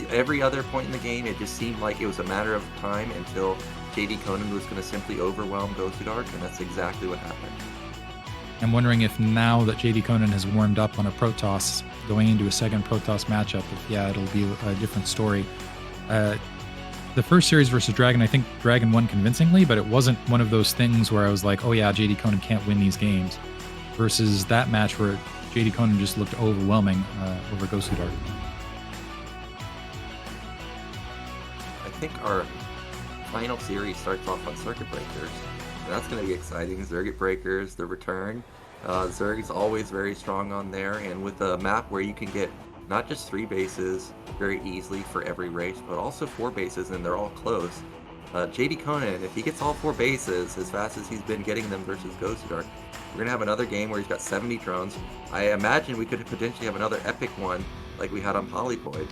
Every other point in the game, it just seemed like it was a matter of time until JDConan was going to simply overwhelm Gosu Dark, and that's exactly what happened. I'm wondering if now that JDConan has warmed up on a Protoss, going into a second Protoss matchup, it'll be a different story. The first series versus DragOn, I think DragOn won convincingly, but it wasn't one of those things where I was like, oh yeah, JDConan can't win these games, versus that match where JDConan just looked overwhelming over Gosu Dark. I think our final series starts off on Circuit Breakers. And that's going to be exciting. Circuit Breakers, the return. Zerg is always very strong on there, and with a map where you can get not just 3 bases very easily for every race, but also 4 bases, and they're all close. JDConan, if he gets all 4 bases as fast as he's been getting them versus Gosudark, we're going to have another game where he's got 70 drones. I imagine we could potentially have another epic one like we had on Polypoid.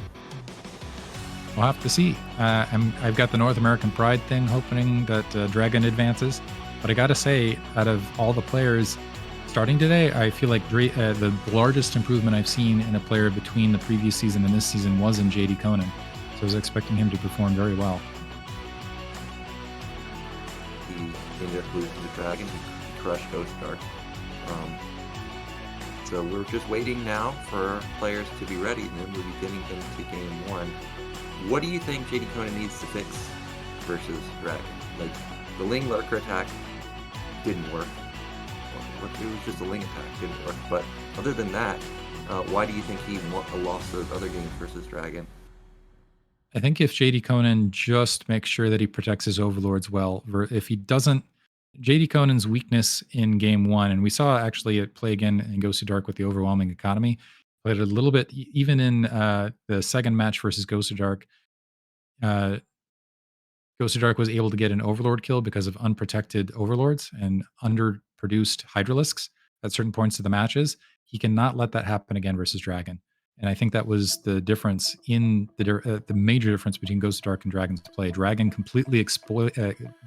We'll have to see. I've got the North American Pride thing hoping that DragOn advances, but I gotta say, out of all the players starting today, I feel like the largest improvement I've seen in a player between the previous season and this season was in JDConan. So I was expecting him to perform very well. He ended up losing to DragOn. He crushed Gosudark. So we're just waiting now for players to be ready, and then we'll be getting into Game 1. What do you think JDConan needs to fix versus DragOn? Like, the Ling Lurker attack didn't work. It was just a Ling attack, didn't work. But other than that, why do you think he lost those other games versus DragOn? I think if JDConan just makes sure that he protects his overlords well, if he doesn't, JDConan's weakness in Game 1, and we saw actually it play again in Gosu Dark with the overwhelming economy, but a little bit even in the second match versus Gosu Dark. Gosu Dark was able to get an overlord kill because of unprotected overlords and underproduced hydralisks at certain points of the matches. He cannot let that happen again versus DragOn. And I think that was the difference in the major difference between Gosu Dark and DragOn's play. DragOn completely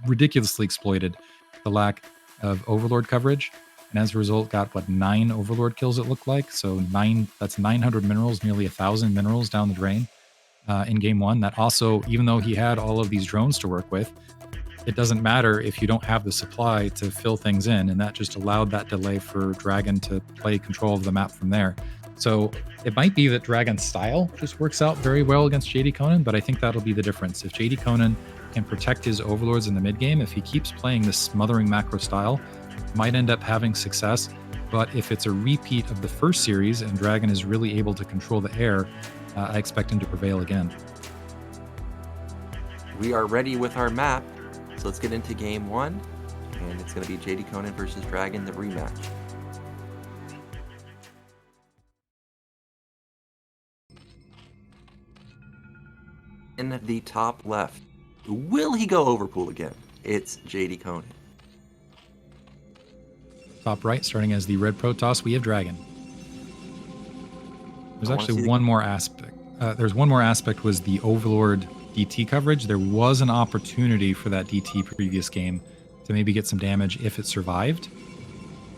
ridiculously exploited the lack of overlord coverage, and as a result got 9 overlord kills it looked like. So that's 900 minerals, nearly 1,000 minerals down the drain in Game 1. That also, even though he had all of these drones to work with, it doesn't matter if you don't have the supply to fill things in, and that just allowed that delay for DragOn to play control of the map from there. So it might be that DragOn's style just works out very well against JDConan, but I think that'll be the difference. If JDConan can protect his overlords in the mid game, if he keeps playing this smothering macro style, might end up having success. But if it's a repeat of the first series and DragOn is really able to control the air, I expect him to prevail again. We are ready with our map, so let's get into Game 1, and it's going to be JDConan versus DragOn, the rematch. In the top left, will he go overpool again? It's JDConan. Top right, starting as the red Protoss, we have DragOn. There's actually one more aspect. There's one more aspect, was the Overlord DT coverage. There was an opportunity for that DT previous game to maybe get some damage if it survived.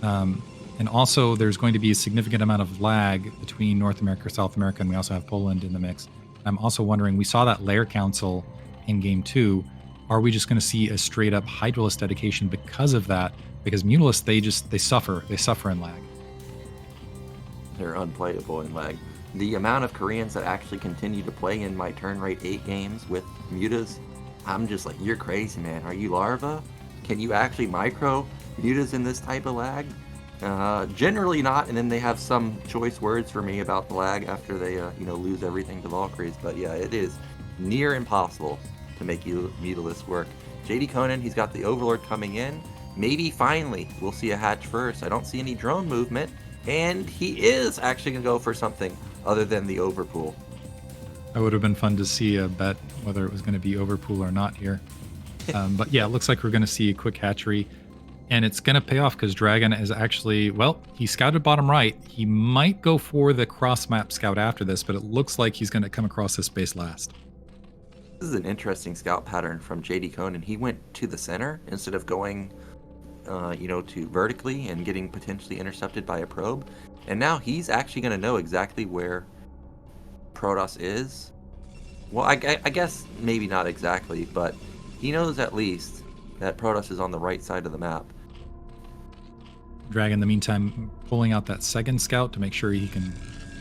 And also, there's going to be a significant amount of lag between North America, South America, and we also have Poland in the mix. I'm also wondering, we saw that Lair Council in Game 2. are we just going to see a straight up Hydralisk dedication because of that? Because Mutalisk, they suffer in lag. They're unplayable in lag. The amount of Koreans that actually continue to play in my turn rate 8 games with Mutas, I'm just like, you're crazy, man. Are you Larva? Can you actually micro Mutas in this type of lag? Generally not, and then they have some choice words for me about the lag after they lose everything to Valkyries. But yeah, it is near impossible to make Mutalisk work. JDConan, he's got the Overlord coming in. Maybe finally we'll see a hatch first. I don't see any drone movement, and he is actually going to go for something other than the overpool. That would have been fun to see a bet whether it was going to be overpool or not here. But yeah, it looks like we're going to see a quick hatchery, and it's going to pay off because DragOn is actually, well, he scouted bottom right. He might go for the cross map scout after this, but it looks like he's going to come across this space last. This is an interesting scout pattern from JDConan. He went to the center instead of going to vertically and getting potentially intercepted by a probe. And now he's actually going to know exactly where Protoss is. Well, I guess maybe not exactly, but he knows at least that Protoss is on the right side of the map. DragOn, in the meantime, pulling out that second scout to make sure he can,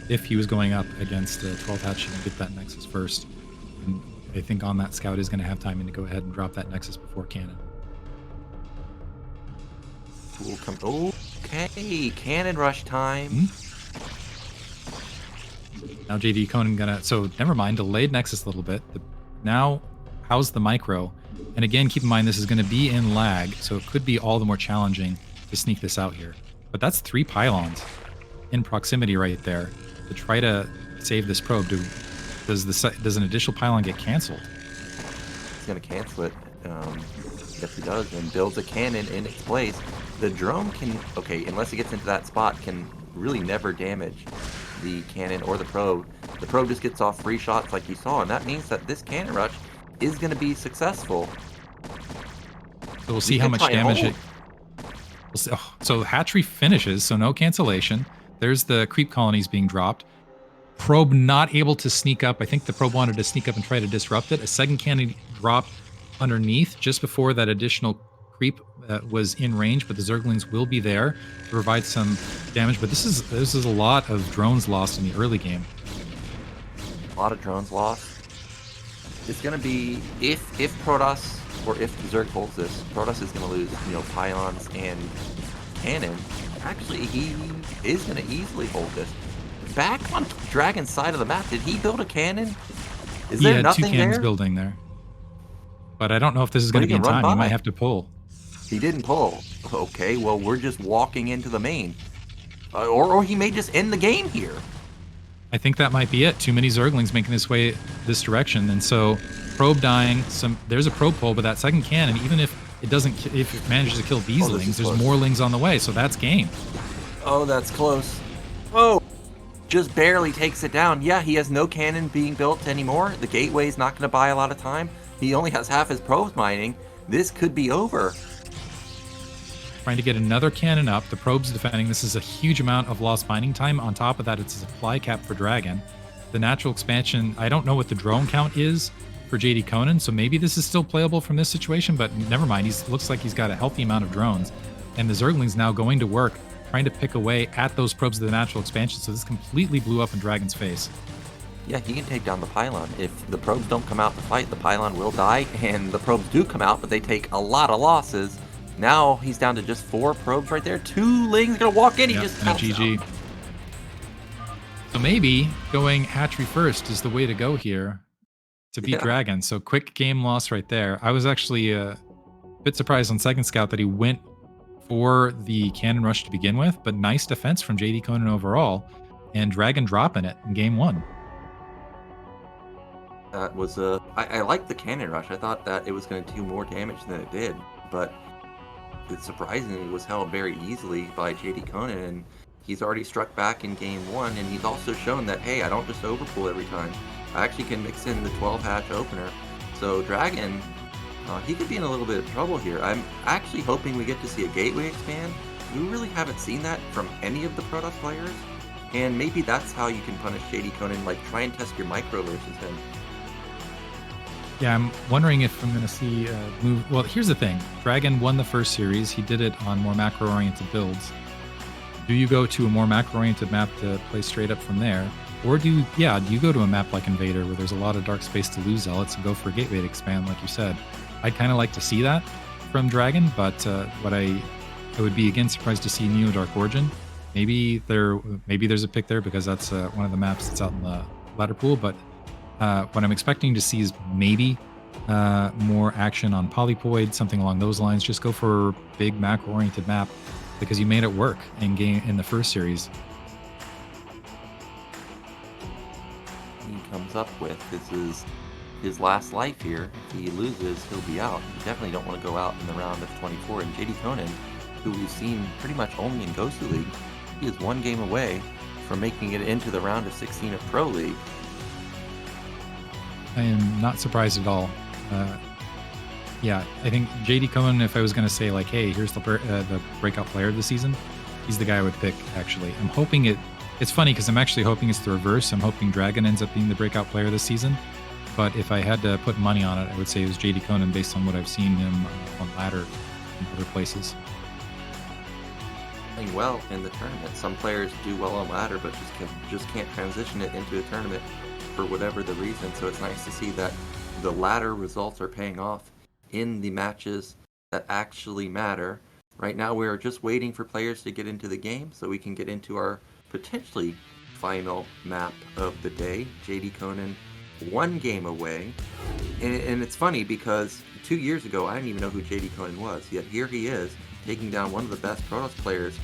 if he was going up against the 12 hatch, he can get that Nexus first. And I think on that scout is going to have time to go ahead and drop that Nexus before cannon. Okay, cannon rush time. Now JDConan gonna, so never mind, delayed Nexus a little bit. Now, how's the micro? And again, keep in mind this is going to be in lag, so it could be all the more challenging to sneak this out here. But that's 3 pylons in proximity right there to try to save this probe. Does an additional pylon get canceled? He's going to cancel it. Yes, he does, and builds a cannon in its place. The drone can, okay, unless it gets into that spot, can really never damage the cannon or the probe. The probe just gets off 3 shots like you saw, and that means that this cannon rush is going to be successful. So we'll see how much damage it... We'll see, so hatchery finishes, so no cancellation. There's the creep colonies being dropped. Probe not able to sneak up. I think the probe wanted to sneak up and try to disrupt it. A second cannon dropped underneath just before that additional creep was in range, but the Zerglings will be there to provide some damage. But this is a lot of drones lost in the early game. A lot of drones lost. It's going to be, if Protoss, or if Zerg holds this, Protoss is going to lose, pylons and cannon. Actually, he is going to easily hold this. Back on DragOn's side of the map, did he build a cannon? Is there nothing there? He had 2 cannons building there. But I don't know if this is going to be in time. He might have to pull. He didn't pull. Okay, well, we're just walking into the main. Or he may just end the game here. I think that might be it. Too many Zerglings making this way this direction. And so, probe dying. There's a probe pull, but that second cannon, even if it manages to kill these lings, there's more lings on the way. So that's game. Oh, that's close. Oh, just barely takes it down. Yeah, he has no cannon being built anymore. The gateway's not going to buy a lot of time. He only has half his probes mining. This could be over. Trying to get another cannon up. The probe's defending. This is a huge amount of lost mining time. On top of that, it's a supply cap for DragOn. The natural expansion, I don't know what the drone count is for JDConan, so maybe this is still playable from this situation, but never mind. Looks like he's got a healthy amount of drones. And the Zerglings now going to work, trying to pick away at those probes of the natural expansion, so this completely blew up in DragOn's face. Yeah, he can take down the pylon. If the probes don't come out to fight, the pylon will die, and the probes do come out, but they take a lot of losses. Now he's down to just 4 probes right there. 2 lings gonna walk in, he just and a GG. Out. So maybe going hatchery first is the way to go here to beat DragOn. So quick game loss right there. I was actually a bit surprised on second scout that he went for the cannon rush to begin with, but nice defense from JDConan overall, and DragOn dropping it in game 1. That was I liked the cannon rush. I thought that it was going to do more damage than it did, but it surprisingly was held very easily by JDConan, and he's already struck back in game 1, and he's also shown that, hey, I don't just overpull every time. I actually can mix in the 12 hatch opener. So DragOn, he could be in a little bit of trouble here. I'm actually hoping we get to see a gateway expand. We really haven't seen that from any of the Protoss players, and maybe that's how you can punish JDConan, like try and test your micro versus him. Yeah, I'm wondering if I'm going to see move. Well, here's the thing. DragOn won the first series. He did it on more macro-oriented builds. Do you go to a more macro-oriented map to play straight up from there? Or do you go to a map like Invader where there's a lot of dark space to lose zealots and go for a gateway to expand, like you said? I'd kind of like to see that from DragOn, but what I would be again surprised to see Neo Dark Origin. Maybe there's a pick there because that's one of the maps that's out in the ladder pool, but what I'm expecting to see is maybe more action on Polypoid, something along those lines. Just go for a big macro-oriented map because you made it work in the first series. He comes up with this is his last life here. If he loses, he'll be out. You definitely don't want to go out in the round of 24. And JDConan, who we've seen pretty much only in Gosu League, he is one game away from making it into the round of 16 of Pro League. I am not surprised at all. Yeah, I think JDConan, if I was going to say like, hey, here's the breakout player of the season, he's the guy I would pick, actually. I'm hoping it's funny because I'm actually hoping it's the reverse. I'm hoping DragOn ends up being the breakout player this season. But if I had to put money on it, I would say it was JDConan based on what I've seen him on ladder and other places. Playing well in the tournament. Some players do well on ladder, but just can't transition it into a tournament for whatever the reason. So it's nice to see that the ladder results are paying off in the matches that actually matter. Right now we're just waiting for players to get into the game so we can get into our potentially final map of the day. JDConan one game away. And it's funny because 2 years ago I didn't even know who JDConan was, yet here he is taking down one of the best Protoss players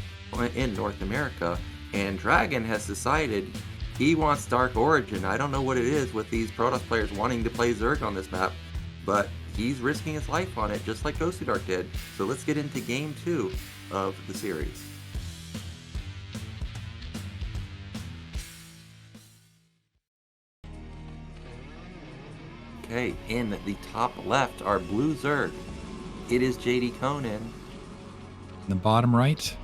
in North America, and DragOn has decided he wants Dark Origin. I don't know what it is with these Protoss players wanting to play Zerg on this map, but he's risking his life on it just like Gosudark did. So let's get into game 2 of the series. Okay, in the top left are blue Zerg. It is JDConan. In the bottom right,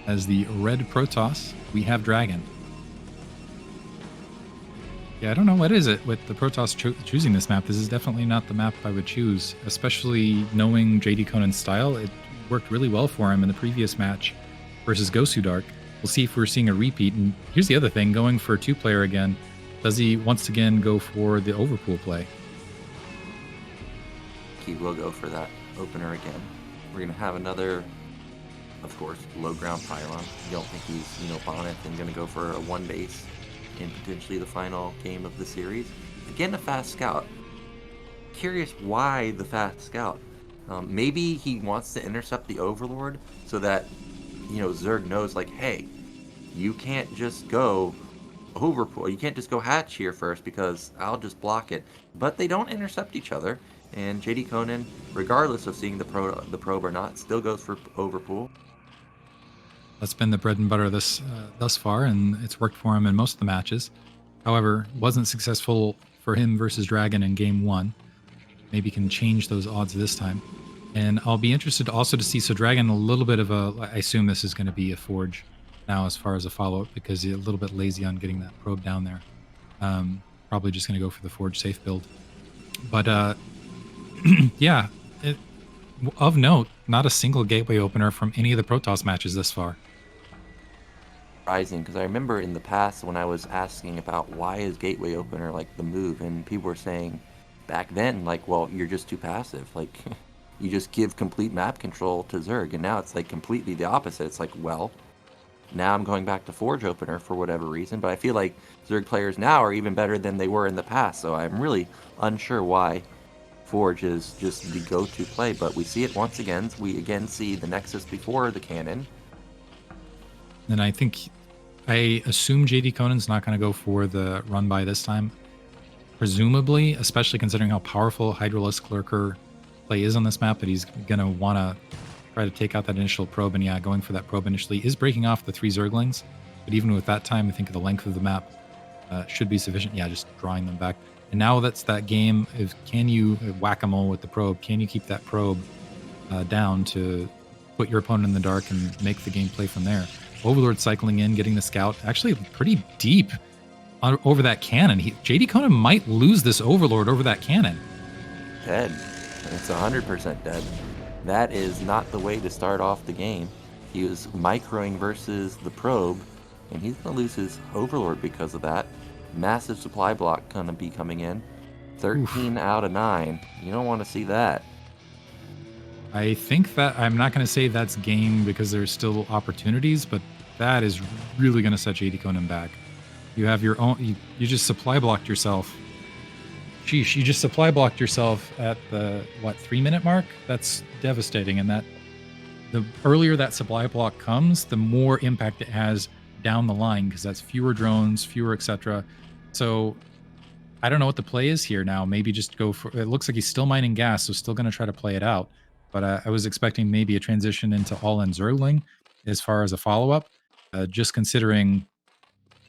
as the red Protoss, we have DragOn. Yeah, I don't know what is it with the Protoss choosing this map. This is definitely not the map I would choose, especially knowing JDConan's style. It worked really well for him in the previous match versus Gosudark. We'll see if we're seeing a repeat. And here's the other thing, going for a two-player again. Does he once again go for the overpool play? He will go for that opener again. We're going to have another, of course, low ground pylon. You don't think he's, Bonyth and going to go for a one base in potentially the final game of the series. Again, a fast scout. Curious why the fast scout. Maybe he wants to intercept the Overlord so that, Zerg knows, like, hey, you can't just go overpool. You can't just go hatch here first because I'll just block it. But they don't intercept each other. And JDConan, regardless of seeing the probe or not, still goes for overpool. That's been the bread and butter thus far, and it's worked for him in most of the matches. However, wasn't successful for him versus DragOn in game 1. Maybe can change those odds this time. And I'll be interested also to see, so DragOn a little bit of I assume this is going to be a Forge now as far as a follow-up because he's a little bit lazy on getting that probe down there. Probably just going to go for the Forge safe build. But yeah, of note, not a single gateway opener from any of the Protoss matches this far. Surprising, because I remember in the past when I was asking about why is gateway opener like the move, and people were saying back then, like, well, you're just too passive. Like, you just give complete map control to Zerg, and now it's like completely the opposite. It's like, well, now I'm going back to Forge opener for whatever reason, but I feel like Zerg players now are even better than they were in the past, so I'm really unsure why Forge is just the go-to play, but we see it once again. We again see the Nexus before the cannon. And I assume JDConan's not going to go for the run by this time. Presumably, especially considering how powerful Hydralisk Lurker play is on this map, that he's going to want to try to take out that initial probe. And yeah, going for that probe initially is breaking off the 3 Zerglings. But even with that time, I think the length of the map should be sufficient. Yeah, just drawing them back. And now that's that game of, can you whack-a-mole with the probe? Can you keep that probe down to put your opponent in the dark and make the game play from there? Overlord cycling in, getting the scout actually pretty deep over that cannon. JDConan might lose this Overlord over that cannon. Dead. It's 100% dead. That is not the way to start off the game. He was microing versus the probe, and he's going to lose his Overlord because of that. Massive supply block going to be coming in. 13 out of 9. You don't want to see that. I think that I'm not going to say that's game because there's still opportunities, but that is really going to set JDConan back. You have your own. You just supply blocked yourself. Sheesh, you just supply blocked yourself at the 3-minute mark. That's devastating, and that the earlier that supply block comes, the more impact it has down the line because that's fewer drones, fewer etc. So I don't know what the play is here now. Maybe just go for. It looks like he's still mining gas, so still going to try to play it out. But I was expecting maybe a transition into all-in Zergling as far as a follow-up. Just considering,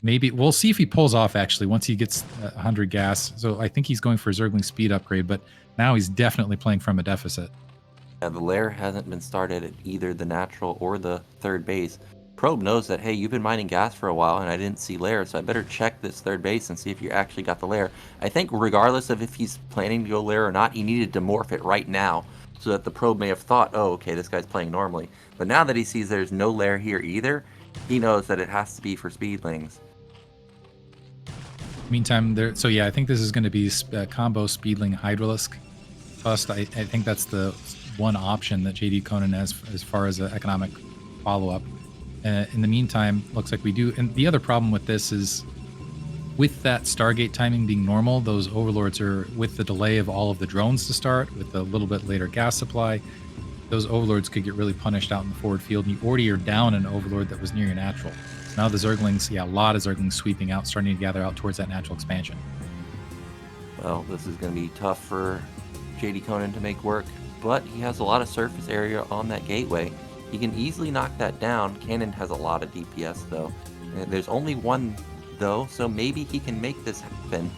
maybe we'll see if he pulls off actually once he gets 100 gas. So I think he's going for a Zergling speed upgrade, but now he's definitely playing from a deficit. Yeah, the lair hasn't been started at either the natural or the third base. Probe knows that, hey, you've been mining gas for a while and I didn't see lair, so I better check this third base and see if you actually got the lair. I think regardless of if he's planning to go lair or not, he needed to morph it right now so that the probe may have thought, oh, okay, this guy's playing normally. But now that he sees there's no lair here either, he knows that it has to be for speedlings. Meantime, so yeah, I think this is going to be combo Speedling Hydralisk bust. I think that's the one option that JDConan has as far as an economic follow-up. In the meantime, looks like we do. And the other problem with this is, with that Stargate timing being normal, those Overlords are, with the delay of all of the drones to start, with a little bit later gas supply, those Overlords could get really punished out in the forward field, and you already are down an Overlord that was near your natural. So now the Zerglings, a lot of Zerglings sweeping out, starting to gather out towards that natural expansion. Well, this is going to be tough for JDConan to make work, but he has a lot of surface area on that gateway. He can easily knock that down. Cannon has a lot of DPS, though. There's only one, though, so maybe he can make this happen.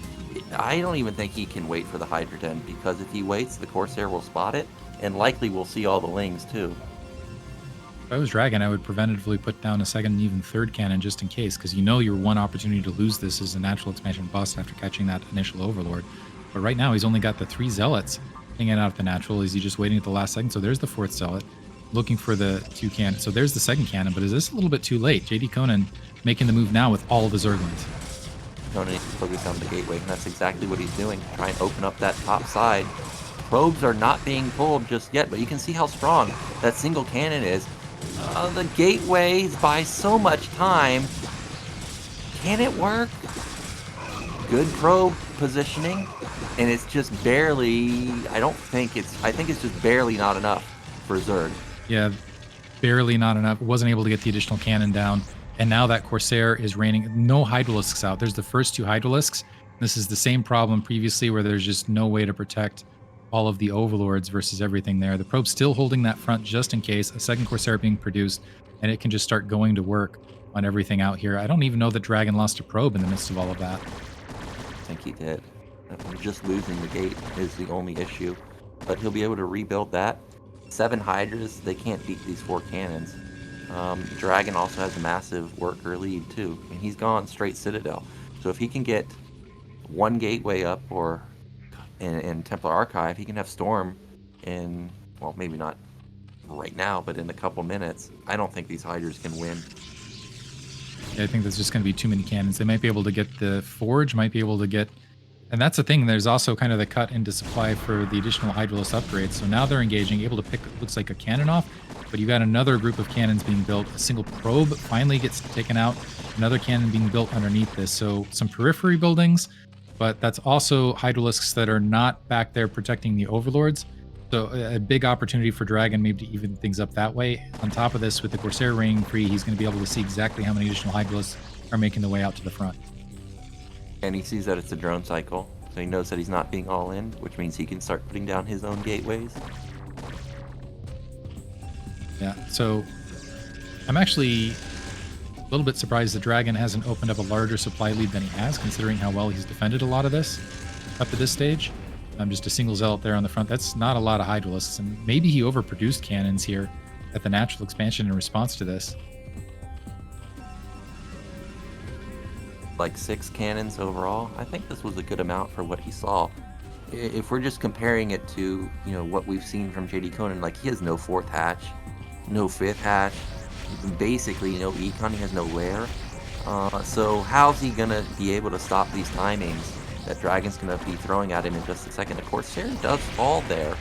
I don't even think he can wait for the Hydra Den, because if he waits, the Corsair will spot it, and likely we'll see all the Lings, too. If I was Dragon, I would preventatively put down a second and even third cannon just in case, because you know your one opportunity to lose this is a natural expansion bust after catching that initial Overlord. But right now, he's only got the 3 Zealots hanging out at the natural. Is he just waiting at the last second? So there's the 4th Zealot, looking for the 2 cannons. So there's the 2nd cannon, but is this a little bit too late? JDConan making the move now with all of the Zerglings. Conan needs to focus on the gateway, and that's exactly what he's doing. Try and open up that top side. Probes are not being pulled just yet, but you can see how strong that single cannon is. The gateways buy so much time. Can it work? Good probe positioning, and it's just barely, I think it's just barely not enough for Zerg. Yeah, barely not enough. Wasn't able to get the additional cannon down. And now that Corsair is raining. No Hydralisks out. There's the first 2 Hydralisks. This is the same problem previously where there's just no way to protect all of the Overlords versus everything there. The probe's still holding that front just in case. A 2nd Corsair being produced, and it can just start going to work on everything out here. I don't even know that Dragon lost a probe in the midst of all of that. I think he did. Just losing the gate is the only issue. But he'll be able to rebuild that. 7 Hydras, they can't beat these 4 cannons. Dragon also has a massive worker lead too, and he's gone straight Citadel. So if he can get 1 gateway up, or in Templar Archive, he can have Storm in, well, maybe not right now, but in a couple minutes. I don't think these Hydras can win. Yeah, I think there's just going to be too many cannons. They might be able to get the Forge, might be able to get... And that's the thing, there's also kind of the cut into supply for the additional Hydralisk upgrades. So now they're engaging, able to pick, looks like a cannon off, but you've got another group of cannons being built. A single probe finally gets taken out, another cannon being built underneath this. So some periphery buildings, but that's also Hydralisks that are not back there protecting the Overlords. So a big opportunity for Dragon maybe to even things up that way. On top of this, with the Corsair reigning free, he's going to be able to see exactly how many additional Hydralisks are making the way out to the front. And he sees that it's a drone cycle, so he knows that he's not being all in, which means he can start putting down his own gateways. Yeah, so I'm actually a little bit surprised that Dragon hasn't opened up a larger supply lead than he has, considering how well he's defended a lot of this up to this stage. Just a single Zealot there on the front. That's not a lot of Hydralisks, and maybe he overproduced cannons here at the natural expansion in response to this. like 6 cannons overall. I think this was a good amount for what he saw. If we're just comparing it to, you know, what we've seen from JDConan, like he has no 4th hatch, no 5th hatch, basically no econ, he has no lair. So how's he gonna be able to stop these timings that Dragon's gonna be throwing at him in just a second? Of course, Corsair does fall there,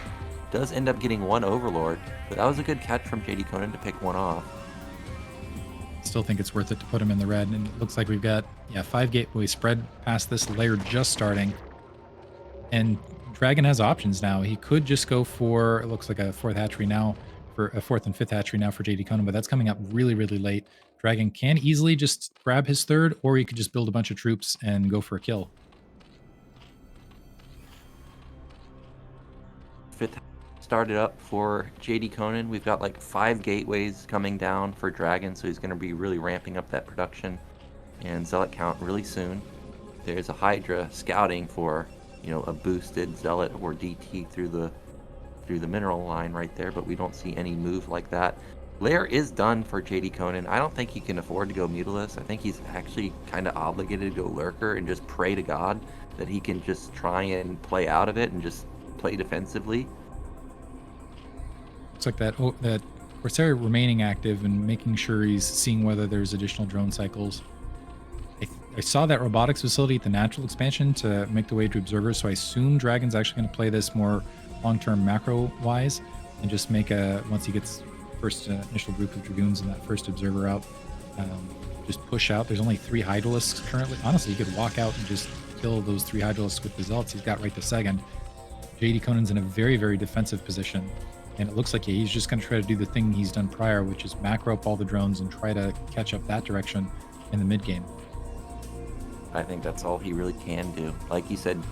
does end up getting 1 Overlord, but that was a good catch from JDConan to pick 1 off. Still think it's worth it to put him in the red, and it looks like we've got 5 gateway spread past this layer just starting. And Dragon has options now. He could just go for, it looks like a 4th hatchery now, for a 4th and 5th hatchery now for JDConan, but that's coming up really, really late. Dragon can easily just grab his 3rd, or he could just build a bunch of troops and go for a kill. 5th started up for JDConan. We've got like 5 gateways coming down for Dragon, so he's going to be really ramping up that production and zealot count really soon. There's a Hydra scouting for, you know, a boosted zealot or DT through the mineral line right there, but we don't see any move like that. Lair is done for JDConan. I don't think he can afford to go Mutalist. I think he's actually kind of obligated to go Lurker and just pray to God that he can just try and play out of it and just play defensively. Looks like that Corsair remaining active and making sure he's seeing whether there's additional drone cycles. I saw that robotics facility at the natural expansion to make the way to observers, so I assume Dragon's actually going to play this more long-term macro-wise and just make once he gets first initial group of Dragoons and that first observer out, just push out. There's only 3 Hydralisks currently. Honestly, he could walk out and just kill those 3 Hydralisks with the Zealots he's got right this second. JDConan's in a very, very defensive position, and it looks like he's just going to try to do the thing he's done prior, which is macro up all the drones and try to catch up that direction in the mid-game. I think that's all he really can do. Like you said,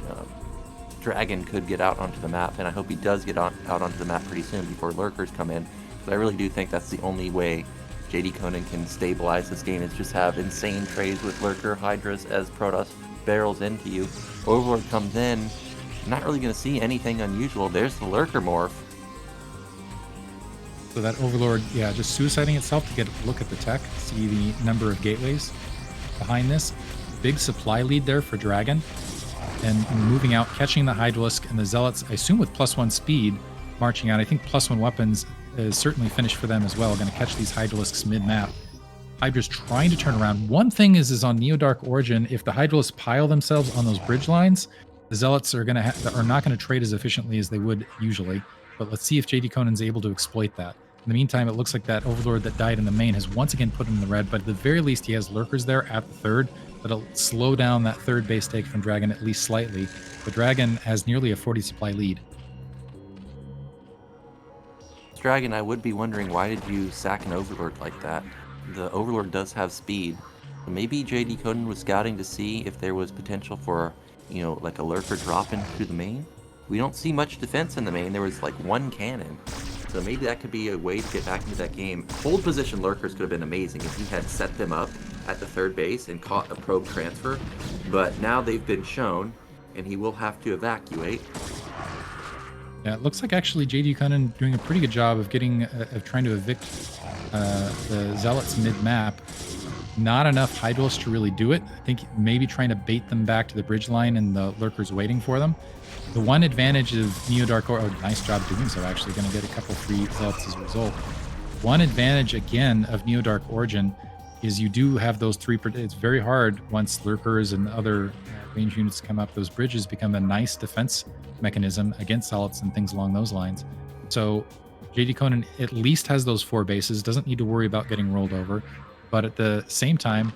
Dragon could get out onto the map, and I hope he does get out onto the map pretty soon before Lurkers come in. But I really do think that's the only way JDConan can stabilize this game, is just have insane trades with Lurker Hydras as Protoss barrels into you. Overlord comes in, you're not really going to see anything unusual. There's the Lurker morph. So that Overlord, just suiciding itself to get a look at the tech, see the number of gateways behind this. Big supply lead there for Dragon, and moving out, catching the Hydralisk and the Zealots, I assume with +1 speed, marching out. I think +1 weapons is certainly finished for them as well. Going to catch these Hydralisks mid-map. Hydra's trying to turn around. One thing is on Neodark Origin, if the Hydralisks pile themselves on those bridge lines, the Zealots are not going to trade as efficiently as they would usually. But let's see if JDConan's able to exploit that. In the meantime, it looks like that Overlord that died in the main has once again put him in the red, but at the very least he has Lurkers there at the 3rd. That'll slow down that 3rd base take from Dragon at least slightly. But Dragon has nearly a 40 supply lead. Dragon, I would be wondering, why did you sack an Overlord like that? The Overlord does have speed. So maybe JDConan was scouting to see if there was potential for, you know, like a Lurker drop into the main. We don't see much defense in the main. There was like 1 cannon. So maybe that could be a way to get back into that game. Hold position Lurkers could have been amazing if he had set them up at the 3rd base and caught a probe transfer. But now they've been shown, and he will have to evacuate. Yeah, it looks like actually JDConan doing a pretty good job of trying to evict the Zealots mid-map. Not enough Hydralisks to really do it. I think maybe trying to bait them back to the bridge line and the Lurkers waiting for them. The one advantage of Neodark, nice job doing so actually, going to get a couple free Zealots as a result. One advantage again of Neodark Origin is you do have those 3, it's very hard once Lurkers and other range units come up, those bridges become a nice defense mechanism against Zealots and things along those lines. So JDConan at least has those 4 bases, doesn't need to worry about getting rolled over, but at the same time,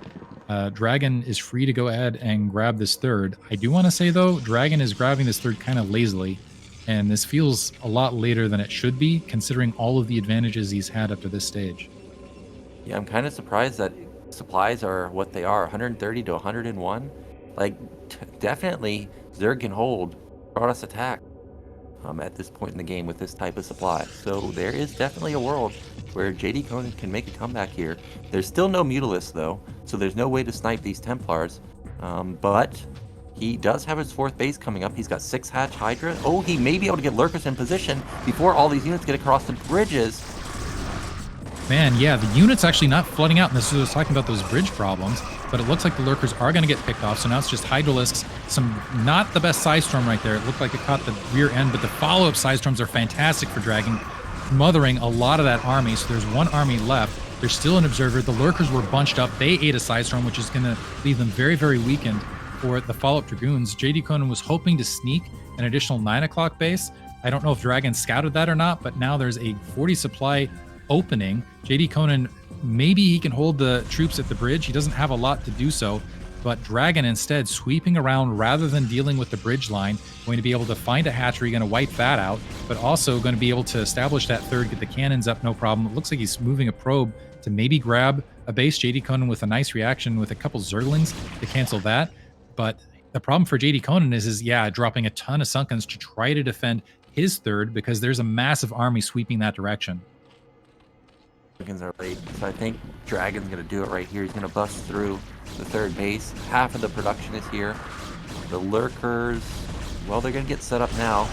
Dragon is free to go ahead and grab this 3rd. I do want to say though, Dragon is grabbing this 3rd kind of lazily, and this feels a lot later than it should be, considering all of the advantages he's had up to this stage. Yeah, I'm kind of surprised that supplies are what they are, 130 to 101. Like, definitely Zerg can hold Protoss attack at this point in the game with this type of supply. So there is definitely a world where JDConan can make a comeback here. There's still no Mutalist though, so there's no way to snipe these Templars. But he does have his 4th base coming up. He's got 6 hatch Hydra. Oh, he may be able to get Lurkers in position before all these units get across the bridges. Man, yeah, the unit's actually not flooding out. And this is what I was talking about, those bridge problems. But it looks like the lurkers are going to get picked off. So now it's just Hydralisks. Some not the best Side Storm right there. It looked like it caught the rear end, but the follow-up Side Storms are fantastic for dragging, mothering a lot of that army. So there's one army left. There's still an Observer. The lurkers were bunched up. They ate a Side Storm, which is going to leave them very, very weakened for the follow-up Dragoons. JDConan was hoping to sneak an additional 9 o'clock base. I don't know if Dragon scouted that or not, but now there's a 40 supply opening. JDConan, maybe he can hold the troops at the bridge. He doesn't have a lot to do so, but Dragon instead sweeping around rather than dealing with the bridge line, going to be able to find a hatchery, going to wipe that out, but also going to be able to establish that third, get the cannons up, no problem. It looks like he's moving a probe to maybe grab a base. JDConan with a nice reaction with a couple Zerglings to cancel that. But the problem for JDConan is dropping a ton of Sunkens to try to defend his third, because there's a massive army sweeping that direction. Dragons are late, so I think Dragon's going to do it right here. He's going to bust through the third base. Half of the production is here. The lurkers, well, they're going to get set up now.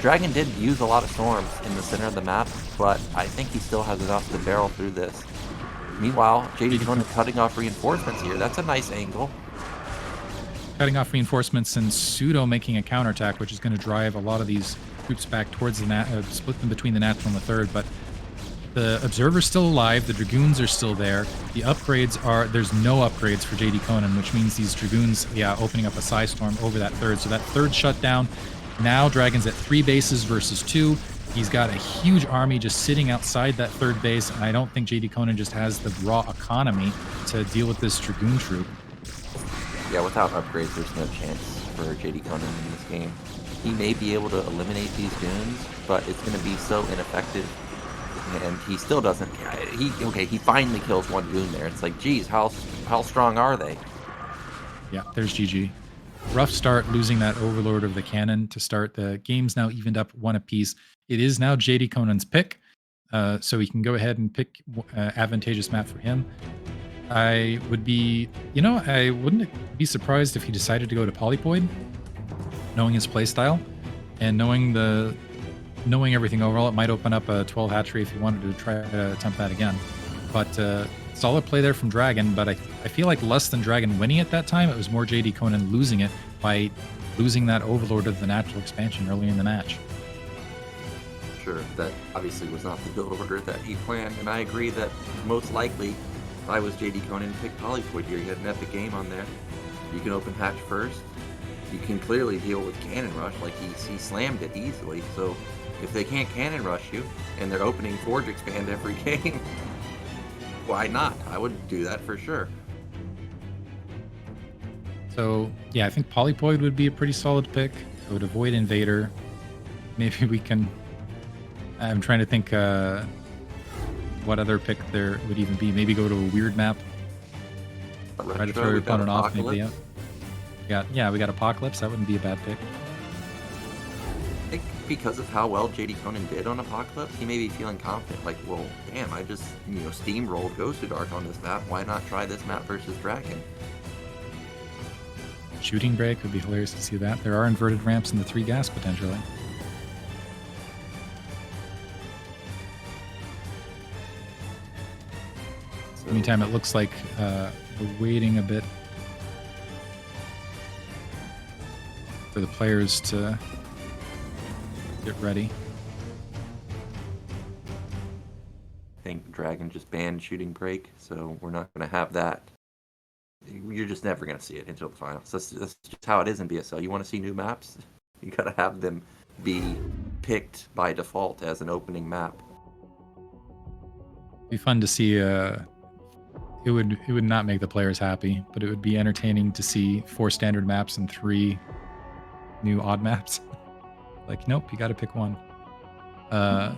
Dragon did use a lot of storms in the center of the map, but I think he still has enough to barrel through this. Meanwhile, JDConan cutting off reinforcements here. That's a nice angle. Cutting off reinforcements and pseudo making a counterattack, which is going to drive a lot of these troops back towards the split them between the natural and the third. But the Observer's still alive. The Dragoons are still there. The upgrades are... There's no upgrades for JDConan, which means these Dragoons, opening up a Side Storm over that third. So that third shut down. Now Dragon's at 3 bases versus 2. He's got a huge army just sitting outside that third base, and I don't think JDConan just has the raw economy to deal with this Dragoon troop. Yeah, without upgrades, there's no chance for JDConan in this game. He may be able to eliminate these goons, but it's going to be so ineffective. And he still doesn't. He finally kills one goon there. It's like, geez, how strong are they? Yeah, there's GG. Rough start, losing that Overlord of the Cannon to start. The game's now evened up 1 apiece. It is now JDConan's pick, so he can go ahead and pick advantageous map for him. I would be, I wouldn't be surprised if he decided to go to Polypoid, knowing his playstyle and knowing everything overall. It might open up a 12 hatchery if he wanted to try to attempt that again. But solid play there from Dragon, but I feel like less than Dragon winning at that time. It was more JDConan losing it by losing that Overlord of the natural expansion early in the match. Sure, that obviously was not the build order that he planned, and I agree that most likely, if I was JDConan, pick Polypoid here. You had an epic game on there. You can open hatch first. You can clearly deal with cannon rush, like he slammed it easily. So if they can't cannon rush you, and they're opening Forge Expand every game, why not? I would do that for sure. So yeah, I think Polypoid would be a pretty solid pick. I would avoid Invader. Maybe we can... I'm trying to think what other pick there would even be. Maybe go to a weird map. Try to throw your opponent off. Maybe. We got Apocalypse. That wouldn't be a bad pick. I think because of how well JDConan did on Apocalypse, he may be feeling confident. Like, well, damn, I just steamrolled Gosudark on this map. Why not try this map versus Dragon? Shooting Break would be hilarious to see that. There are inverted ramps in the 3 gas potentially. Meantime, it looks like we're waiting a bit for the players to get ready. I think Dragon just banned Shooting Break, so we're not going to have that. You're just never going to see it until the finals. That's just how it is in BSL. You want to see new maps? You got to have them be picked by default as an opening map. It'd be fun to see. It would not make the players happy, but it would be entertaining to see 4 standard maps and 3 new odd maps. Like, nope, you got to pick one. As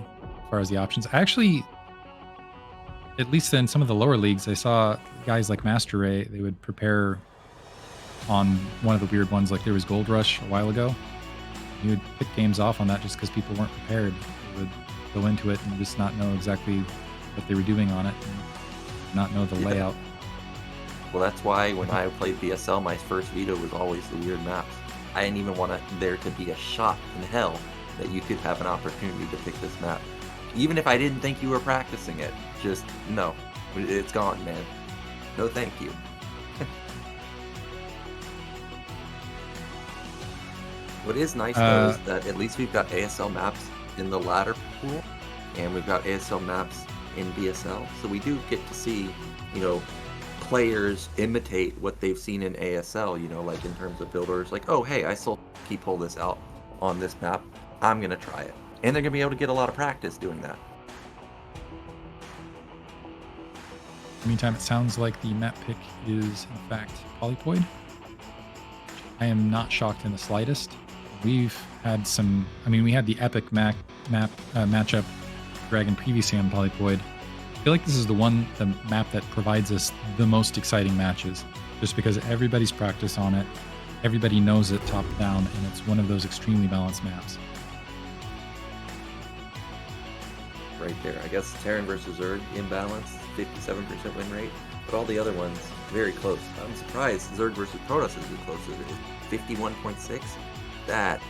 far as the options, actually, at least in some of the lower leagues, I saw guys like Master Ray. They would prepare on one of the weird ones, like there was Gold Rush a while ago. You would pick games off on that just because people weren't prepared. They would go into it and just not know exactly what they were doing on it. And not know the layout. Well, that's why when I played BSL, my first veto was always the weird maps. I didn't even want there to be a shot in hell that you could have an opportunity to pick this map. Even if I didn't think you were practicing it, just no. It's gone, man. No thank you. What is nice, though, is that at least we've got ASL maps in the ladder pool, and we've got ASL maps in BSL, so we do get to see, you know, players imitate what they've seen in ASL, you know, like in terms of builders, like, oh, hey, I saw he pull this out on this map, I'm going to try it. And they're going to be able to get a lot of practice doing that. Meantime, it sounds like the map pick is, in fact, Polypoid. I am not shocked in the slightest. We've had some, I mean, we had the epic matchup Dragon previously on Polypoid. I feel like this is the map that provides us the most exciting matches, just because everybody's practiced on it, everybody knows it top down, and it's one of those extremely balanced maps. Right there. I guess Terran versus Zerg, imbalance, 57% win rate, but all the other ones, very close. I'm surprised Zerg versus Protoss is as close as it is. 51.6. That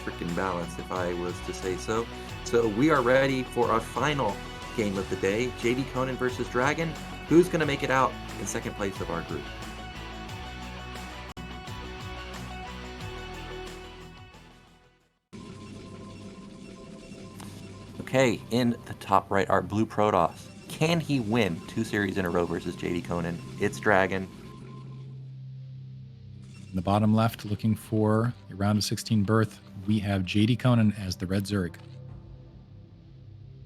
freaking balance, if I was to say so. So we are ready for our final game of the day, JDConan versus DragOn. Who's going to make it out in second place of our group? Okay, in the top right, our blue Protoss. Can he win 2 series in a row versus JDConan? It's DragOn. In the bottom left, looking for a round of 16 berth, we have JDConan as the red Zerg.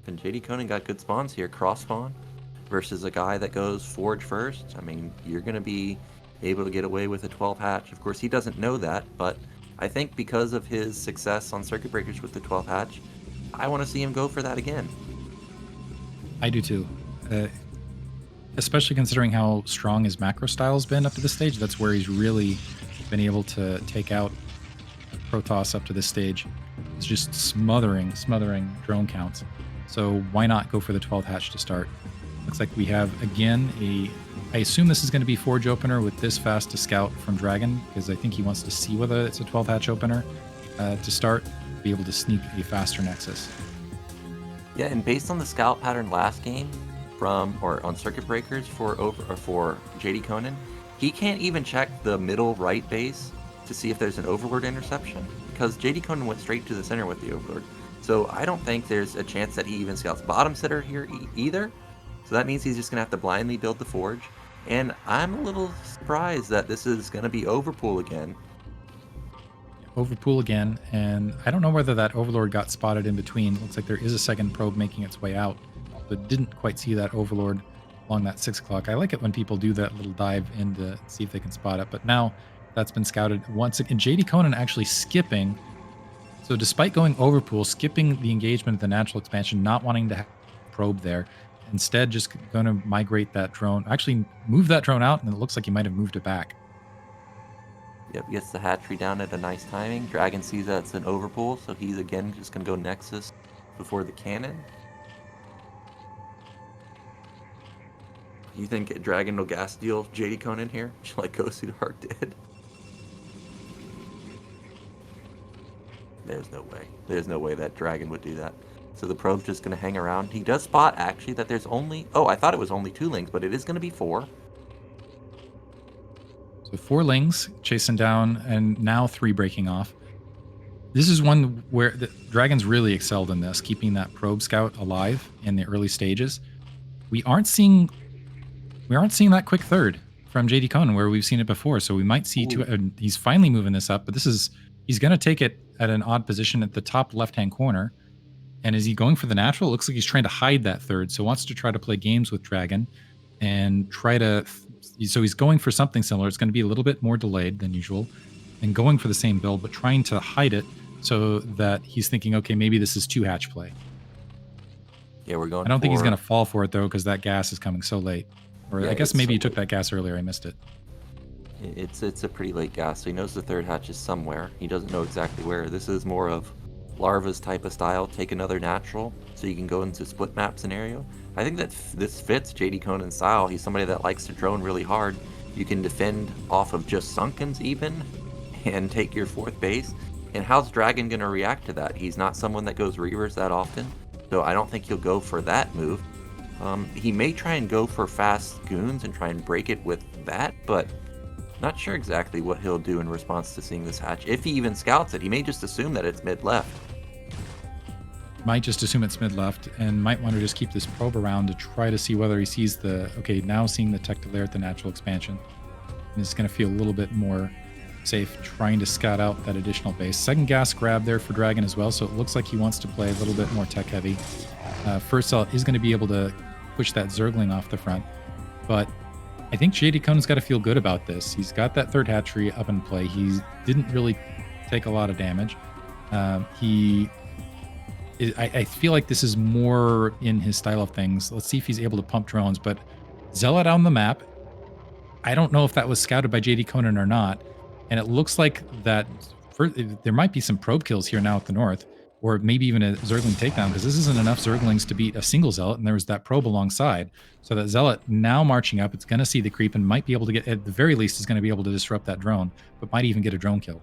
And JDConan got good spawns here. Cross spawn versus a guy that goes Forge first. I mean, you're going to be able to get away with a 12 hatch. Of course, he doesn't know that, but I think because of his success on Circuit Breakers with the 12 hatch, I want to see him go for that again. I do too. Especially considering how strong his macro style's been up to this stage. That's where he's really been able to take out Protoss up to this stage. It's just smothering drone counts. So why not go for the 12th hatch to start? Looks like we have, again, I assume this is going to be Forge opener with this fast to scout from DragOn, because I think he wants to see whether it's a 12th hatch opener to start, be able to sneak a faster Nexus. Yeah, and based on the scout pattern last game on Circuit Breakers for JDConan, he can't even check the middle right base to see if there's an Overlord interception, because JDConan went straight to the center with the Overlord. So I don't think there's a chance that he even scouts bottom center here either. So that means he's just going to have to blindly build the Forge. And I'm a little surprised that this is going to be Overpool again. Overpool again, and I don't know whether that Overlord got spotted in between. Looks like there is a second probe making its way out, but didn't quite see that Overlord along that 6 o'clock. I like it when people do that little dive in to see if they can spot it, but now that's been scouted once again. JDConan actually skipping. So despite going Overpool, skipping the engagement of the natural expansion, not wanting to have a probe there, instead just going to migrate that drone, actually move that drone out, and it looks like he might have moved it back. Yep, gets the hatchery down at a nice timing. DragOn sees that it's an Overpool, so he's again just going to go Nexus before the cannon. You think DragOn will gas deal JDConan here, like Gosu Dark did? There's no way. There's no way that DragOn would do that. So the probe's just going to hang around. He does spot, actually, that there's only... Oh, I thought it was only 2 lings, but it is going to be 4. So 4 lings chasing down, and now 3 breaking off. This is one where the DragOn's really excelled in this, keeping that probe scout alive in the early stages. We aren't seeing that quick third from JDConan where we've seen it before. So we might see he's finally moving this up, but he's going to take it at an odd position at the top left-hand corner. And is he going for the natural? It looks like he's trying to hide that third. So wants to try to play games with DragOn and so he's going for something similar. It's going to be a little bit more delayed than usual and going for the same build, but trying to hide it so that he's thinking, okay, maybe this is 2 hatch play. Yeah, we're going I don't think he's going to fall for it though, because that gas is coming so late. Or yeah, I guess maybe he took that gas earlier. I missed it. It's a pretty late gas, so he knows the 3rd hatch is somewhere. He doesn't know exactly where. This is more of Larva's type of style. Take another natural so you can go into split map scenario. I think that this fits JDConan's style. He's somebody that likes to drone really hard. You can defend off of just Sunkens even and take your 4th base. And how's DragOn going to react to that? He's not someone that goes Reavers that often. so I don't think he'll go for that move. He may try and go for fast goons and try and break it with that, but not sure exactly what he'll do in response to seeing this hatch. If he even scouts it, he may just assume that it's mid-left. Might just assume it's mid-left and might want to just keep this probe around to try to see whether he sees the... Okay, now seeing the tech delay at the natural expansion. And it's going to feel a little bit more safe trying to scout out that additional base. Second gas grab there for DragOn as well, so it looks like he wants to play a little bit more tech-heavy. First Zealot is going to be able to push that Zergling off the front, but I think JDConan's got to feel good about this. He's got that third hatchery up in play. He didn't really take a lot of damage. I feel like this is more in his style of things. Let's see if he's able to pump drones, but Zealot on the map. I don't know if that was scouted by JDConan or not, and it looks like that there might be some probe kills here now at the north, or maybe even a Zergling takedown, because this isn't enough Zerglings to beat a single Zealot, and there was that probe alongside. So that Zealot now marching up, it's going to see the creep and might be able to get, at the very least, is going to be able to disrupt that drone, but might even get a drone kill.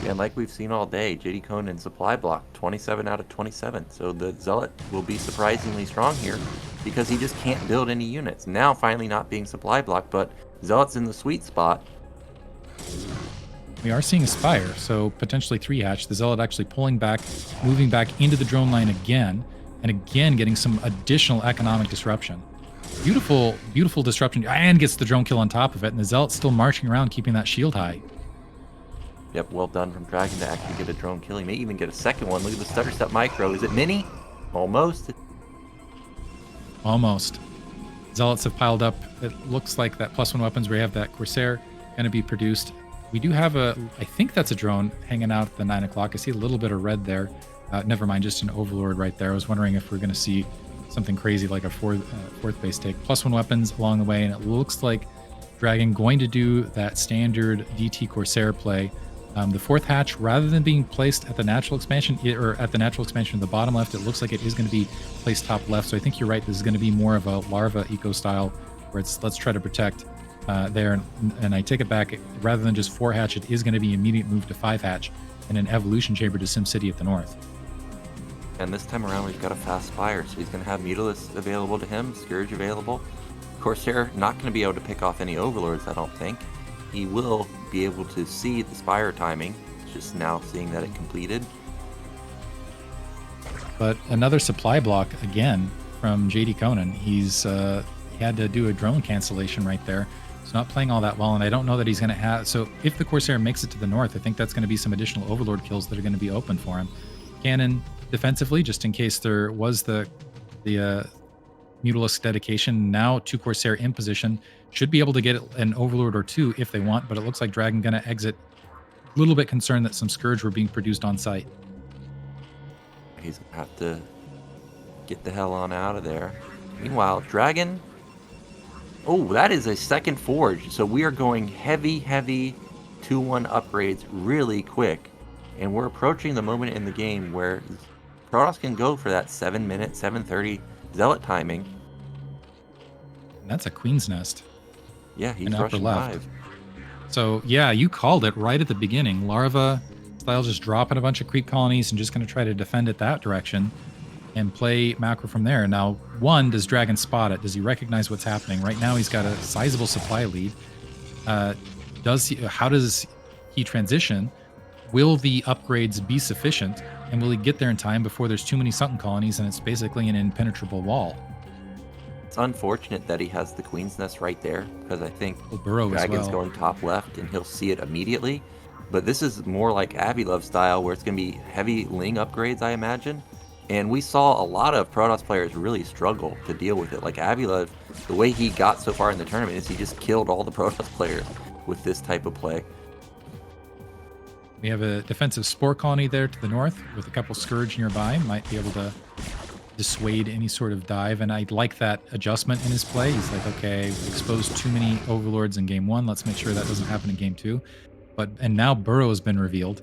Yeah, and like we've seen all day, JDConan supply block 27 out of 27. So the Zealot will be surprisingly strong here because he just can't build any units. Now finally not being supply blocked, but Zealot's in the sweet spot. We are seeing a Spire, so potentially 3 hatch. The Zealot actually pulling back, moving back into the drone line again, and again getting some additional economic disruption. Beautiful, beautiful disruption, and gets the drone kill on top of it, and the Zealot's still marching around keeping that shield high. Yep, well done from DragOn to actually get a drone kill. He may even get a second one. Look at the stutter step micro. Is it mini? Almost. Almost. Zealots have piled up. It looks like that +1 weapons where you have that Corsair going to be produced. We do have a, I think that's a drone hanging out at the 9 o'clock. I see a little bit of red there. Never mind, just an Overlord right there. I was wondering if we're going to see something crazy like a fourth base take. +1 weapons along the way, and it looks like DragOn going to do that standard DT Corsair play. The 4th hatch, rather than being placed at the natural expansion, or at the natural expansion in the bottom left, it looks like it is going to be placed top left. So I think you're right. This is going to be more of a larva eco style, where it's let's try to protect there. And I take it back. Rather than just 4 hatch, it is going to be immediate move to 5 hatch and an evolution chamber to SimCity at the north. And this time around, we've got a fast Spire, so he's going to have Mutalisk available to him, Scourge available. Corsair not going to be able to pick off any Overlords, I don't think. He will be able to see the Spire timing, just now seeing that it completed. But another supply block again from JDConan. He's he had to do a drone cancellation right there. It's not playing all that well, and I don't know that he's going to have... So if the Corsair makes it to the north, I think that's going to be some additional Overlord kills that are going to be open for him. Cannon defensively, just in case there was the Mutalisk dedication. Now 2 Corsair in position. Should be able to get an Overlord or 2 if they want, but it looks like DragOn going to exit. A little bit concerned that some Scourge were being produced on site. He's going to have to get the hell on out of there. Meanwhile, DragOn... Oh, that is a second Forge. So we are going heavy 2-1 upgrades really quick. And we're approaching the moment in the game where Protoss can go for that 7-minute, 7:30 Zealot timing. And that's a Queen's Nest. Yeah, he's in upper rushing left. 5. So yeah, you called it right at the beginning. Larva style just dropping a bunch of creep colonies and just going to try to defend it that direction and play macro from there. Now, one, does DragOn spot it? Does he recognize what's happening? Right now, he's got a sizable supply lead. How does he transition? Will the upgrades be sufficient? And will he get there in time before there's too many sunken colonies and it's basically an impenetrable wall? It's unfortunate that he has the Queen's Nest right there, because I think Burrow as DragOn's well. going top left and he'll see it immediately. But this is more like Avilov style, where it's going to be heavy Ling upgrades, I imagine. And we saw a lot of Protoss players really struggle to deal with it. Like Avilov, the way he got so far in the tournament is he just killed all the Protoss players with this type of play. We have a defensive Spore Colony there to the north with a couple Scourge nearby. Might be able to dissuade any sort of dive, and I like that adjustment in his play. He's like, okay, we exposed too many Overlords in game 1. Let's make sure that doesn't happen in game 2. And now Burrow has been revealed.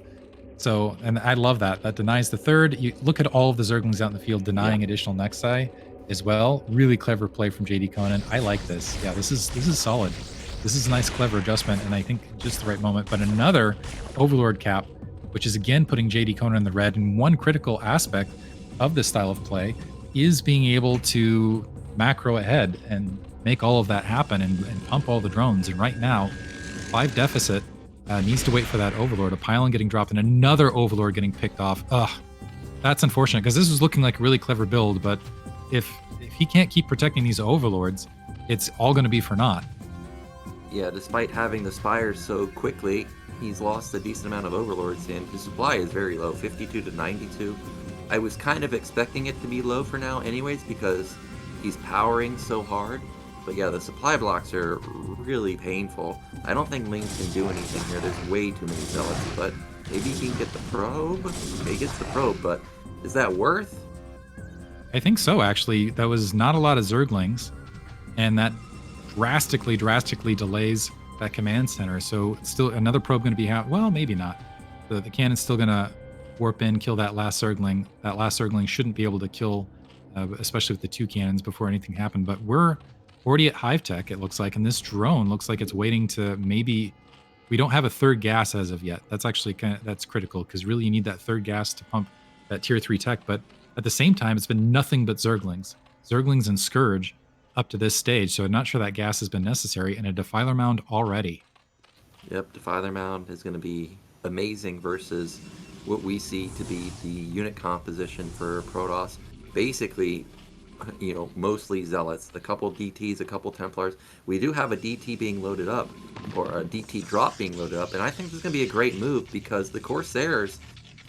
So, and I love that. That denies the third. You look at all of the Zerglings out in the field denying additional Nexi as well. Really clever play from JDConan. I like this. Yeah, this is solid. This is a nice, clever adjustment, and I think just the right moment. But another Overlord cap, which is again putting JDConan in the red. And one critical aspect of this style of play is being able to macro ahead and make all of that happen and pump all the drones. And right now, 5 deficit needs to wait for that Overlord. A pylon getting dropped and another Overlord getting picked off. Ugh, that's unfortunate because this was looking like a really clever build, but if he can't keep protecting these Overlords, it's all going to be for naught. Yeah, despite having the Spires so quickly, he's lost a decent amount of Overlords, and his supply is very low, 52 to 92. I was kind of expecting it to be low for now anyways, because he's powering so hard. But yeah, the supply blocks are really painful. I don't think Ling can do anything here. There's way too many Zealots, but maybe he can get the probe? Okay, he gets the probe, but is that worth? I think so, actually. That was not a lot of Zerglings, and that drastically delays that command center. So still another probe going to be well, maybe not. The cannon's still going to warp in, kill that last Zergling. That last Zergling shouldn't be able to kill, especially with the 2 cannons before anything happened. But we're already at hive tech, it looks like, and this drone looks like it's waiting to maybe. We don't have a 3rd gas as of yet. That's actually that's critical because really you need that 3rd gas to pump that tier 3 tech. But at the same time, it's been nothing but Zerglings and Scourge up to this stage. So I'm not sure that gas has been necessary, and a Defiler Mound already. Yep, Defiler Mound is going to be amazing versus what we see to be the unit composition for Protoss. Basically, you know, mostly Zealots, a couple DTs, a couple Templars. We do have a DT being loaded up, or a DT drop being loaded up, and I think this is going to be a great move because the Corsairs,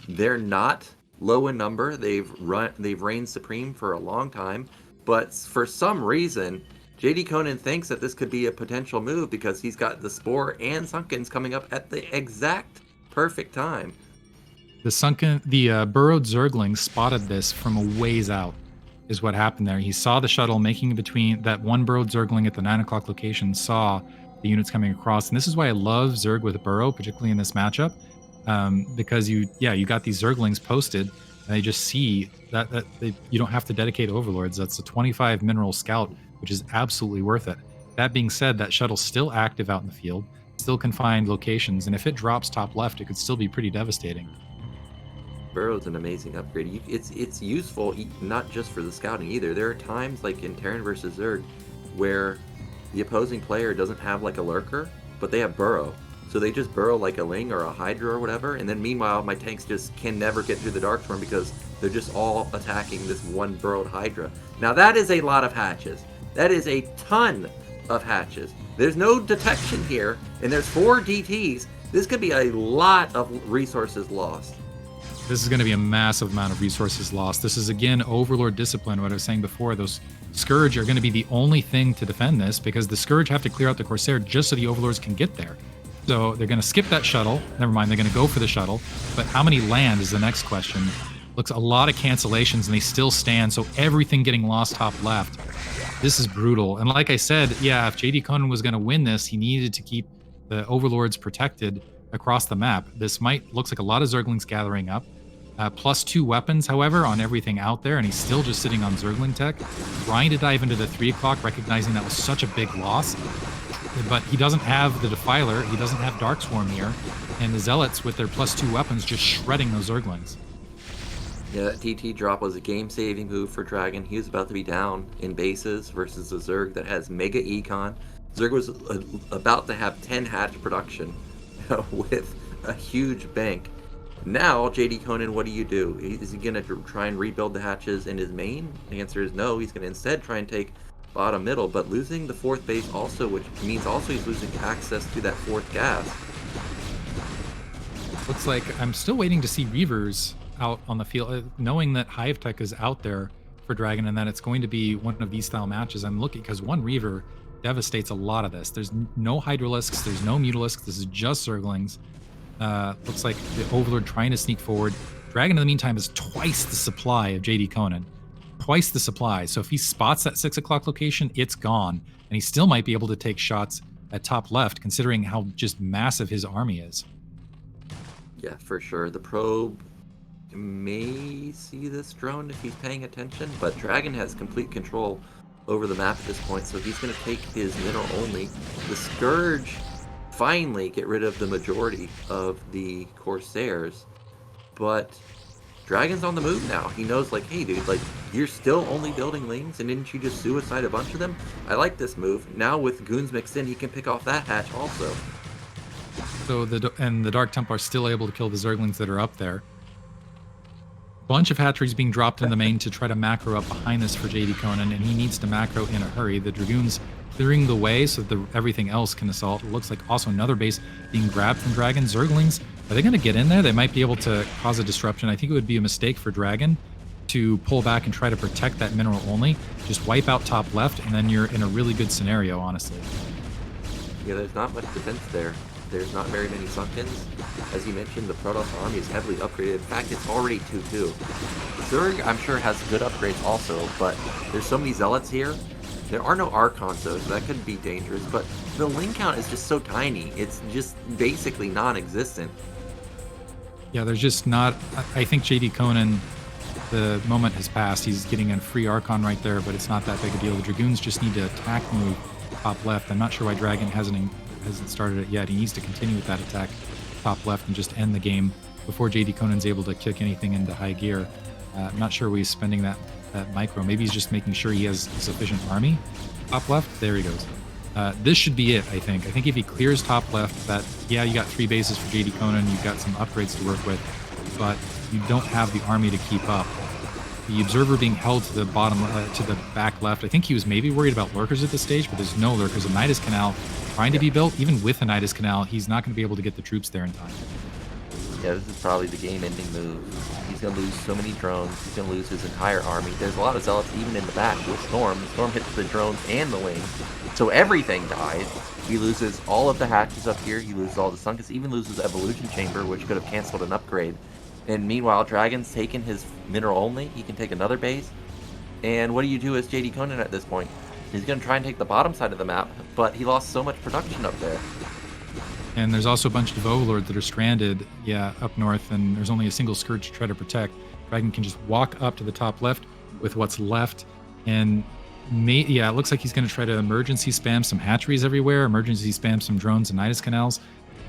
they're not low in number. They've reigned supreme for a long time, but for some reason, JDConan thinks that this could be a potential move because he's got the Spore and Sunkens coming up at the exact perfect time. The burrowed Zergling spotted this from a ways out, is what happened there. He saw the shuttle making between that one burrowed Zergling at the 9 o'clock location, saw the units coming across. And this is why I love Zerg with Burrow, particularly in this matchup, because you got these Zerglings posted, and they just see that you don't have to dedicate Overlords. That's a 25 mineral scout, which is absolutely worth it. That being said, that shuttle's still active out in the field, still can find locations, and if it drops top left, it could still be pretty devastating. Burrow's an amazing upgrade. It's useful not just for the scouting either. There are times like in Terran versus Zerg where the opposing player doesn't have like a lurker, but they have Burrow. So they just burrow like a Ling or a Hydra or whatever, and then meanwhile my tanks just can never get through the Dark Storm because they're just all attacking this one burrowed Hydra. Now that is a lot of hatches. That is a ton of hatches. There's no detection here, and there's 4 DTs. This could be a lot of resources lost. This is going to be a massive amount of resources lost. This is, again, Overlord discipline, what I was saying before. Those Scourge are going to be the only thing to defend this because the Scourge have to clear out the Corsair just so the Overlords can get there. So they're going to skip that shuttle. Never mind, they're going to go for the shuttle. But how many land is the next question. Looks a lot of cancellations, and they still stand, so everything getting lost top left. This is brutal. And like I said, yeah, if JDConan was going to win this, he needed to keep the Overlords protected across the map. This looks like a lot of Zerglings gathering up. +2 weapons, however, on everything out there, and he's still just sitting on Zergling tech. Trying to dive into the 3 o'clock, recognizing that was such a big loss. But he doesn't have the Defiler, he doesn't have Dark Swarm here, and the Zealots with their +2 weapons just shredding those Zerglings. Yeah, that TT drop was a game-saving move for Dragon. He was about to be down in bases versus a Zerg that has Mega Econ. Zerg was about to have 10 hatch production with a huge bank. Now, JDConan, what do you do? Is he going to try and rebuild the hatches in his main? The answer is no. He's going to instead try and take bottom middle, but losing the 4th base also, which means also he's losing access to that 4th gas. Looks like I'm still waiting to see Reavers out on the field, knowing that Hive Tech is out there for Dragon and that it's going to be one of these style matches. I'm looking because one Reaver devastates a lot of this. There's no Hydralisks, there's no Mutalisks, this is just Zerglings. Looks like the Overlord trying to sneak forward. Dragon, in the meantime, is twice the supply of JDConan. Twice the supply. So if he spots that 6 o'clock location, it's gone. And he still might be able to take shots at top left, considering how just massive his army is. Yeah, for sure. The probe may see this drone if he's paying attention, but Dragon has complete control over the map at this point, so he's going to take his middle only. The Scourge finally get rid of the majority of the Corsairs, but Dragon's on the move now. He knows, like, hey, dude, like, you're still only building Lings, and didn't you just suicide a bunch of them? I like this move. Now with Goons mixed in, he can pick off that hatch also. So the Dark Templar are still able to kill the Zerglings that are up there. Bunch of hatcheries being dropped in the main to try to macro up behind this for JDConan, and he needs to macro in a hurry. The Dragoons clearing the way so that everything else can assault. It looks like also another base being grabbed from Dragon. Zerglings, are they going to get in there? They might be able to cause a disruption. I think it would be a mistake for Dragon to pull back and try to protect that mineral only. Just wipe out top left, and then you're in a really good scenario, honestly. Yeah, there's not much defense there. There's not very many Sunkens. As you mentioned, the Protoss army is heavily upgraded. In fact, it's already 2-2. Zerg, I'm sure, has good upgrades also, but there's so many Zealots here. There are no Archons, though, so that could be dangerous, but the Ling count is just so tiny. It's just basically non-existent. Yeah, there's just not... I think JDConan, the moment has passed. He's getting a free Archon right there, but it's not that big a deal. The Dragoons just need to attack move top left. I'm not sure why Dragon hasn't started it yet. He needs to continue with that attack top left and just end the game before JDConan's able to kick anything into high gear. I'm not sure where he's spending that micro. Maybe he's just making sure he has sufficient army. Top left, there he goes. This should be it, I think. I think if he clears top left, yeah, you got 3 bases for JDConan, you've got some upgrades to work with, but you don't have the army to keep up. The Observer being held to the bottom, to the back left. I think he was maybe worried about lurkers at this stage, but there's no lurkers. A Nidus Canal trying to be built. Even with a Nidus Canal, he's not going to be able to get the troops there in time. Yeah, this is probably the game-ending move. He's going to lose so many drones. He's going to lose his entire army. There's a lot of Zealots even in the back with Storm. The Storm hits the drones and the wings. So everything dies. He loses all of the hatches up here. He loses all the Sunkens. Even loses Evolution Chamber, which could have canceled an upgrade. And meanwhile, Dragon's taken his mineral only. He can take another base. And what do you do as JDConan at this point? He's going to try and take the bottom side of the map, but he lost so much production up there. And there's also a bunch of Overlords that are stranded, up north, and there's only a single Scourge to try to protect. Dragon can just walk up to the top left with what's left, and it looks like he's going to try to emergency spam some hatcheries everywhere, emergency spam some drones and Nidus Canals,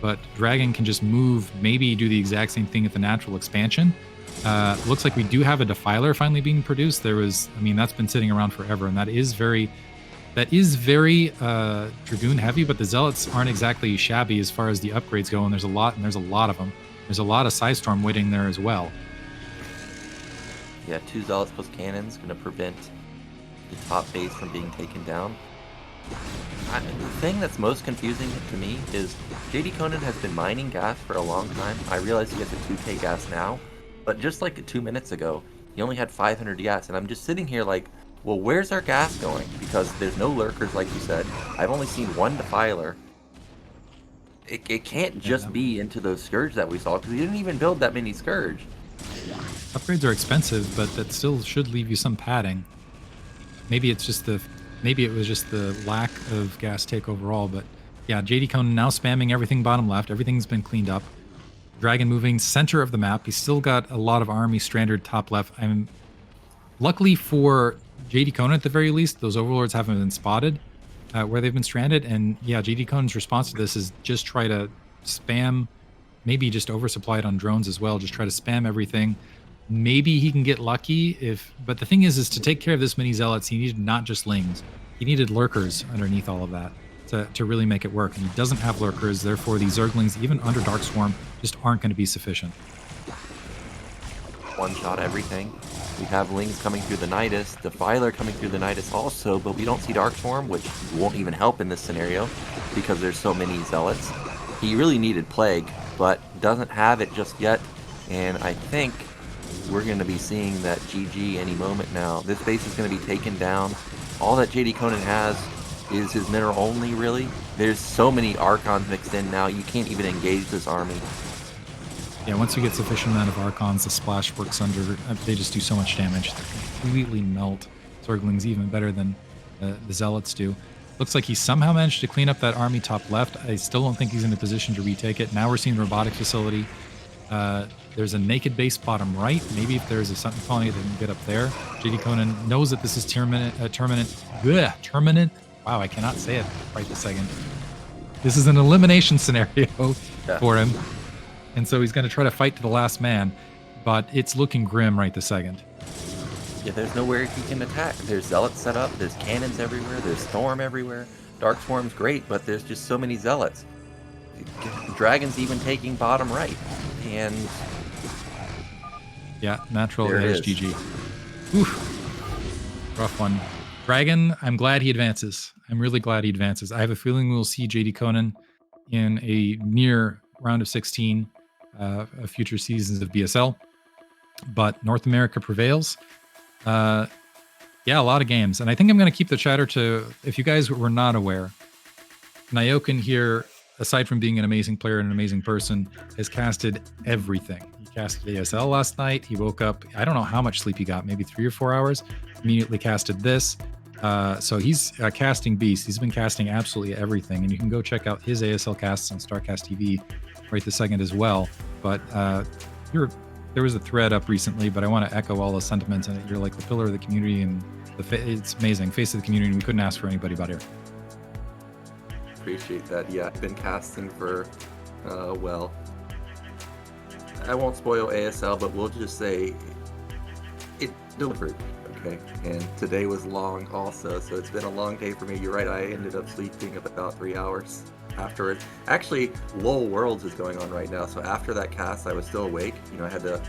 but Dragon can just move, maybe do the exact same thing at the natural expansion. Looks like we do have a Defiler finally being produced. That's been sitting around forever, and that is very Dragoon heavy, but the Zealots aren't exactly shabby as far as the upgrades go, and there's a lot of them. There's a lot of Psystorm waiting there as well. Yeah, 2 Zealots plus cannons going to prevent the top base from being taken down. The thing that's most confusing to me is JDConan has been mining gas for a long time. I realize he has a 2k gas now, but just like 2 minutes ago, he only had 500 gas, and I'm just sitting here like, well, where's our gas going? Because there's no lurkers, like you said. I've only seen 1 Defiler. It can't just be into those Scourge that we saw, because he didn't even build that many Scourge. Upgrades are expensive, but that still should leave you some padding. Maybe it was just the lack of gas take overall, but yeah, JDConan now spamming everything bottom left. Everything's been cleaned up. Dragon moving center of the map. He's still got a lot of army stranded top left. Luckily for JDConan at the very least, those Overlords haven't been spotted where they've been stranded, and yeah, JDConan's response to this is just try to spam, maybe just oversupply it on drones as well, just try to spam everything. Maybe he can get lucky, but the thing is to take care of this many Zealots, he needed not just Lings, he needed Lurkers underneath all of that to really make it work, and he doesn't have Lurkers, therefore these Zerglings, even under Dark Swarm, just aren't going to be sufficient. One-shot everything. We have Lings coming through the Nidus, Defiler coming through the Nidus also, but we don't see Dark Swarm, which won't even help in this scenario because there's so many Zealots. He really needed Plague, but doesn't have it just yet, and I think we're going to be seeing that GG any moment now. This base is going to be taken down. All that JDConan has is his mineral only, really. There's so many Archons mixed in now, you can't even engage this army. Yeah, once you get sufficient amount of Archons, the splash works under. They just do so much damage. They completely melt Zerglings even better than the Zealots do. Looks like he somehow managed to clean up that army top left. I still don't think he's in a position to retake it. Now we're seeing the robotic facility. There's a naked base bottom right. Maybe if there's a Sunken colony that can get up there. JDConan knows that this is terminant. Wow, I cannot say it right this second. This is an elimination scenario for him. And so he's going to try to fight to the last man. but it's looking grim right this second. Yeah, there's nowhere he can attack. There's zealots set up, there's cannons everywhere, there's storm everywhere. Dark Swarm's great, but there's just so many zealots. Dragon's even taking bottom right. And yeah, natural there it is is. GG. Oof. Rough one. Dragon, I'm glad he advances. I'm really glad he advances. I have a feeling we'll see JDConan in a near round of 16 future seasons of BSL. But North America prevails. Yeah, a lot of games. And I think I'm going to keep the chatter to, if you guys were not aware, Nyoken here, aside from being an amazing player and an amazing person, has casted everything. He casted ASL last night. He woke up, I don't know how much sleep he got, maybe 3 or 4 hours. Immediately casted this. So he's a casting beast. He's been casting absolutely everything. And you can go check out his ASL casts on StarCast TV right this second as well. But there was a thread up recently, but I want to echo all the sentiments in it. You're like the pillar of the community, and it's amazing. Face of the community, and we couldn't ask for anybody better. appreciate that. Yeah, I've been casting for, well, I won't spoil ASL, but we'll just say it delivered. Okay, and today was long also, so it's been a long day for me. You're right, I ended up sleeping about 3 hours afterwards. Actually, LOL Worlds is going on right now, so after that cast, I was still awake. You know, I had to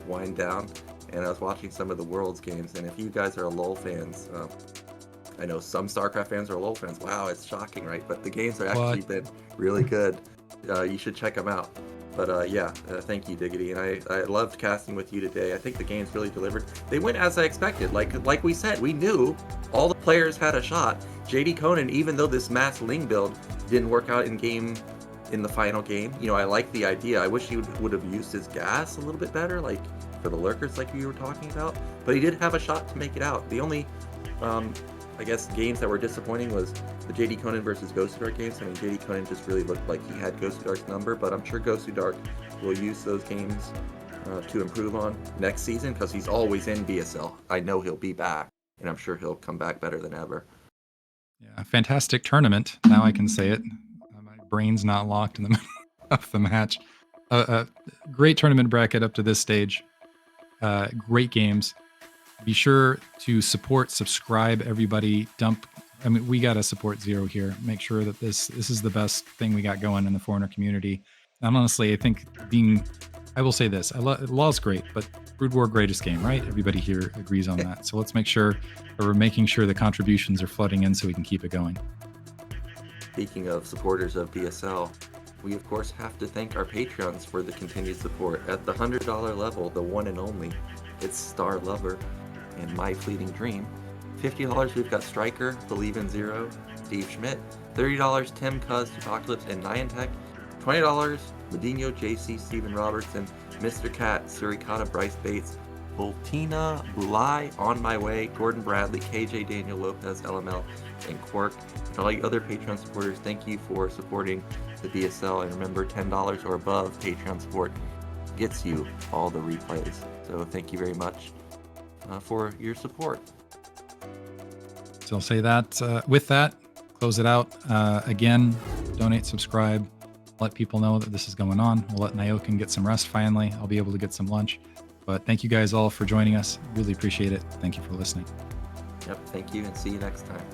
wind down, and I was watching some of the Worlds games, and if you guys are LOL fans, I know some StarCraft fans are LOL fans. Wow, it's shocking, right? But the games have actually been really good. You should check them out. But yeah, thank you, Diggity, and I loved casting with you today. I think the games really delivered. They went as I expected. Like we said, we knew all the players had a shot. JDConan, even though this mass Ling build didn't work out in the final game, you know, I like the idea. I wish he would have used his gas a little bit better, like for the lurkers, like we were talking about. But he did have a shot to make it out. The only I guess games that were disappointing was the JDConan versus Gosudark games. I mean, JDConan just really looked like he had Gosudark's number, but I'm sure Gosudark will use those games to improve on next season, because he's always in BSL. I know he'll be back, and I'm sure he'll come back better than ever. Yeah, fantastic tournament. Now I can say it. My brain's not locked in the middle of the match. Great tournament bracket up to this stage. Great games. Be sure to subscribe, everybody. We got to support Zero here. Make sure that this is the best thing we got going in the foreigner community. And honestly, I think I will say this, LoL's great, but Broodwar greatest game, right? Everybody here agrees on that. So let's make sure that we're making sure the contributions are flooding in so we can keep it going. Speaking of supporters of BSL, we of course have to thank our Patreons for the continued support. At the $100 level, the one and only, it's Star Lover and My Fleeting Dream. $50, we've got Striker, Believe in Zero, Steve Schmidt. $30, Tim Cuz, Apocalypse, and Niantic. $20, Medino, JC, Stephen Robertson, Mr. Cat, Surikata, Bryce Bates, Voltina, Bulai, On My Way, Gordon Bradley, KJ, Daniel Lopez, LML, and Quirk. And all you other Patreon supporters, thank you for supporting the BSL. And remember, $10 or above Patreon support gets you all the replays. So thank you very much for your support. So I'll say that with that, close it out. Again, donate, subscribe, let people know that this is going on. We'll let Nyoken get some rest finally. I'll be able to get some lunch. But thank you guys all for joining us. Really appreciate it. Thank you for listening. Yep, thank you, and see you next time.